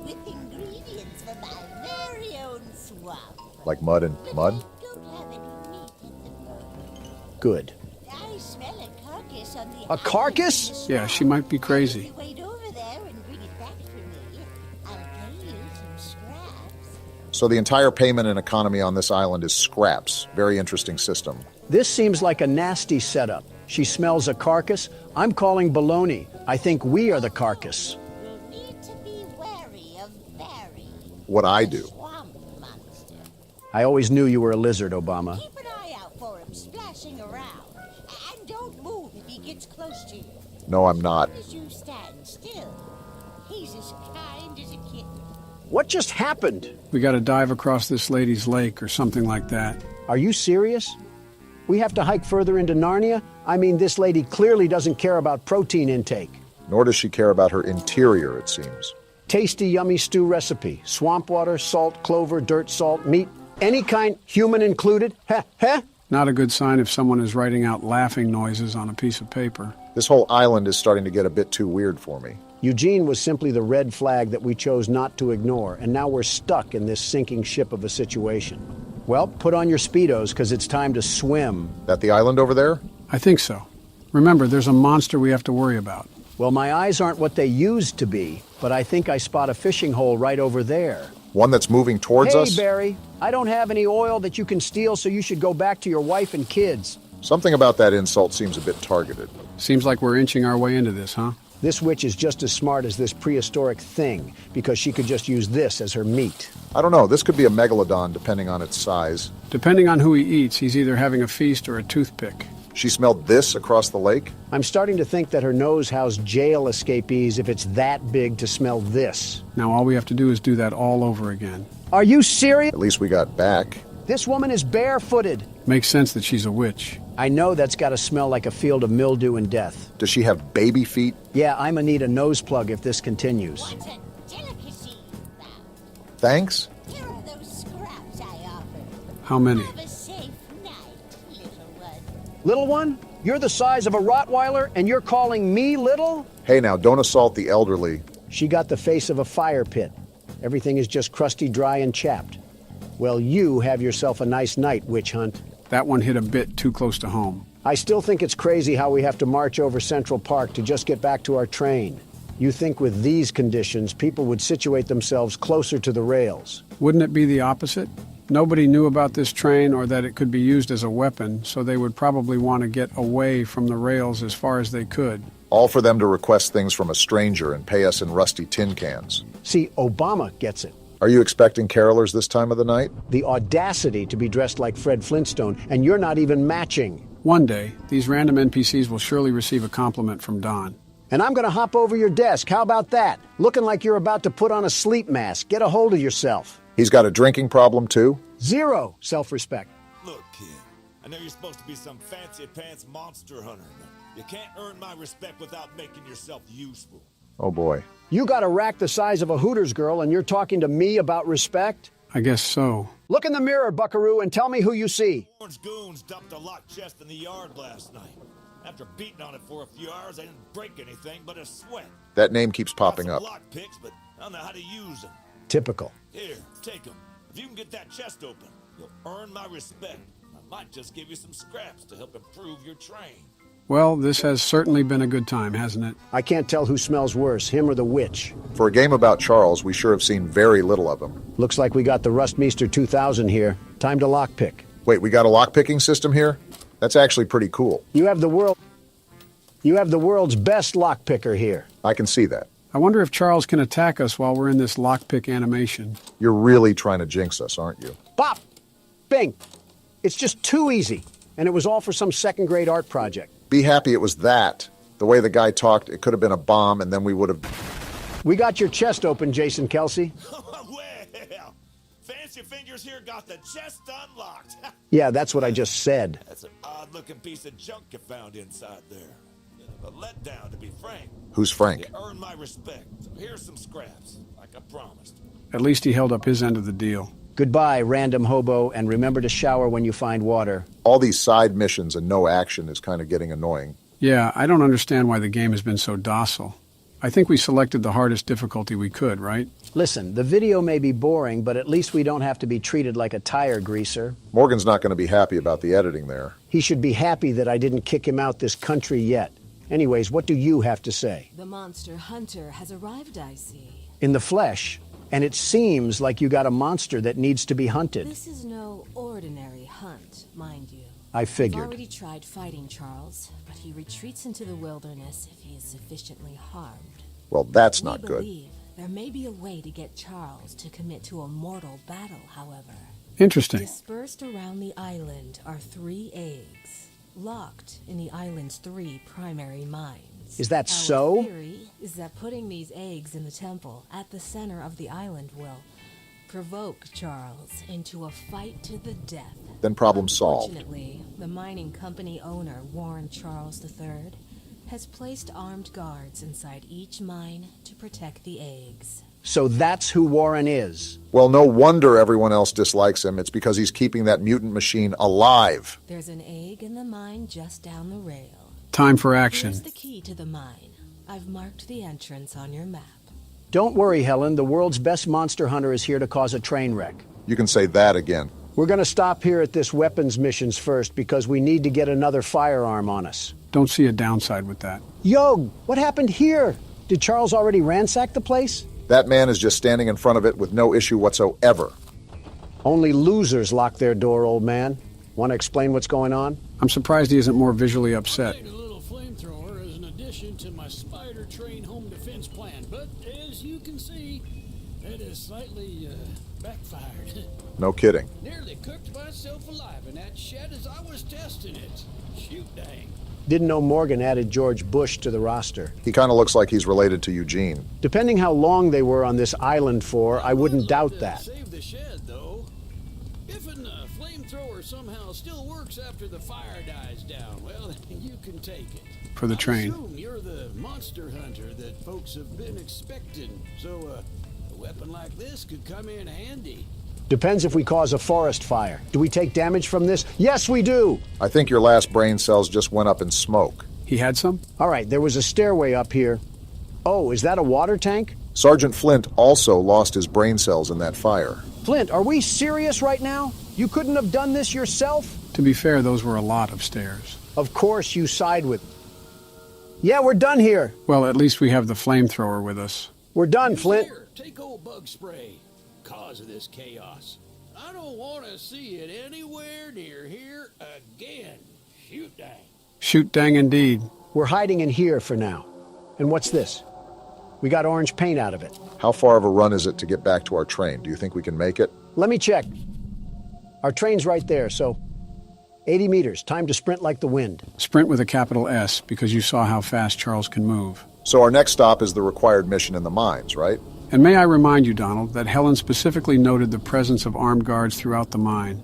with ingredients from my very own swamp. Like mud and mud? Don't have any meat at the moment. Good. I smell a carcass on the A carcass? Yeah, she might be crazy. Wait over there and bring it back for me. I'll pay you some scraps. So the entire payment and economy on this island is scraps. Very interesting system. This seems like a nasty setup. She smells a carcass. I'm calling baloney. I think we are the carcass. You'll need to be wary of Barry. What I do. Swamp monster. I always knew you were a lizard, Obama. Keep an eye out for him splashing around. And don't move if he gets close to you. No, I'm not. As long as you stand still, he's as kind as a kitten. What just happened? We gotta dive across this lady's lake or something like that. Are you serious? We have to hike further into Narnia? I mean, this lady clearly doesn't care about protein intake. Nor does she care about her interior, it seems. Tasty, yummy stew recipe. Swamp water, salt, clover, dirt, salt, meat. Any kind, human included. Heh, heh. Not a good sign if someone is writing out laughing noises on a piece of paper. This whole island is starting to get a bit too weird for me. Eugene was simply the red flag that we chose not to ignore, and now we're stuck in this sinking ship of a situation. Well, put on your Speedos, because it's time to swim. That the island over there? I think so. Remember, there's a monster we have to worry about. Well, my eyes aren't what they used to be, but I think I spot a fishing hole right over there. One that's moving towards us? Hey, Barry, I don't have any oil that you can steal, so you should go back to your wife and kids. Something about that insult seems a bit targeted. Seems like we're inching our way into this, huh? This witch is just as smart as this prehistoric thing, because she could just use this as her meat. I don't know, this could be a megalodon depending on its size. Depending on who he eats, he's either having a feast or a toothpick. She smelled this across the lake? I'm starting to think that her nose housed jail escapees if it's that big to smell this. Now all we have to do is do that all over again. Are you serious? At least we got back. This woman is barefooted. Makes sense that she's a witch. I know that's got to smell like a field of mildew and death. Does she have baby feet? Yeah, I'ma need a nose plug if this continues. What a delicacy, thou. Thanks? Here are those scraps I offered. How many? Have a safe night, little one. Little one? You're the size of a Rottweiler and you're calling me little? Hey now, don't assault the elderly. She got the face of a fire pit. Everything is just crusty, dry, and chapped. Well, you have yourself a nice night, witch hunt. That one hit a bit too close to home. I still think it's crazy how we have to march over Central Park to just get back to our train. You think with these conditions, people would situate themselves closer to the rails. Wouldn't it be the opposite? Nobody knew about this train or that it could be used as a weapon, so they would probably want to get away from the rails as far as they could. All for them to request things from a stranger and pay us in rusty tin cans. See, Obama gets it. Are you expecting carolers this time of the night? The audacity to be dressed like Fred Flintstone, and you're not even matching. One day, these random NPCs will surely receive a compliment from Don. And I'm gonna hop over your desk. How about that? Looking like you're about to put on a sleep mask. Get a hold of yourself. He's got a drinking problem, too? Zero self-respect. Look, kid, I know you're supposed to be some fancy-pants monster hunter, but you can't earn my respect without making yourself useful. Oh, boy. You got a rack the size of a Hooters girl, and you're talking to me about respect? I guess so. Look in the mirror, buckaroo, and tell me who you see. Orange goons dumped a locked chest in the yard last night. After beating on it for a few hours, I didn't break anything but a sweat. That name keeps popping up. Lock picks, but I don't know how to use them. Typical. Here, take them. If you can get that chest open, you'll earn my respect. I might just give you some scraps to help improve your train. Well, this has certainly been a good time, hasn't it? I can't tell who smells worse, him or the witch. For a game about Charles, we sure have seen very little of him. Looks like we got the Rustmeester 2000 here. Time to lockpick. Wait, we got a lockpicking system here? That's actually pretty cool. You have the world's best lockpicker here. I can see that. I wonder if Charles can attack us while we're in this lockpick animation. You're really trying to jinx us, aren't you? Bop! Bing! It's just too easy. And it was all for some second-grade art project. Be happy it was that. The way the guy talked, it could have been a bomb, and then we would have... We got your chest open, Jason Kelsey. Well, Fancy Fingers here got the chest unlocked. Yeah, that's what I just said. That's an odd-looking piece of junk you found inside there. Bit of a letdown, to be frank. Who's Frank? You earned my respect. So here's some scraps, like I promised. At least he held up his end of the deal. Goodbye, random hobo, and remember to shower when you find water. All these side missions and no action is kind of getting annoying. Yeah, I don't understand why the game has been so docile. I think we selected the hardest difficulty we could, right? Listen, the video may be boring, but at least we don't have to be treated like a tire greaser. Morgan's not going to be happy about the editing there. He should be happy that I didn't kick him out this country yet. Anyways, what do you have to say? The monster hunter has arrived, I see. In the flesh. And it seems like you got a monster that needs to be hunted. This is no ordinary hunt, mind you. I figured. We've already tried fighting Charles, but he retreats into the wilderness if he is sufficiently harmed. Well, that's not good. We believe there may be a way to get Charles to commit to a mortal battle, however. Interesting. Dispersed around the island are 3 eggs, locked in the island's 3 primary mines. Is that Our so? theory is that putting these eggs in the temple at the center of the island will provoke Charles into a fight to the death. Then problem solved. Unfortunately, the mining company owner, Warren Charles III, has placed armed guards inside each mine to protect the eggs. So that's who Warren is. Well, no wonder everyone else dislikes him. It's because he's keeping that mutant machine alive. There's an egg in the mine just down the rail. Time for action. Here's the key to the mine. I've marked the entrance on your map. Don't worry, Helen. The world's best monster hunter is here to cause a train wreck. You can say that again. We're gonna stop here at this weapons missions first because we need to get another firearm on us. Don't see a downside with that. Yo, what happened here? Did Charles already ransack the place? That man is just standing in front of it with no issue whatsoever. Only losers lock their door, old man. Want to explain what's going on? I'm surprised he isn't more visually upset. A little flamethrower as an addition to my spider train home defense plan, but as you can see, it has slightly backfired. No kidding. Nearly cooked myself alive in that shed as I was testing it. Shoot dang. Didn't know Morgan added George Bush to the roster. He kind of looks like he's related to Eugene. Depending how long they were on this island for, I wouldn't doubt that. Save the shed, though. If a flamethrower somehow still works after the fire dies down, well, you can take it. For the train. I assume you're the monster hunter that folks have been expecting, so a weapon like this could come in handy. Depends if we cause a forest fire. Do we take damage from this? Yes, we do! I think your last brain cells just went up in smoke. He had some? All right, there was a stairway up here. Oh, is that a water tank? Sergeant Flint also lost his brain cells in that fire. Flint, are we serious right now? You couldn't have done this yourself? To be fair, those were a lot of stairs. Of course you side with... Yeah, we're done here. Well, at least we have the flamethrower with us. We're done, Flint. Here, take old bug spray. Cause of this chaos. I don't want to see it anywhere near here again. Shoot dang. Shoot dang indeed. We're hiding in here for now. And what's this? We got orange paint out of it. How far of a run is it to get back to our train? Do you think we can make it? Let me check. Our train's right there, so 80 meters. Time to sprint like the wind. Sprint with a capital S, because you saw how fast Charles can move. So our next stop is the required mission in the mines, right? And may I remind you, Donald, that Helen specifically noted the presence of armed guards throughout the mine.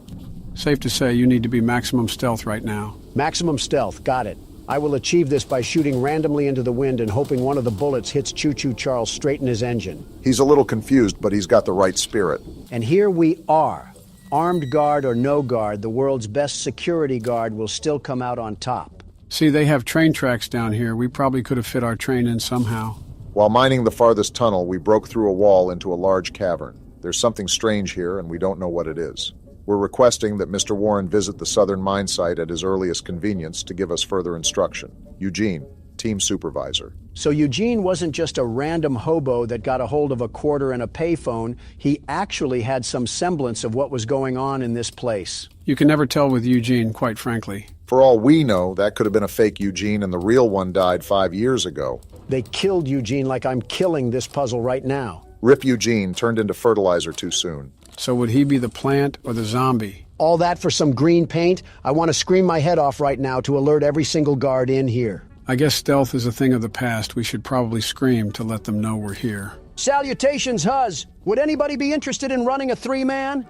Safe to say you need to be maximum stealth right now. Maximum stealth, got it. I will achieve this by shooting randomly into the wind and hoping one of the bullets hits Choo-Choo Charles straight in his engine. He's a little confused, but he's got the right spirit. And here we are. Armed guard or no guard, the world's best security guard will still come out on top. See, they have train tracks down here. We probably could have fit our train in somehow. While mining the farthest tunnel, we broke through a wall into a large cavern. There's something strange here, and we don't know what it is. We're requesting that Mr. Warren visit the southern mine site at his earliest convenience to give us further instruction. Eugene, team supervisor. So Eugene wasn't just a random hobo that got a hold of a quarter and a payphone. He actually had some semblance of what was going on in this place. You can never tell with Eugene, quite frankly. For all we know, that could have been a fake Eugene and the real one died 5 years ago. They killed Eugene like I'm killing this puzzle right now. Rip Eugene turned into fertilizer too soon. So would he be the plant or the zombie? All that for some green paint? I want to scream my head off right now to alert every single guard in here. I guess stealth is a thing of the past. We should probably scream to let them know we're here. Salutations, Huz. Would anybody be interested in running a three-man?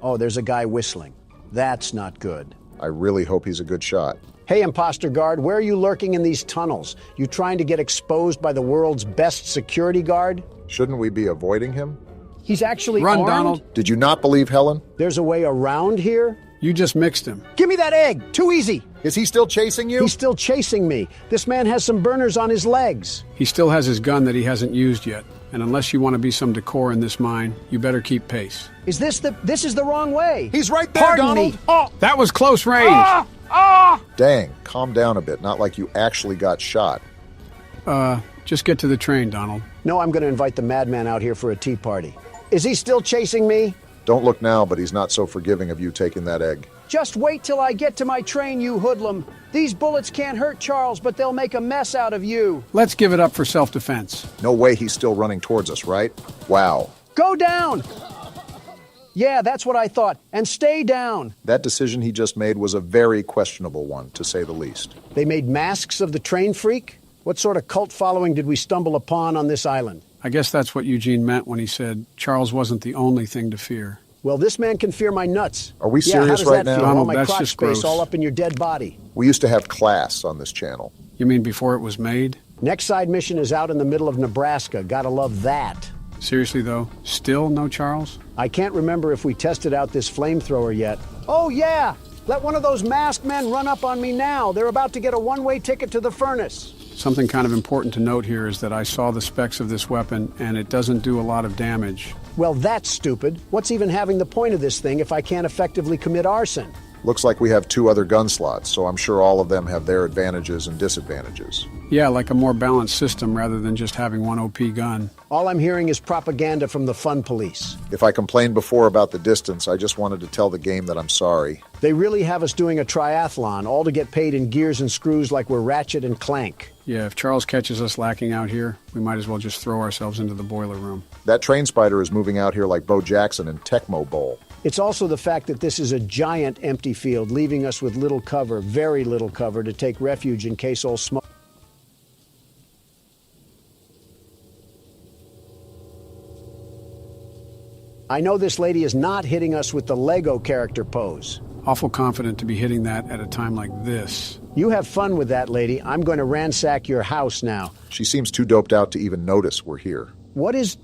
Oh, there's a guy whistling. That's not good. I really hope he's a good shot. Hey, imposter guard, where are you lurking in these tunnels? You trying to get exposed by the world's best security guard? Shouldn't we be avoiding him? He's actually Run, armed? Donald. Did you not believe Helen? There's a way around here? You just mixed him. Give me that egg! Too easy! Is he still chasing you? He's still chasing me. This man has some burners on his legs. He still has his gun that he hasn't used yet. And unless you want to be some decor in this mine, you better keep pace. This is the wrong way. He's right there, Pardon Donald! me. Oh, that was close range! Dang, calm down a bit. Not like you actually got shot. Just get to the train, Donald. No, I'm going to invite the madman out here for a tea party. Is he still chasing me? Don't look now, but he's not so forgiving of you taking that egg. Just wait till I get to my train, you hoodlum. These bullets can't hurt Charles, but they'll make a mess out of you. Let's give it up for self-defense. No way he's still running towards us, right? Wow. Go down! Yeah, that's what I thought. And stay down. That decision he just made was a very questionable one, to say the least. They made masks of the train freak? What sort of cult following did we stumble upon on this island? I guess that's what Eugene meant when he said Charles wasn't the only thing to fear. Well, this man can fear my nuts. Are we Yeah, serious how does right that now? feel? Donald, All my that's crotch just space gross. all up in your dead body. We used to have class on this channel. You mean before it was made? Next side mission is out in the middle of Nebraska. Gotta love that. Seriously, though? Still no Charles? I can't remember if we tested out this flamethrower yet. Oh, yeah! Let one of those masked men run up on me now. They're about to get a one-way ticket to the furnace. Something kind of important to note here is that I saw the specs of this weapon, and it doesn't do a lot of damage. Well, that's stupid. What's even having the point of this thing if I can't effectively commit arson? Looks like we have 2 other gun slots, so I'm sure all of them have their advantages and disadvantages. Yeah, like a more balanced system rather than just having one OP gun. All I'm hearing is propaganda from the fun police. If I complained before about the distance, I just wanted to tell the game that I'm sorry. They really have us doing a triathlon, all to get paid in gears and screws like we're Ratchet and Clank. Yeah, if Charles catches us lacking out here, we might as well just throw ourselves into the boiler room. That train spider is moving out here like Bo Jackson in Tecmo Bowl. It's also the fact that this is a giant empty field, leaving us with little cover, very little cover, to take refuge in case all smoke. I know this lady is not hitting us with the Lego character pose. Awful confident to be hitting that at a time like this. You have fun with that, lady. I'm going to ransack your house now. She seems too doped out to even notice we're here. What is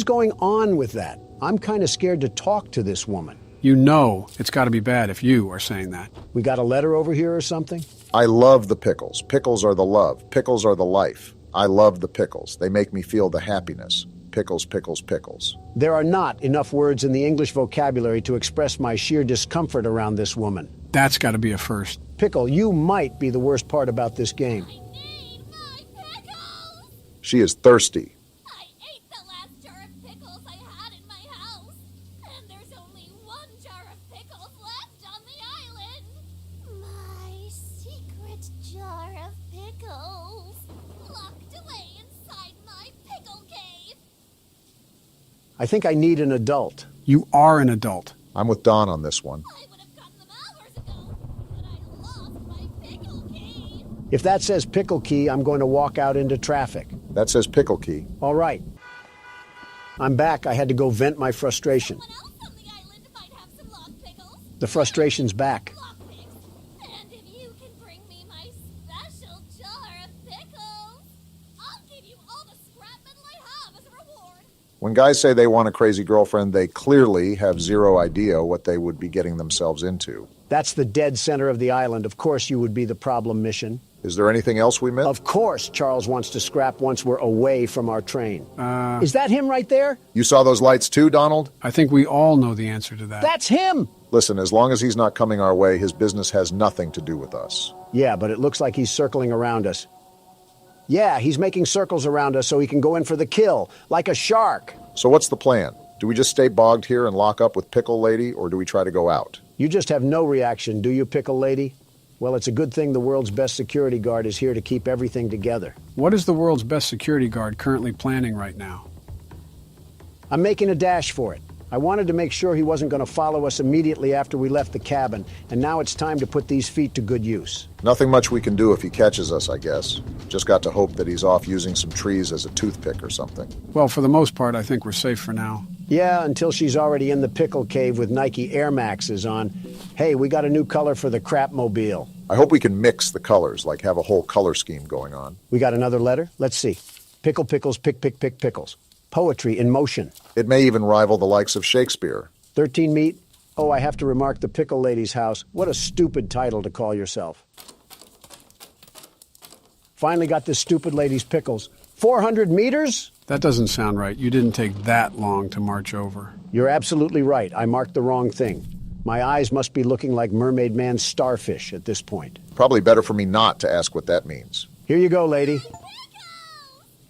going on with that? I'm kind of scared to talk to this woman. You know it's got to be bad if you are saying that. We got a letter over here or something? I love the pickles. Pickles are the love. Pickles are the life. I love the pickles. They make me feel the happiness. Pickles, pickles, pickles. There are not enough words in the English vocabulary to express my sheer discomfort around this woman. That's got to be a first. Pickle, you might be the worst part about this game. She is thirsty. I ate the last jar of pickles I had in my house, and there's only 1 jar of pickles left on the island. My secret jar of pickles. Locked away inside my pickle cave. I think I need an adult. You are an adult. I'm with Don on this one. I would have gotten them hours ago, but I lost my pickle key. If that says pickle key, I'm going to walk out into traffic. That says pickle key. All right. I'm back. I had to go vent my frustration. Someone else on the island might have some locked pickles. The frustration's back. And if you can bring me my special jar of pickles, I'll give you all the scrap metal I have as a reward. When guys say they want a crazy girlfriend, they clearly have zero idea what they would be getting themselves into. That's the dead center of the island. Of course you would be the problem mission. Is there anything else we missed? Of course Charles wants to scrap once we're away from our train. Is that him right there? You saw those lights too, Donald? I think we all know the answer to that. That's him! Listen, as long as he's not coming our way, his business has nothing to do with us. Yeah, but it looks like he's circling around us. Yeah, he's making circles around us so he can go in for the kill, like a shark. So what's the plan? Do we just stay bogged here and lock up with Pickle Lady, or do we try to go out? You just have no reaction, do you, Pickle Lady? Well, it's a good thing the world's best security guard is here to keep everything together. What is the world's best security guard currently planning right now? I'm making a dash for it. I wanted to make sure he wasn't going to follow us immediately after we left the cabin, and now it's time to put these feet to good use. Nothing much we can do if he catches us, I guess. Just got to hope that he's off using some trees as a toothpick or something. Well, for the most part, I think we're safe for now. Yeah, until she's already in the pickle cave with Nike Air Maxes on. Hey, we got a new color for the crapmobile. I hope we can mix the colors, like have a whole color scheme going on. We got another letter? Let's see. Pickle, pickles, pick, pick, pick, pickles. Poetry in motion. It may even rival the likes of Shakespeare. 13 meat. Oh, I have to remark the Pickle Lady's house. What a stupid title to call yourself. Finally got this stupid lady's pickles. 400 meters? That doesn't sound right. You didn't take that long to march over. You're absolutely right. I marked the wrong thing. My eyes must be looking like Mermaid Man's starfish at this point. Probably better for me not to ask what that means. Here you go, lady.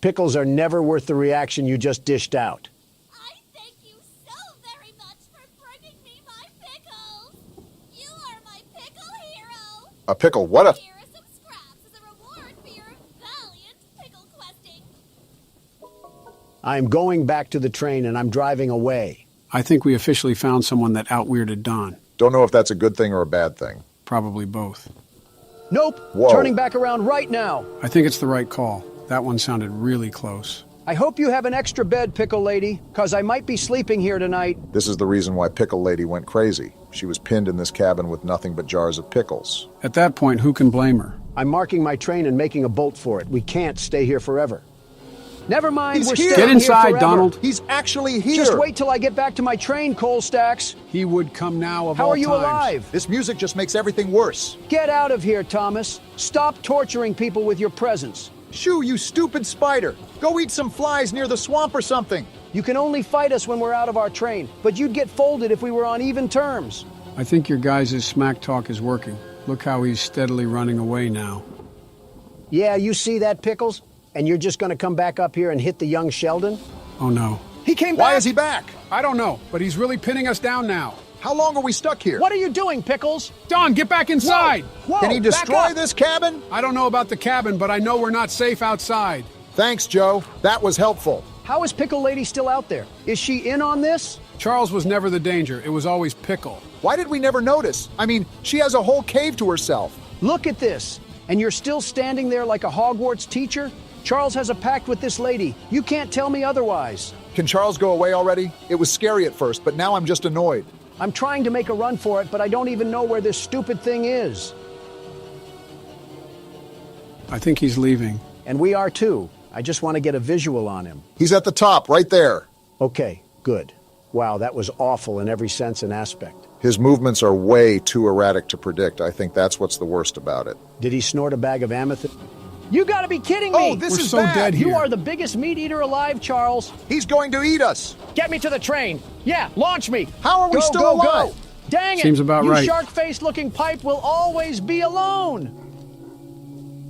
Pickles are never worth the reaction you just dished out. I thank you so very much for bringing me my pickles. You are my pickle hero. A pickle? What a... Here are some scraps as a reward for your valiant pickle questing. I'm going back to the train and I'm driving away. I think we officially found someone that out-weirded Don. Don't know if that's a good thing or a bad thing. Probably both. Nope. Whoa. Turning back around right now. I think it's the right call. That one sounded really close. I hope you have an extra bed, Pickle Lady, because I might be sleeping here tonight. This is the reason why Pickle Lady went crazy. She was pinned in this cabin with nothing but jars of pickles. At that point, who can blame her? I'm marking my train and making a bolt for it. We can't stay here forever. Never mind, we're Get staying inside, here forever. Donald. He's actually here. Just wait till I get back to my train, Coal Stacks. He would come now of How all are you times. alive? This music just makes everything worse. Get out of here, Thomas. Stop torturing people with your presence. Shoo, you stupid spider! Go eat some flies near the swamp or something! You can only fight us when we're out of our train, but you'd get folded if we were on even terms. I think your guys' smack talk is working. Look how he's steadily running away now. Yeah, you see that, Pickles? And you're just gonna come back up here and hit the young Sheldon? Oh no. He came back! Why is he back? I don't know, but he's really pinning us down now. How long are we stuck here? What are you doing, Pickles? Don, get back inside! Whoa, Can he destroy this cabin? I don't know about the cabin, but I know we're not safe outside. Thanks, Joe. That was helpful. How is Pickle Lady still out there? Is she in on this? Charles was never the danger. It was always Pickle. Why did we never notice? I mean, she has a whole cave to herself. Look at this. And you're still standing there like a Hogwarts teacher? Charles has a pact with this lady. You can't tell me otherwise. Can Charles go away already? It was scary at first, but now I'm just annoyed. I'm trying to make a run for it, but I don't even know where this stupid thing is. I think he's leaving. And we are too. I just want to get a visual on him. He's at the top, right there. Okay, good. Wow, that was awful in every sense and aspect. His movements are way too erratic to predict. I think that's what's the worst about it. Did he snort a bag of amethyst? You gotta be kidding me! Oh, this We're is so bad. dead here. You are the biggest meat eater alive, Charles. He's going to eat us. Get me to the train. Yeah, launch me. How are we still go, alive? Go. Dang it! Seems about you right. shark-faced looking pipe will always be alone.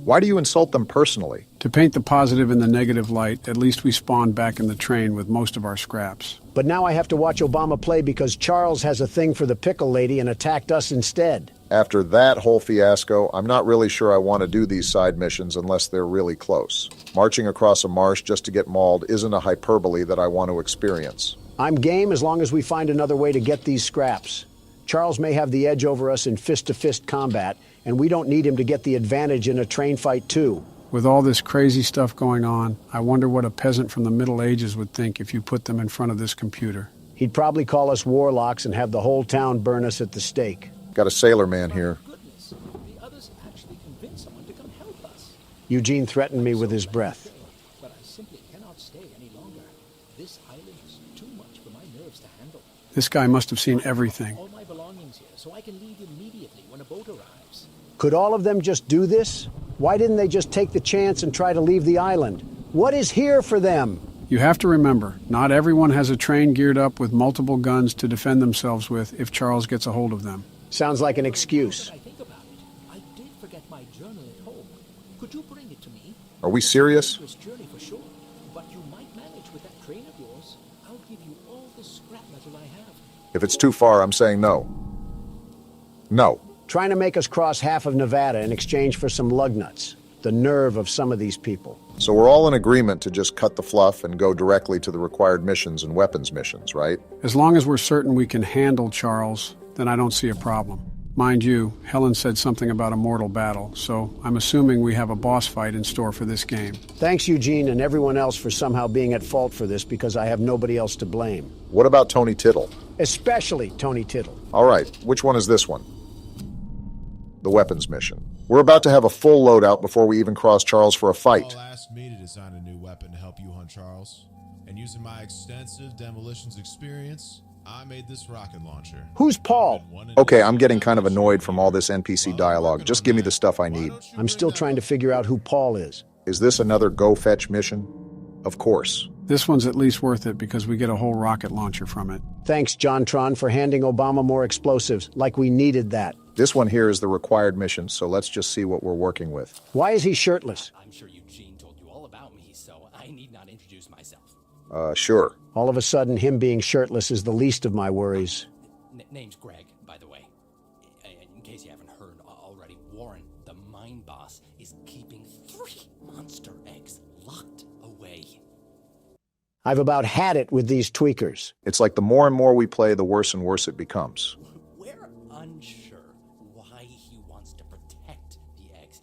Why do you insult them personally? To paint the positive in the negative light, at least we spawned back in the train with most of our scraps. But now I have to watch Obama play because Charles has a thing for the pickle lady and attacked us instead. After that whole fiasco, I'm not really sure I want to do these side missions unless they're really close. Marching across a marsh just to get mauled isn't a hyperbole that I want to experience. I'm game as long as we find another way to get these scraps. Charles may have the edge over us in fist-to-fist combat, and we don't need him to get the advantage in a train fight too. With all this crazy stuff going on, I wonder what a peasant from the Middle Ages would think if you put them in front of this computer. He'd probably call us warlocks and have the whole town burn us at the stake. Got a sailor man here. Goodness, the others actually convinced someone to come help us. Eugene threatened me with his breath. But I simply cannot stay any longer. This island is too much for my nerves to handle. This guy must have seen everything. All my belongings here, so I can leave immediately when a boat arrives. Could all of them just do this? Why didn't they just take the chance and try to leave the island? What is here for them? You have to remember, not everyone has a train geared up with multiple guns to defend themselves with if Charles gets a hold of them. Sounds like an excuse. I think about it. I did forget my journal at home. Could you bring it to me? Are we serious? This journey for sure, but you might manage with that train of yours. I'll give you all the scrap metal I have. If it's too far, I'm saying no. No. Trying to make us cross half of Nevada in exchange for some lug nuts. The nerve of some of these people. So we're all in agreement to just cut the fluff and go directly to the required missions and weapons missions, right? As long as we're certain we can handle Charles, then I don't see a problem. Mind you, Helen said something about a mortal battle, so I'm assuming we have a boss fight in store for this game. Thanks, Eugene, and everyone else for somehow being at fault for this because I have nobody else to blame. What about Tony Tittle? Especially Tony Tittle. All right, which one is this one? The weapons mission. We're about to have a full loadout before we even cross Charles for a fight. Paul asked me to design a new weapon to help you hunt Charles. And using my extensive demolitions experience, I made this rocket launcher. Who's Paul? Okay, I'm getting kind of annoyed from all this NPC dialogue. Just give me the stuff I need. I'm still trying to figure out who Paul is. Is this another go fetch mission? Of course. This one's at least worth it because we get a whole rocket launcher from it. Thanks, John Tron, for handing Obama more explosives, like we needed that. This one here is the required mission, so let's just see what we're working with. Why is he shirtless? I'm sure Eugene told you all about me, so I need not introduce myself. Sure. All of a sudden, him being shirtless is the least of my worries. Name's Greg, by the way. In case you haven't heard already, Warren, the mine boss, is keeping 3 monster eggs locked away. I've about had it with these tweakers. It's like the more and more we play, the worse and worse it becomes. We're unsure why he wants to protect the eggs.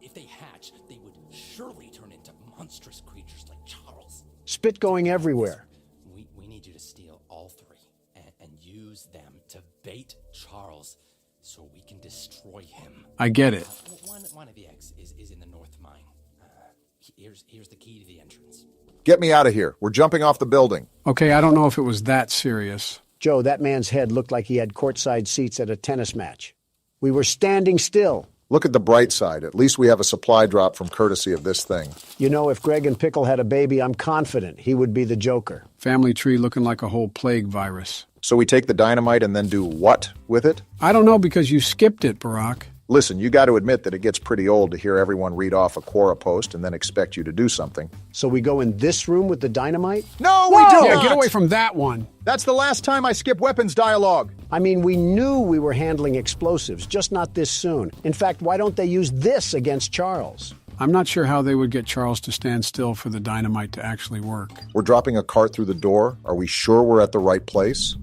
If they hatch, they would surely turn into monstrous creatures like Charles. Spit going everywhere. We need you to steal all 3 and use them to bait Charles so we can destroy him. I get it. One of the eggs is in the north mine. Here's the key to the entrance. Get me out of here. We're jumping off the building. Okay, I don't know if it was that serious. Joe, that man's head looked like he had courtside seats at a tennis match. We were standing still. Look at the bright side. At least we have a supply drop from courtesy of this thing. You know, if Greg and Pickle had a baby, I'm confident he would be the Joker. Family tree looking like a whole plague virus. So we take the dynamite and then do what with it? I don't know, because you skipped it, Barack. Listen, you got to admit that it gets pretty old to hear everyone read off a Quora post and then expect you to do something. So we go in this room with the dynamite? No, we do Yeah, not! get away from that one. That's the last time I skip weapons dialogue. I mean, we knew we were handling explosives, just not this soon. In fact, why don't they use this against Charles? I'm not sure how they would get Charles to stand still for the dynamite to actually work. We're dropping a cart through the door. Are we sure we're at the right place?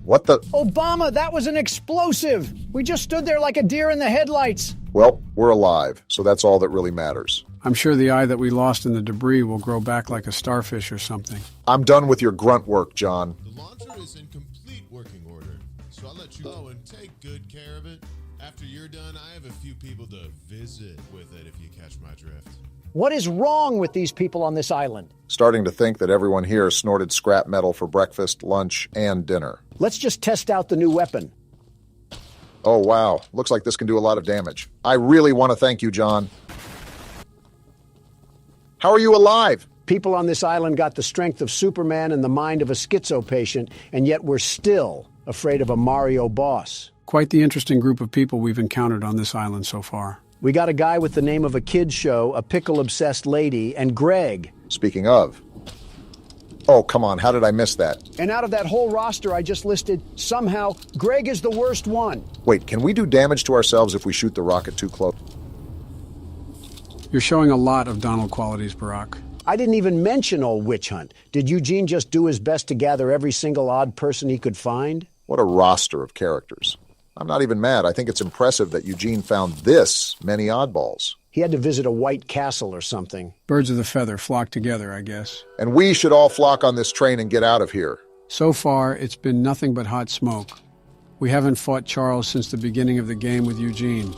What the? Obama, that was an explosive! We just stood there like a deer in the headlights. Well, we're alive, so that's all that really matters. I'm sure the eye that we lost in the debris will grow back like a starfish or something. I'm done with your grunt work, John. The launcher is in complete working order, so I'll let you go and take good care of it. After you're done, I have a few people to visit with it, if you catch my drift. What is wrong with these people on this island? Starting to think that everyone here snorted scrap metal for breakfast, lunch, and dinner. Let's just test out the new weapon. Oh, wow. Looks like this can do a lot of damage. I really want to thank you, John. How are you alive? People on this island got the strength of Superman and the mind of a schizo patient, and yet we're still afraid of a Mario boss. Quite the interesting group of people we've encountered on this island so far. We got a guy with the name of a kid's show, a pickle-obsessed lady, and Greg. Speaking of. Oh, come on, how did I miss that? And out of that whole roster I just listed, somehow, Greg is the worst one. Wait, can we do damage to ourselves if we shoot the rocket too close? You're showing a lot of Donald qualities, Barack. I didn't even mention old Witch Hunt. Did Eugene just do his best to gather every single odd person he could find? What a roster of characters. I'm not even mad. I think it's impressive that Eugene found this many oddballs. He had to visit a white castle or something. Birds of the feather flock together, I guess. And we should all flock on this train and get out of here. So far, it's been nothing but hot smoke. We haven't fought Charles since the beginning of the game with Eugene.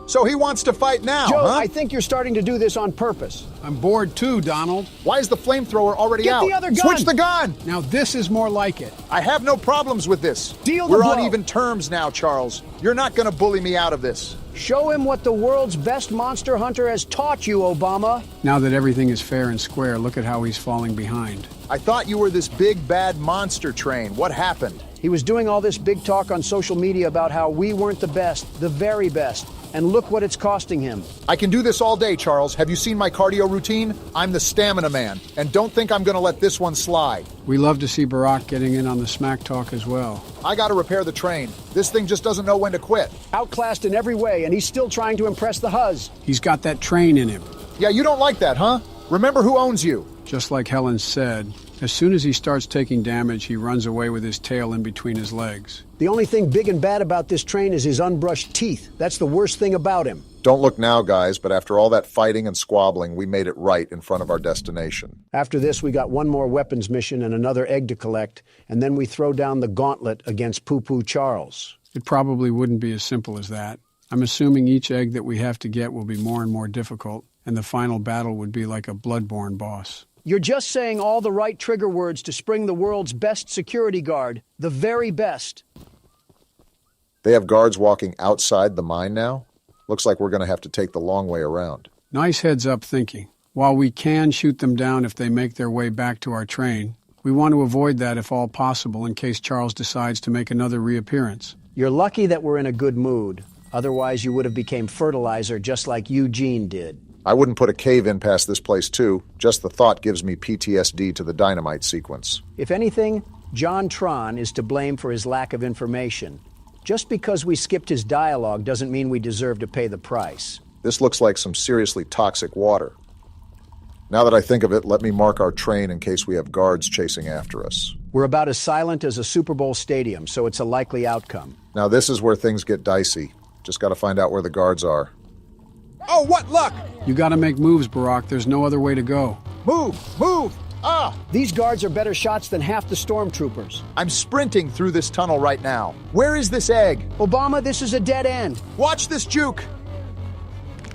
So he wants to fight now, Joe, huh? I think you're starting to do this on purpose. I'm bored too, Donald. Why is the flamethrower already out? Get the other gun! Switch the gun! Now this is more like it. I have no problems with this. Deal the We're blow. on even terms now, Charles. You're not going to bully me out of this. Show him what the world's best monster hunter has taught you, Obama. Now that everything is fair and square, look at how he's falling behind. I thought you were this big, bad monster train. What happened? He was doing all this big talk on social media about how we weren't the best, the very best. And look what it's costing him. I can do this all day, Charles. Have you seen my cardio routine? I'm the stamina man. And don't think I'm going to let this one slide. We love to see Barack getting in on the smack talk as well. I got to repair the train. This thing just doesn't know when to quit. Outclassed in every way, and he's still trying to impress the Huz. He's got that train in him. Yeah, you don't like that, huh? Remember who owns you. Just like Helen said, as soon as he starts taking damage, he runs away with his tail in between his legs. The only thing big and bad about this train is his unbrushed teeth. That's the worst thing about him. Don't look now, guys, but after all that fighting and squabbling, we made it right in front of our destination. After this, we got one more weapons mission and another egg to collect, and then we throw down the gauntlet against Poo-Poo Charles. It probably wouldn't be as simple as that. I'm assuming each egg that we have to get will be more and more difficult, and the final battle would be like a bloodborne boss. You're just saying all the right trigger words to spring the world's best security guard. The very best. They have guards walking outside the mine now? Looks like we're going to have to take the long way around. Nice heads-up thinking. While we can shoot them down if they make their way back to our train, we want to avoid that if all possible in case Charles decides to make another reappearance. You're lucky that we're in a good mood. Otherwise, you would have became fertilizer just like Eugene did. I wouldn't put a cave in past this place, too. Just the thought gives me PTSD to the dynamite sequence. If anything, John Tron is to blame for his lack of information. Just because we skipped his dialogue doesn't mean we deserve to pay the price. This looks like some seriously toxic water. Now that I think of it, let me mark our train in case we have guards chasing after us. We're about as silent as a Super Bowl stadium, so it's a likely outcome. Now this is where things get dicey. Just got to find out where the guards are. Oh, what luck! You gotta make moves, Barack. There's no other way to go. Move! Move! Ah! These guards are better shots than half the stormtroopers. I'm sprinting through this tunnel right now. Where is this egg? Obama, this is a dead end. Watch this juke!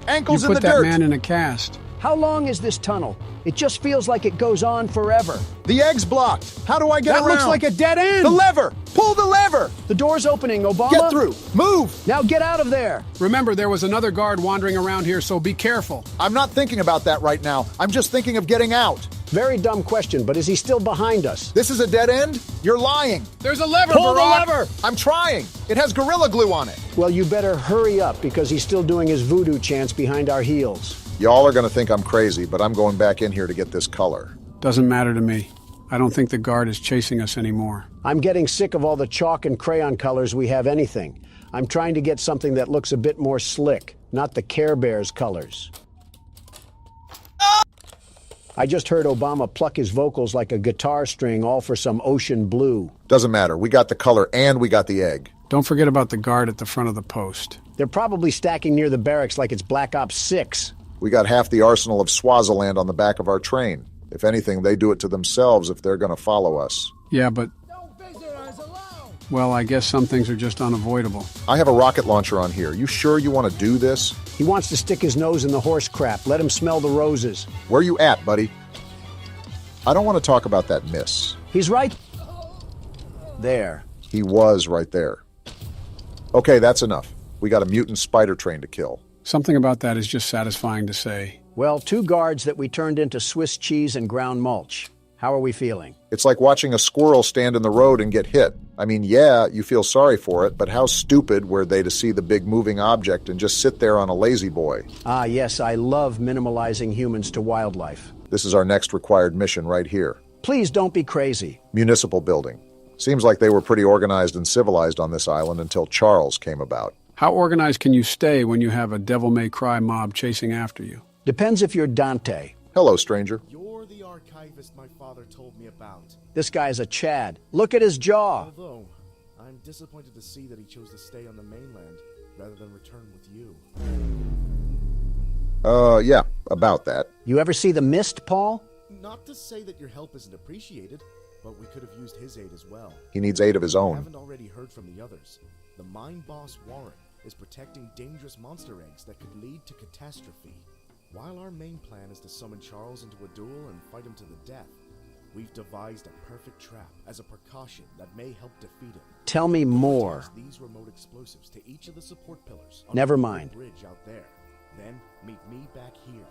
Ankles You in put the that dirt! man in a cast. How long is this tunnel? It just feels like it goes on forever. The egg's blocked. How do I get around? That looks like a dead end! The lever! Pull the lever! The door's opening, Obama. Get through! Move! Now get out of there! Remember, there was another guard wandering around here, so be careful. I'm not thinking about that right now. I'm just thinking of getting out. Very dumb question, but is he still behind us? This is a dead end? You're lying. There's a lever, Pull Barack. the lever! I'm trying. It has Gorilla Glue on it. Well, you better hurry up because he's still doing his voodoo chants behind our heels. Y'all are going to think I'm crazy, but I'm going back in here to get this color. Doesn't matter to me. I don't think the guard is chasing us anymore. I'm getting sick of all the chalk and crayon colors we have anything. I'm trying to get something that looks a bit more slick, not the Care Bears colors. I just heard Obama pluck his vocals like a guitar string, all for some ocean blue. Doesn't matter. We got the color and we got the egg. Don't forget about the guard at the front of the post. They're probably stacking near the barracks like it's Black Ops 6. We got half the arsenal of Swaziland on the back of our train. If anything, they do it to themselves if they're going to follow us. Yeah, but... Well, I guess some things are just unavoidable. I have a rocket launcher on here. You sure you want to do this? He wants to stick his nose in the horse crap. Let him smell the roses. Where you at, buddy? I don't want to talk about that miss. He's right there. He was right there. Okay, that's enough. We got a mutant spider train to kill. Something about that is just satisfying to say. Well, 2 guards that we turned into Swiss cheese and ground mulch. How are we feeling? It's like watching a squirrel stand in the road and get hit. I mean, yeah, you feel sorry for it, but how stupid were they to see the big moving object and just sit there on a lazy boy? Ah, yes, I love minimalizing humans to wildlife. This is our next required mission right here. Please don't be crazy. Municipal building. Seems like they were pretty organized and civilized on this island until Charles came about. How organized can you stay when you have a devil-may-cry mob chasing after you? Depends if you're Dante. Hello, stranger. You're the archivist my father told me about. This guy's a Chad. Look at his jaw. Although, I'm disappointed to see that he chose to stay on the mainland rather than return with you. Yeah, about that. You ever see The Mist, Paul? Not to say that your help isn't appreciated, but we could have used his aid as well. He needs aid of his own. I haven't already heard from the others. The mine boss, Warren, is protecting dangerous monster eggs that could lead to catastrophe. While our main plan is to summon Charles into a duel and fight him to the death, we've devised a perfect trap as a precaution that may help defeat him. Tell me more. These remote explosives to each of the support pillars. Never mind. The bridge out there. Then meet me back here.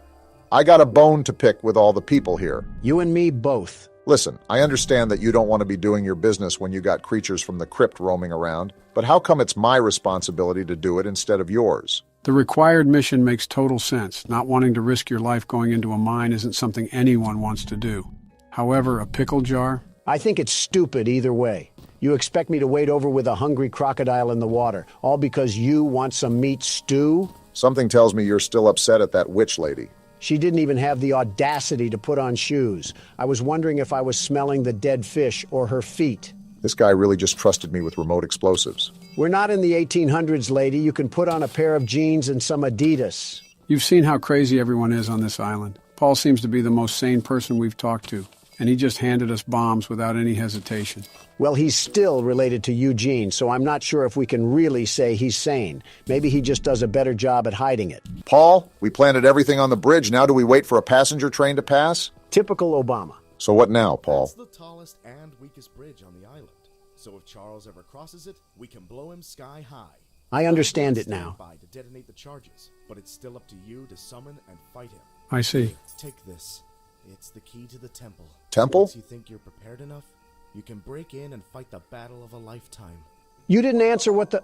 I got a bone to pick with all the people here. You and me both. Listen, I understand that you don't want to be doing your business when you got creatures from the crypt roaming around, but how come it's my responsibility to do it instead of yours? The required mission makes total sense. Not wanting to risk your life going into a mine isn't something anyone wants to do. However, a pickle jar? I think it's stupid either way. You expect me to wade over with a hungry crocodile in the water, all because you want some meat stew? Something tells me you're still upset at that witch lady. She didn't even have the audacity to put on shoes. I was wondering if I was smelling the dead fish or her feet. This guy really just trusted me with remote explosives. We're not in the 1800s, lady. You can put on a pair of jeans and some Adidas. You've seen how crazy everyone is on this island. Paul seems to be the most sane person we've talked to, and he just handed us bombs without any hesitation. Well, he's still related to Eugene, so I'm not sure if we can really say he's sane. Maybe he just does a better job at hiding it. Paul, we planted everything on the bridge. Now do we wait for a passenger train to pass? Typical Obama. So what now, Paul? It's the tallest and weakest bridge on the island. So if Charles ever crosses it, we can blow him sky high. I understand it now. To detonate the charges, but it's still up to you to summon and fight him. I see. Take this. It's the key to the temple. Temple? Once you think you're prepared enough, you can break in and fight the battle of a lifetime. You didn't answer what the...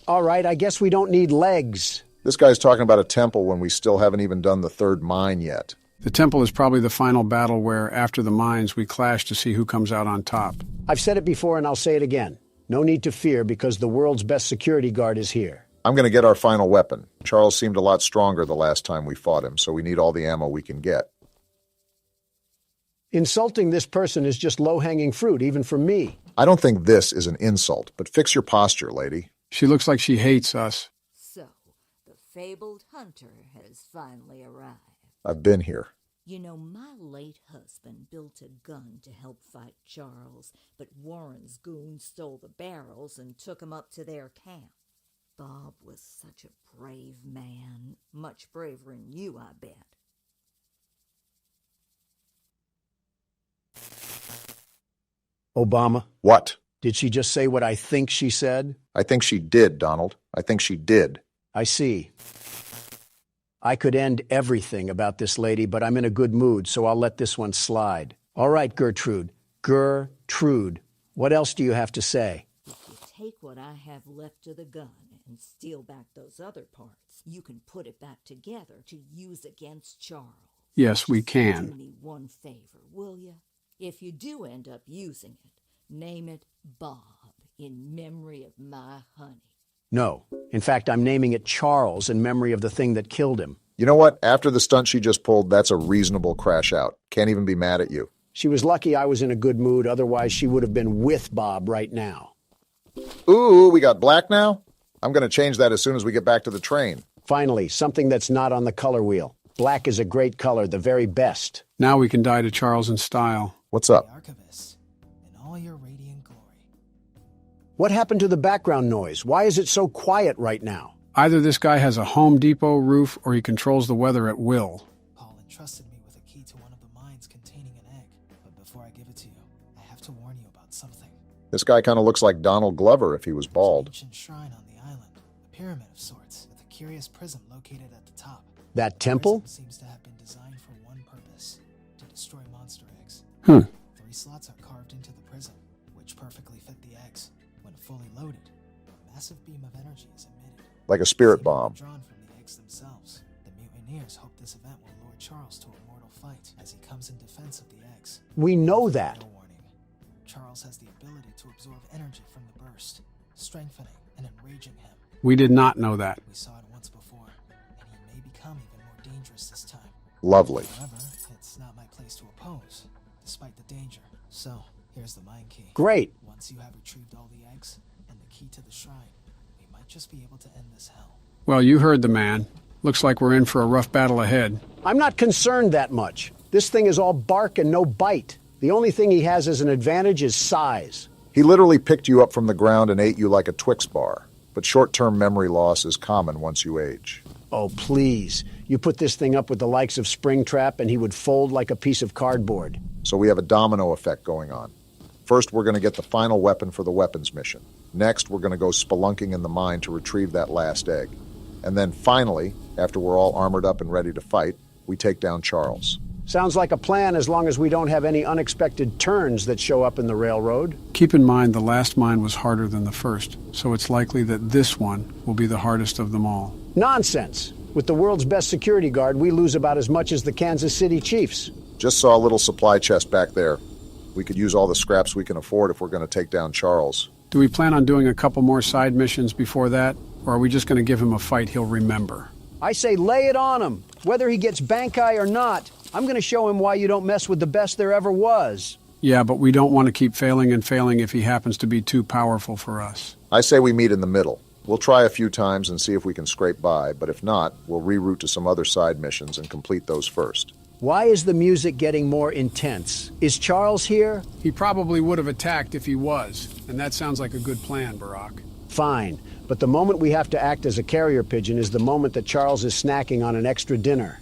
All right, I guess we don't need legs. This guy's talking about a temple when we still haven't even done the third mine yet. The temple is probably the final battle where, after the mines, we clash to see who comes out on top. I've said it before and I'll say it again. No need to fear because the world's best security guard is here. I'm going to get our final weapon. Charles seemed a lot stronger the last time we fought him, so we need all the ammo we can get. Insulting this person is just low-hanging fruit, even for me. I don't think this is an insult, but fix your posture, lady. She looks like she hates us. So, the fabled hunter has finally arrived. I've been here. You know, my late husband built a gun to help fight Charles, but Warren's goons stole the barrels and took him up to their camp. Bob was such a brave man. Much braver than you, I bet. Obama? What? Did she just say what I think she said? I think she did, Donald. I think she did. I see. I could end everything about this lady, but I'm in a good mood, so I'll let this one slide. All right, Gertrude. Gertrude. What else do you have to say? If you take what I have left of the gun and steal back those other parts, you can put it back together to use against Charles. Yes, we Do can. me one favor, will you? If you do end up using it, name it Bob in memory of my honey. No. In fact, I'm naming it Charles in memory of the thing that killed him. You know what? After the stunt she just pulled, that's a reasonable crash out. Can't even be mad at you. She was lucky I was in a good mood, otherwise she would have been with Bob right now. Ooh, we got black now? I'm going to change that as soon as we get back to the train. Finally, something that's not on the color wheel. Black is a great color, the very best. Now we can die to Charles in style. What's up? Archivist, in all your radiant glory. What happened to the background noise? Why is it so quiet right now? Either this guy has a Home Depot roof or he controls the weather at will. Paul entrusted me with a key to one of the mines containing an egg. But before I give it to you, I have to warn you about something. This guy kind of looks like Donald Glover if he was bald. Ancient shrine on the island, a pyramid of sorts, with a curious prism located at the top. That temple? The prism seems to have been designed for one purpose, to destroy monster eggs. 3 slots are carved into the prism, which perfectly fit the eggs. When fully loaded, a massive beam of energy is emitted. Like a spirit bomb. Drawn from the eggs themselves. The mutineers hope this event will lure Charles to a mortal fight as he comes in defense of the eggs. We know that. No warning. Charles has the ability to absorb energy from the burst, strengthening and enraging him. We did not know that. We saw it once before, and he may become even more dangerous this time. Lovely. However, it's not my place to oppose, despite the danger. So, here's the mine key. Great. Once you have retrieved all the eggs and the key to the shrine, we might just be able to end this hell. Well, you heard the man. Looks like we're in for a rough battle ahead. I'm not concerned that much. This thing is all bark and no bite. The only thing he has as an advantage is size. He literally picked you up from the ground and ate you like a Twix bar. But short-term memory loss is common once you age. Oh, please. You put this thing up with the likes of Springtrap and he would fold like a piece of cardboard. So we have a domino effect going on. First, we're going to get the final weapon for the weapons mission. Next, we're going to go spelunking in the mine to retrieve that last egg. And then finally, after we're all armored up and ready to fight, we take down Charles. Sounds like a plan as long as we don't have any unexpected turns that show up in the railroad. Keep in mind the last mine was harder than the first, so it's likely that this one will be the hardest of them all. Nonsense. With the world's best security guard, we lose about as much as the Kansas City Chiefs. Just saw a little supply chest back there. We could use all the scraps we can afford if we're going to take down Charles. Do we plan on doing a couple more side missions before that, or are we just going to give him a fight he'll remember? I say lay it on him. Whether he gets Bankai or not, I'm going to show him why you don't mess with the best there ever was. Yeah, but we don't want to keep failing and failing if he happens to be too powerful for us. I say we meet in the middle. We'll try a few times and see if we can scrape by, but if not, we'll reroute to some other side missions and complete those first. Why is the music getting more intense? Is Charles here? He probably would have attacked if he was, and that sounds like a good plan, Barack. Fine, but the moment we have to act as a carrier pigeon is the moment that Charles is snacking on an extra dinner.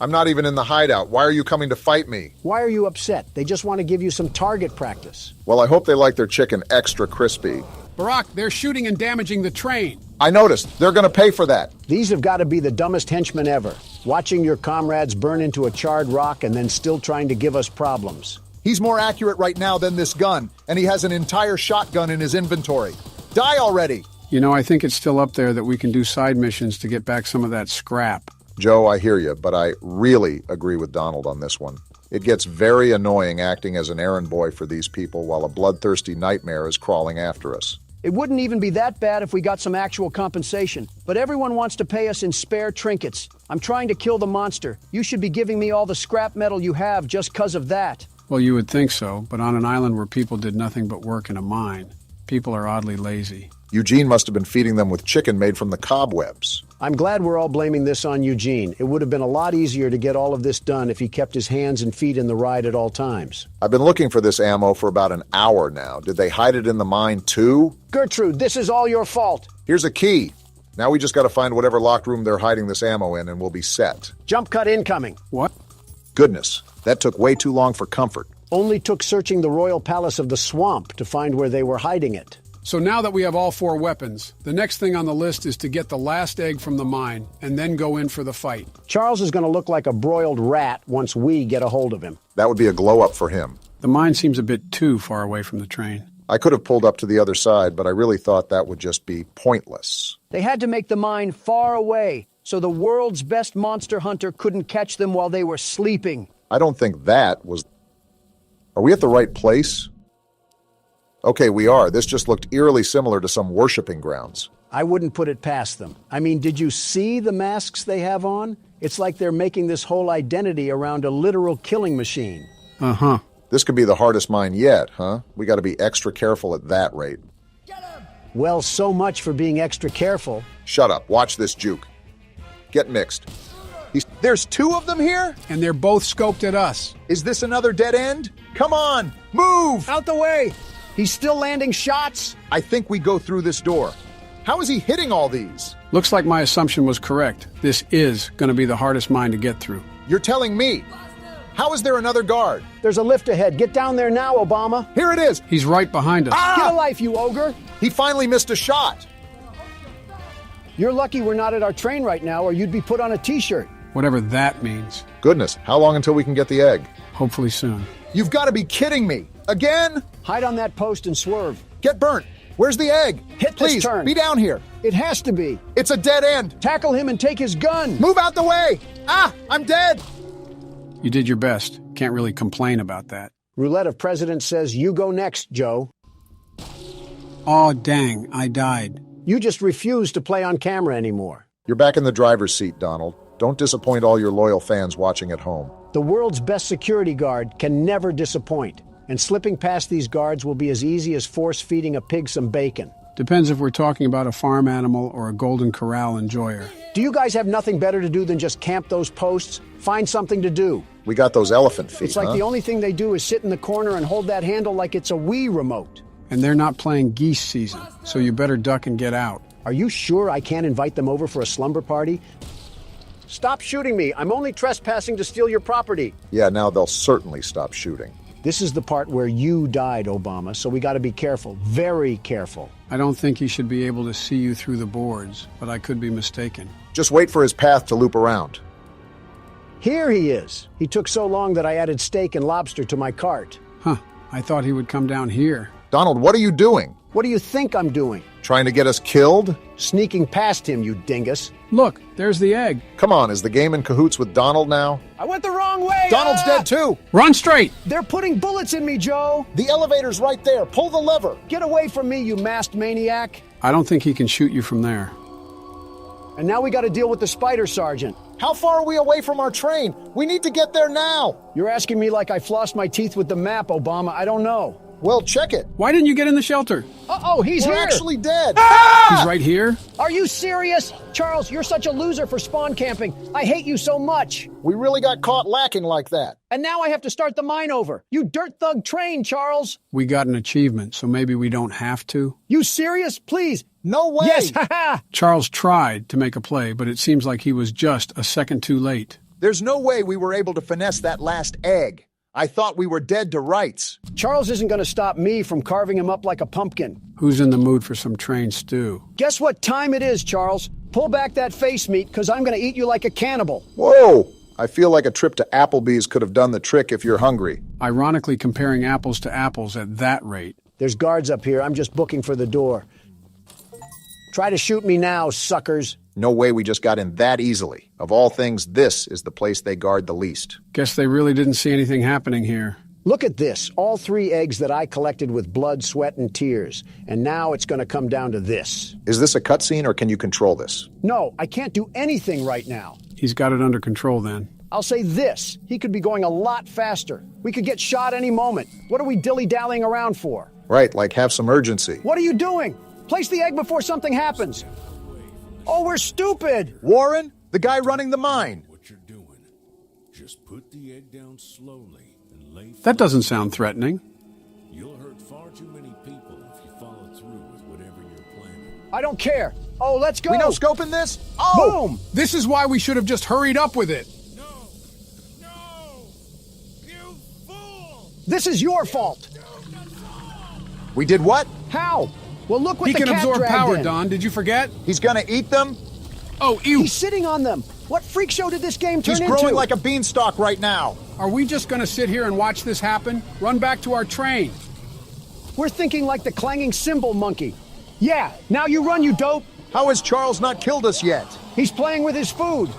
I'm not even in the hideout. Why are you coming to fight me? Why are you upset? They just want to give you some target practice. Well, I hope they like their chicken extra crispy. Barack, they're shooting and damaging the train. I noticed. They're going to pay for that. These have got to be the dumbest henchmen ever. Watching your comrades burn into a charred rock and then still trying to give us problems. He's more accurate right now than this gun, and he has an entire shotgun in his inventory. Die already! You know, I think it's still up there that we can do side missions to get back some of that scrap. Joe, I hear you, but I really agree with Donald on this one. It gets very annoying acting as an errand boy for these people while a bloodthirsty nightmare is crawling after us. It wouldn't even be that bad if we got some actual compensation, but everyone wants to pay us in spare trinkets. I'm trying to kill the monster. You should be giving me all the scrap metal you have just 'cause of that. Well, you would think so, but on an island where people did nothing but work in a mine, people are oddly lazy. Eugene must have been feeding them with chicken made from the cobwebs. I'm glad we're all blaming this on Eugene. It would have been a lot easier to get all of this done if he kept his hands and feet in the ride at all times. I've been looking for this ammo for about an hour now. Did they hide it in the mine too? Gertrude, this is all your fault. Here's a key. Now we just got to find whatever locked room they're hiding this ammo in and we'll be set. Jump cut incoming. What? Goodness, that took way too long for comfort. Only took searching the royal palace of the swamp to find where they were hiding it. So now that we have all 4 weapons, the next thing on the list is to get the last egg from the mine and then go in for the fight. Charles is going to look like a broiled rat once we get a hold of him. That would be a glow-up for him. The mine seems a bit too far away from the train. I could have pulled up to the other side, but I really thought that would just be pointless. They had to make the mine far away, so the world's best monster hunter couldn't catch them while they were sleeping. I don't think that was... Are we at the right place? Okay, we are. This just looked eerily similar to some worshipping grounds. I wouldn't put it past them. I mean, did you see the masks they have on? It's like they're making this whole identity around a literal killing machine. Uh-huh. This could be the hardest mine yet, huh? We gotta be extra careful at that rate. Well, so much for being extra careful. Shut up. Watch this juke. Get mixed. There's 2 of them here? And they're both scoped at us. Is this another dead end? Come on, move! Out the way! He's still landing shots? I think we go through this door. How is he hitting all these? Looks like my assumption was correct. This is going to be the hardest mine to get through. You're telling me? How is there another guard? There's a lift ahead. Get down there now, Obama. Here it is. He's right behind us. Get a life, you ogre. He finally missed a shot. You're lucky we're not at our train right now, or you'd be put on a t-shirt. Whatever that means. Goodness, how long until we can get the egg? Hopefully soon. You've got to be kidding me. Again? Hide on that post and swerve. Get burnt. Where's the egg? Hit Please, this turn. be down here. It has to be. It's a dead end. Tackle him and take his gun. Move out the way. Ah, I'm dead. You did your best. Can't really complain about that. Roulette of President says you go next, Joe. Aw, dang, I died. You just refuse to play on camera anymore. You're back in the driver's seat, Donald. Don't disappoint all your loyal fans watching at home. The world's best security guard can never disappoint. And slipping past these guards will be as easy as force-feeding a pig some bacon. Depends if we're talking about a farm animal or a Golden Corral enjoyer. Do you guys have nothing better to do than just camp those posts? Find something to do. We got those elephant feet, It's like the only thing they do is sit in the corner and hold that handle like it's a Wii remote. And they're not playing geese season, so you better duck and get out. Are you sure I can't invite them over for a slumber party? Stop shooting me. I'm only trespassing to steal your property. Yeah, now they'll certainly stop shooting. This is the part where you died, Obama, so we got to be careful, very careful. I don't think he should be able to see you through the boards, but I could be mistaken. Just wait for his path to loop around. Here he is. He took so long that I added steak and lobster to my cart. Huh, I thought he would come down here. Donald, what are you doing? What do you think I'm doing? Trying to get us killed? Sneaking past him, you dingus. Look, there's the egg. Come on, is the game in cahoots with Donald now? I went the wrong way! Donald's dead too! Run straight! They're putting bullets in me, Joe! The elevator's right there. Pull the lever. Get away from me, you masked maniac! I don't think he can shoot you from there. And now we got to deal with the spider sergeant. How far are we away from our train? We need to get there now. You're asking me like I flossed my teeth with the map, Obama. I don't know. Well, check it. Why didn't you get in the shelter? Uh-oh, he's We're here! actually dead. He's right here? Are you serious? Charles, you're such a loser for spawn camping. I hate you so much. We really got caught lacking like that. And now I have to start the mine over. You dirt thug train, Charles. We got an achievement, so maybe we don't have to. You serious? Please. No way. Yes, haha. Charles tried to make a play, but it seems like he was just a second too late. There's no way we were able to finesse that last egg. I thought we were dead to rights. Charles isn't going to stop me from carving him up like a pumpkin. Who's in the mood for some train stew? Guess what time it is, Charles? Pull back that face meat, because I'm going to eat you like a cannibal. Whoa! I feel like a trip to Applebee's could have done the trick if you're hungry. Ironically comparing apples to apples at that rate. There's guards up here. I'm just booking for the door. Try to shoot me now, suckers. No way we just got in that easily. Of all things, this is the place they guard the least. Guess they really didn't see anything happening here. Look at this. All 3 eggs that I collected with blood, sweat, and tears. And now it's going to come down to this. Is this a cutscene or can you control this? No, I can't do anything right now. He's got it under control then. I'll say this. He could be going a lot faster. We could get shot any moment. What are we dilly-dallying around for? Right, like have some urgency. What are you doing? Place the egg before something happens. Oh, we're stupid! Warren, the guy running the mine. What you're doing, just put the egg down slowly and lay flat. That doesn't sound threatening. You'll hurt far too many people if you follow through with whatever you're planning. I don't care. Oh, let's go! We no scoping this? Oh! Boom! This is why we should have just hurried up with it. No! You fool! This is your fault. We did what? How? Well, look what He the can cat absorb dragged power, in. Don. Did you forget? He's gonna eat them? Oh, ew. He's sitting on them. What freak show did this game turn He's into? growing like a beanstalk right now. Are we just going to sit here and watch this happen? Run back to our train. We're thinking like the clanging cymbal monkey. Yeah, now you run, you dope. How has Charles not killed us yet? He's playing with his food.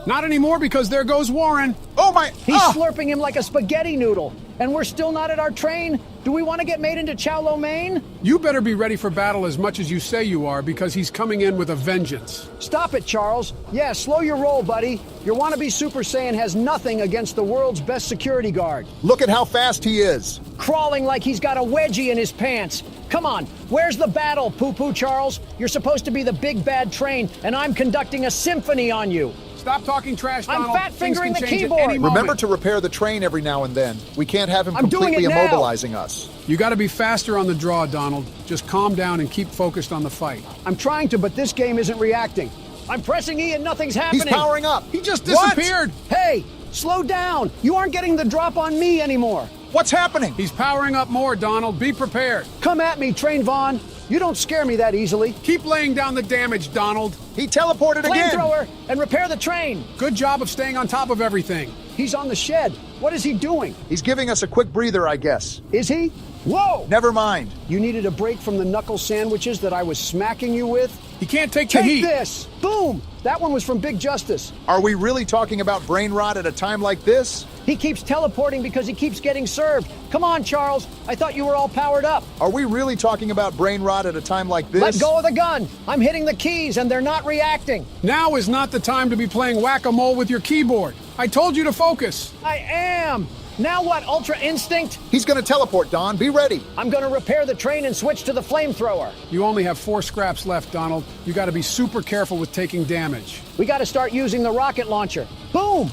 Not anymore because there goes Warren. Oh my... He's slurping him like a spaghetti noodle. And we're still not at our train? Do we want to get made into chow lo mein? You better be ready for battle as much as you say you are because he's coming in with a vengeance. Stop it, Charles. Yeah, slow your roll, buddy. Your wannabe Super Saiyan has nothing against the world's best security guard. Look at how fast he is. Crawling like he's got a wedgie in his pants. Come on, where's the battle, Poo-Poo Charles? You're supposed to be the big bad train, and I'm conducting a symphony on you. Stop talking trash, Donald. I'm fat-fingering the Things can change at keyboard. any moment. Remember to repair the train every now and then. We can't have him I'm doing completely it now. immobilizing us. You got to be faster on the draw, Donald. Just calm down and keep focused on the fight. I'm trying to, but this game isn't reacting. I'm pressing E and nothing's happening. He's powering up. He just disappeared. Hey, slow down. You aren't getting the drop on me anymore. What's happening? He's powering up more, Donald. Be prepared. Come at me, Train Vaughn. You don't scare me that easily. Keep laying down the damage, Donald. He teleported again. Flamethrower and repair the train. Good job of staying on top of everything. He's on the shed. What is he doing? He's giving us a quick breather, I guess. Is he? Whoa! Never mind. You needed a break from the knuckle sandwiches that I was smacking you with? He can't take the heat. Take this! Boom! That one was from Big Justice. Are we really talking about brain rot at a time like this? He keeps teleporting because he keeps getting served. Come on, Charles. I thought you were all powered up. Are we really talking about brain rot at a time like this? Let go of the gun. I'm hitting the keys and they're not reacting. Now is not the time to be playing whack-a-mole with your keyboard. I told you to focus. I am. Now what, Ultra Instinct? He's gonna teleport, Don. Be ready. I'm gonna repair the train and switch to the flamethrower. You only have 4 scraps left, Donald. You gotta be super careful with taking damage. We gotta start using the rocket launcher. Boom!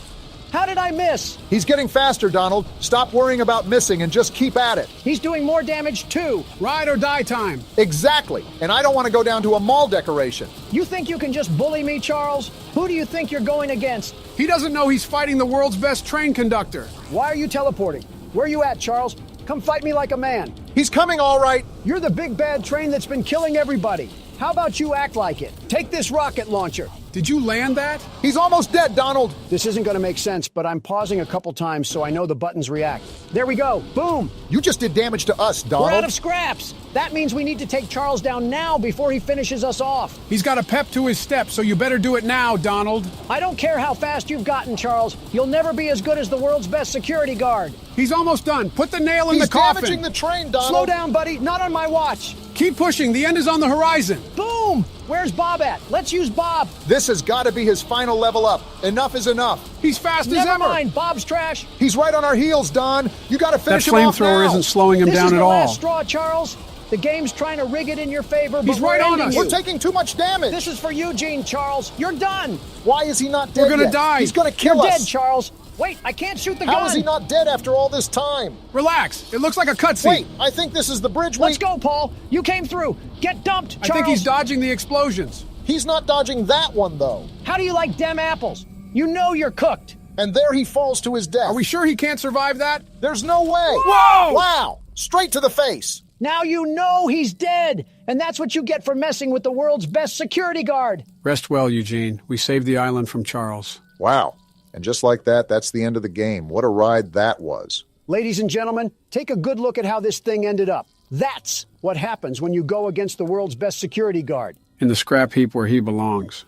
How did I miss? He's getting faster, Donald. Stop worrying about missing and just keep at it. He's doing more damage too. Ride or die time. Exactly. And I don't want to go down to a mall decoration. You think you can just bully me, Charles? Who do you think you're going against? He doesn't know he's fighting the world's best train conductor. Why are you teleporting? Where are you at, Charles? Come fight me like a man. He's coming all right. You're the big bad train that's been killing everybody. How about you act like it? Take this rocket launcher. Did you land that? He's almost dead, Donald. This isn't going to make sense, but I'm pausing a couple times so I know the buttons react. There we go. Boom. You just did damage to us, Donald. We're out of scraps. That means we need to take Charles down now before he finishes us off. He's got a pep to his step, so you better do it now, Donald. I don't care how fast you've gotten, Charles. You'll never be as good as the world's best security guard. He's almost done. Put the nail in He's the coffin. damaging the train, Donald. Slow down, buddy. Not on my watch. Keep pushing. The end is on the horizon. Boom! Where's Bob at? Let's use Bob. This has got to be his final level up. Enough is enough. He's fast as Never ever. mind. Bob's trash. He's right on our heels, Don. You got to That finish him off now. flamethrower isn't slowing him This down is at the all. last straw, Charles. The game's trying to rig it in your favor, but He's right we're on ending us. you. We're taking too much damage. This is for Eugene, Charles. You're done. Why is he not dead We're gonna yet? die. He's going to kill You're us. dead, Charles. Wait, I can't shoot the gun. How is he not dead after all this time? Relax. It looks like a cutscene. Wait, I think this is the bridge. Let's go, Paul. You came through. Get dumped, Charles. I think he's dodging the explosions. He's not dodging that one, though. How do you like dem apples? You know you're cooked. And there he falls to his death. Are we sure he can't survive that? There's no way. Whoa! Wow! Straight to the face. Now you know he's dead. And that's what you get for messing with the world's best security guard. Rest well, Eugene. We saved the island from Charles. Wow. And just like that, that's the end of the game. What a ride that was. Ladies and gentlemen, take a good look at how this thing ended up. That's what happens when you go against the world's best security guard. In the scrap heap where he belongs.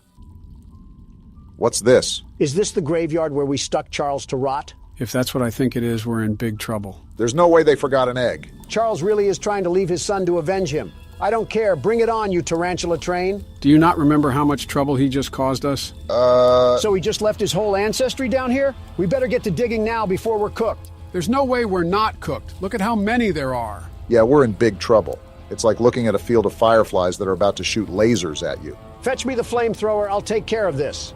What's this? Is this the graveyard where we stuck Charles to rot? If that's what I think it is, we're in big trouble. There's no way they forgot an egg. Charles really is trying to leave his son to avenge him. I don't care. Bring it on, you tarantula train. Do you not remember how much trouble he just caused us? So he just left his whole ancestry down here? We better get to digging now before we're cooked. There's no way we're not cooked. Look at how many there are. Yeah, we're in big trouble. It's like looking at a field of fireflies that are about to shoot lasers at you. Fetch me the flamethrower. I'll take care of this.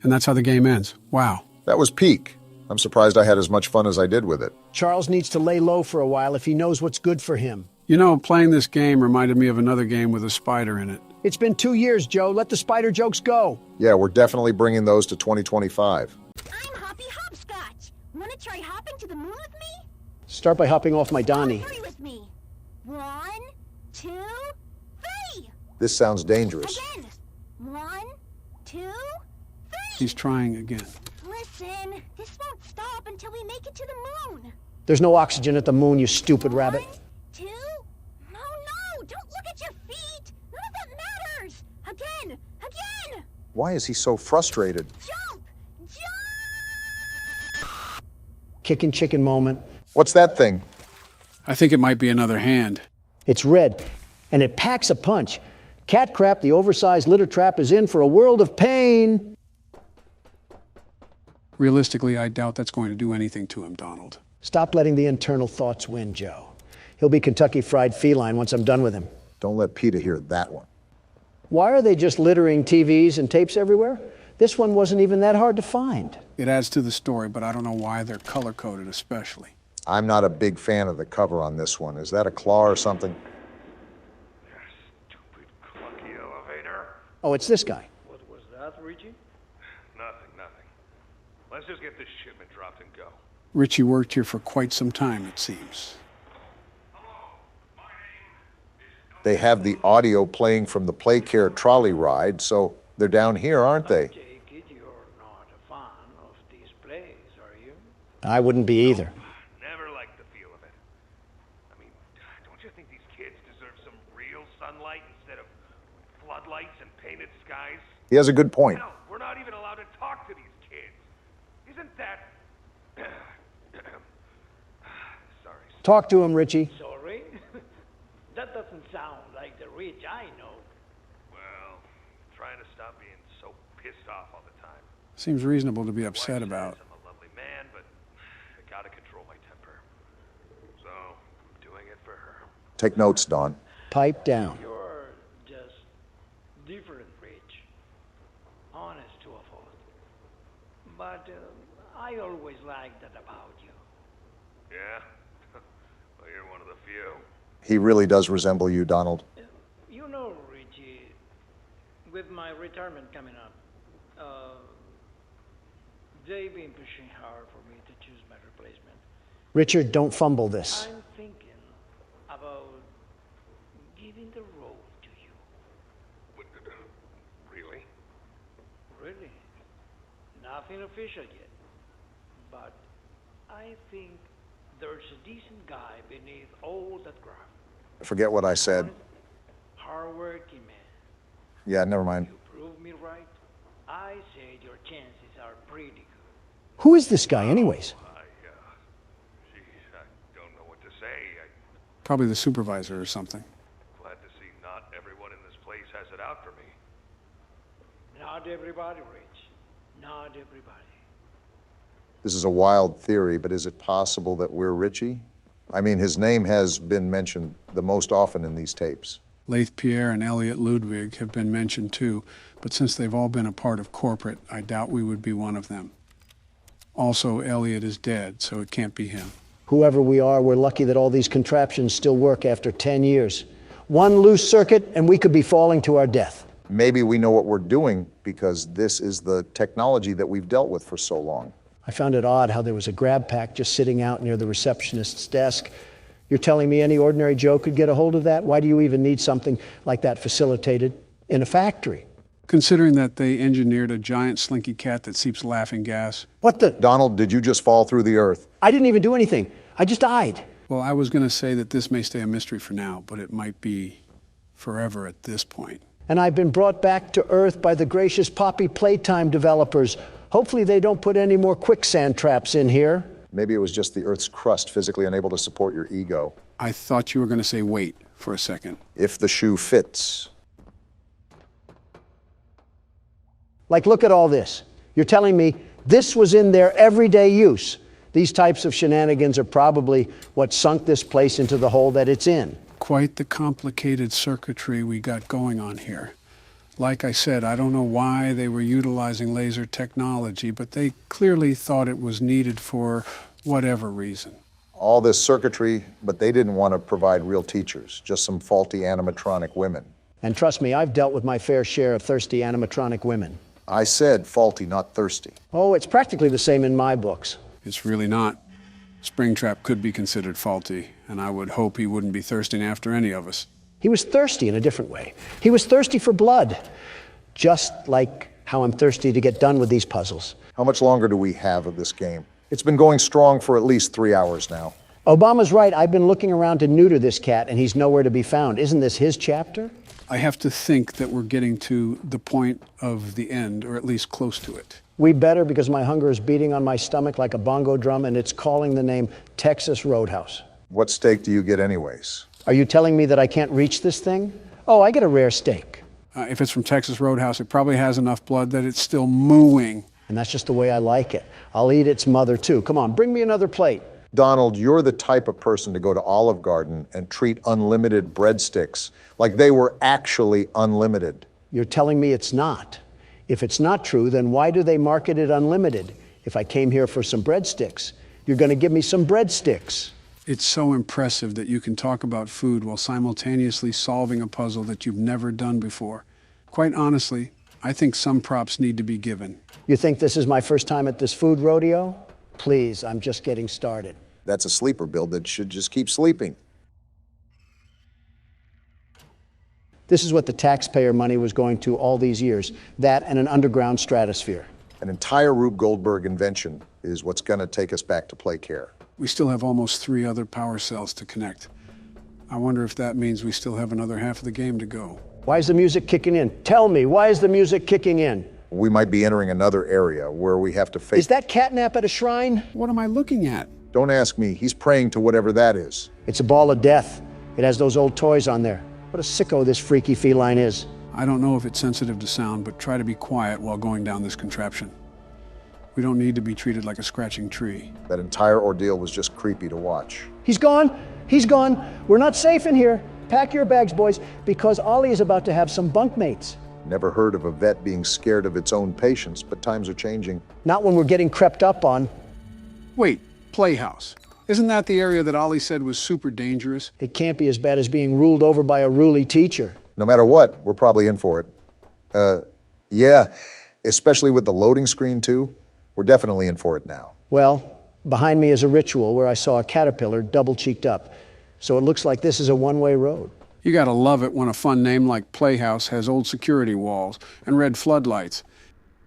And that's how the game ends. Wow. That was peak. I'm surprised I had as much fun as I did with it. Charles needs to lay low for a while if he knows what's good for him. You know, playing this game reminded me of another game with a spider in it. It's been 2 years, Joe. Let the spider jokes go. Yeah, we're definitely bringing those to 2025. I'm Hoppy Hopscotch. Want to try hopping to the moon with me? Start by hopping off my Donnie. Three with me. 1, 2, 3. This sounds dangerous. Again. 1, 2, 3. He's trying again. Listen, this won't stop until we make it to the moon. There's no oxygen at the moon, you stupid rabbit. 2. No, don't look at your feet. None of that matters. Again. Why is he so frustrated? Jump. Kicking chicken moment. What's that thing? I think it might be another hand. It's red, and it packs a punch. Cat Crap, the oversized litter trap, is in for a world of pain. Realistically, I doubt that's going to do anything to him, Donald. Stop letting the internal thoughts win, Joe. He'll be Kentucky Fried Feline once I'm done with him. Don't let Peter hear that one. Why are they just littering TVs and tapes everywhere? This one wasn't even that hard to find. It adds to the story, but I don't know why they're color-coded especially. I'm not a big fan of the cover on this one. Is that a claw or something? Stupid clunky elevator. Oh, it's this guy. What was that, Richie? Nothing. Let's just get this shipment dropped and go. Richie worked here for quite some time, it seems. They have the audio playing from the Playcare trolley ride, so they're down here, aren't they? Take it you're not a fan of these plays, are you? I wouldn't be either. Never liked the feel of it. I mean, don't you think these kids deserve some real sunlight instead of floodlights and painted skies? He has a good point. Hell, we're not even allowed to talk to these kids. Isn't that... Sorry. Talk to him, Richie. Sorry? That doesn't sound like the Rich I know. Well, trying to stop being so pissed off all the time. Seems reasonable to be upset about. I'm a lovely man, but I gotta control my temper. So, I'm doing it for her. Take notes, Don. Pipe down. You're just different, Rich. Honest to a fault. But I always liked that about you. Yeah? Well, you're one of the few. He really does resemble you, Donald. You know, Richie, with my retirement coming up, they've been pushing hard for me to choose my replacement. Richard, don't fumble this. I'm thinking about giving the role to you. Really? Really? Nothing official yet. But I think there's a decent guy beneath all that graft. Forget what I said. Hard-working man. Yeah, never mind. Prove me right. I said your chances are pretty good. Who is this guy, anyways? Geez, I don't know what to say. Probably the supervisor or something. Glad to see not everyone in this place has it out for me. Not everybody, Rich. Not everybody. This is a wild theory, but is it possible that we're Richie? I mean, his name has been mentioned the most often in these tapes. Leith Pierre and Elliot Ludwig have been mentioned too, but since they've all been a part of corporate, I doubt we would be one of them. Also, Elliot is dead, so it can't be him. Whoever we are, we're lucky that all these contraptions still work after 10 years. One loose circuit, and we could be falling to our death. Maybe we know what we're doing because this is the technology that we've dealt with for so long. I found it odd how there was a grab pack just sitting out near the receptionist's desk. You're telling me any ordinary Joe could get a hold of that? Why do you even need something like that facilitated in a factory? Considering that they engineered a giant slinky cat that seeps laughing gas. What the? Donald, did you just fall through the earth? I didn't even do anything. I just died. Well, I was going to say that this may stay a mystery for now, but it might be forever at this point. And I've been brought back to Earth by the gracious Poppy Playtime developers. Hopefully they don't put any more quicksand traps in here. Maybe it was just the Earth's crust physically unable to support your ego. I thought you were going to say wait for a second. If the shoe fits. Like, look at all this. You're telling me this was in their everyday use. These types of shenanigans are probably what sunk this place into the hole that it's in. Quite the complicated circuitry we got going on here. Like I said, I don't know why they were utilizing laser technology, but they clearly thought it was needed for whatever reason. All this circuitry, but they didn't want to provide real teachers, just some faulty animatronic women. And trust me, I've dealt with my fair share of thirsty animatronic women. I said faulty, not thirsty. Oh, it's practically the same in my books. It's really not. Springtrap could be considered faulty, and I would hope he wouldn't be thirsting after any of us. He was thirsty in a different way. He was thirsty for blood, just like how I'm thirsty to get done with these puzzles. How much longer do we have of this game? It's been going strong for at least 3 hours now. Obama's right. I've been looking around to neuter this cat, and he's nowhere to be found. Isn't this his chapter? I have to think that we're getting to the point of the end, or at least close to it. We better, because my hunger is beating on my stomach like a bongo drum, and it's calling the name Texas Roadhouse. What steak do you get anyways? Are you telling me that I can't reach this thing? Oh, I get a rare steak. If it's from Texas Roadhouse, it probably has enough blood that it's still mooing. And that's just the way I like it. I'll eat its mother, too. Come on, bring me another plate. Donald, you're the type of person to go to Olive Garden and treat unlimited breadsticks like they were actually unlimited. You're telling me it's not. If it's not true, then why do they market it unlimited? If I came here for some breadsticks, you're going to give me some breadsticks. It's so impressive that you can talk about food while simultaneously solving a puzzle that you've never done before. Quite honestly, I think some props need to be given. You think this is my first time at this food rodeo? Please, I'm just getting started. That's a sleeper build that should just keep sleeping. This is what the taxpayer money was going to all these years, that and an underground stratosphere. An entire Rube Goldberg invention is what's going to take us back to play care. We still have almost 3 other power cells to connect. I wonder if that means we still have another half of the game to go. Why is the music kicking in? Tell me, why is the music kicking in? We might be entering another area where we have to face... Is that catnap at a shrine? What am I looking at? Don't ask me. He's praying to whatever that is. It's a ball of death. It has those old toys on there. What a sicko this freaky feline is. I don't know if it's sensitive to sound, but try to be quiet while going down this contraption. We don't need to be treated like a scratching tree. That entire ordeal was just creepy to watch. He's gone. He's gone. We're not safe in here. Pack your bags, boys, because Ollie is about to have some bunkmates. Never heard of a vet being scared of its own patients, but times are changing. Not when we're getting crept up on. Wait, Playhouse. Isn't that the area that Ollie said was super dangerous? It can't be as bad as being ruled over by a ruly teacher. No matter what, we're probably in for it. Yeah, especially with the loading screen too. We're definitely in for it now. Well, behind me is a ritual where I saw a caterpillar double-cheeked up. So it looks like this is a one-way road. You gotta love it when a fun name like Playhouse has old security walls and red floodlights.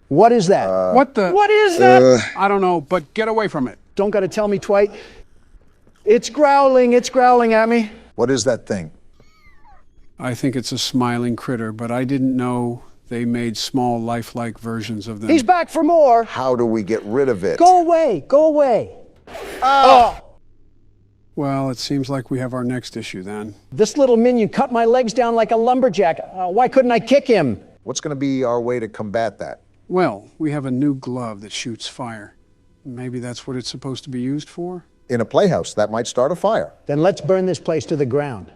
What is that? What is that? I don't know, but get away from it. Don't gotta tell me, Twite. It's growling at me. What is that thing? I think it's a smiling critter, but I didn't know they made small, lifelike versions of them. He's back for more. How do we get rid of it? Go away, go away. Well, it seems like we have our next issue then. This little minion cut my legs down like a lumberjack. Why couldn't I kick him? What's going to be our way to combat that? Well, we have a new glove that shoots fire. Maybe that's what it's supposed to be used for? In a playhouse, that might start a fire. Then let's burn this place to the ground.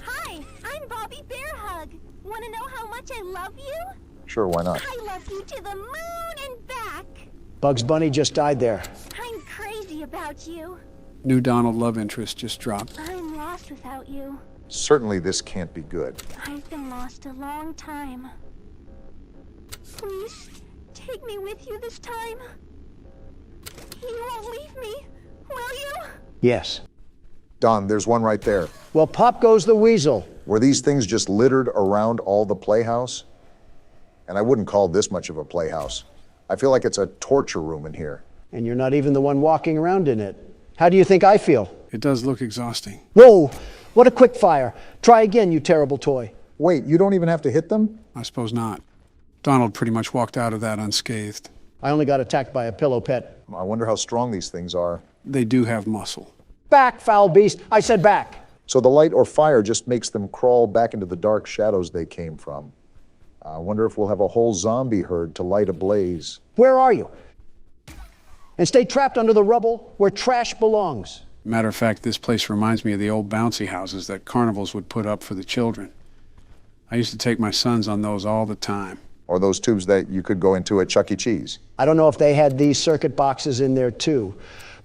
Hi, I'm Bobby Bearhug. Want to know how much I love you? Sure, why not? I love you to the moon and back. Bugs Bunny just died there. I'm crazy about you. New Donald love interest just dropped. I'm lost without you. Certainly this can't be good. I've been lost a long time. Please, take me with you this time. You won't leave me, will you? Yes. Don, there's one right there. Well, pop goes the weasel. Were these things just littered around all the playhouse? And I wouldn't call this much of a playhouse. I feel like it's a torture room in here. And you're not even the one walking around in it. How do you think I feel? It does look exhausting. Whoa! What a quick fire. Try again, you terrible toy. Wait, you don't even have to hit them? I suppose not. Donald pretty much walked out of that unscathed. I only got attacked by a pillow pet. I wonder how strong these things are. They do have muscle. Back, foul beast. I said back. So the light or fire just makes them crawl back into the dark shadows they came from. I wonder if we'll have a whole zombie herd to light a blaze. Where are you? And stay trapped under the rubble where trash belongs. Matter of fact, this place reminds me of the old bouncy houses that carnivals would put up for the children. I used to take my sons on those all the time. Or those tubes that you could go into at Chuck E. Cheese. I don't know if they had these circuit boxes in there too,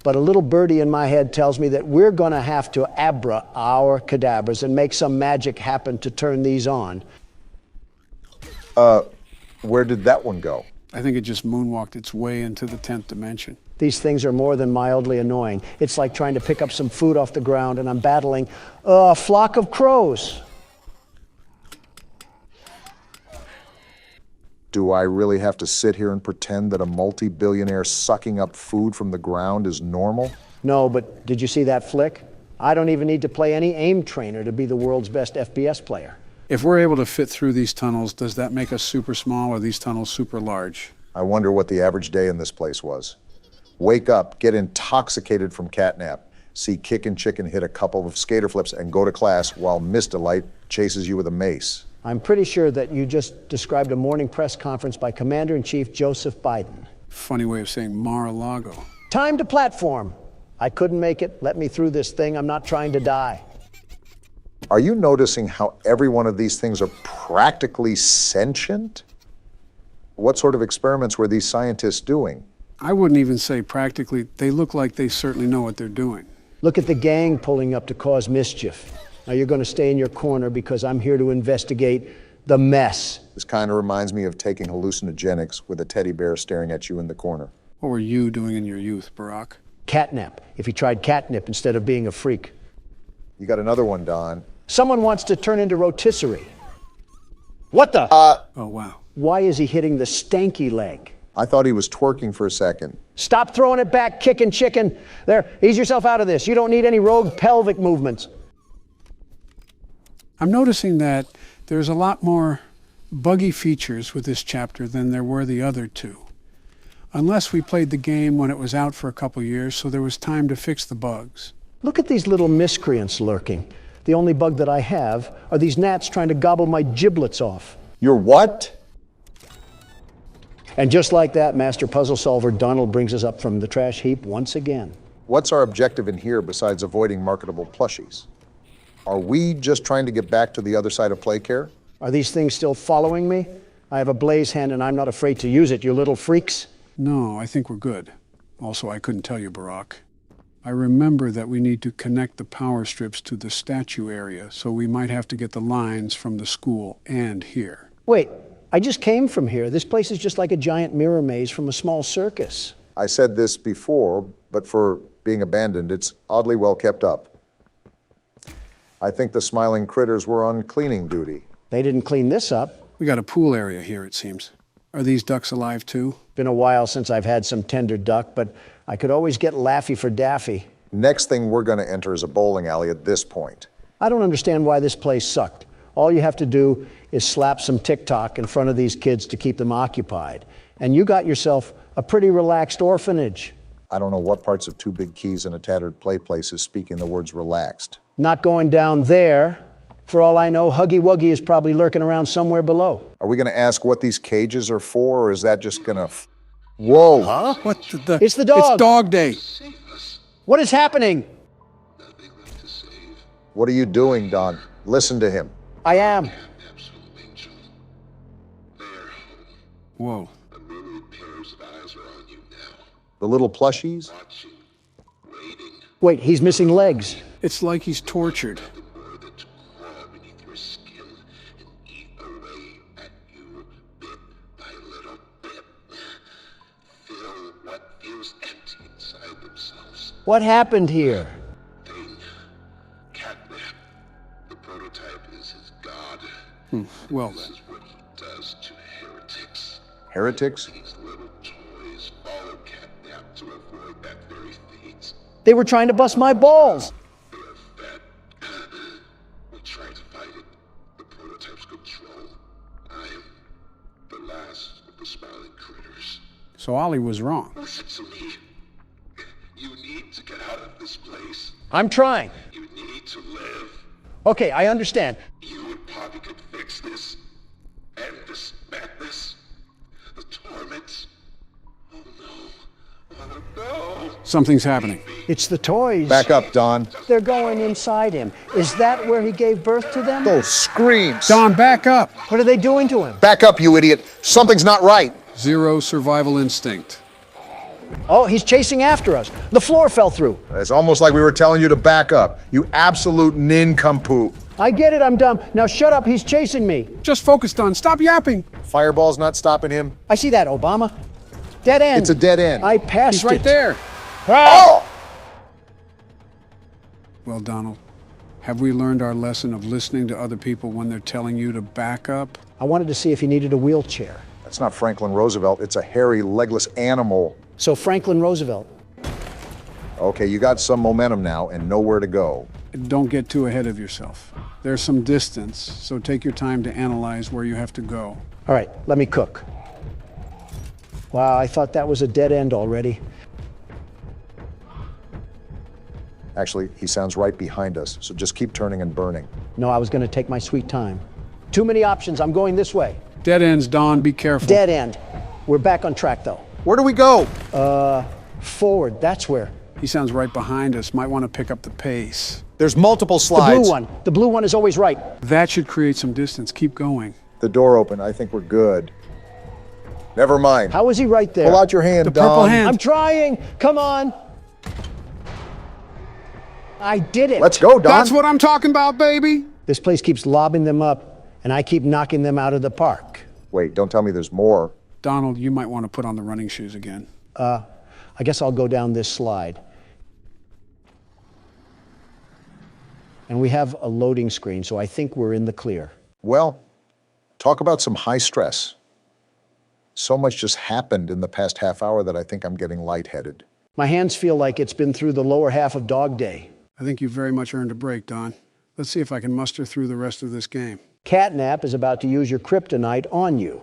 but a little birdie in my head tells me that we're gonna have to abra our cadabras and make some magic happen to turn these on. Where did that one go? I think it just moonwalked its way into the 10th dimension. These things are more than mildly annoying. It's like trying to pick up some food off the ground and I'm battling a flock of crows. Do I really have to sit here and pretend that a multi-billionaire sucking up food from the ground is normal? No, but did you see that flick? I don't even need to play any aim trainer to be the world's best FPS player. If we're able to fit through these tunnels, does that make us super small or these tunnels super large? I wonder what the average day in this place was. Wake up, get intoxicated from catnap, see Kickin' Chicken hit a couple of skater flips and go to class while Miss Delight chases you with a mace. I'm pretty sure that you just described a morning press conference by Commander-in-Chief Joseph Biden. Funny way of saying Mar-a-Lago. Time to platform. I couldn't make it. Let me through this thing. I'm not trying to die. Are you noticing how every one of these things are practically sentient? What sort of experiments were these scientists doing? I wouldn't even say practically. They look like they certainly know what they're doing. Look at the gang pulling up to cause mischief. Now you're going to stay in your corner because I'm here to investigate the mess. This kind of reminds me of taking hallucinogenics with a teddy bear staring at you in the corner. What were you doing in your youth, Barack? Catnap. If he tried catnip instead of being a freak. You got another one, Don. Someone wants to turn into rotisserie. What the? Oh, wow. Why is he hitting the stanky leg? I thought he was twerking for a second. Stop throwing it back, Kickin' Chicken. There, ease yourself out of this. You don't need any rogue pelvic movements. I'm noticing that there's a lot more buggy features with this chapter than there were the other two. Unless we played the game when it was out for a couple years, so there was time to fix the bugs. Look at these little miscreants lurking. The only bug that I have are these gnats trying to gobble my giblets off. Your what? And just like that, Master Puzzle Solver Donald brings us up from the trash heap once again. What's our objective in here besides avoiding marketable plushies? Are we just trying to get back to the other side of Playcare? Are these things still following me? I have a blaze hand and I'm not afraid to use it, you little freaks. No, I think we're good. Also, I couldn't tell you, Barack. I remember that we need to connect the power strips to the statue area, so we might have to get the lines from the school and here. Wait, I just came from here. This place is just like a giant mirror maze from a small circus. I said this before, but for being abandoned, it's oddly well kept up. I think the smiling critters were on cleaning duty. They didn't clean this up. We got a pool area here, it seems. Are these ducks alive too? Been a while since I've had some tender duck, but I could always get Laffy for Daffy. Next thing we're going to enter is a bowling alley at this point. I don't understand why this place sucked. All you have to do is slap some TikTok in front of these kids to keep them occupied. And you got yourself a pretty relaxed orphanage. I don't know what parts of Two Big Keys and a Tattered Play Place is speaking the words relaxed. Not going down there. For all I know, Huggy Wuggy is probably lurking around somewhere below. Are we going to ask what these cages are for, or is that just going to... Whoa! Huh? What the... It's the dog! It's dog day! What is happening? What are you doing, Don? Listen to him. I am. Whoa. The little plushies? Wait, he's missing legs. It's like he's tortured. What happened here? Catnap. The prototype is his god. Well then. This is what he does to heretics. Heretics? These little toys follow Catnap to avoid that very fate. They were trying to bust my balls. We try to fight it. The prototype's control. I am the last of the smiling critters. So Ollie was wrong. Listen to me. You need to get out of this place. I'm trying. You need to live. Okay, I understand. You and Poppy could fix this. End this madness. The torment. Oh no. Oh no. Something's happening. It's the toys. Back up, Don. They're going inside him. Is that where he gave birth to them? Those screams! Don, back up! What are they doing to him? Back up, you idiot! Something's not right! Zero survival instinct. Oh, he's chasing after us. The floor fell through. It's almost like we were telling you to back up. You absolute nincompoop. I get it, I'm dumb. Now shut up, he's chasing me. Just focus, Don. Stop yapping. Fireball's not stopping him. I see that, Obama. Dead end. It's a dead end. I passed He's right it. there. Ah! Well, Donald, have we learned our lesson of listening to other people when they're telling you to back up? I wanted to see if he needed a wheelchair. That's not Franklin Roosevelt. It's a hairy, legless animal. So Franklin Roosevelt. Okay, you got some momentum now and nowhere to go. Don't get too ahead of yourself. There's some distance, so take your time to analyze where you have to go. All right, let me cook. Wow, I thought that was a dead end already. Actually, he sounds right behind us, so just keep turning and burning. No, I was going to take my sweet time. Too many options. I'm going this way. Dead ends, Don. Be careful. Dead end. We're back on track, though. Where do we go? Forward. That's where. He sounds right behind us. Might want to pick up the pace. There's multiple slides. The blue one. The blue one is always right. That should create some distance. Keep going. The door open. I think we're good. Never mind. How is he right there? Pull out your hand, The Don. purple hand. I'm trying. Come on. I did it. Let's go, Don. That's what I'm talking about, baby. This place keeps lobbing them up, and I keep knocking them out of the park. Wait, don't tell me there's more. Donald, you might want to put on the running shoes again. I guess I'll go down this slide. And we have a loading screen, so I think we're in the clear. Well, talk about some high stress. So much just happened in the past half hour that I think I'm getting lightheaded. My hands feel like it's been through the lower half of Dog Day. I think you've very much earned a break, Don. Let's see if I can muster through the rest of this game. Catnap is about to use your kryptonite on you.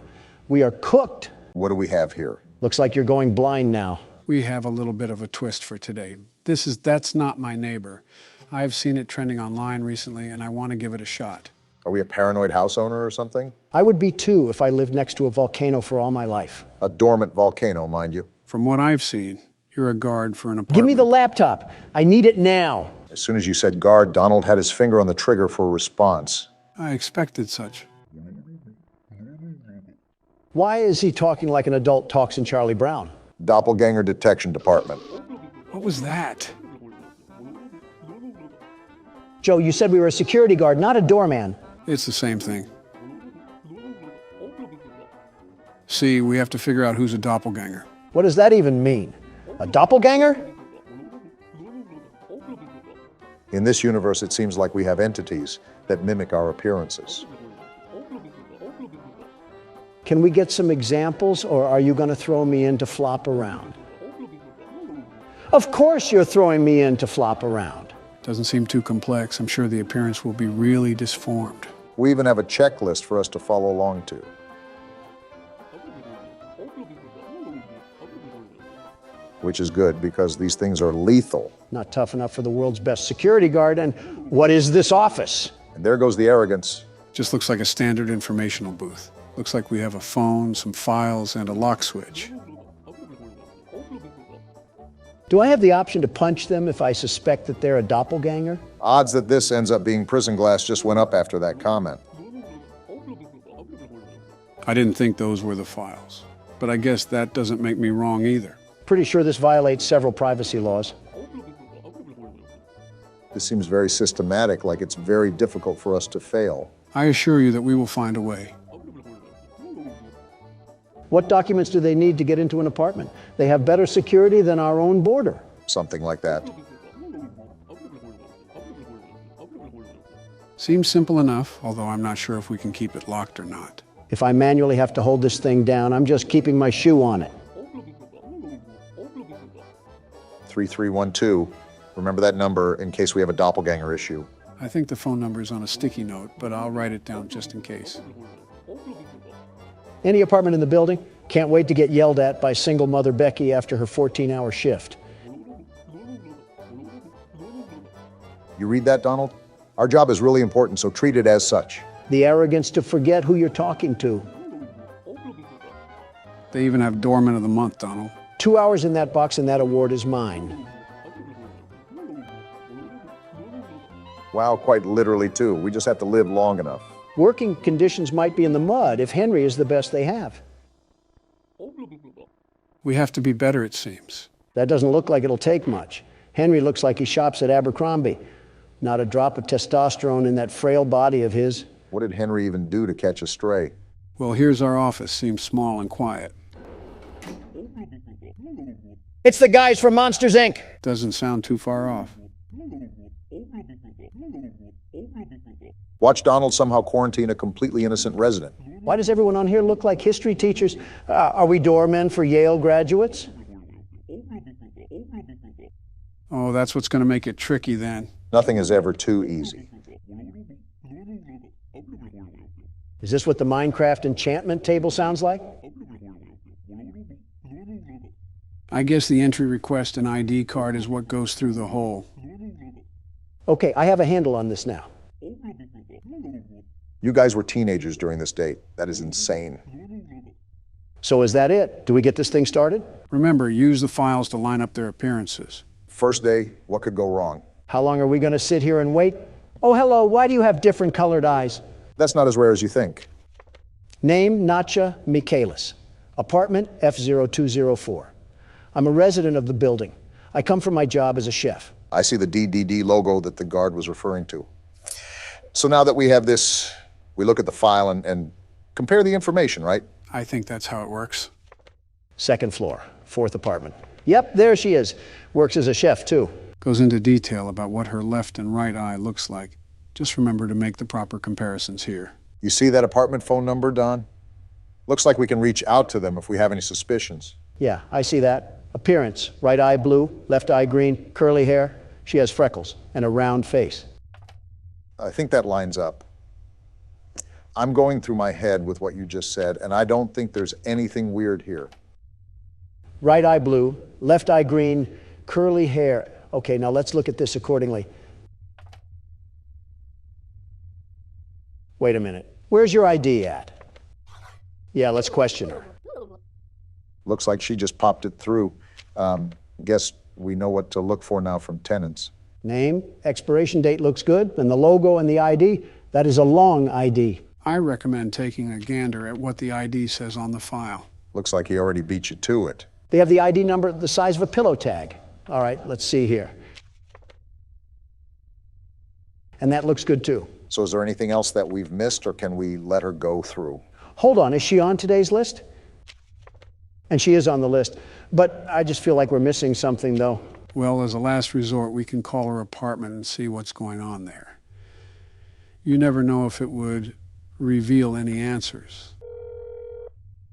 We are cooked. What do we have here? Looks like you're going blind now. We have a little bit of a twist for today. That's not my neighbor. I've seen it trending online recently, and I want to give it a shot. Are we a paranoid house owner or something? I would be too if I lived next to a volcano for all my life. A dormant volcano, mind you. From what I've seen, you're a guard for an apartment. Give me the laptop. I need it now. As soon as you said guard, Donald had his finger on the trigger for a response. I expected such. Why is he talking like an adult talks in Charlie Brown? Doppelganger detection department. What was that? Joe, you said we were a security guard, not a doorman. It's the same thing. See, we have to figure out who's a doppelganger. What does that even mean? A doppelganger? In this universe, it seems like we have entities that mimic our appearances. Can we get some examples, or are you going to throw me in to flop around? Of course you're throwing me in to flop around. Doesn't seem too complex. I'm sure the appearance will be really disformed. We even have a checklist for us to follow along to. Which is good, because these things are lethal. Not tough enough for the world's best security guard, and what is this office? And there goes the arrogance. Just looks like a standard informational booth. Looks like we have a phone, some files, and a lock switch. Do I have the option to punch them if I suspect that they're a doppelganger? Odds that this ends up being prison glass just went up after that comment. I didn't think those were the files, but I guess that doesn't make me wrong either. Pretty sure this violates several privacy laws. This seems very systematic, like it's very difficult for us to fail. I assure you that we will find a way. What documents do they need to get into an apartment? They have better security than our own border. Something like that. Seems simple enough, although I'm not sure if we can keep it locked or not. If I manually have to hold this thing down, I'm just keeping my shoe on it. 3312. Remember that number in case we have a doppelganger issue. I think the phone number is on a sticky note, but I'll write it down just in case. Any apartment in the building? Can't wait to get yelled at by single mother Becky after her 14-hour shift. You read that, Donald? Our job is really important, so treat it as such. The arrogance to forget who you're talking to. They even have Doorman of the Month, Donald. 2 hours in that box and that award is mine. Wow, quite literally too. We just have to live long enough. Working conditions might be in the mud if Henry is the best they have. We have to be better, it seems. That doesn't look like it'll take much. Henry looks like he shops at Abercrombie. Not a drop of testosterone in that frail body of his. What did Henry even do to catch a stray? Well, here's our office. Seems small and quiet. It's the guys from Monsters, Inc. Doesn't sound too far off. Watch Donald somehow quarantine a completely innocent resident. Why does everyone on here look like history teachers? Are we doormen for Yale graduates? Oh, that's what's going to make it tricky then. Nothing is ever too easy. Is this what the Minecraft enchantment table sounds like? I guess the entry request and ID card is what goes through the hole. Okay, I have a handle on this now. You guys were teenagers during this date. That is insane. So is that it? Do we get this thing started? Remember, use the files to line up their appearances. First day, what could go wrong? How long are we going to sit here and wait? Oh, hello, why do you have different colored eyes? That's not as rare as you think. Name, Natcha Michaelis. Apartment F0204. I'm a resident of the building. I come from my job as a chef. I see the DDD logo that the guard was referring to. So now that we have this, we look at the file and compare the information, right? I think that's how it works. Second floor, fourth apartment. Yep, there she is. Works as a chef, too. Goes into detail about what her left and right eye looks like. Just remember to make the proper comparisons here. You see that apartment phone number, Don? Looks like we can reach out to them if we have any suspicions. Yeah, I see that. Appearance, right eye blue, left eye green, curly hair. She has freckles and a round face. I think that lines up. I'm going through my head with what you just said, and I don't think there's anything weird here. Right eye blue, left eye green, curly hair. Okay, now let's look at this accordingly. Wait a minute. Where's your ID at? Yeah, let's question her. Looks like she just popped it through. Guess we know what to look for now from tenants. Name, expiration date looks good, and the logo and the ID, that is a long ID. I recommend taking a gander at what the ID says on the file. Looks like he already beat you to it. They have the ID number the size of a pillow tag. All right, let's see here. And that looks good too. So is there anything else that we've missed, or can we let her go through? Hold on, is she on today's list? And she is on the list, but I just feel like we're missing something though. Well, as a last resort, we can call her apartment and see what's going on there. You never know if it would reveal any answers.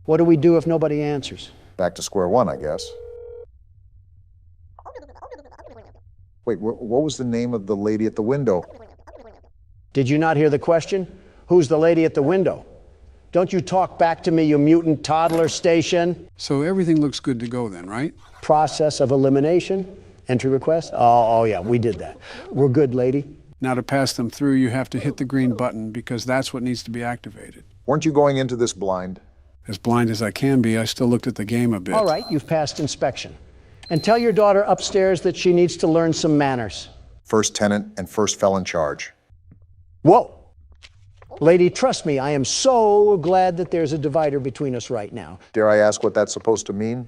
What do we do if nobody answers? Back to square one, I guess. Wait, what was the name of the lady at the window? Did you not hear the question? Who's the lady at the window? Don't you talk back to me, you mutant toddler station. So everything looks good to go then, right? Process of elimination, entry request. Oh yeah, we did that. We're good, lady. Now to pass them through, you have to hit the green button because that's what needs to be activated. Weren't you going into this blind? As blind as I can be, I still looked at the game a bit. All right, you've passed inspection. And tell your daughter upstairs that she needs to learn some manners. First tenant and first felon charge. Whoa! Lady, trust me, I am so glad that there's a divider between us right now. Dare I ask what that's supposed to mean?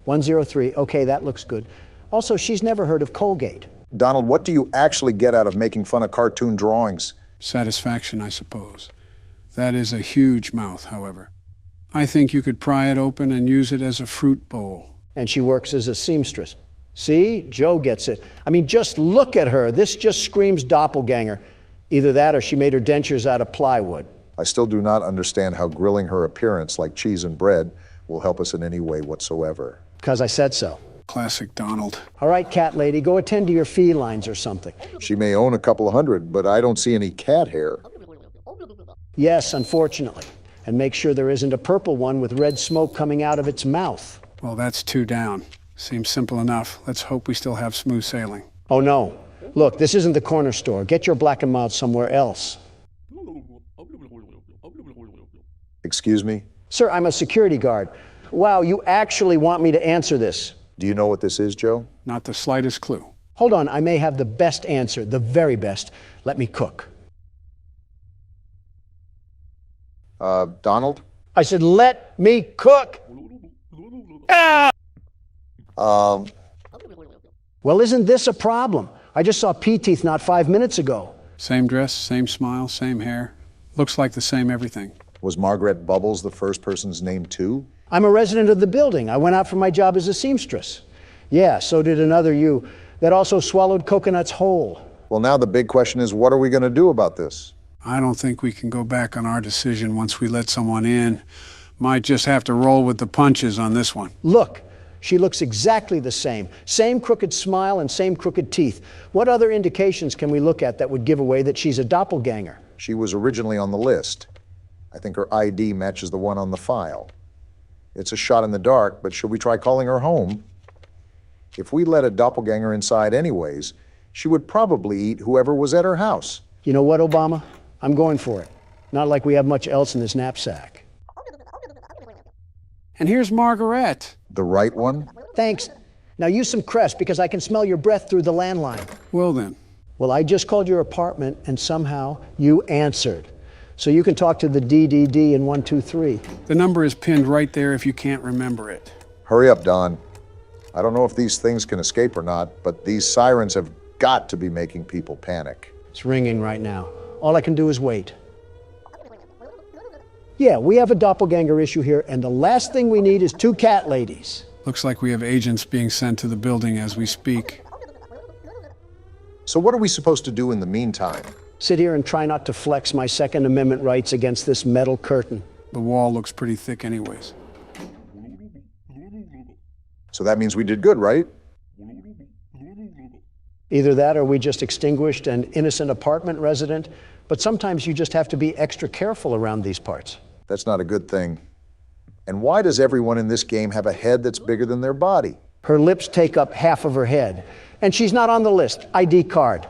103, okay, that looks good. Also, she's never heard of Colgate. Donald, what do you actually get out of making fun of cartoon drawings? Satisfaction, I suppose. That is a huge mouth, however. I think you could pry it open and use it as a fruit bowl. And she works as a seamstress. See, Joe gets it. I mean, just look at her. This just screams doppelganger. Either that or she made her dentures out of plywood. I still do not understand how grilling her appearance like cheese and bread will help us in any way whatsoever. Because I said so. Classic Donald. All right, cat lady, go attend to your felines or something. She may own a couple of hundred, but I don't see any cat hair. Yes, unfortunately. And make sure there isn't a purple one with red smoke coming out of its mouth. Well, that's 2 down. Seems simple enough. Let's hope we still have smooth sailing. Oh, no. Look, this isn't the corner store. Get your black and mild somewhere else. Excuse me? Sir, I'm a security guard. Wow, you actually want me to answer this. Do you know what this is, Joe? Not the slightest clue. Hold on, I may have the best answer, the very best. Let me cook. Donald? I said, let me cook. Ah! Well, isn't this a problem? I just saw P-Teeth not 5 minutes ago. Same dress, same smile, same hair. Looks like the same everything. Was Margaret Bubbles the first person's name too? I'm a resident of the building. I went out for my job as a seamstress. Yeah, so did another you that also swallowed coconuts whole. Well, now the big question is, what are we going to do about this? I don't think we can go back on our decision once we let someone in. Might just have to roll with the punches on this one. Look, she looks exactly the same. Same crooked smile and same crooked teeth. What other indications can we look at that would give away that she's a doppelganger? She was originally on the list. I think her ID matches the one on the file. It's a shot in the dark, but should we try calling her home? If we let a doppelganger inside anyways, she would probably eat whoever was at her house. You know what, Obama? I'm going for it. Not like we have much else in this knapsack. And here's Margaret. The right one? Thanks. Now use some Crest because I can smell your breath through the landline. Well then. Well, I just called your apartment and somehow you answered. So you can talk to the DDD in 123. The number is pinned right there if you can't remember it. Hurry up, Don. I don't know if these things can escape or not, but these sirens have got to be making people panic. It's ringing right now. All I can do is wait. Yeah, we have a doppelganger issue here, and the last thing we need is 2 cat ladies. Looks like we have agents being sent to the building as we speak. So what are we supposed to do in the meantime? Sit here and try not to flex my Second Amendment rights against this metal curtain. The wall looks pretty thick anyways. So that means we did good, right? Either that or we just extinguished an innocent apartment resident, but sometimes you just have to be extra careful around these parts. That's not a good thing. And why does everyone in this game have a head that's bigger than their body? Her lips take up half of her head. And she's not on the list. ID card.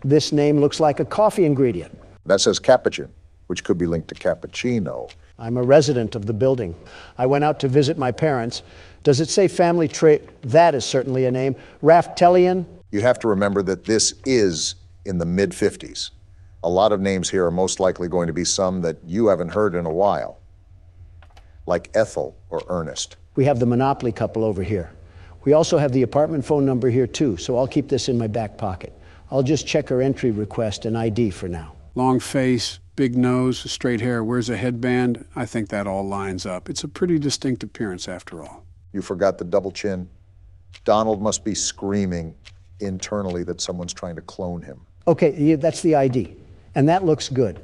This name looks like a coffee ingredient. That says Capuchin, which could be linked to cappuccino. I'm a resident of the building. I went out to visit my parents. Does it say family trait? That is certainly a name. Raftelian? You have to remember that this is in the mid-50s. A lot of names here are most likely going to be some that you haven't heard in a while, like Ethel or Ernest. We have the Monopoly couple over here. We also have the apartment phone number here too, so I'll keep this in my back pocket. I'll just check her entry request and ID for now. Long face, big nose, straight hair, wears a headband. I think that all lines up. It's a pretty distinct appearance after all. You forgot the double chin. Donald must be screaming internally that someone's trying to clone him. Okay, yeah, that's the ID. And that looks good.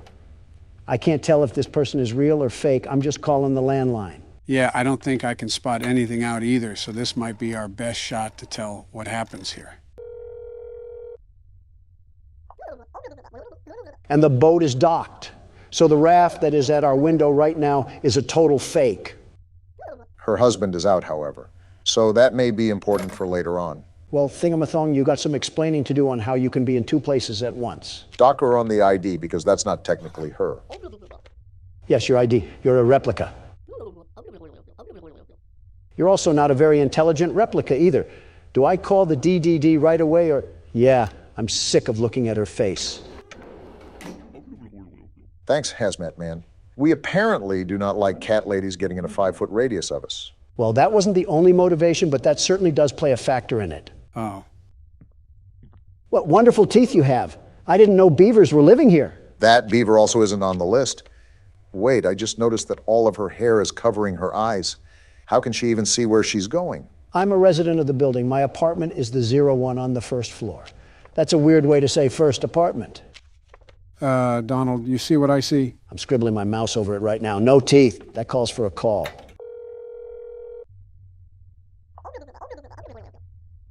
I can't tell if this person is real or fake. I'm just calling the landline. Yeah, I don't think I can spot anything out either, so this might be our best shot to tell what happens here. And the boat is docked. So the raft that is at our window right now is a total fake. Her husband is out, however, so that may be important for later on. Well, Thingamathong, you got some explaining to do on how you can be in 2 places at once. Dock her on the ID, because that's not technically her. Yes, your ID. You're a replica. You're also not a very intelligent replica either. Do I call the DDD right away or... Yeah, I'm sick of looking at her face. Thanks, Hazmat Man. We apparently do not like cat ladies getting in a 5-foot radius of us. Well, that wasn't the only motivation, but that certainly does play a factor in it. Oh. What wonderful teeth you have. I didn't know beavers were living here. That beaver also isn't on the list. Wait, I just noticed that all of her hair is covering her eyes. How can she even see where she's going? I'm a resident of the building. My apartment is the 01 on the 1st floor. That's a weird way to say first apartment. Donald, you see what I see? I'm scribbling my mouse over it right now. No teeth. That calls for a call.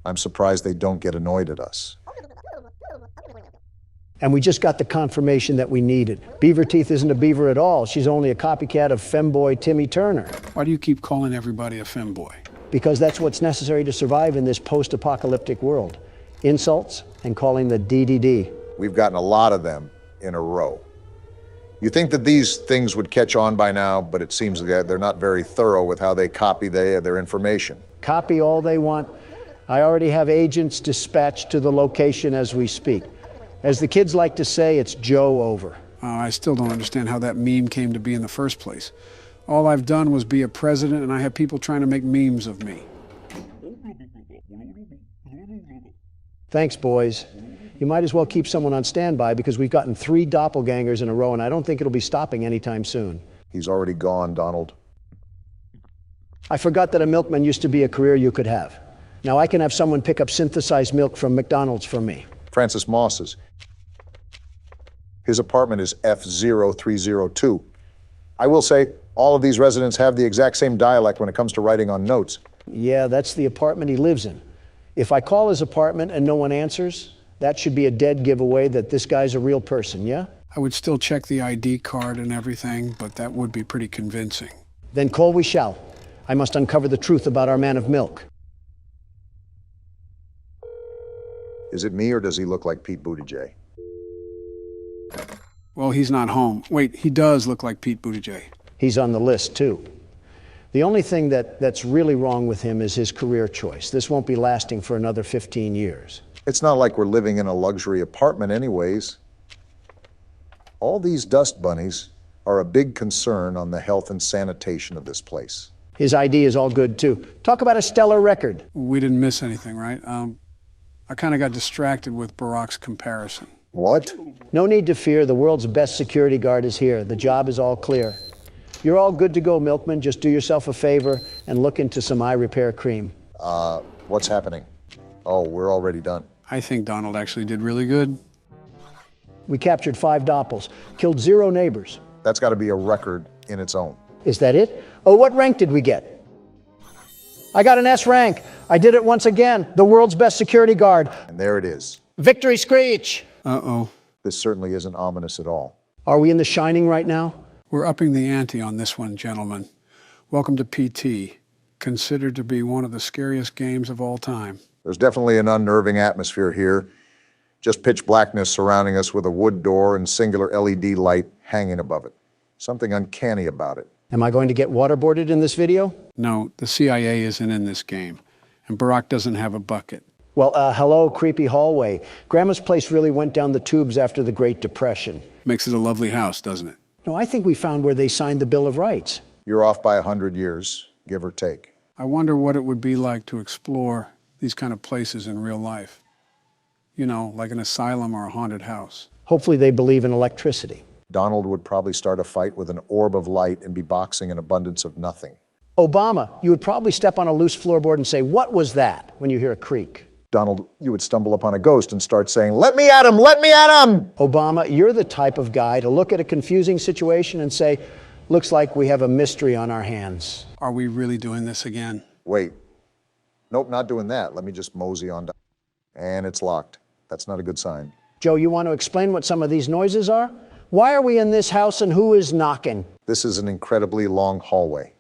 I'm surprised they don't get annoyed at us. And we just got the confirmation that we needed. Beaver Teeth isn't a beaver at all. She's only a copycat of femboy Timmy Turner. Why do you keep calling everybody a femboy? Because that's what's necessary to survive in this post-apocalyptic world. Insults and calling the DDD. We've gotten a lot of them in a row. You think that these things would catch on by now, but it seems that they're not very thorough with how they copy their information. Copy all they want. I already have agents dispatched to the location as we speak. As the kids like to say, it's Joe over. I still don't understand how that meme came to be in the first place. All I've done was be a president, and I have people trying to make memes of me. Thanks, boys. You might as well keep someone on standby because we've gotten 3 doppelgangers in a row, and I don't think it'll be stopping anytime soon. He's already gone, Donald. I forgot that a milkman used to be a career you could have. Now I can have someone pick up synthesized milk from McDonald's for me. Francis Moss's. His apartment is F0302. I will say, all of these residents have the exact same dialect when it comes to writing on notes. Yeah, that's the apartment he lives in. If I call his apartment and no one answers, that should be a dead giveaway that this guy's a real person, yeah? I would still check the ID card and everything, but that would be pretty convincing. Then call we shall. I must uncover the truth about our man of milk. Is it me or does he look like Pete Buttigieg? Well, he's not home. Wait, he does look like Pete Buttigieg. He's on the list, too. The only thing that's really wrong with him is his career choice. This won't be lasting for another 15 years. It's not like we're living in a luxury apartment anyways. All these dust bunnies are a big concern on the health and sanitation of this place. His ID is all good, too. Talk about a stellar record. We didn't miss anything, right? I kind of got distracted with Barack's comparison. What? No need to fear. The world's best security guard is here. The job is all clear. You're all good to go, Milkman. Just do yourself a favor and look into some eye repair cream. What's happening? Oh, we're already done. I think Donald actually did really good. We captured 5 doppels, killed 0 neighbors. That's got to be a record in its own. Is that it? Oh, what rank did we get? I got an S rank. I did it once again. The world's best security guard. And there it is. Victory screech! Uh-oh. This certainly isn't ominous at all. Are we in The Shining right now? We're upping the ante on this one, gentlemen. Welcome to PT, considered to be one of the scariest games of all time. There's definitely an unnerving atmosphere here. Just pitch blackness surrounding us with a wood door and singular LED light hanging above it. Something uncanny about it. Am I going to get waterboarded in this video? No, the CIA isn't in this game, and Barack doesn't have a bucket. Well, hello, creepy hallway. Grandma's place really went down the tubes after the Great Depression. Makes it a lovely house, doesn't it? No, I think we found where they signed the Bill of Rights. You're off by 100 years, give or take. I wonder what it would be like to explore these kind of places in real life. You know, like an asylum or a haunted house. Hopefully they believe in electricity. Donald would probably start a fight with an orb of light and be boxing an abundance of nothing. Obama, you would probably step on a loose floorboard and say, "What was that?" when you hear a creak. Donald, you would stumble upon a ghost and start saying, "Let me at him, let me at him!" Obama, you're the type of guy to look at a confusing situation and say, "Looks like we have a mystery on our hands." Are we really doing this again? Wait. Nope, not doing that. Let me just mosey on down. And it's locked. That's not a good sign. Joe, you want to explain what some of these noises are? Why are we in this house and who is knocking? This is an incredibly long hallway.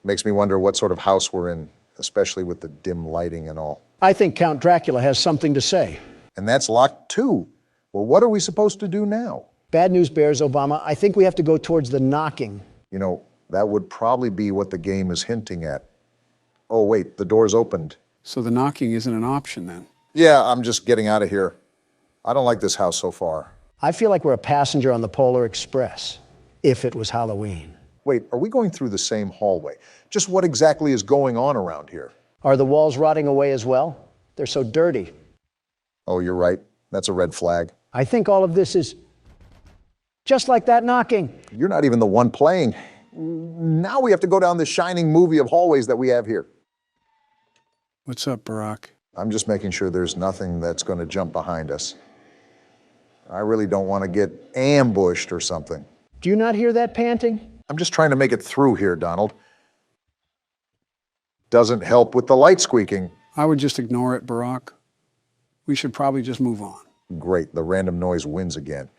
Makes me wonder what sort of house we're in, especially with the dim lighting and all. I think Count Dracula has something to say. And that's locked too. Well, what are we supposed to do now? Bad news bears, Obama. I think we have to go towards the knocking. You know, that would probably be what the game is hinting at. Oh, wait, the door's opened. So the knocking isn't an option then? Yeah, I'm just getting out of here. I don't like this house so far. I feel like we're a passenger on the Polar Express, if it was Halloween. Wait, are we going through the same hallway? Just what exactly is going on around here? Are the walls rotting away as well? They're so dirty. Oh, you're right. That's a red flag. I think all of this is just like that knocking. You're not even the one playing. Now we have to go down this shining movie of hallways that we have here. What's up, Barack? I'm just making sure there's nothing that's going to jump behind us. I really don't want to get ambushed or something. Do you not hear that panting? I'm just trying to make it through here, Donald. Doesn't help with the light squeaking. I would just ignore it, Barack. We should probably just move on. Great, the random noise wins again.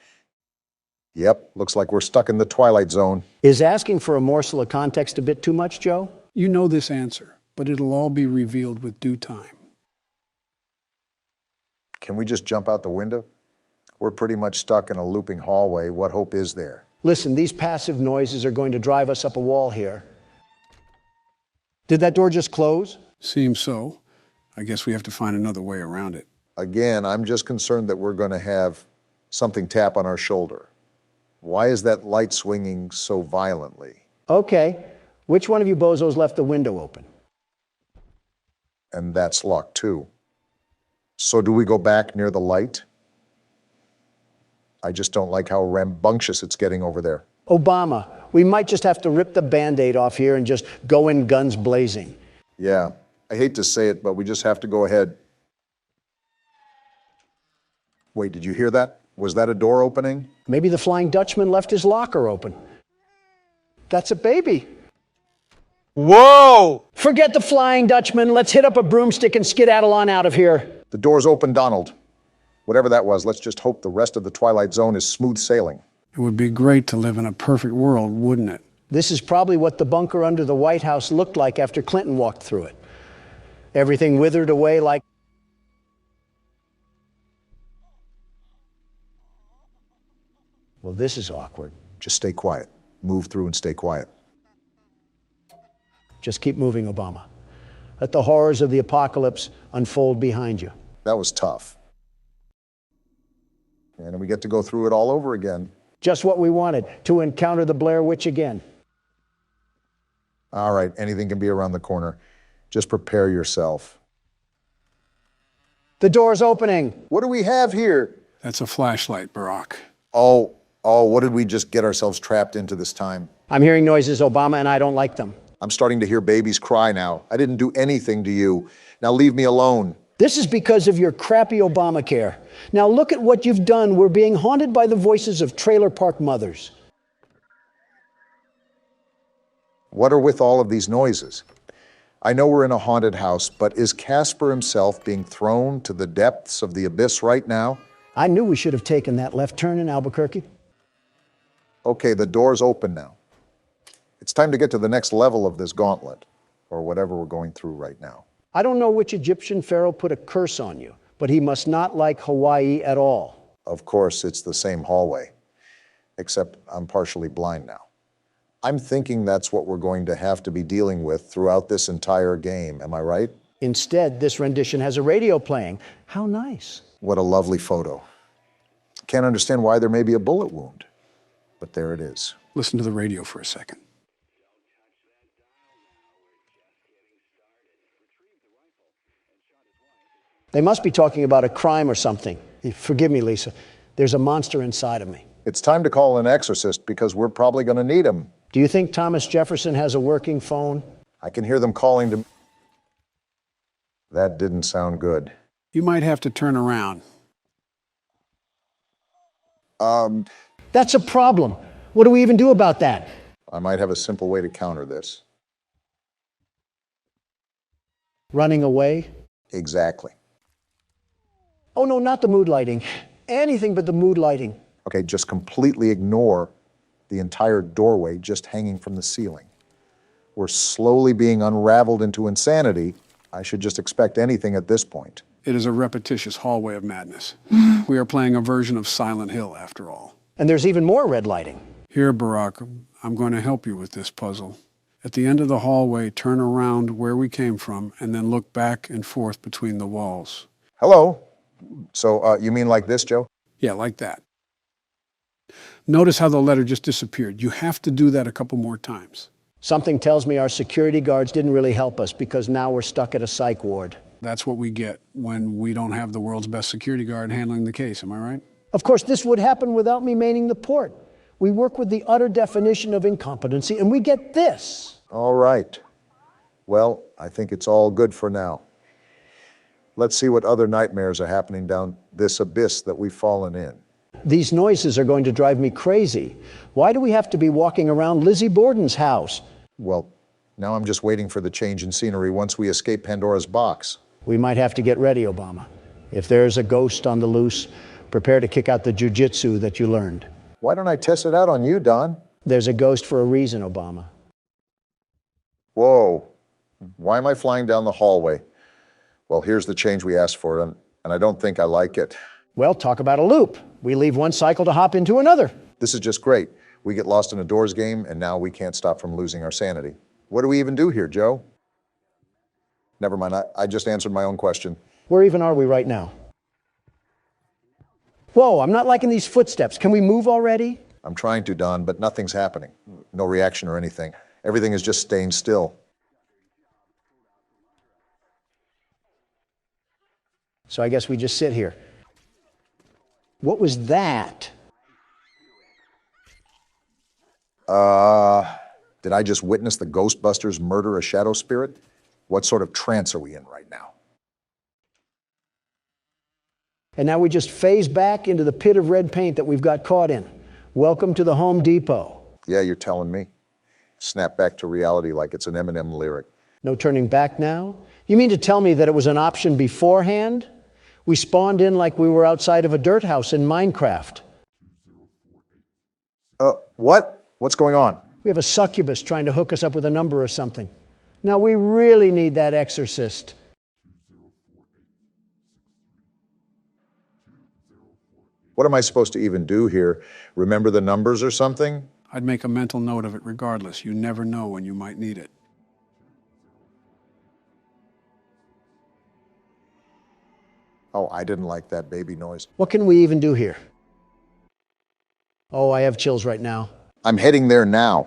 Yep, looks like we're stuck in the Twilight Zone. Is asking for a morsel of context a bit too much, Joe? You know this answer, but it'll all be revealed with due time. Can we just jump out the window? We're pretty much stuck in a looping hallway. What hope is there? Listen, these passive noises are going to drive us up a wall here. Did that door just close? Seems so. I guess we have to find another way around it. Again, I'm just concerned that we're going to have something tap on our shoulder. Why is that light swinging so violently? Okay. Which one of you bozos left the window open? And that's locked too. So do we go back near the light? I just don't like how rambunctious it's getting over there. Obama, We might just have to rip the Band-Aid off here and just go in guns blazing. Yeah, I hate to say it, but we just have to go ahead. Wait, did you hear that? Was that a door opening? Maybe the Flying Dutchman left his locker open. That's a baby. Whoa! Forget the Flying Dutchman. Let's hit up a broomstick and skedaddle on out of here. The door's open, Donald. Whatever that was, let's just hope the rest of the Twilight Zone is smooth sailing. It would be great to live in a perfect world, wouldn't it? This is probably what the bunker under the White House looked like after Clinton walked through it. Everything withered away like... Well, this is awkward. Just stay quiet. Move through and stay quiet. Just keep moving, Obama. Let the horrors of the apocalypse unfold behind you. That was tough. And we get to go through it all over again. Just what we wanted, to encounter the Blair Witch again. All right, anything can be around the corner. Just prepare yourself. The door's opening. What do we have here? That's a flashlight, Barack. Oh, what did we just get ourselves trapped into this time? I'm hearing noises, Obama, and I don't like them. I'm starting to hear babies cry now. I didn't do anything to you. Now leave me alone. This is because of your crappy Obamacare. Now look at what you've done. We're being haunted by the voices of trailer park mothers. What are with all of these noises? I know we're in a haunted house, but is Casper himself being thrown to the depths of the abyss right now? I knew we should have taken that left turn in Albuquerque. Okay, the door's open now. It's time to get to the next level of this gauntlet, or whatever we're going through right now. I don't know which Egyptian pharaoh put a curse on you, but he must not like Hawaii at all. Of course, it's the same hallway, except I'm partially blind now. I'm thinking that's what we're going to have to be dealing with throughout this entire game, am I right? Instead, this rendition has a radio playing. How nice. What a lovely photo. Can't understand why there may be a bullet wound, but there it is. Listen to the radio for a second. They must be talking about a crime or something. Forgive me, Lisa. There's a monster inside of me. It's time to call an exorcist because we're probably going to need him. Do you think Thomas Jefferson has a working phone? I can hear them calling to... That didn't sound good. You might have to turn around. That's a problem. What do we even do about that? I might have a simple way to counter this. Running away? Exactly. Oh, no, not the mood lighting. Anything but the mood lighting. Okay, just completely ignore the entire doorway just hanging from the ceiling. We're slowly being unraveled into insanity. I should just expect anything at this point. It is a repetitious hallway of madness. We are playing a version of Silent Hill, after all. And there's even more red lighting. Here, Barack, I'm going to help you with this puzzle. At the end of the hallway, turn around where we came from, and then look back and forth between the walls. Hello? So, you mean like this, Joe? Yeah, like that. Notice how the letter just disappeared. You have to do that a couple more times. Something tells me our security guards didn't really help us because now we're stuck at a psych ward. That's what we get when we don't have the world's best security guard handling the case, am I right? Of course, this would happen without me manning the port. We work with the utter definition of incompetency, and we get this. All right. Well, I think it's all good for now. Let's see what other nightmares are happening down this abyss that we've fallen in. These noises are going to drive me crazy. Why do we have to be walking around Lizzie Borden's house? Well, now I'm just waiting for the change in scenery once we escape Pandora's box. We might have to get ready, Obama. If there's a ghost on the loose, prepare to kick out the jujitsu that you learned. Why don't I test it out on you, Don? There's a ghost for a reason, Obama. Whoa. Why am I flying down the hallway? Well, here's the change we asked for, and I don't think I like it. Well, talk about a loop. We leave one cycle to hop into another. This is just great. We get lost in a doors game, and now we can't stop from losing our sanity. What do we even do here, Joe? Never mind, I just answered my own question. Where even are we right now? Whoa, I'm not liking these footsteps. Can we move already? I'm trying to, Don, but nothing's happening. No reaction or anything. Everything is just staying still. So I guess we just sit here. What was that? Did I just witness the Ghostbusters murder a shadow spirit? What sort of trance are we in right now? And now we just phase back into the pit of red paint that we've got caught in. Welcome to the Home Depot. Yeah, you're telling me. Snap back to reality like it's an Eminem lyric. No turning back now? You mean to tell me that it was an option beforehand? We spawned in like we were outside of a dirt house in Minecraft. What? What's going on? We have a succubus trying to hook us up with a number or something. Now we really need that exorcist. What am I supposed to even do here? Remember the numbers or something? I'd make a mental note of it regardless. You never know when you might need it. Oh, I didn't like that baby noise. What can we even do here? Oh, I have chills right now. I'm heading there now.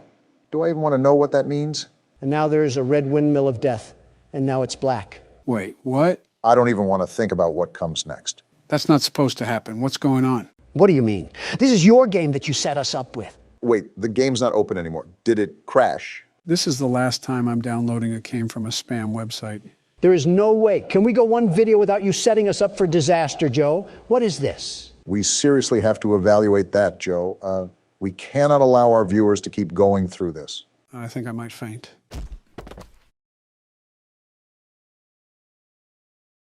Do I even want to know what that means? And now there is a red windmill of death, and now it's black. Wait, what? I don't even want to think about what comes next. That's not supposed to happen. What's going on? What do you mean? This is your game that you set us up with. Wait, the game's not open anymore. Did it crash? This is the last time I'm downloading a game from a spam website. There is no way. Can we go one video without you setting us up for disaster, Joe? What is this? We seriously have to evaluate that, Joe. We cannot allow our viewers to keep going through this. I think I might faint.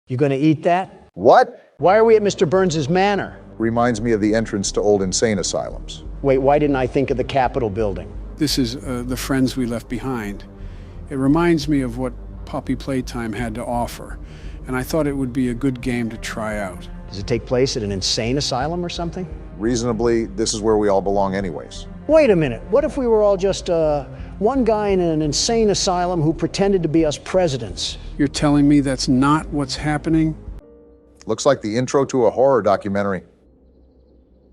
You gonna eat that? What? Why are we at Mr. Burns's manor? Reminds me of the entrance to old insane asylums. Wait, why didn't I think of the Capitol building? This is the friends we left behind. It reminds me of what Poppy Playtime had to offer, and I thought it would be a good game to try out. Does it take place at an insane asylum or something? Reasonably, this is where we all belong anyways. Wait a minute, what if we were all just one guy in an insane asylum who pretended to be us presidents? You're telling me that's not what's happening? Looks like the intro to a horror documentary.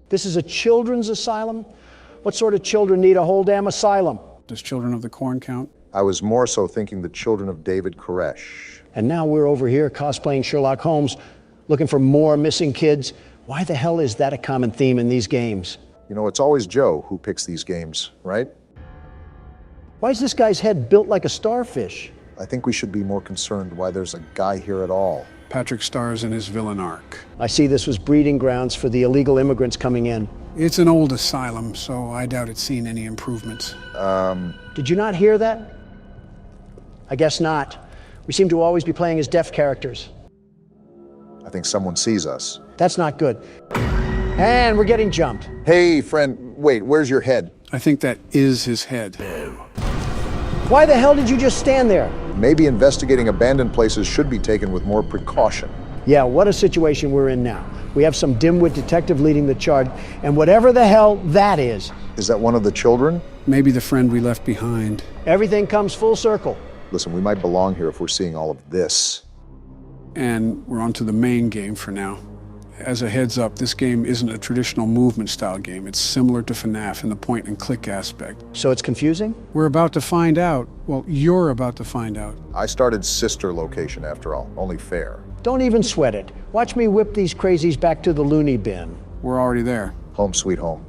This is a children's asylum? What sort of children need a whole damn asylum? Does Children of the Corn count? I was more so thinking the children of David Koresh. And now we're over here cosplaying Sherlock Holmes, looking for more missing kids. Why the hell is that a common theme in these games? You know, it's always Joe who picks these games, right? Why is this guy's head built like a starfish? I think we should be more concerned why there's a guy here at all. Patrick stars in his villain arc. I see this was breeding grounds for the illegal immigrants coming in. It's an old asylum, so I doubt it's seen any improvements. Did you not hear that? I guess not. We seem to always be playing as deaf characters. I think someone sees us. That's not good. And we're getting jumped. Hey, friend, wait, where's your head? I think that is his head. Why the hell did you just stand there? Maybe investigating abandoned places should be taken with more precaution. Yeah, what a situation we're in now. We have some dimwit detective leading the charge, and whatever the hell that is. Is that one of the children? Maybe the friend we left behind. Everything comes full circle. Listen, we might belong here if we're seeing all of this. And we're on to the main game for now. As a heads up, this game isn't a traditional movement style game. It's similar to FNAF in the point and click aspect. So it's confusing? We're about to find out. Well, you're about to find out. I started sister location after all, only fair. Don't even sweat it. Watch me whip these crazies back to the loony bin. We're already there. Home sweet home.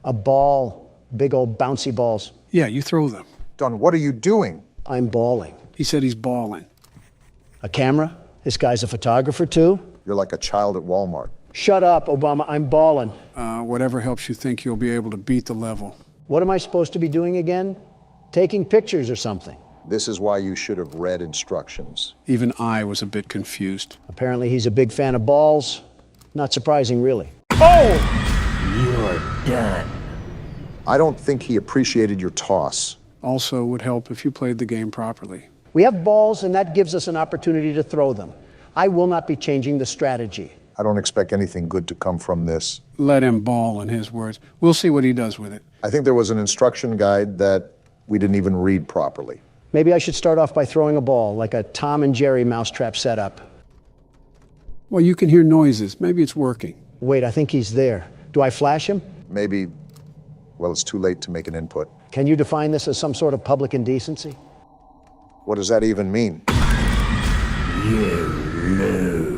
A ball. Big old bouncy balls. Yeah, you throw them. Don, what are you doing? I'm balling. He said he's balling. A camera? This guy's a photographer too? You're like a child at Walmart. Shut up, Obama. I'm balling. Whatever helps you think you'll be able to beat the level. What am I supposed to be doing again? Taking pictures or something? This is why you should have read instructions. Even I was a bit confused. Apparently he's a big fan of balls. Not surprising, really. Oh! You're done. I don't think he appreciated your toss. Also would help if you played the game properly. We have balls, and that gives us an opportunity to throw them. I will not be changing the strategy. I don't expect anything good to come from this. Let him ball, in his words. We'll see what he does with it. I think there was an instruction guide that we didn't even read properly. Maybe I should start off by throwing a ball, like a Tom and Jerry mousetrap setup. Well, you can hear noises. Maybe it's working. Wait, I think he's there. Do I flash him? Maybe, well, it's too late to make an input. Can you define this as some sort of public indecency? What does that even mean?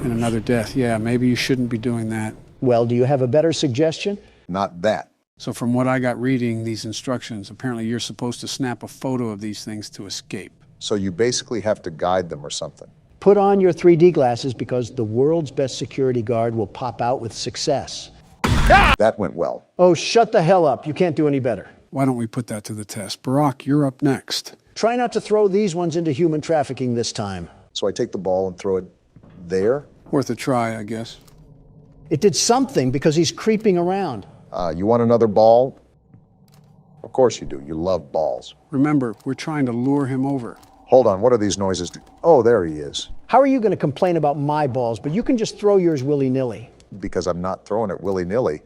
And another death. Yeah, maybe you shouldn't be doing that. Well, do you have a better suggestion? Not that. So from what I got reading these instructions, apparently you're supposed to snap a photo of these things to escape. So you basically have to guide them or something. Put on your 3D glasses because the world's best security guard will pop out with success. That went well. Oh, shut the hell up. You can't do any better. Why don't we put that to the test? Barack, you're up next. Try not to throw these ones into human trafficking this time. So I take the ball and throw it there? Worth a try, I guess. It did something because he's creeping around. You want another ball? Of course you do. You love balls. Remember, we're trying to lure him over. Hold on, what are these noises? Oh, there he is. How are you going to complain about my balls, but you can just throw yours willy-nilly? Because I'm not throwing it willy-nilly.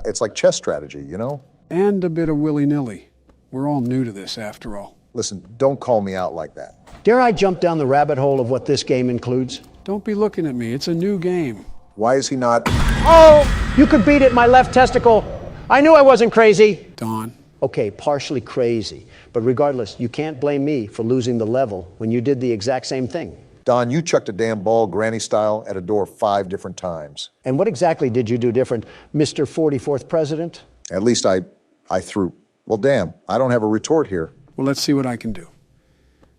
It's like chess strategy, you know? And a bit of willy-nilly. We're all new to this, after all. Listen, don't call me out like that. Dare I jump down the rabbit hole of what this game includes? Don't be looking at me. It's a new game. Why is he not? Oh, you could beat it, my left testicle. I knew I wasn't crazy. Don. Okay, partially crazy. But regardless, you can't blame me for losing the level when you did the exact same thing. Don, you chucked a damn ball granny style at a door 5 different times. And what exactly did you do different, Mr. 44th President? At least I threw. Well, damn, I don't have a retort here. Well, let's see what I can do.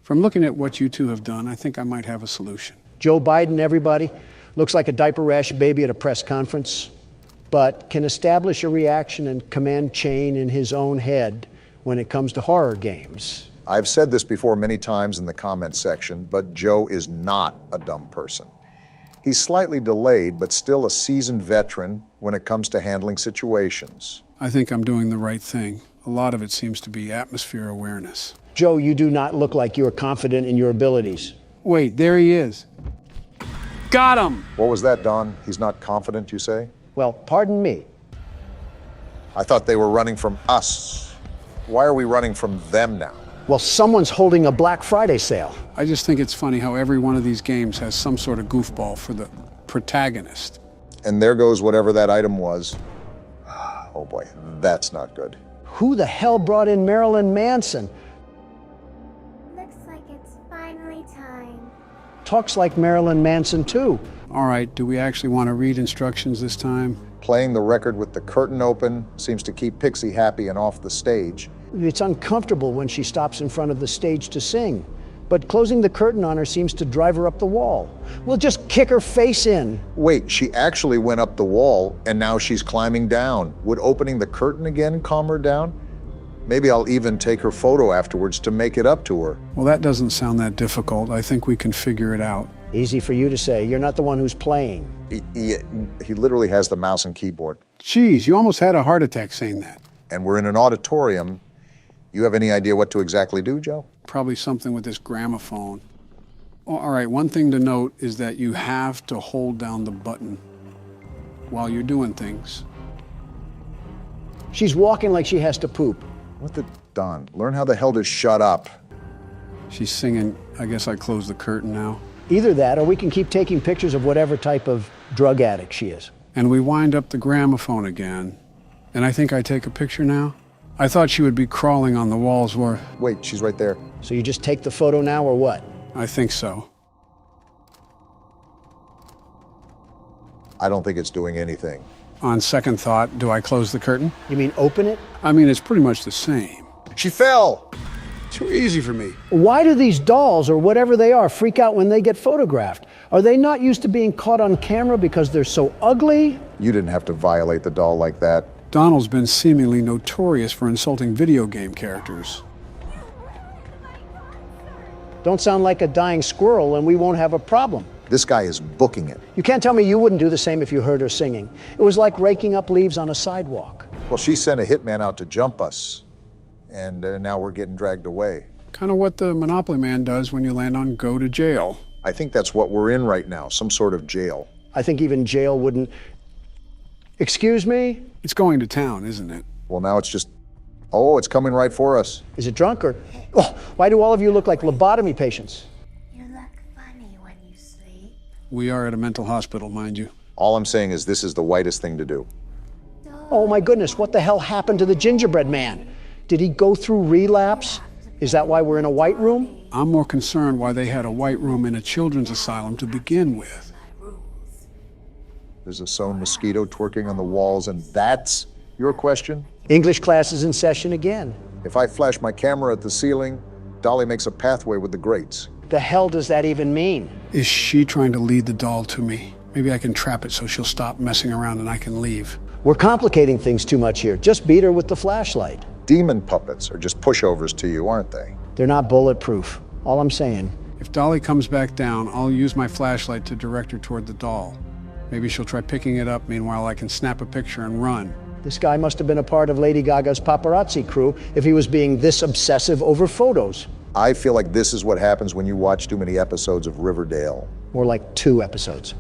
From looking at what you two have done, I think I might have a solution. Joe Biden, everybody, looks like a diaper rash baby at a press conference, but can establish a reaction and command chain in his own head when it comes to horror games. I've said this before many times in the comment section, but Joe is not a dumb person. He's slightly delayed, but still a seasoned veteran when it comes to handling situations. I think I'm doing the right thing. A lot of it seems to be atmosphere awareness. Joe, you do not look like you're confident in your abilities. Wait, there he is. Got him! What was that, Don? He's not confident, you say? Well, pardon me. I thought they were running from us. Why are we running from them now? Well, someone's holding a Black Friday sale. I just think it's funny how every one of these games has some sort of goofball for the protagonist. And there goes whatever that item was. Oh boy, that's not good. Who the hell brought in Marilyn Manson? Looks like it's finally time. Talks like Marilyn Manson, too. All right, do we actually want to read instructions this time? Playing the record with the curtain open seems to keep Pixie happy and off the stage. It's uncomfortable when she stops in front of the stage to sing, but closing the curtain on her seems to drive her up the wall. We'll just kick her face in. Wait, she actually went up the wall and now she's climbing down. Would opening the curtain again calm her down? Maybe I'll even take her photo afterwards to make it up to her. Well, that doesn't sound that difficult. I think we can figure it out. Easy for you to say. You're not the one who's playing. He literally has the mouse and keyboard. Geez, you almost had a heart attack saying that. And we're in an auditorium. You have any idea what to exactly do, Joe? Probably something with this gramophone. Oh, all right, one thing to note is that you have to hold down the button while you're doing things. She's walking like she has to poop. What the Don? Learn how the hell to shut up. She's singing, I guess I close the curtain now. Either that, or we can keep taking pictures of whatever type of drug addict she is. And we wind up the gramophone again. And I think I take a picture now. I thought she would be crawling on the walls where... Wait, she's right there. So you just take the photo now, or what? I think so. I don't think it's doing anything. On second thought, do I close the curtain? You mean open it? I mean, it's pretty much the same. She fell! Too easy for me. Why do these dolls, or whatever they are, freak out when they get photographed? Are they not used to being caught on camera because they're so ugly? You didn't have to violate the doll like that. Donald's been seemingly notorious for insulting video game characters. Don't sound like a dying squirrel and we won't have a problem. This guy is booking it. You can't tell me you wouldn't do the same if you heard her singing. It was like raking up leaves on a sidewalk. Well, she sent a hitman out to jump us. And now we're getting dragged away. Kind of what the Monopoly man does when you land on go to jail. I think that's what we're in right now, some sort of jail. I think even jail wouldn't... Excuse me? It's going to town, isn't it? Well, now it's just... Oh, it's coming right for us. Is it drunk or... Oh, why do all of you look like lobotomy patients? You look funny when you sleep. We are at a mental hospital, mind you. All I'm saying is this is the whitest thing to do. Oh my goodness, what the hell happened to the gingerbread man? Did he go through relapse? Is that why we're in a white room? I'm more concerned why they had a white room in a children's asylum to begin with. There's a sewn mosquito twerking on the walls, and that's Your question? English class is in session again. If I flash my camera at the ceiling, Dolly makes a pathway with the grates. The hell does that even mean? Is she trying to lead the doll to me? Maybe I can trap it so she'll stop messing around and I can leave. We're complicating things too much here. Just beat her with the flashlight. Demon puppets are just pushovers to you, aren't they? They're not bulletproof. All I'm saying. If Dolly comes back down, I'll use my flashlight to direct her toward the doll. Maybe she'll try picking it up, meanwhile I can snap a picture and run. This guy must have been a part of Lady Gaga's paparazzi crew if he was being this obsessive over photos. I feel like this is what happens when you watch too many episodes of Riverdale. More like 2 episodes.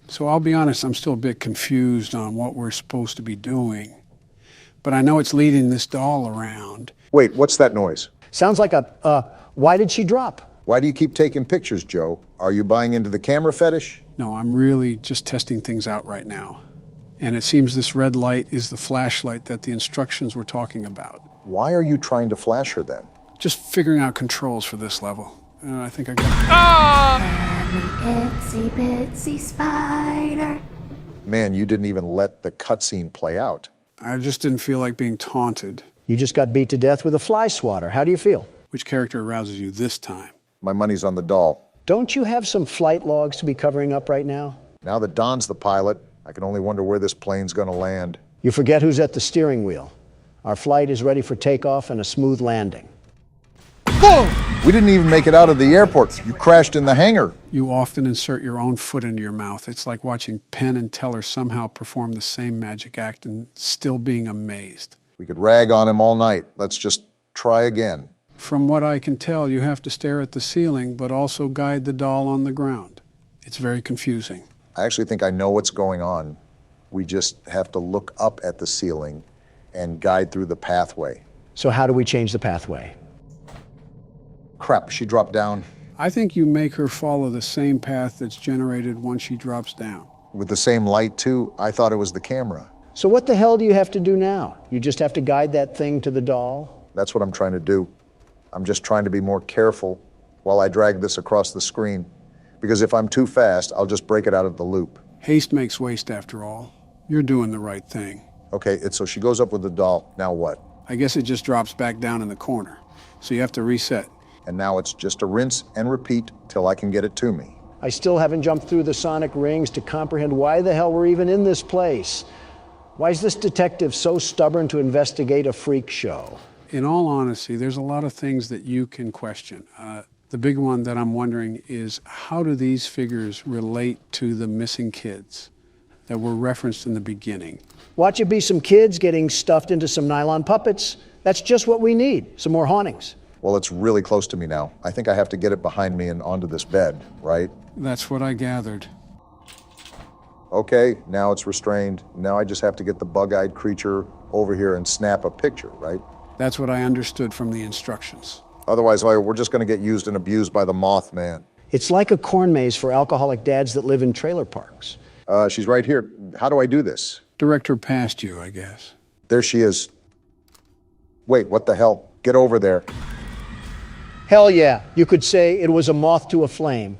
So I'll be honest, I'm still a bit confused on what we're supposed to be doing. But I know it's leading this doll around. Wait, what's that noise? Sounds like why did she drop? Why do you keep taking pictures, Joe? Are you buying into the camera fetish? No, I'm really just testing things out right now. And it seems this red light is the flashlight that the instructions were talking about. Why are you trying to flash her then? Just figuring out controls for this level. I think I got Itsy bitsy spider. Man, you didn't even let the cutscene play out. I just didn't feel like being taunted. You just got beat to death with a fly swatter. How do you feel? Which character arouses you this time? My money's on the doll. Don't you have some flight logs to be covering up right now? Now that Don's the pilot, I can only wonder where this plane's gonna land. You forget who's at the steering wheel. Our flight is ready for takeoff and a smooth landing. Boom! We didn't even make it out of the airport. You crashed in the hangar. You often insert your own foot into your mouth. It's like watching Penn and Teller somehow perform the same magic act and still being amazed. We could rag on him all night. Let's just try again. From what I can tell, you have to stare at the ceiling, but also guide the doll on the ground. It's very confusing. I actually think I know what's going on. We just have to look up at the ceiling and guide through the pathway. So how do we change the pathway? Crap, she dropped down. I think you make her follow the same path that's generated once she drops down. With the same light, too? I thought it was the camera. So what the hell do you have to do now? You just have to guide that thing to the doll? That's what I'm trying to do. I'm just trying to be more careful while I drag this across the screen. Because if I'm too fast, I'll just break it out of the loop. Haste makes waste, after all. You're doing the right thing. Okay, so she goes up with the doll. Now what? I guess it just drops back down in the corner. So you have to reset. And now it's just a rinse and repeat till I can get it to me. I still haven't jumped through the sonic rings to comprehend why the hell we're even in this place. Why is this detective so stubborn to investigate a freak show? In all honesty, there's a lot of things that you can question. The big one that I'm wondering is, how do these figures relate to the missing kids that were referenced in the beginning? Watch it be some kids getting stuffed into some nylon puppets. That's just what we need, some more hauntings. Well, it's really close to me now. I think I have to get it behind me and onto this bed, right? That's what I gathered. Okay, now it's restrained. Now I just have to get the bug-eyed creature over here and snap a picture, right? That's what I understood from the instructions. Otherwise, we're just gonna get used and abused by the Mothman. It's like a corn maze for alcoholic dads that live in trailer parks. She's right here. How do I do this? Direct her past you, I guess. There she is. Wait, what the hell? Get over there. Hell yeah, you could say it was a moth to a flame.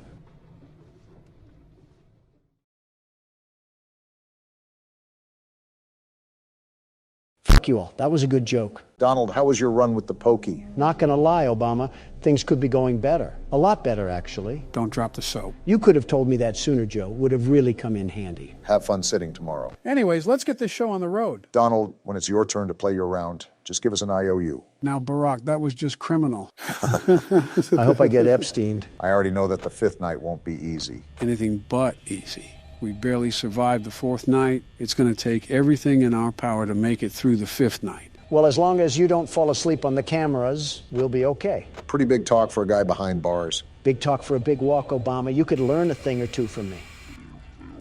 Fuck you all, that was a good joke. Donald, how was your run with the pokey? Not gonna lie, Obama, things could be going better. A lot better, actually. Don't drop the soap. You could have told me that sooner, Joe. Would have really come in handy. Have fun sitting tomorrow. Anyways, let's get this show on the road. Donald, when it's your turn to play your round, just give us an IOU. Now, Barack, that was just criminal. I hope I get Epsteined. I already know that the 5th night won't be easy. Anything but easy. We barely survived the 4th night. It's going to take everything in our power to make it through the 5th night. Well, as long as you don't fall asleep on the cameras, we'll be okay. Pretty big talk for a guy behind bars. Big talk for a big walk, Obama. You could learn a thing or two from me.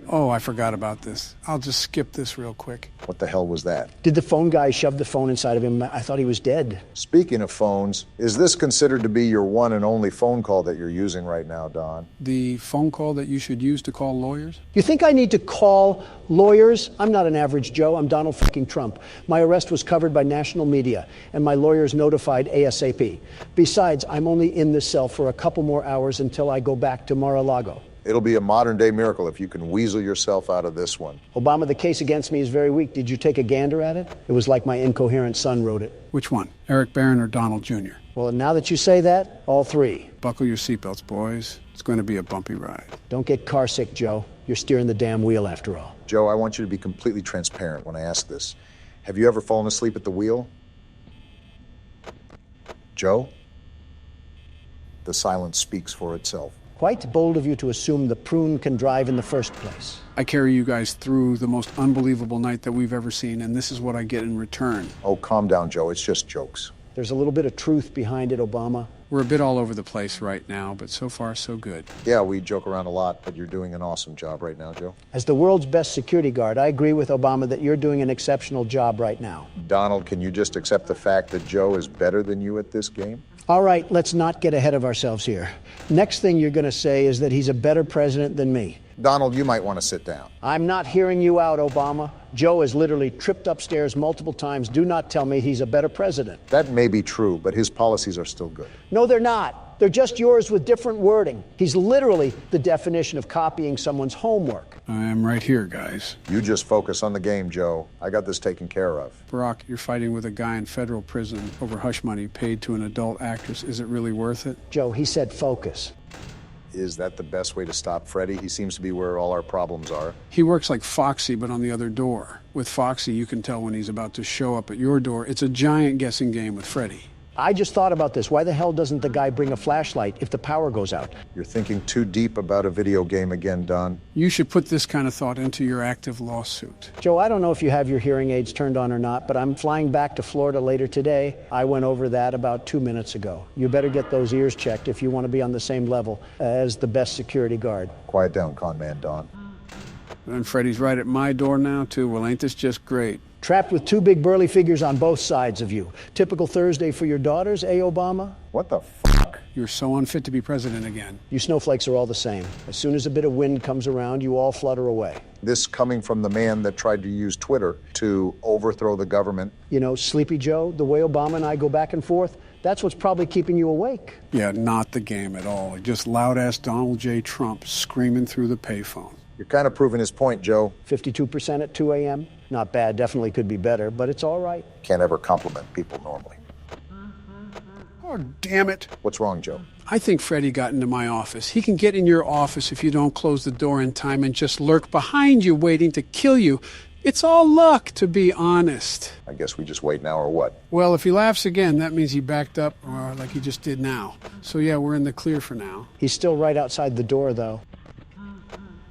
Oh, I forgot about this. I'll just skip this real quick. What the hell was that? Did the phone guy shove the phone inside of him? I thought he was dead. Speaking of phones, is this considered to be your one and only phone call that you're using right now, Don? The phone call that you should use to call lawyers? You think I need to call lawyers? I'm not an average Joe. I'm Donald fucking Trump. My arrest was covered by national media, and my lawyers notified ASAP. Besides, I'm only in this cell for a couple more hours until I go back to Mar-a-Lago. It'll be a modern-day miracle if you can weasel yourself out of this one. Obama, the case against me is very weak. Did you take a gander at it? It was like my incoherent son wrote it. Which one, Eric Barron or Donald Jr.? Well, now that you say that, all three. Buckle your seatbelts, boys. It's going to be a bumpy ride. Don't get car sick, Joe. You're steering the damn wheel after all. Joe, I want you to be completely transparent when I ask this. Have you ever fallen asleep at the wheel? Joe? The silence speaks for itself. Quite bold of you to assume the prune can drive in the first place. I carry you guys through the most unbelievable night that we've ever seen, and this is what I get in return. Oh, calm down, Joe. It's just jokes. There's a little bit of truth behind it, Obama. We're a bit all over the place right now, but so far, so good. Yeah, we joke around a lot, but you're doing an awesome job right now, Joe. As the world's best security guard, I agree with Obama that you're doing an exceptional job right now. Donald, can you just accept the fact that Joe is better than you at this game? All right, let's not get ahead of ourselves here. Next thing you're going to say is that he's a better president than me. Donald, you might want to sit down. I'm not hearing you out, Obama. Joe has literally tripped upstairs multiple times. Do not tell me he's a better president. That may be true, but his policies are still good. No, they're not. They're just yours with different wording. He's literally the definition of copying someone's homework. I am right here, guys. You just focus on the game, Joe. I got this taken care of. Barack, you're fighting with a guy in federal prison over hush money paid to an adult actress. Is it really worth it? Joe, he said focus. Is that the best way to stop Freddy? He seems to be where all our problems are. He works like Foxy, but on the other door. With Foxy, you can tell when he's about to show up at your door. It's a giant guessing game with Freddy. I just thought about this. Why the hell doesn't the guy bring a flashlight if the power goes out? You're thinking too deep about a video game again, Don. You should put this kind of thought into your active lawsuit. Joe, I don't know if you have your hearing aids turned on or not, but I'm flying back to Florida later today. I went over that about 2 minutes ago. You better get those ears checked if you want to be on the same level as the best security guard. Quiet down, con man, Don. And Freddy's right at my door now, too. Well, ain't this just great? Trapped with two big burly figures on both sides of you. Typical Thursday for your daughters, eh, Obama? What the fuck? You're so unfit to be president again. You snowflakes are all the same. As soon as a bit of wind comes around, you all flutter away. This coming from the man that tried to use Twitter to overthrow the government. You know, Sleepy Joe, the way Obama and I go back and forth, that's what's probably keeping you awake. Yeah, not the game at all. Just loud-ass Donald J. Trump screaming through the payphone. You're kind of proving his point, Joe. 52% at 2 a.m. Not bad, definitely could be better, but it's all right. Can't ever compliment people normally. Oh, damn it. What's wrong, Joe? I think Freddy got into my office. He can get in your office if you don't close the door in time and just lurk behind you waiting to kill you. It's all luck, to be honest. I guess we just wait now or what? Well, if he laughs again, that means he backed up, or like he just did now. So yeah, we're in the clear for now. He's still right outside the door, though.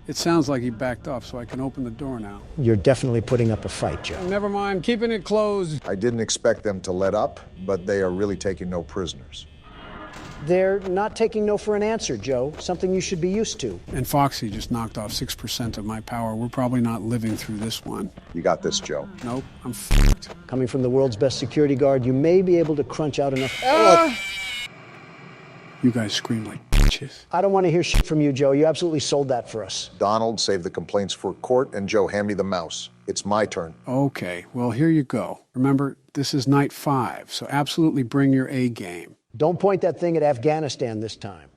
It sounds like he backed off, so I can open the door now. You're definitely putting up a fight, Joe. Never mind, keeping it closed. I didn't expect them to let up, but they are really taking no prisoners. They're not taking no for an answer, Joe. Something you should be used to. And Foxy just knocked off 6% of my power. We're probably not living through this one. You got this, Joe. Nope, I'm f***ed. Coming from the world's best security guard, you may be able to crunch out enough... You guys scream like bitches. I don't want to hear shit from you, Joe. You absolutely sold that for us. Donald, save the complaints for court, and Joe, hand me the mouse. It's my turn. Okay, well, here you go. Remember, this is night 5, so absolutely bring your A game. Don't point that thing at Afghanistan this time.